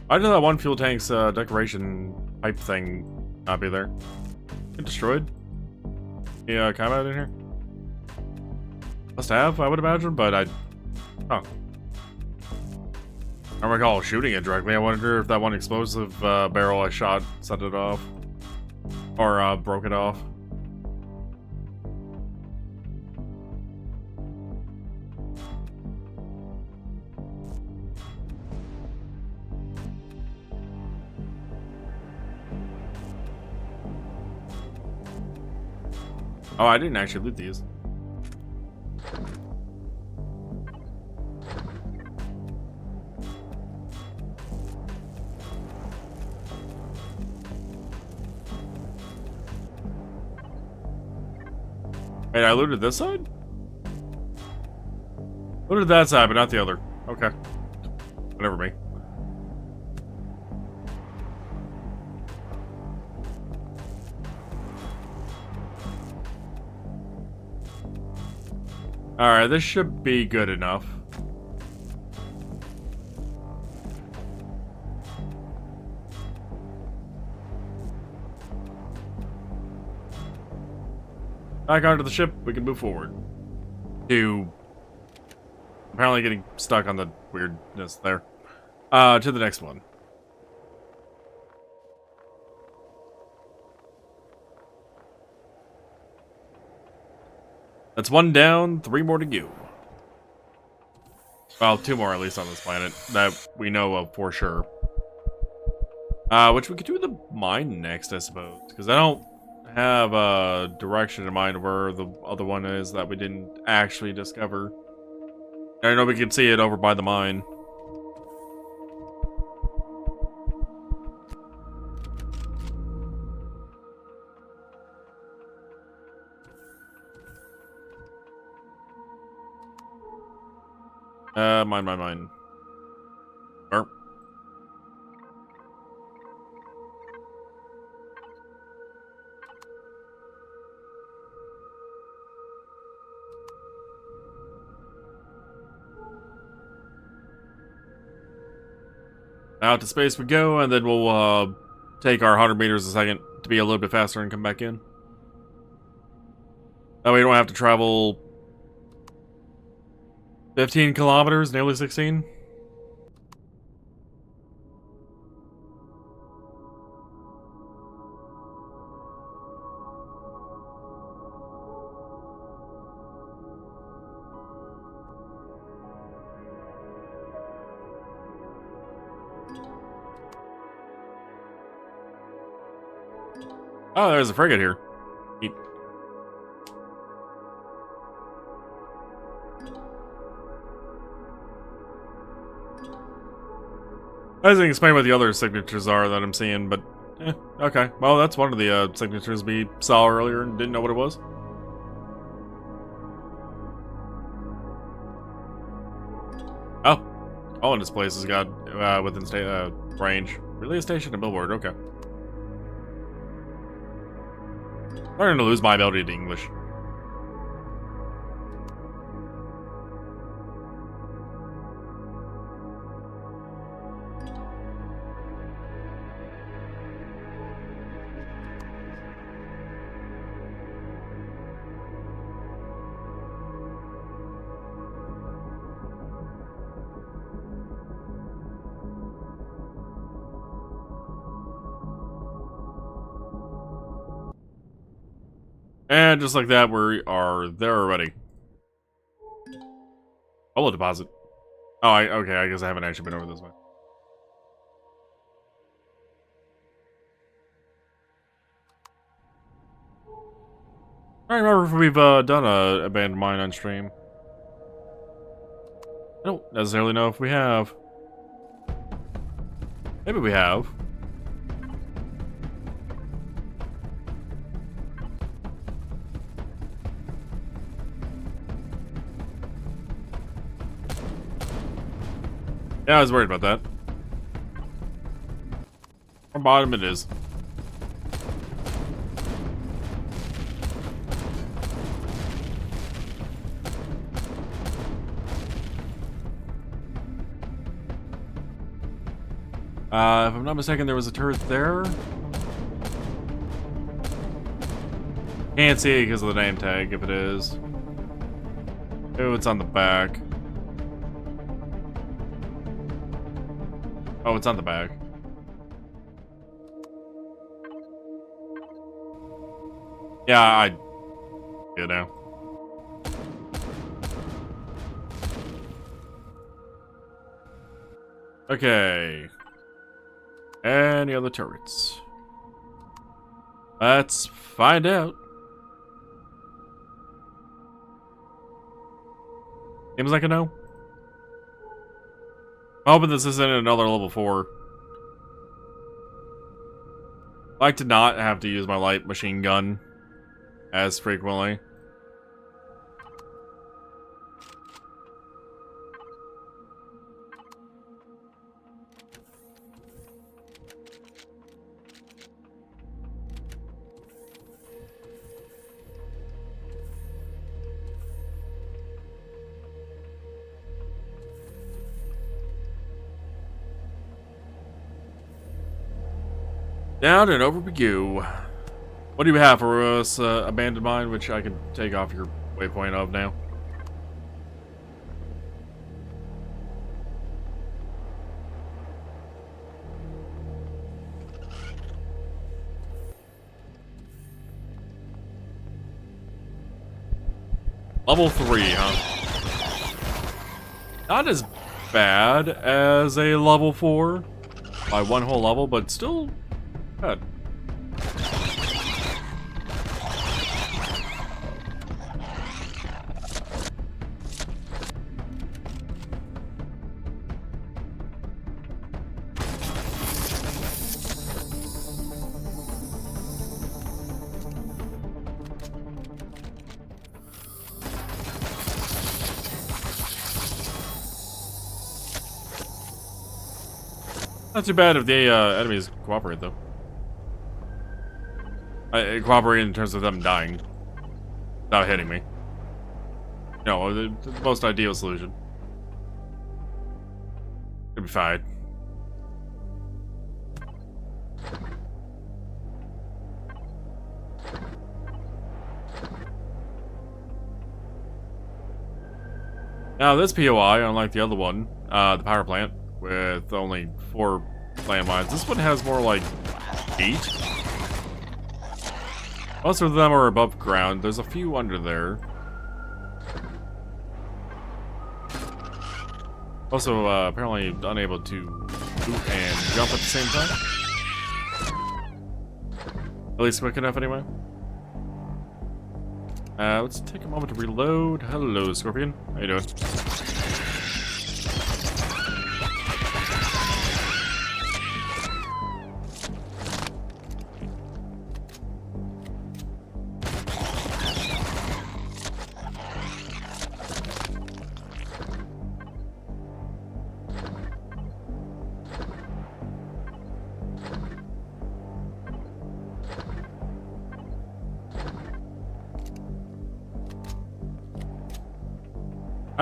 Why did that one fuel tank's decoration pipe thing not be there? Get destroyed? Yeah, combat in here? Must have, I would imagine, but I... Huh. I don't recall shooting it directly. I wonder if that one explosive barrel I shot set it off. Or broke it off. Oh, I didn't actually loot these. Wait, I looted this side? Looted that side, but not the other. Okay. Whatever, me. Alright, this should be good enough. Back onto the ship, we can move forward. To... apparently getting stuck on the weirdness there. To the next one. That's one down, 3 more to go. Well, 2 more at least on this planet that we know of for sure. Which we could do the mine next, I suppose, because I don't have a direction in mind where the other one is that we didn't actually discover. I know we can see it over by the mine. Mine. Burp. Out to space we go, and then we'll take our 100 meters a second to be a little bit faster and come back in. That way we don't have to travel 15 kilometers, nearly 16. Oh, there's a frigate here. Neat. Doesn't explain what the other signatures are that I'm seeing, but okay. Well, that's one of the signatures we saw earlier and didn't know what it was. Oh, all in this place has got within range. Relay station and billboard. Okay. Starting to lose my ability to English. And just like that, we are there already. Holo deposit. Oh, okay, I guess I haven't actually been over this way. I don't remember if we've done a abandoned mine on stream. I don't necessarily know if we have. Maybe we have. Yeah, I was worried about that. From bottom it is. If I'm not mistaken, there was a turret there. Can't see it because of the name tag, if it is. Oh, it's on the back. Oh, it's on the back. Yeah, you know. Okay. Any other turrets? Let's find out. Seems like a no. I'm hoping this isn't another level 4. I like to not have to use my light machine gun as frequently. Down and over we go. What do you have for us, abandoned mine, which I can take off your waypoint of now? Level 3, huh? Not as bad as a level 4 by one whole level, but still good. Not too bad if the enemies cooperate, though. Cooperate in terms of them dying. Not hitting me. No, the most ideal solution. It'll be fine. Now, this POI, unlike the other one, the power plant, with only 4 landmines. This one has more like 8. Most of them are above ground. There's a few under there. Also, apparently unable to move and jump at the same time. At least quick enough, anyway. Let's take a moment to reload. Hello, Scorpion. How you doing?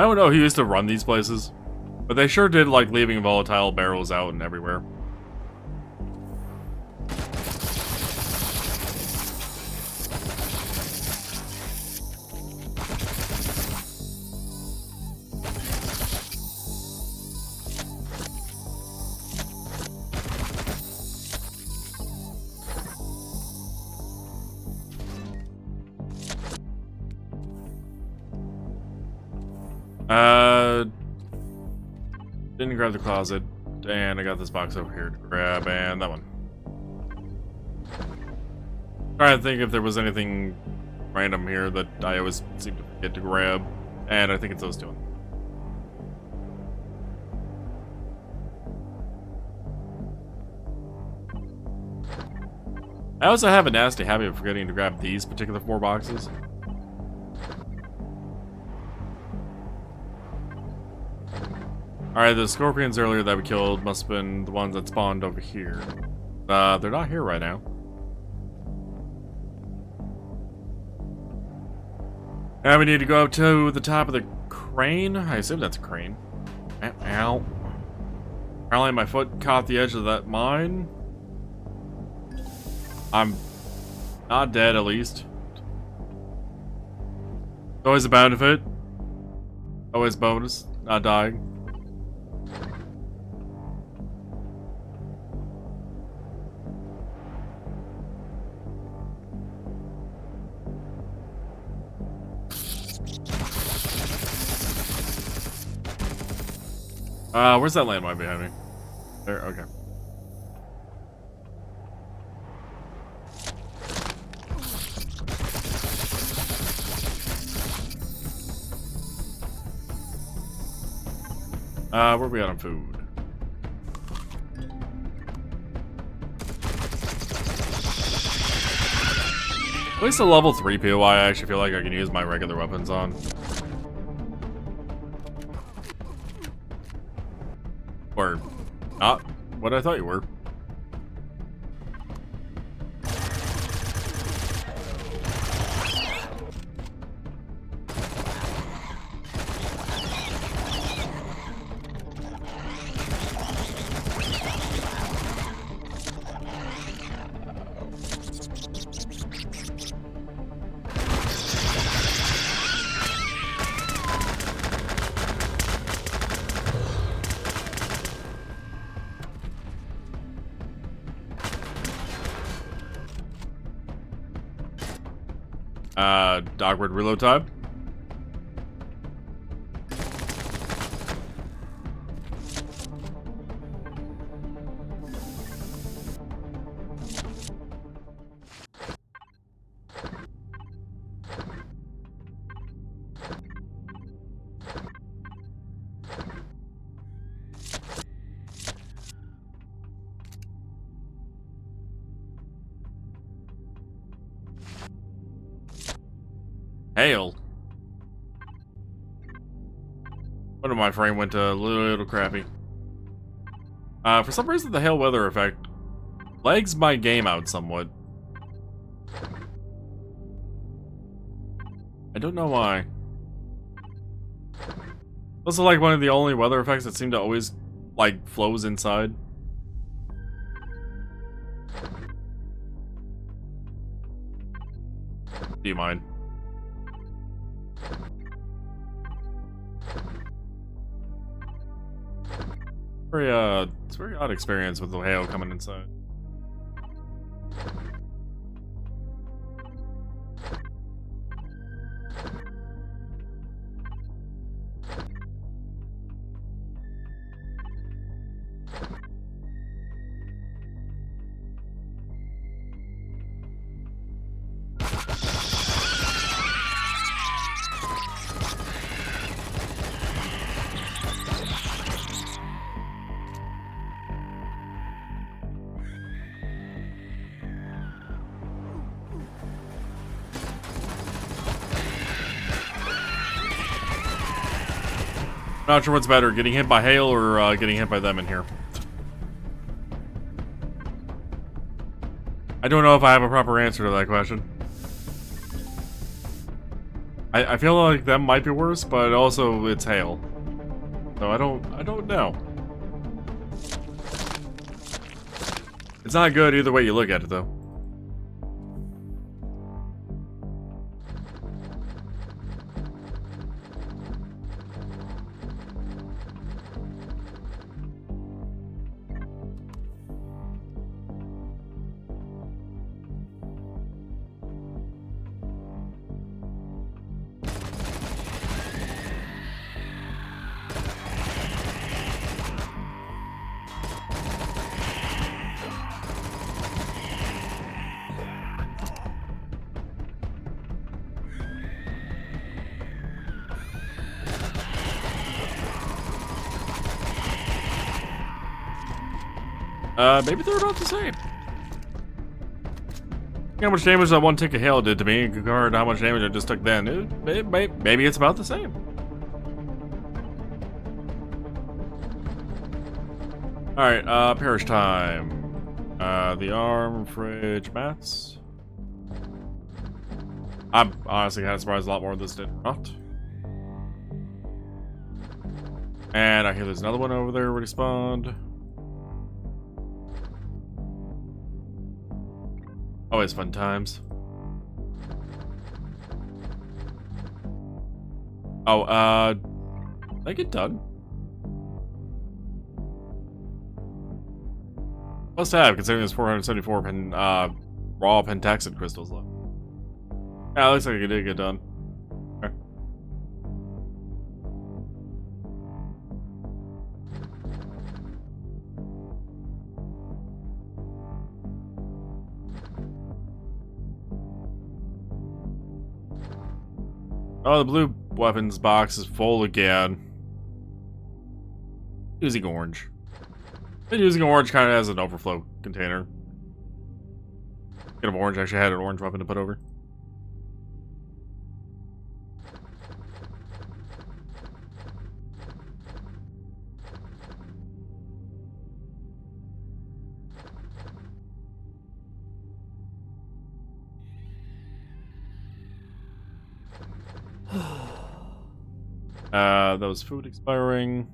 I don't know who used to run these places, but they sure did like leaving volatile barrels out and everywhere. Didn't grab the closet, and I got this box over here to grab, and that one. Trying to think if there was anything random here that I always seem to forget to grab, and I think it's those two. I also have a nasty habit of forgetting to grab these particular 4 boxes. Alright, the scorpions earlier that we killed must have been the ones that spawned over here. They're not here right now. Now we need to go up to the top of the crane. I assume that's a crane. Ow. Apparently my foot caught the edge of that mine. I'm not dead, at least. Always a benefit. Always bonus. Not dying. Where's that landmine behind me? There, okay. Where we at on food? At least a level 3 POI I actually feel like I can use my regular weapons on. Or not what I thought you were. Awkward reload time. Hail. One of my frame went a little crappy. For some reason, the hail weather effect lags my game out somewhat. I don't know why. Also, like one of the only weather effects that seem to always like flows inside. Do you mind? It's a very odd experience with the hail coming inside. Not sure what's better, getting hit by hail or getting hit by them in here. I don't know if I have a proper answer to that question. I feel like that might be worse, but also it's hail. So I don't know. It's not good either way you look at it, though. Maybe they're about the same. How much damage that one tick of hail did to me compared to how much damage I just took then. Maybe it's about the same. Alright, parish time. The arm, fridge, mats. I'm honestly kind of surprised a lot more of this did not. And I hear there's another one over there already spawned. Always fun times. Oh, did I get done? Must have, considering there's 474 raw pentaxid crystals left. Yeah, it looks like it did get done. Okay. Oh, the blue weapons box is full again. Using orange. And using orange kind of as an overflow container. Get of orange, actually had an orange weapon to put over. That was food expiring.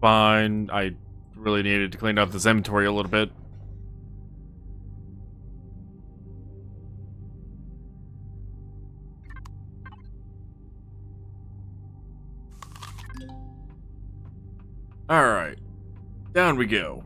Fine. I really needed to clean up this inventory a little bit. Alright. Down we go.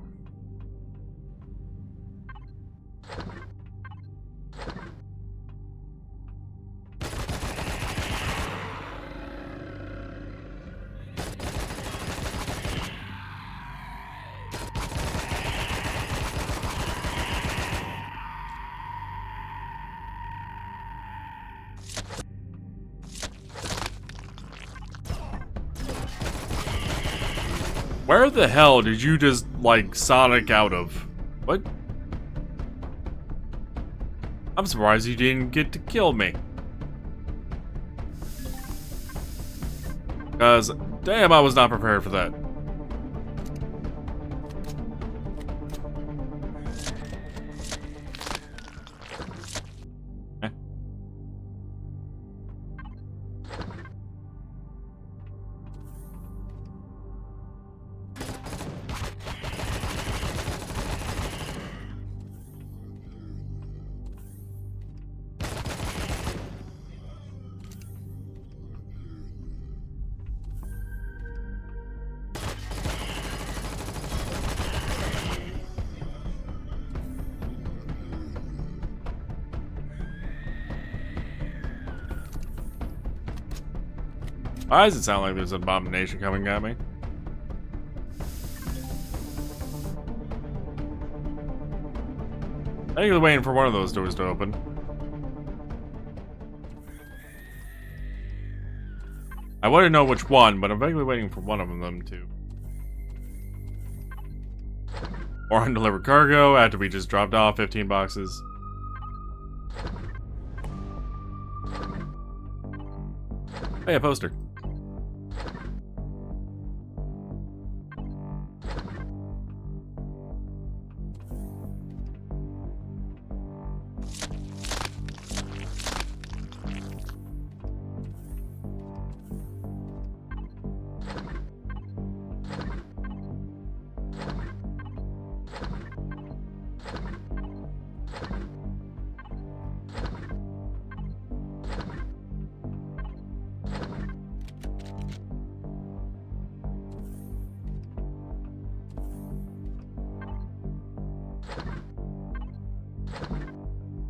Where the hell did you just, like, Sonic out of? What? I'm surprised you didn't get to kill me. Because, damn, I was not prepared for that. Why does it sound like there's an abomination coming at me? I think they're waiting for one of those doors to open. I wouldn't know which one, but I'm vaguely waiting for one of them to. Or undelivered cargo after we just dropped off 15 boxes. Hey, a poster.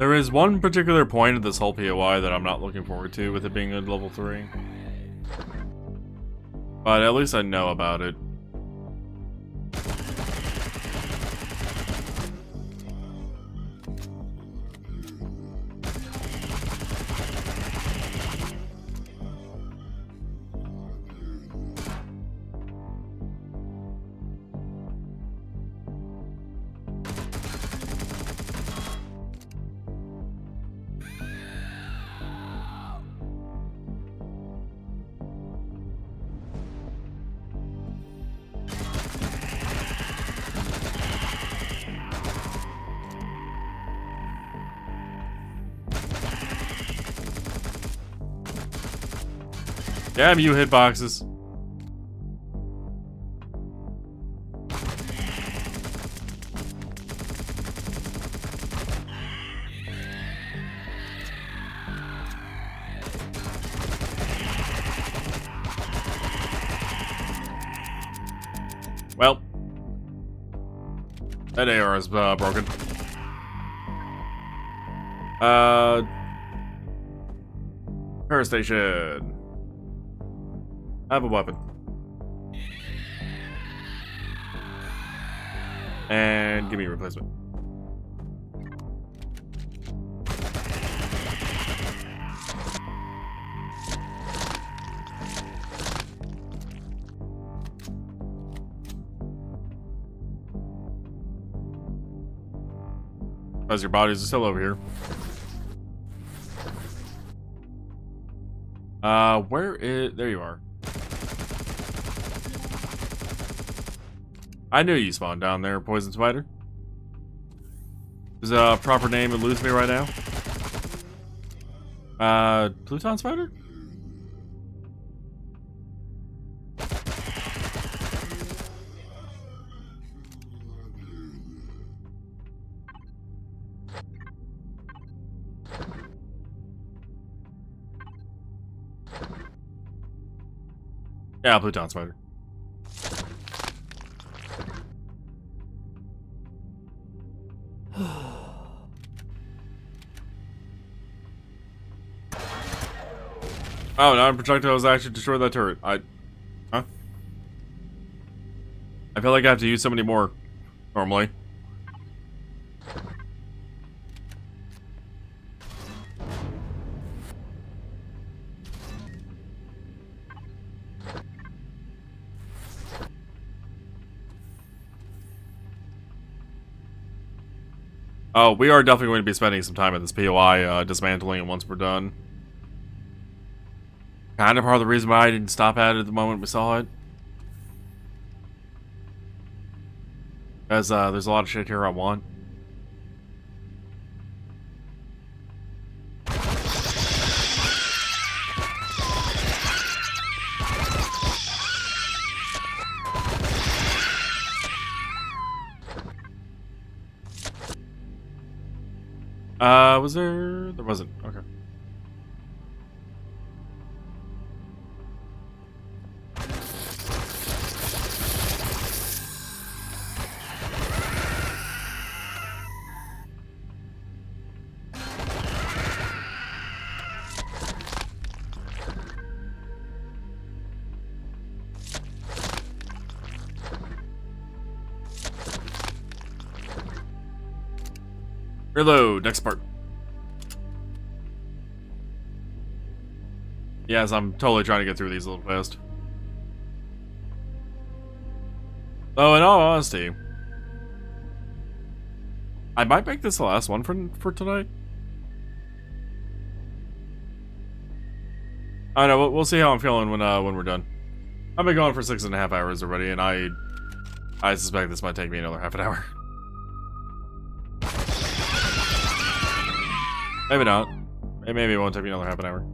There is one particular point of this whole POI that I'm not looking forward to, with it being at level 3. But at least I know about it. Damn you, hitboxes. Well, that AR is broken. Power station. I have a weapon. And give me a replacement. Because your bodies are still over here. Where is... There you are. I knew you spawned down there, Poison Spider. Is a proper name eludes me right now? Pluton Spider? Yeah, Pluton Spider. Oh, non-projectiles actually destroyed that turret. Huh? I feel like I have to use so many more, normally. Oh, we are definitely going to be spending some time at this POI, dismantling it once we're done. Kind of part of the reason why I didn't stop at it the moment we saw it. Because there's a lot of shit here I want. Was there? There wasn't. Okay. Reload, next part. Yes, I'm totally trying to get through these a little fast. Oh, in all honesty, I might make this the last one for tonight. I don't know, we'll see how I'm feeling when we're done. I've been going for 6.5 hours already, and I suspect this might take me another half an hour. Maybe not. Maybe it won't take me another half an hour.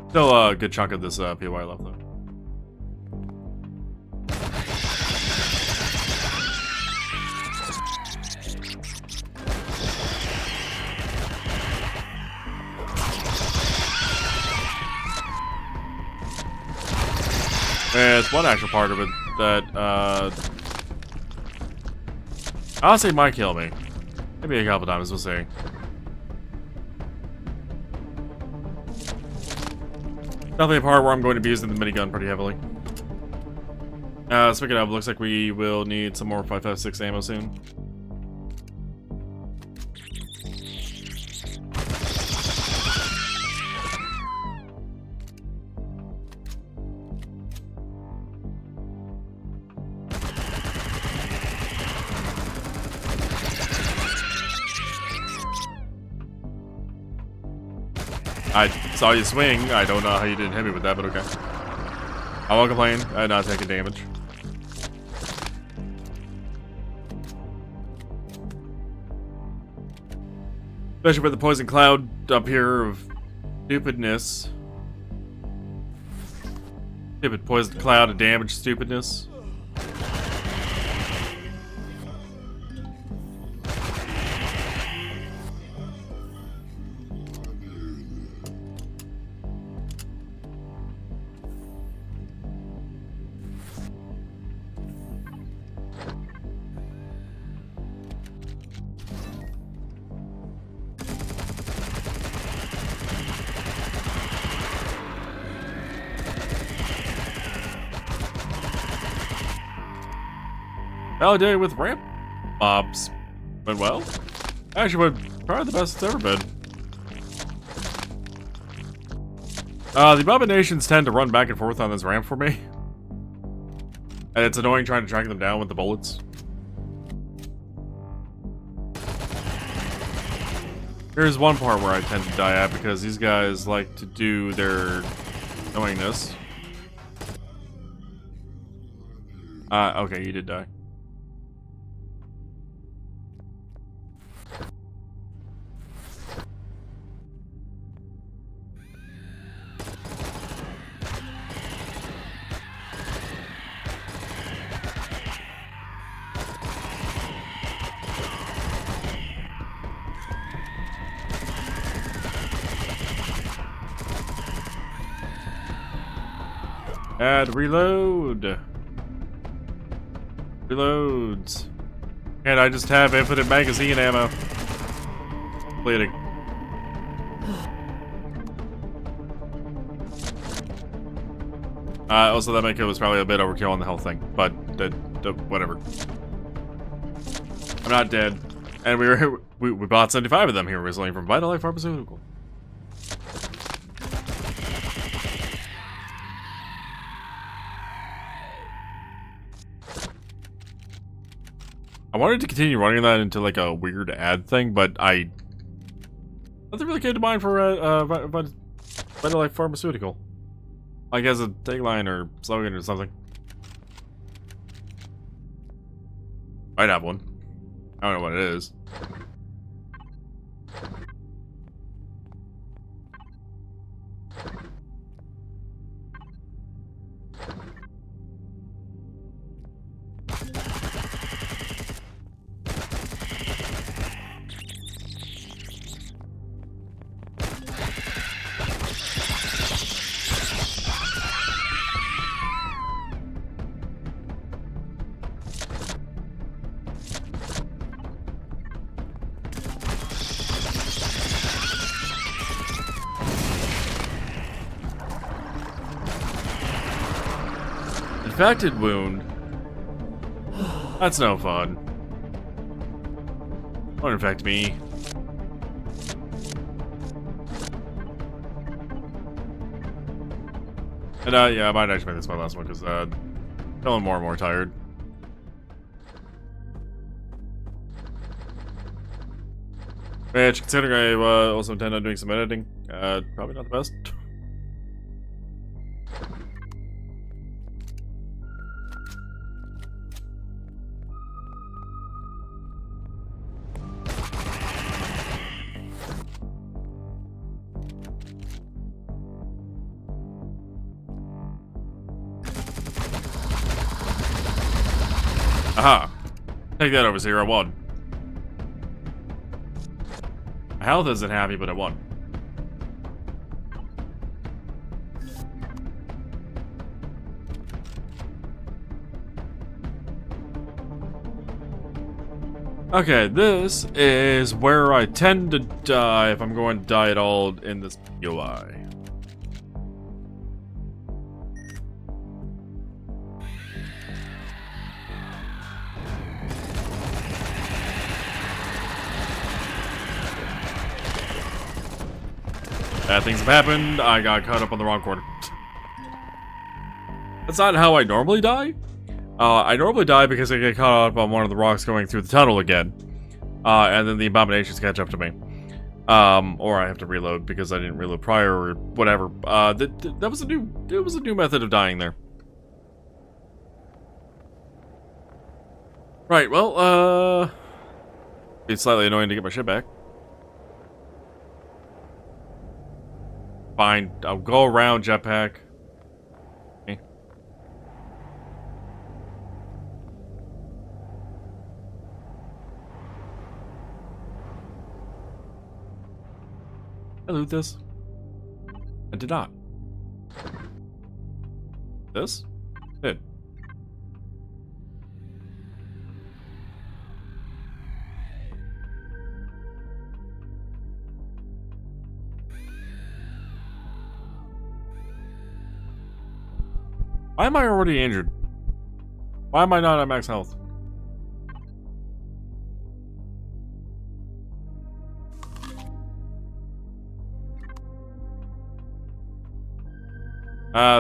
Still a good chunk of this POI left though. There's one actual part of it that, honestly might kill me. Maybe a couple times, we'll see. Definitely a part where I'm going to be using the minigun pretty heavily. Speaking of, looks like we will need some more 5.56 ammo soon. I saw you swing. I don't know how you didn't hit me with that, but okay. I won't complain. I'm not taking damage. Especially with the poison cloud up here of stupidness. Stupid poison cloud of damage stupidness. Validated with ramp mobs. Went well. Actually went probably the best it's ever been. The abominations tend to run back and forth on this ramp for me. And it's annoying trying to track them down with the bullets. Here's one part where I tend to die at because these guys like to do their annoyingness. Okay, you did die. Add reload. Reloads. And I just have infinite magazine ammo. Bleeding. Also, that make it was probably a bit overkill on the health thing, but whatever. I'm not dead, and we bought 75 of them here recently from Life Pharmaceutical. I wanted to continue running that into like a weird ad thing, but nothing really came to mind for Life Pharmaceutical. Like as a tagline or slogan or something. Might have one. I don't know what it is. Infected wound? That's no fun. Don't infect me. And yeah, I might actually make this my last one because feeling more and more tired. Which, considering I also intend on doing some editing, probably not the best. Aha! Take that over 0-1. My health isn't happy, but I won. Okay, this is where I tend to die if I'm going to die at all in this UI. Bad things have happened. I got caught up on the wrong corner. That's not how I normally die. I normally die because I get caught up on one of the rocks going through the tunnel again. And then the abominations catch up to me. Or I have to reload because I didn't reload prior or whatever. That was a new method of dying there. Right, well, it's slightly annoying to get my shit back. Fine, I'll go around jetpack. Okay. I loot this. I did not. This? Did. Why am I already injured? Why am I not at max health?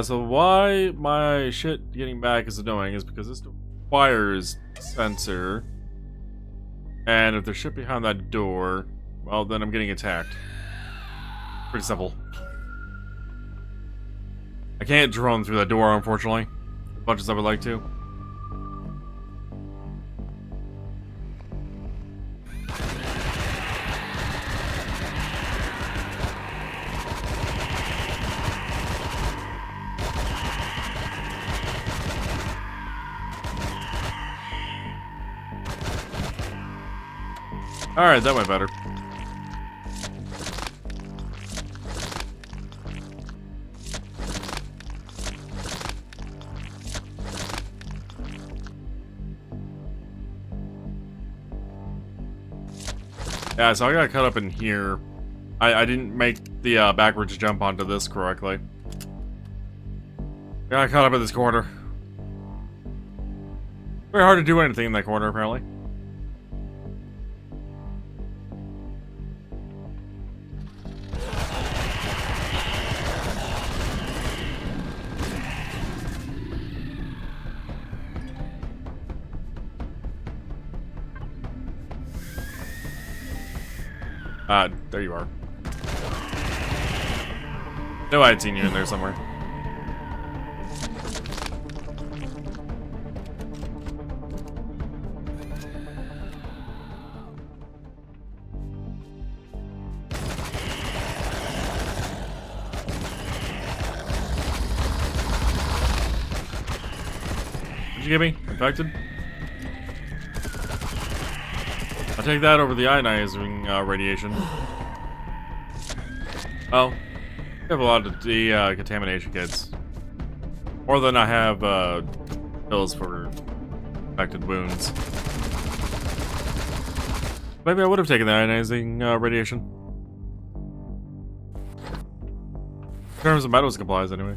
So why my shit getting back is annoying is because this requires sensor. And if there's shit behind that door, well, then I'm getting attacked. Pretty simple. I can't drone through that door, unfortunately, as much as I would like to. Alright, that went better. Yeah, so I got caught up in here. I didn't make the backwards jump onto this correctly. Got caught up in this corner. Very hard to do anything in that corner, apparently. There you are. No, I had seen you in there somewhere. Did you get me? Infected? I'll take that over the ionizing radiation. Oh, I have a lot of decontamination kits. More than I have pills for infected wounds. Maybe I would have taken the ionizing radiation. In terms of medical supplies, anyway.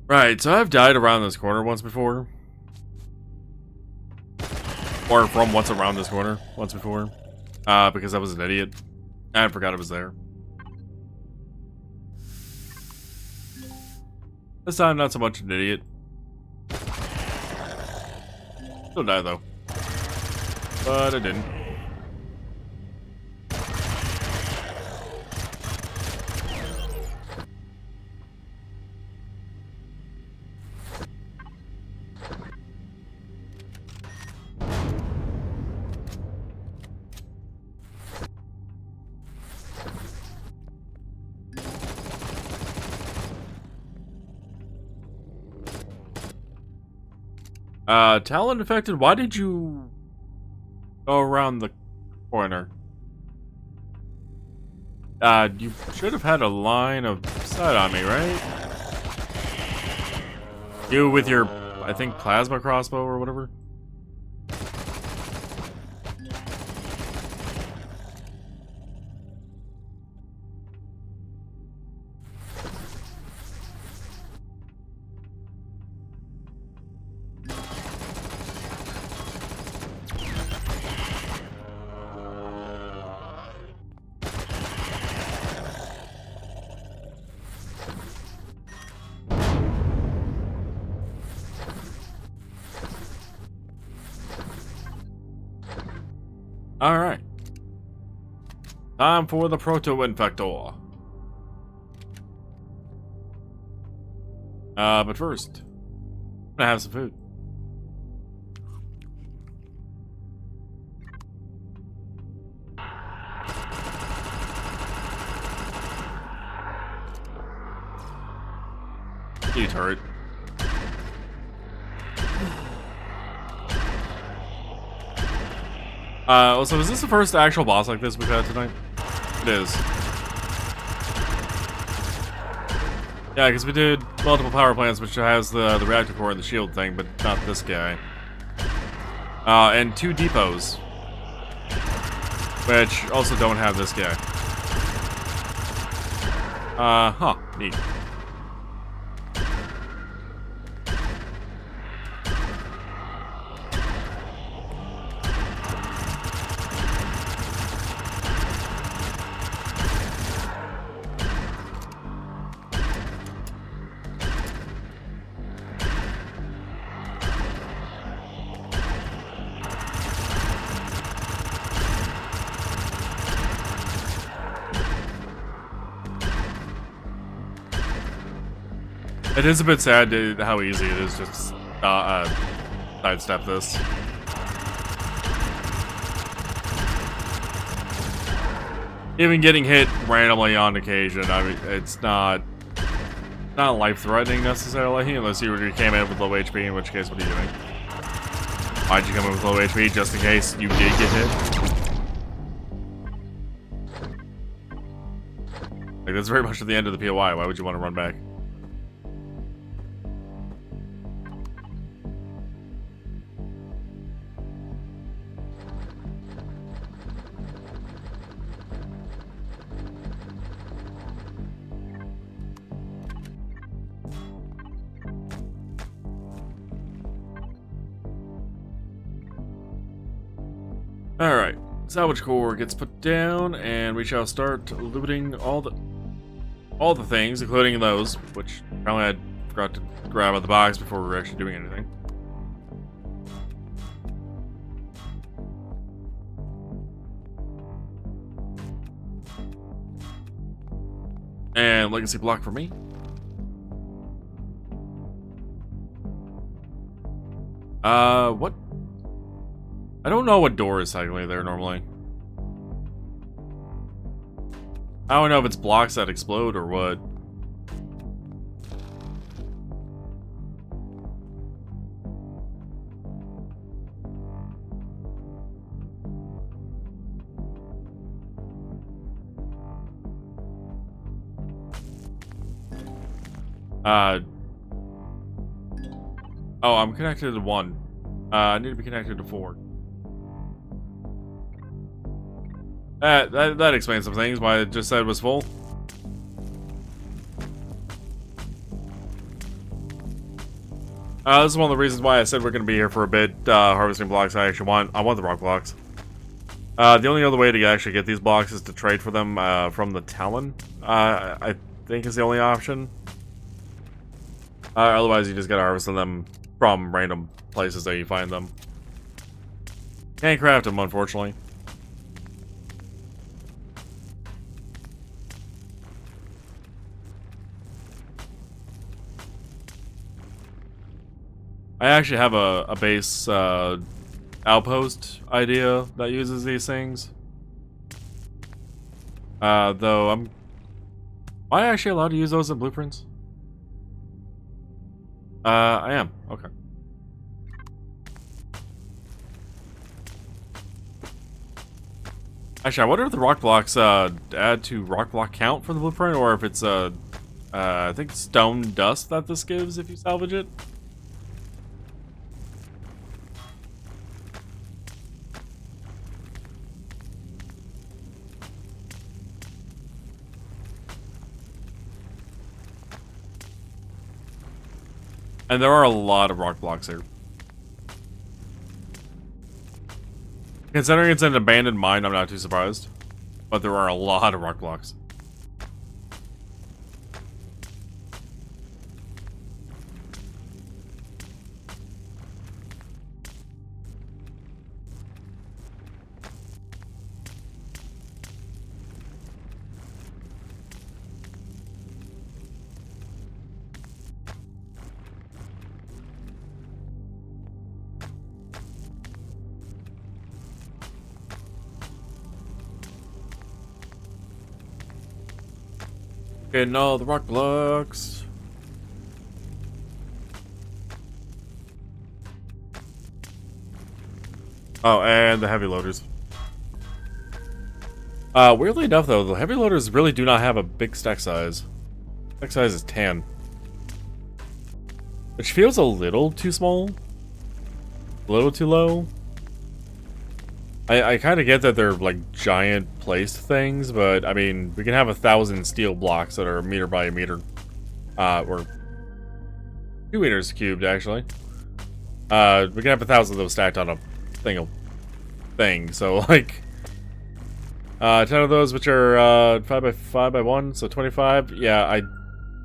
Right, so I've died around this corner once before. Or from what's around this corner once before. Because I was an idiot. I forgot it was there. This time, not so much an idiot. Still die, though. But I didn't. Talon infected, why did you go around the corner? You should have had a line of sight on me, right? You with your, I think, plasma crossbow or whatever? Alright. Time for the Proto-Infector. But first, I'm gonna have some food. You turret. Also, is this the first actual boss like this we've had tonight? It is. Yeah, because we did multiple power plants, which has the reactor core and the shield thing, but not this guy. And 2 depots, which also don't have this guy. Neat. It is a bit sad how easy it is to sidestep this. Even getting hit randomly on occasion, I mean, it's not life-threatening necessarily, unless you came in with low HP, in which case, what are you doing? Why'd you come in with low HP, just in case you did get hit? Like, that's very much at the end of the POI, why would you want to run back? Alright, salvage core gets put down, and we shall start looting all the things, including those, which apparently I forgot to grab out of the box before we were actually doing anything. And legacy block for me. What? I don't know what door is technically there normally. I don't know if it's blocks that explode or what. Oh, I'm connected to 1. I need to be connected to 4. That explains some things, why it just said it was full. This is one of the reasons why I said we're going to be here for a bit, harvesting blocks I want the rock blocks. The only other way to actually get these blocks is to trade for them from the Talon, I think is the only option. Otherwise you just gotta harvest them from random places that you find them. Can't craft them, unfortunately. I actually have a base outpost idea that uses these things. Though am I actually allowed to use those in blueprints? I am. Okay. Actually, I wonder if the rock blocks add to rock block count for the blueprint, or if it's I think stone dust that this gives if you salvage it. And there are a lot of rock blocks here. Considering it's an abandoned mine, I'm not too surprised. But there are a lot of rock blocks. Okay, no, the rock blocks. Oh, and the heavy loaders. Weirdly enough, though, the heavy loaders really do not have a big stack size. Stack size is 10. Which feels a little too small. A little too low. I kind of get that they're like giant placed things, but I mean, we can have 1,000 steel blocks that are a meter by a meter. Or 2 meters cubed, actually. We can have 1,000 of those stacked on a thing. So, like, 10 of those, which are 5 by 5 by 1, so 25. Yeah,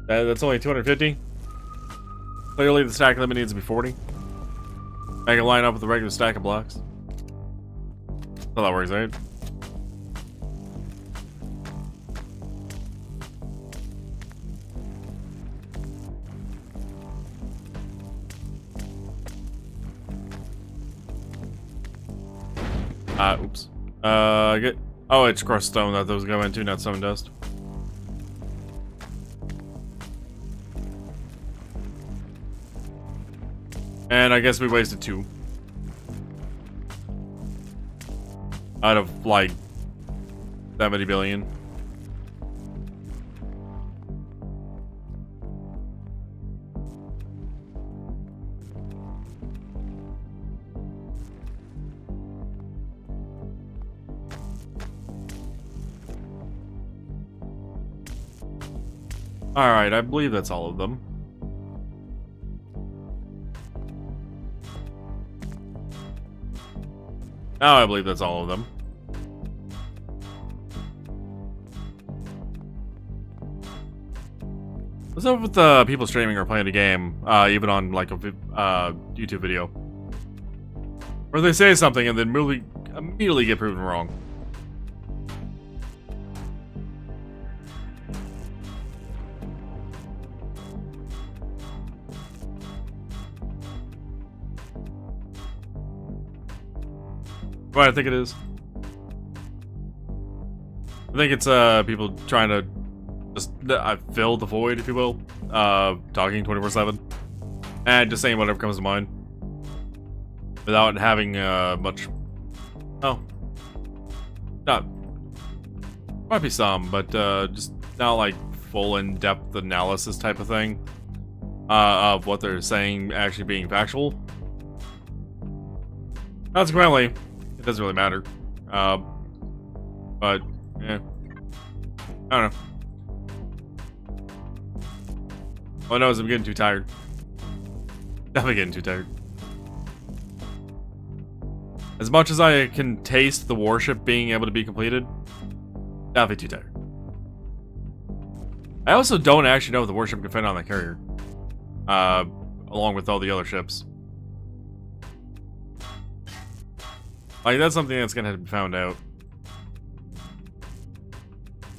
that's only 250. Clearly, the stack limit needs to be 40. I can line up with the regular stack of blocks. So that works, right? Oops. Oh, it's crushed stone that those go into, not stone dust. And I guess we wasted 2. Out of, like, 70 billion. Alright, I believe that's all of them. Now I believe that's all of them. What's up with people streaming or playing a game, even on like a YouTube video, where they say something and then immediately get proven wrong? Right, I think it is. I think it's people trying to just fill the void, if you will. Talking 24/7 and just saying whatever comes to mind without having much. Oh, not might be some, but just not like full in-depth analysis type of thing of what they're saying actually being factual. Consequently, it doesn't really matter. But yeah, I don't know. All I know is I'm getting too tired. Definitely getting too tired. As much as I can taste the warship being able to be completed, definitely too tired. I also don't actually know if the warship can fit on the carrier, along with all the other ships. Like, that's something that's gonna have to be found out.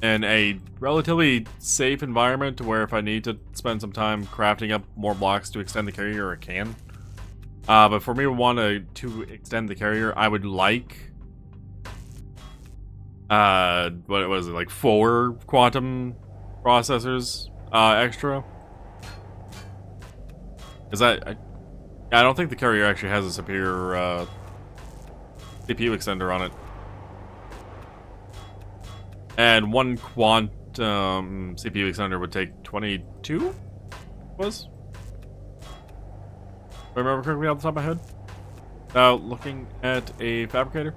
In a relatively safe environment to where if I need to spend some time crafting up more blocks to extend the carrier, I can. But for me to want to extend the carrier, I would like what was it, like 4 quantum processors extra? Is that I don't think the carrier actually has a superior CPU extender on it. And one quantum CPU extender would take 22? Was? If I remember correctly off the top of my head? Looking at a fabricator?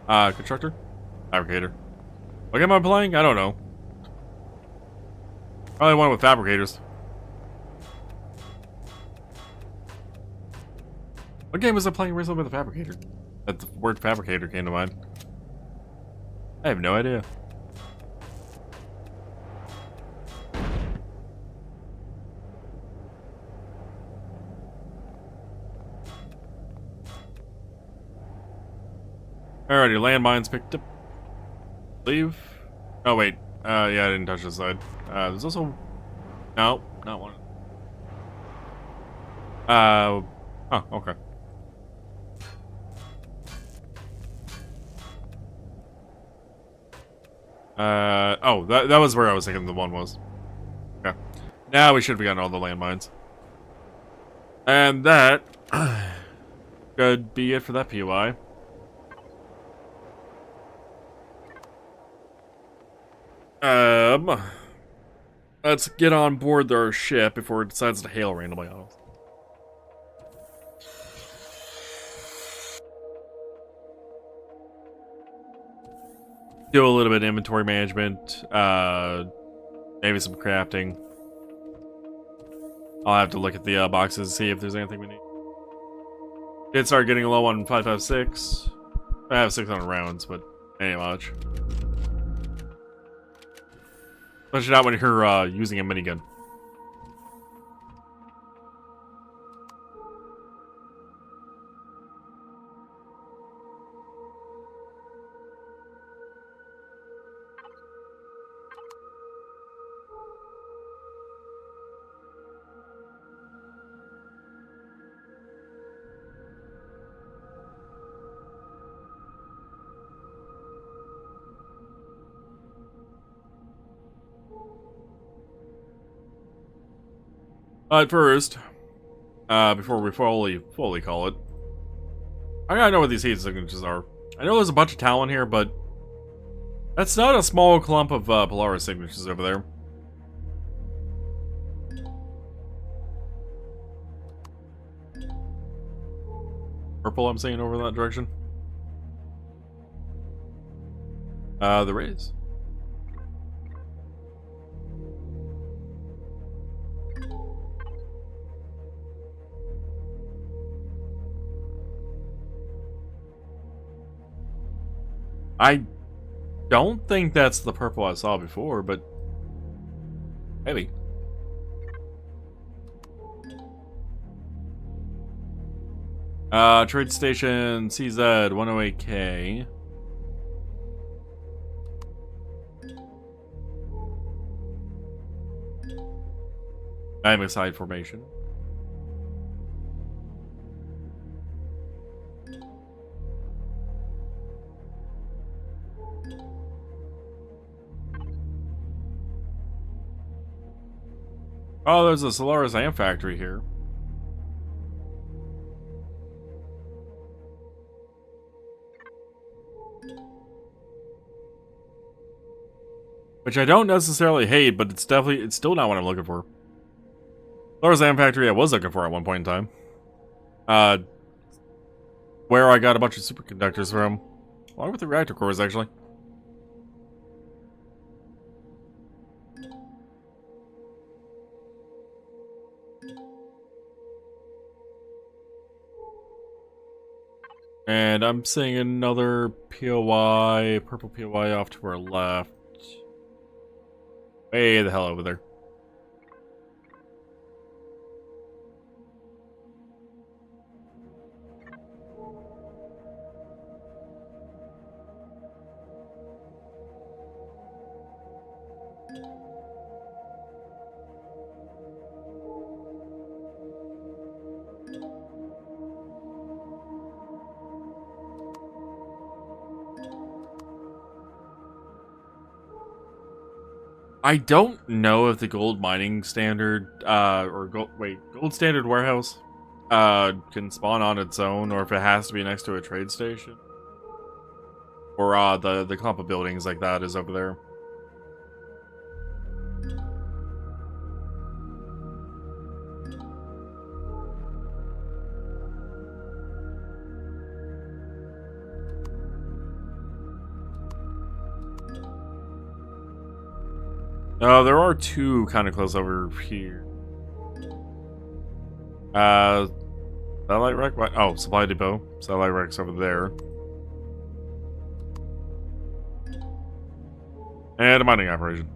Constructor? Fabricator. What game am I playing? I don't know. Probably one with fabricators. What game was I playing recently with a fabricator? That the word fabricator came to mind. I have no idea. Alrighty, landmines picked up. Leave. Oh wait. Yeah, I didn't touch this side. There's also. No, not one. Oh, okay. Oh, that was where I was thinking the one was. Okay. Now we should have gotten all the landmines. And that could be it for that POI. Let's get on board our ship before it decides to hail randomly on us. Do a little bit of inventory management, maybe some crafting. I'll have to look at the boxes to see if there's anything we need. Did start getting low on 556. I have 600 rounds, but ain't much. Especially not when you're using a minigun. But first, before we fully call it, I gotta know what these heat signatures are. I know there's a bunch of talent here, but that's not a small clump of Polaris signatures over there. Purple, I'm seeing over that direction. There is. I don't think that's the purple I saw before, but maybe. Trade station CZ 108K. Dynamic side formation. Oh, there's a Solaris amp factory here. Which I don't necessarily hate, but it's still not what I'm looking for. Solaris amp factory I was looking for at one point in time. Where I got a bunch of superconductors from. Along with the reactor cores, actually. And I'm seeing another POI, purple POI off to our left. Way the hell over there. I don't know if the gold mining standard, gold standard warehouse, can spawn on its own, or if it has to be next to a trade station. Or the clump of buildings like that is over there. There are two kind of close over here. Satellite wreck? What? Oh, supply depot. Satellite wreck's over there. And a mining operation.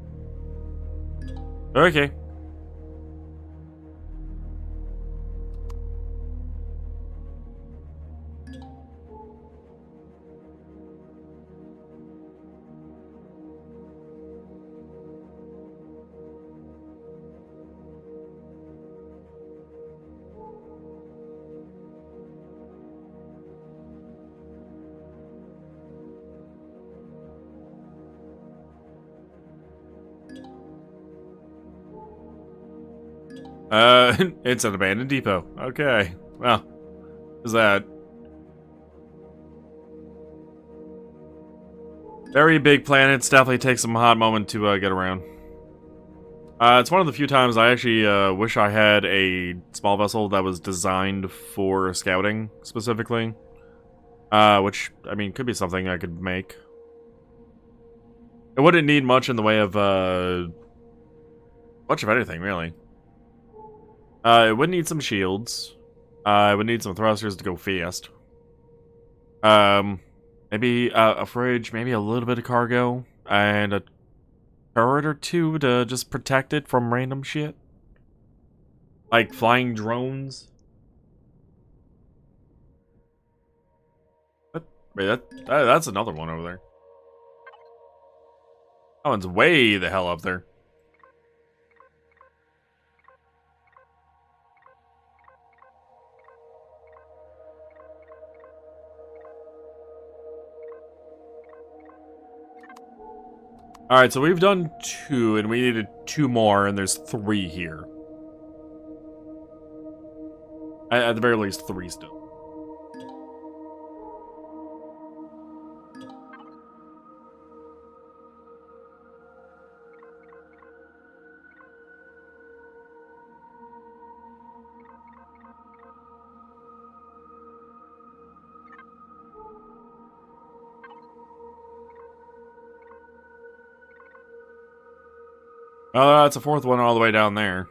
Okay. It's an abandoned depot. Okay. Well, is that very big planets? Definitely takes some hot moment to get around. It's one of the few times I actually wish I had a small vessel that was designed for scouting specifically. Which, I mean, could be something I could make. It wouldn't need much in the way of much of anything, really. It would need some shields. It would need some thrusters to go fast. Maybe a fridge, maybe a little bit of cargo, and a turret or two to just protect it from random shit. Like flying drones. What? Wait, that's another one over there. That one's way the hell up there. Alright, so we've done 2, and we needed 2 more, and there's 3 here. At the very least, 3 still. Oh, that's a 4th one all the way down there.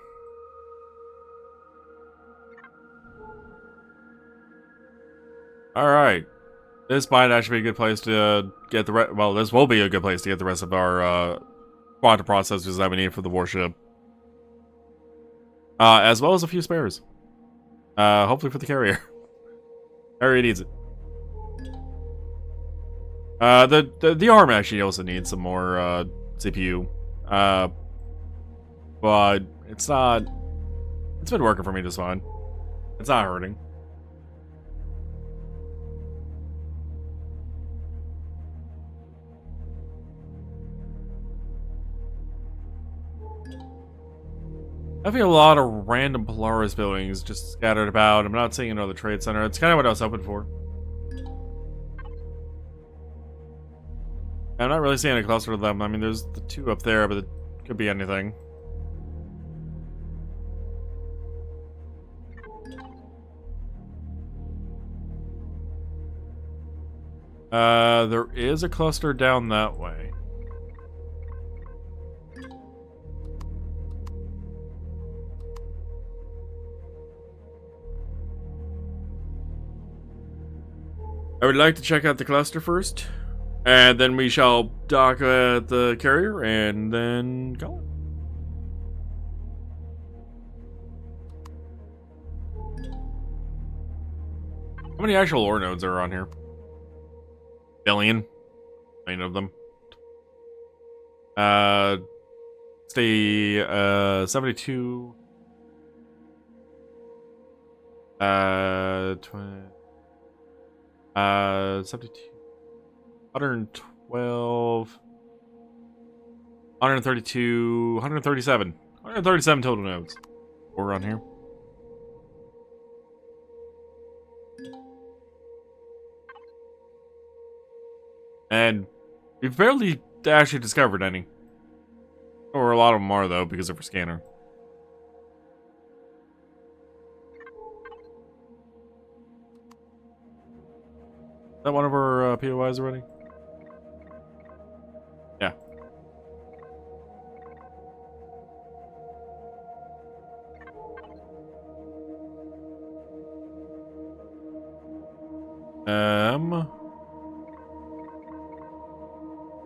Alright. This might actually be a good place to get the well, this will be a good place to get the rest of our quantum processors that we need for the warship. As well as a few spares. Hopefully for the carrier. Carrier needs it. The arm actually also needs some more CPU. But it's not... It's been working for me just fine. It's not hurting. I feel a lot of random Polaris buildings just scattered about. I'm not seeing another trade center. It's kind of what I was hoping for. I'm not really seeing a cluster of them. I mean, there's the 2 up there, but it could be anything. There is a cluster down that way. I would like to check out the cluster first, and then we shall dock at the carrier, and then go. How many actual ore nodes are on here? Billion? 9 of them. Stay 72. 72. 112. 132. 137. 137 total nodes. We're on here. And we've barely actually discovered any. Or a lot of them are, though, because of our scanner. Is that one of our POIs already? Yeah.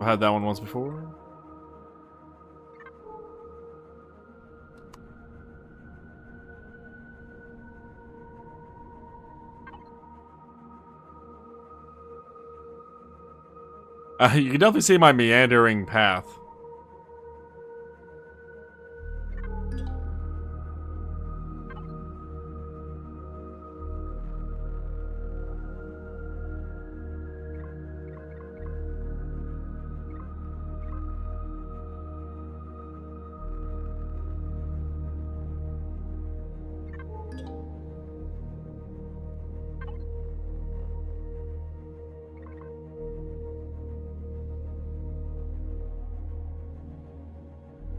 I've had that one once before. You can definitely see my meandering path.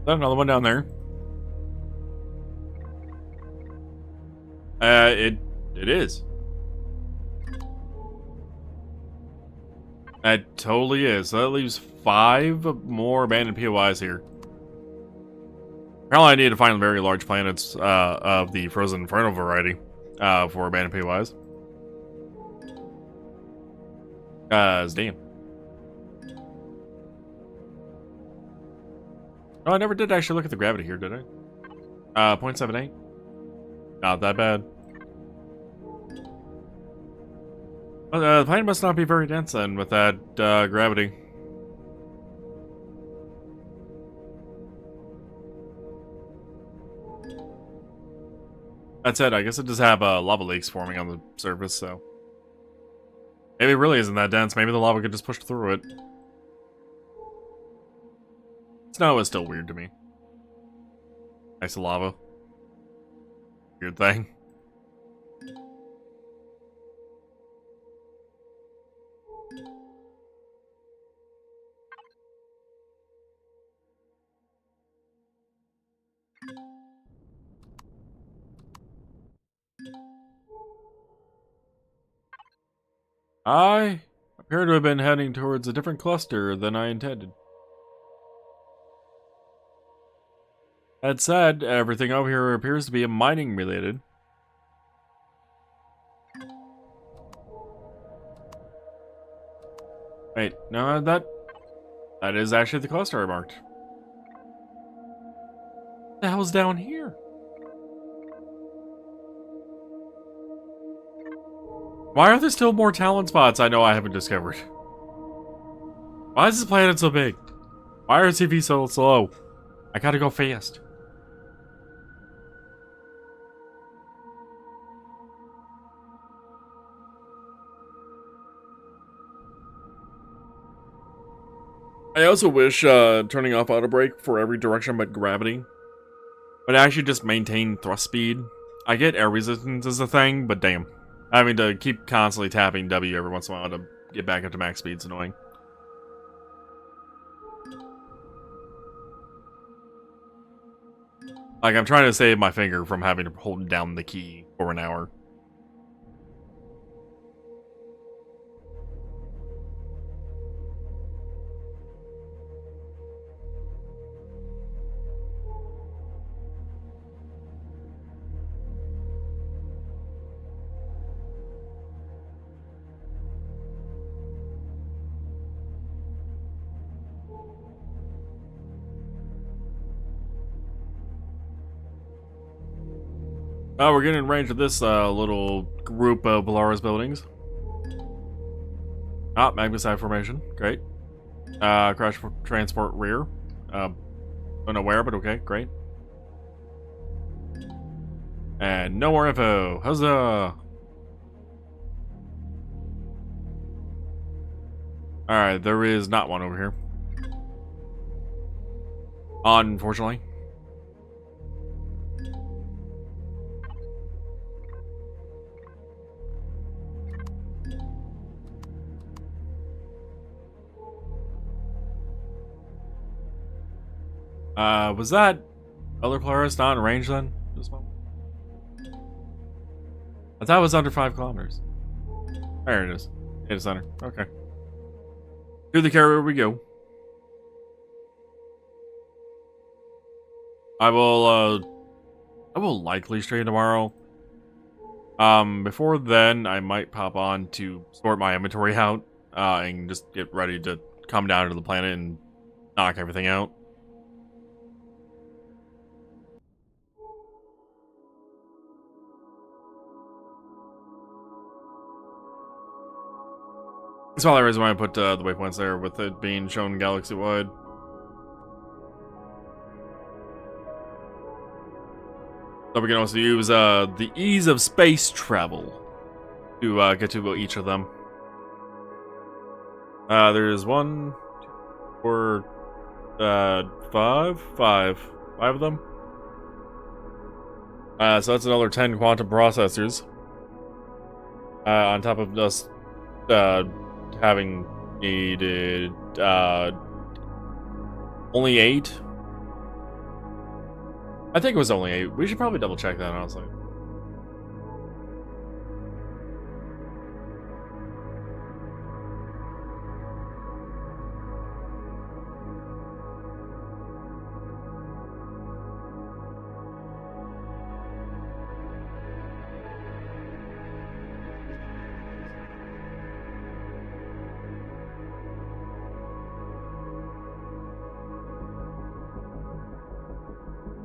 Another one down there. It is. That totally is. So that leaves 5 more abandoned POIs here. Apparently I need to find very large planets of the Frozen Inferno variety for abandoned POIs. Damn. Oh, I never did actually look at the gravity here, did I? 0.78. Not that bad. The planet must not be very dense then with that gravity. That said, I guess it does have lava lakes forming on the surface, so... Maybe it really isn't that dense. Maybe the lava could just push through it. Snow is still weird to me. Nice lava. Weird thing. I appear to have been heading towards a different cluster than I intended. That said, everything over here appears to be mining related. Wait, no, that is actually the cluster I marked. What the hell's down here? Why are there still more talent spots I know I haven't discovered? Why is this planet so big? Why are CV so slow? I gotta go fast. I also wish turning off auto brake for every direction but gravity would actually just maintain thrust speed. I get air resistance is a thing, but damn. Having to keep constantly tapping W every once in a while to get back up to max speed is annoying. Like, I'm trying to save my finger from having to hold down the key for an hour. Oh, we're getting in range of this little group of Polaris buildings. Ah, magnesite formation. Great. Crash transport rear. Unaware, but okay, great. And no more info. Huzzah! Alright, there is not one over here. Unfortunately. Was that other Polaris not in range then? This moment? I thought it was under 5 kilometers. There it is. Data center. Okay. To the carrier we go. I will likely stream tomorrow. Before then, I might pop on to sort my inventory out, and just get ready to come down to the planet and knock everything out. That's probably the reason why I put the waypoints there, with it being shown galaxy-wide. So we can also use the ease of space travel to get to each of them. There's 1, 2, 4, 5 of them. So that's another 10 quantum processors. On top of us having needed only 8. I think it was only 8. We should probably double check that, honestly.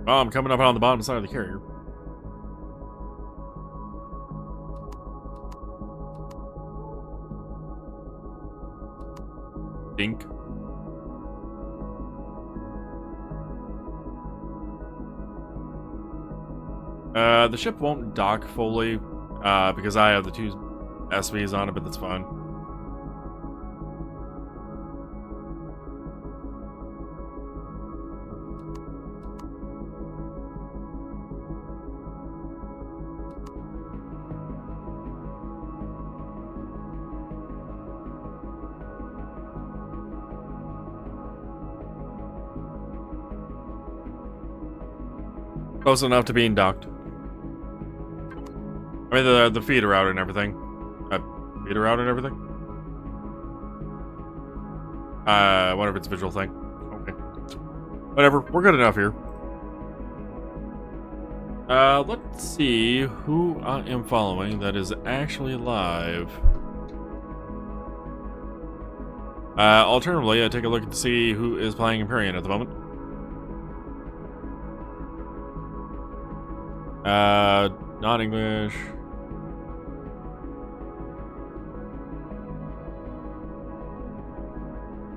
Oh, I'm coming up on the bottom side of the carrier. Dink. The ship won't dock fully, because I have the 2 SVs on it, but that's fine. Close enough to being docked. I mean, the feeder out and everything. Feeder out and everything? I wonder if it's a visual thing. Okay. Whatever, we're good enough here. Let's see who I am following that is actually live. Alternatively, I take a look to see who is playing Empyrion at the moment. Not English.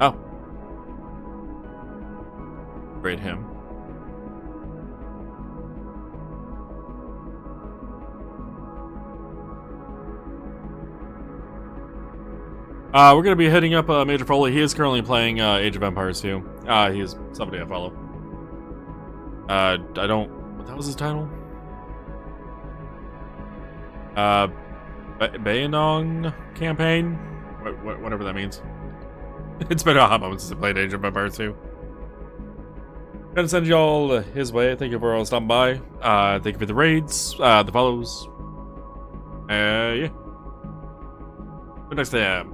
Oh. Rate him. We're gonna be hitting up Major Foley. He is currently playing Age of Empires 2. He is somebody I follow. I don't... What that was his title? Bayanong campaign? Whatever that means. It's been a hot moment since I played Age of Empires 2. Gonna send y'all his way. Thank you for all stopping by. Thank you for the raids, the follows. Yeah. Good next time.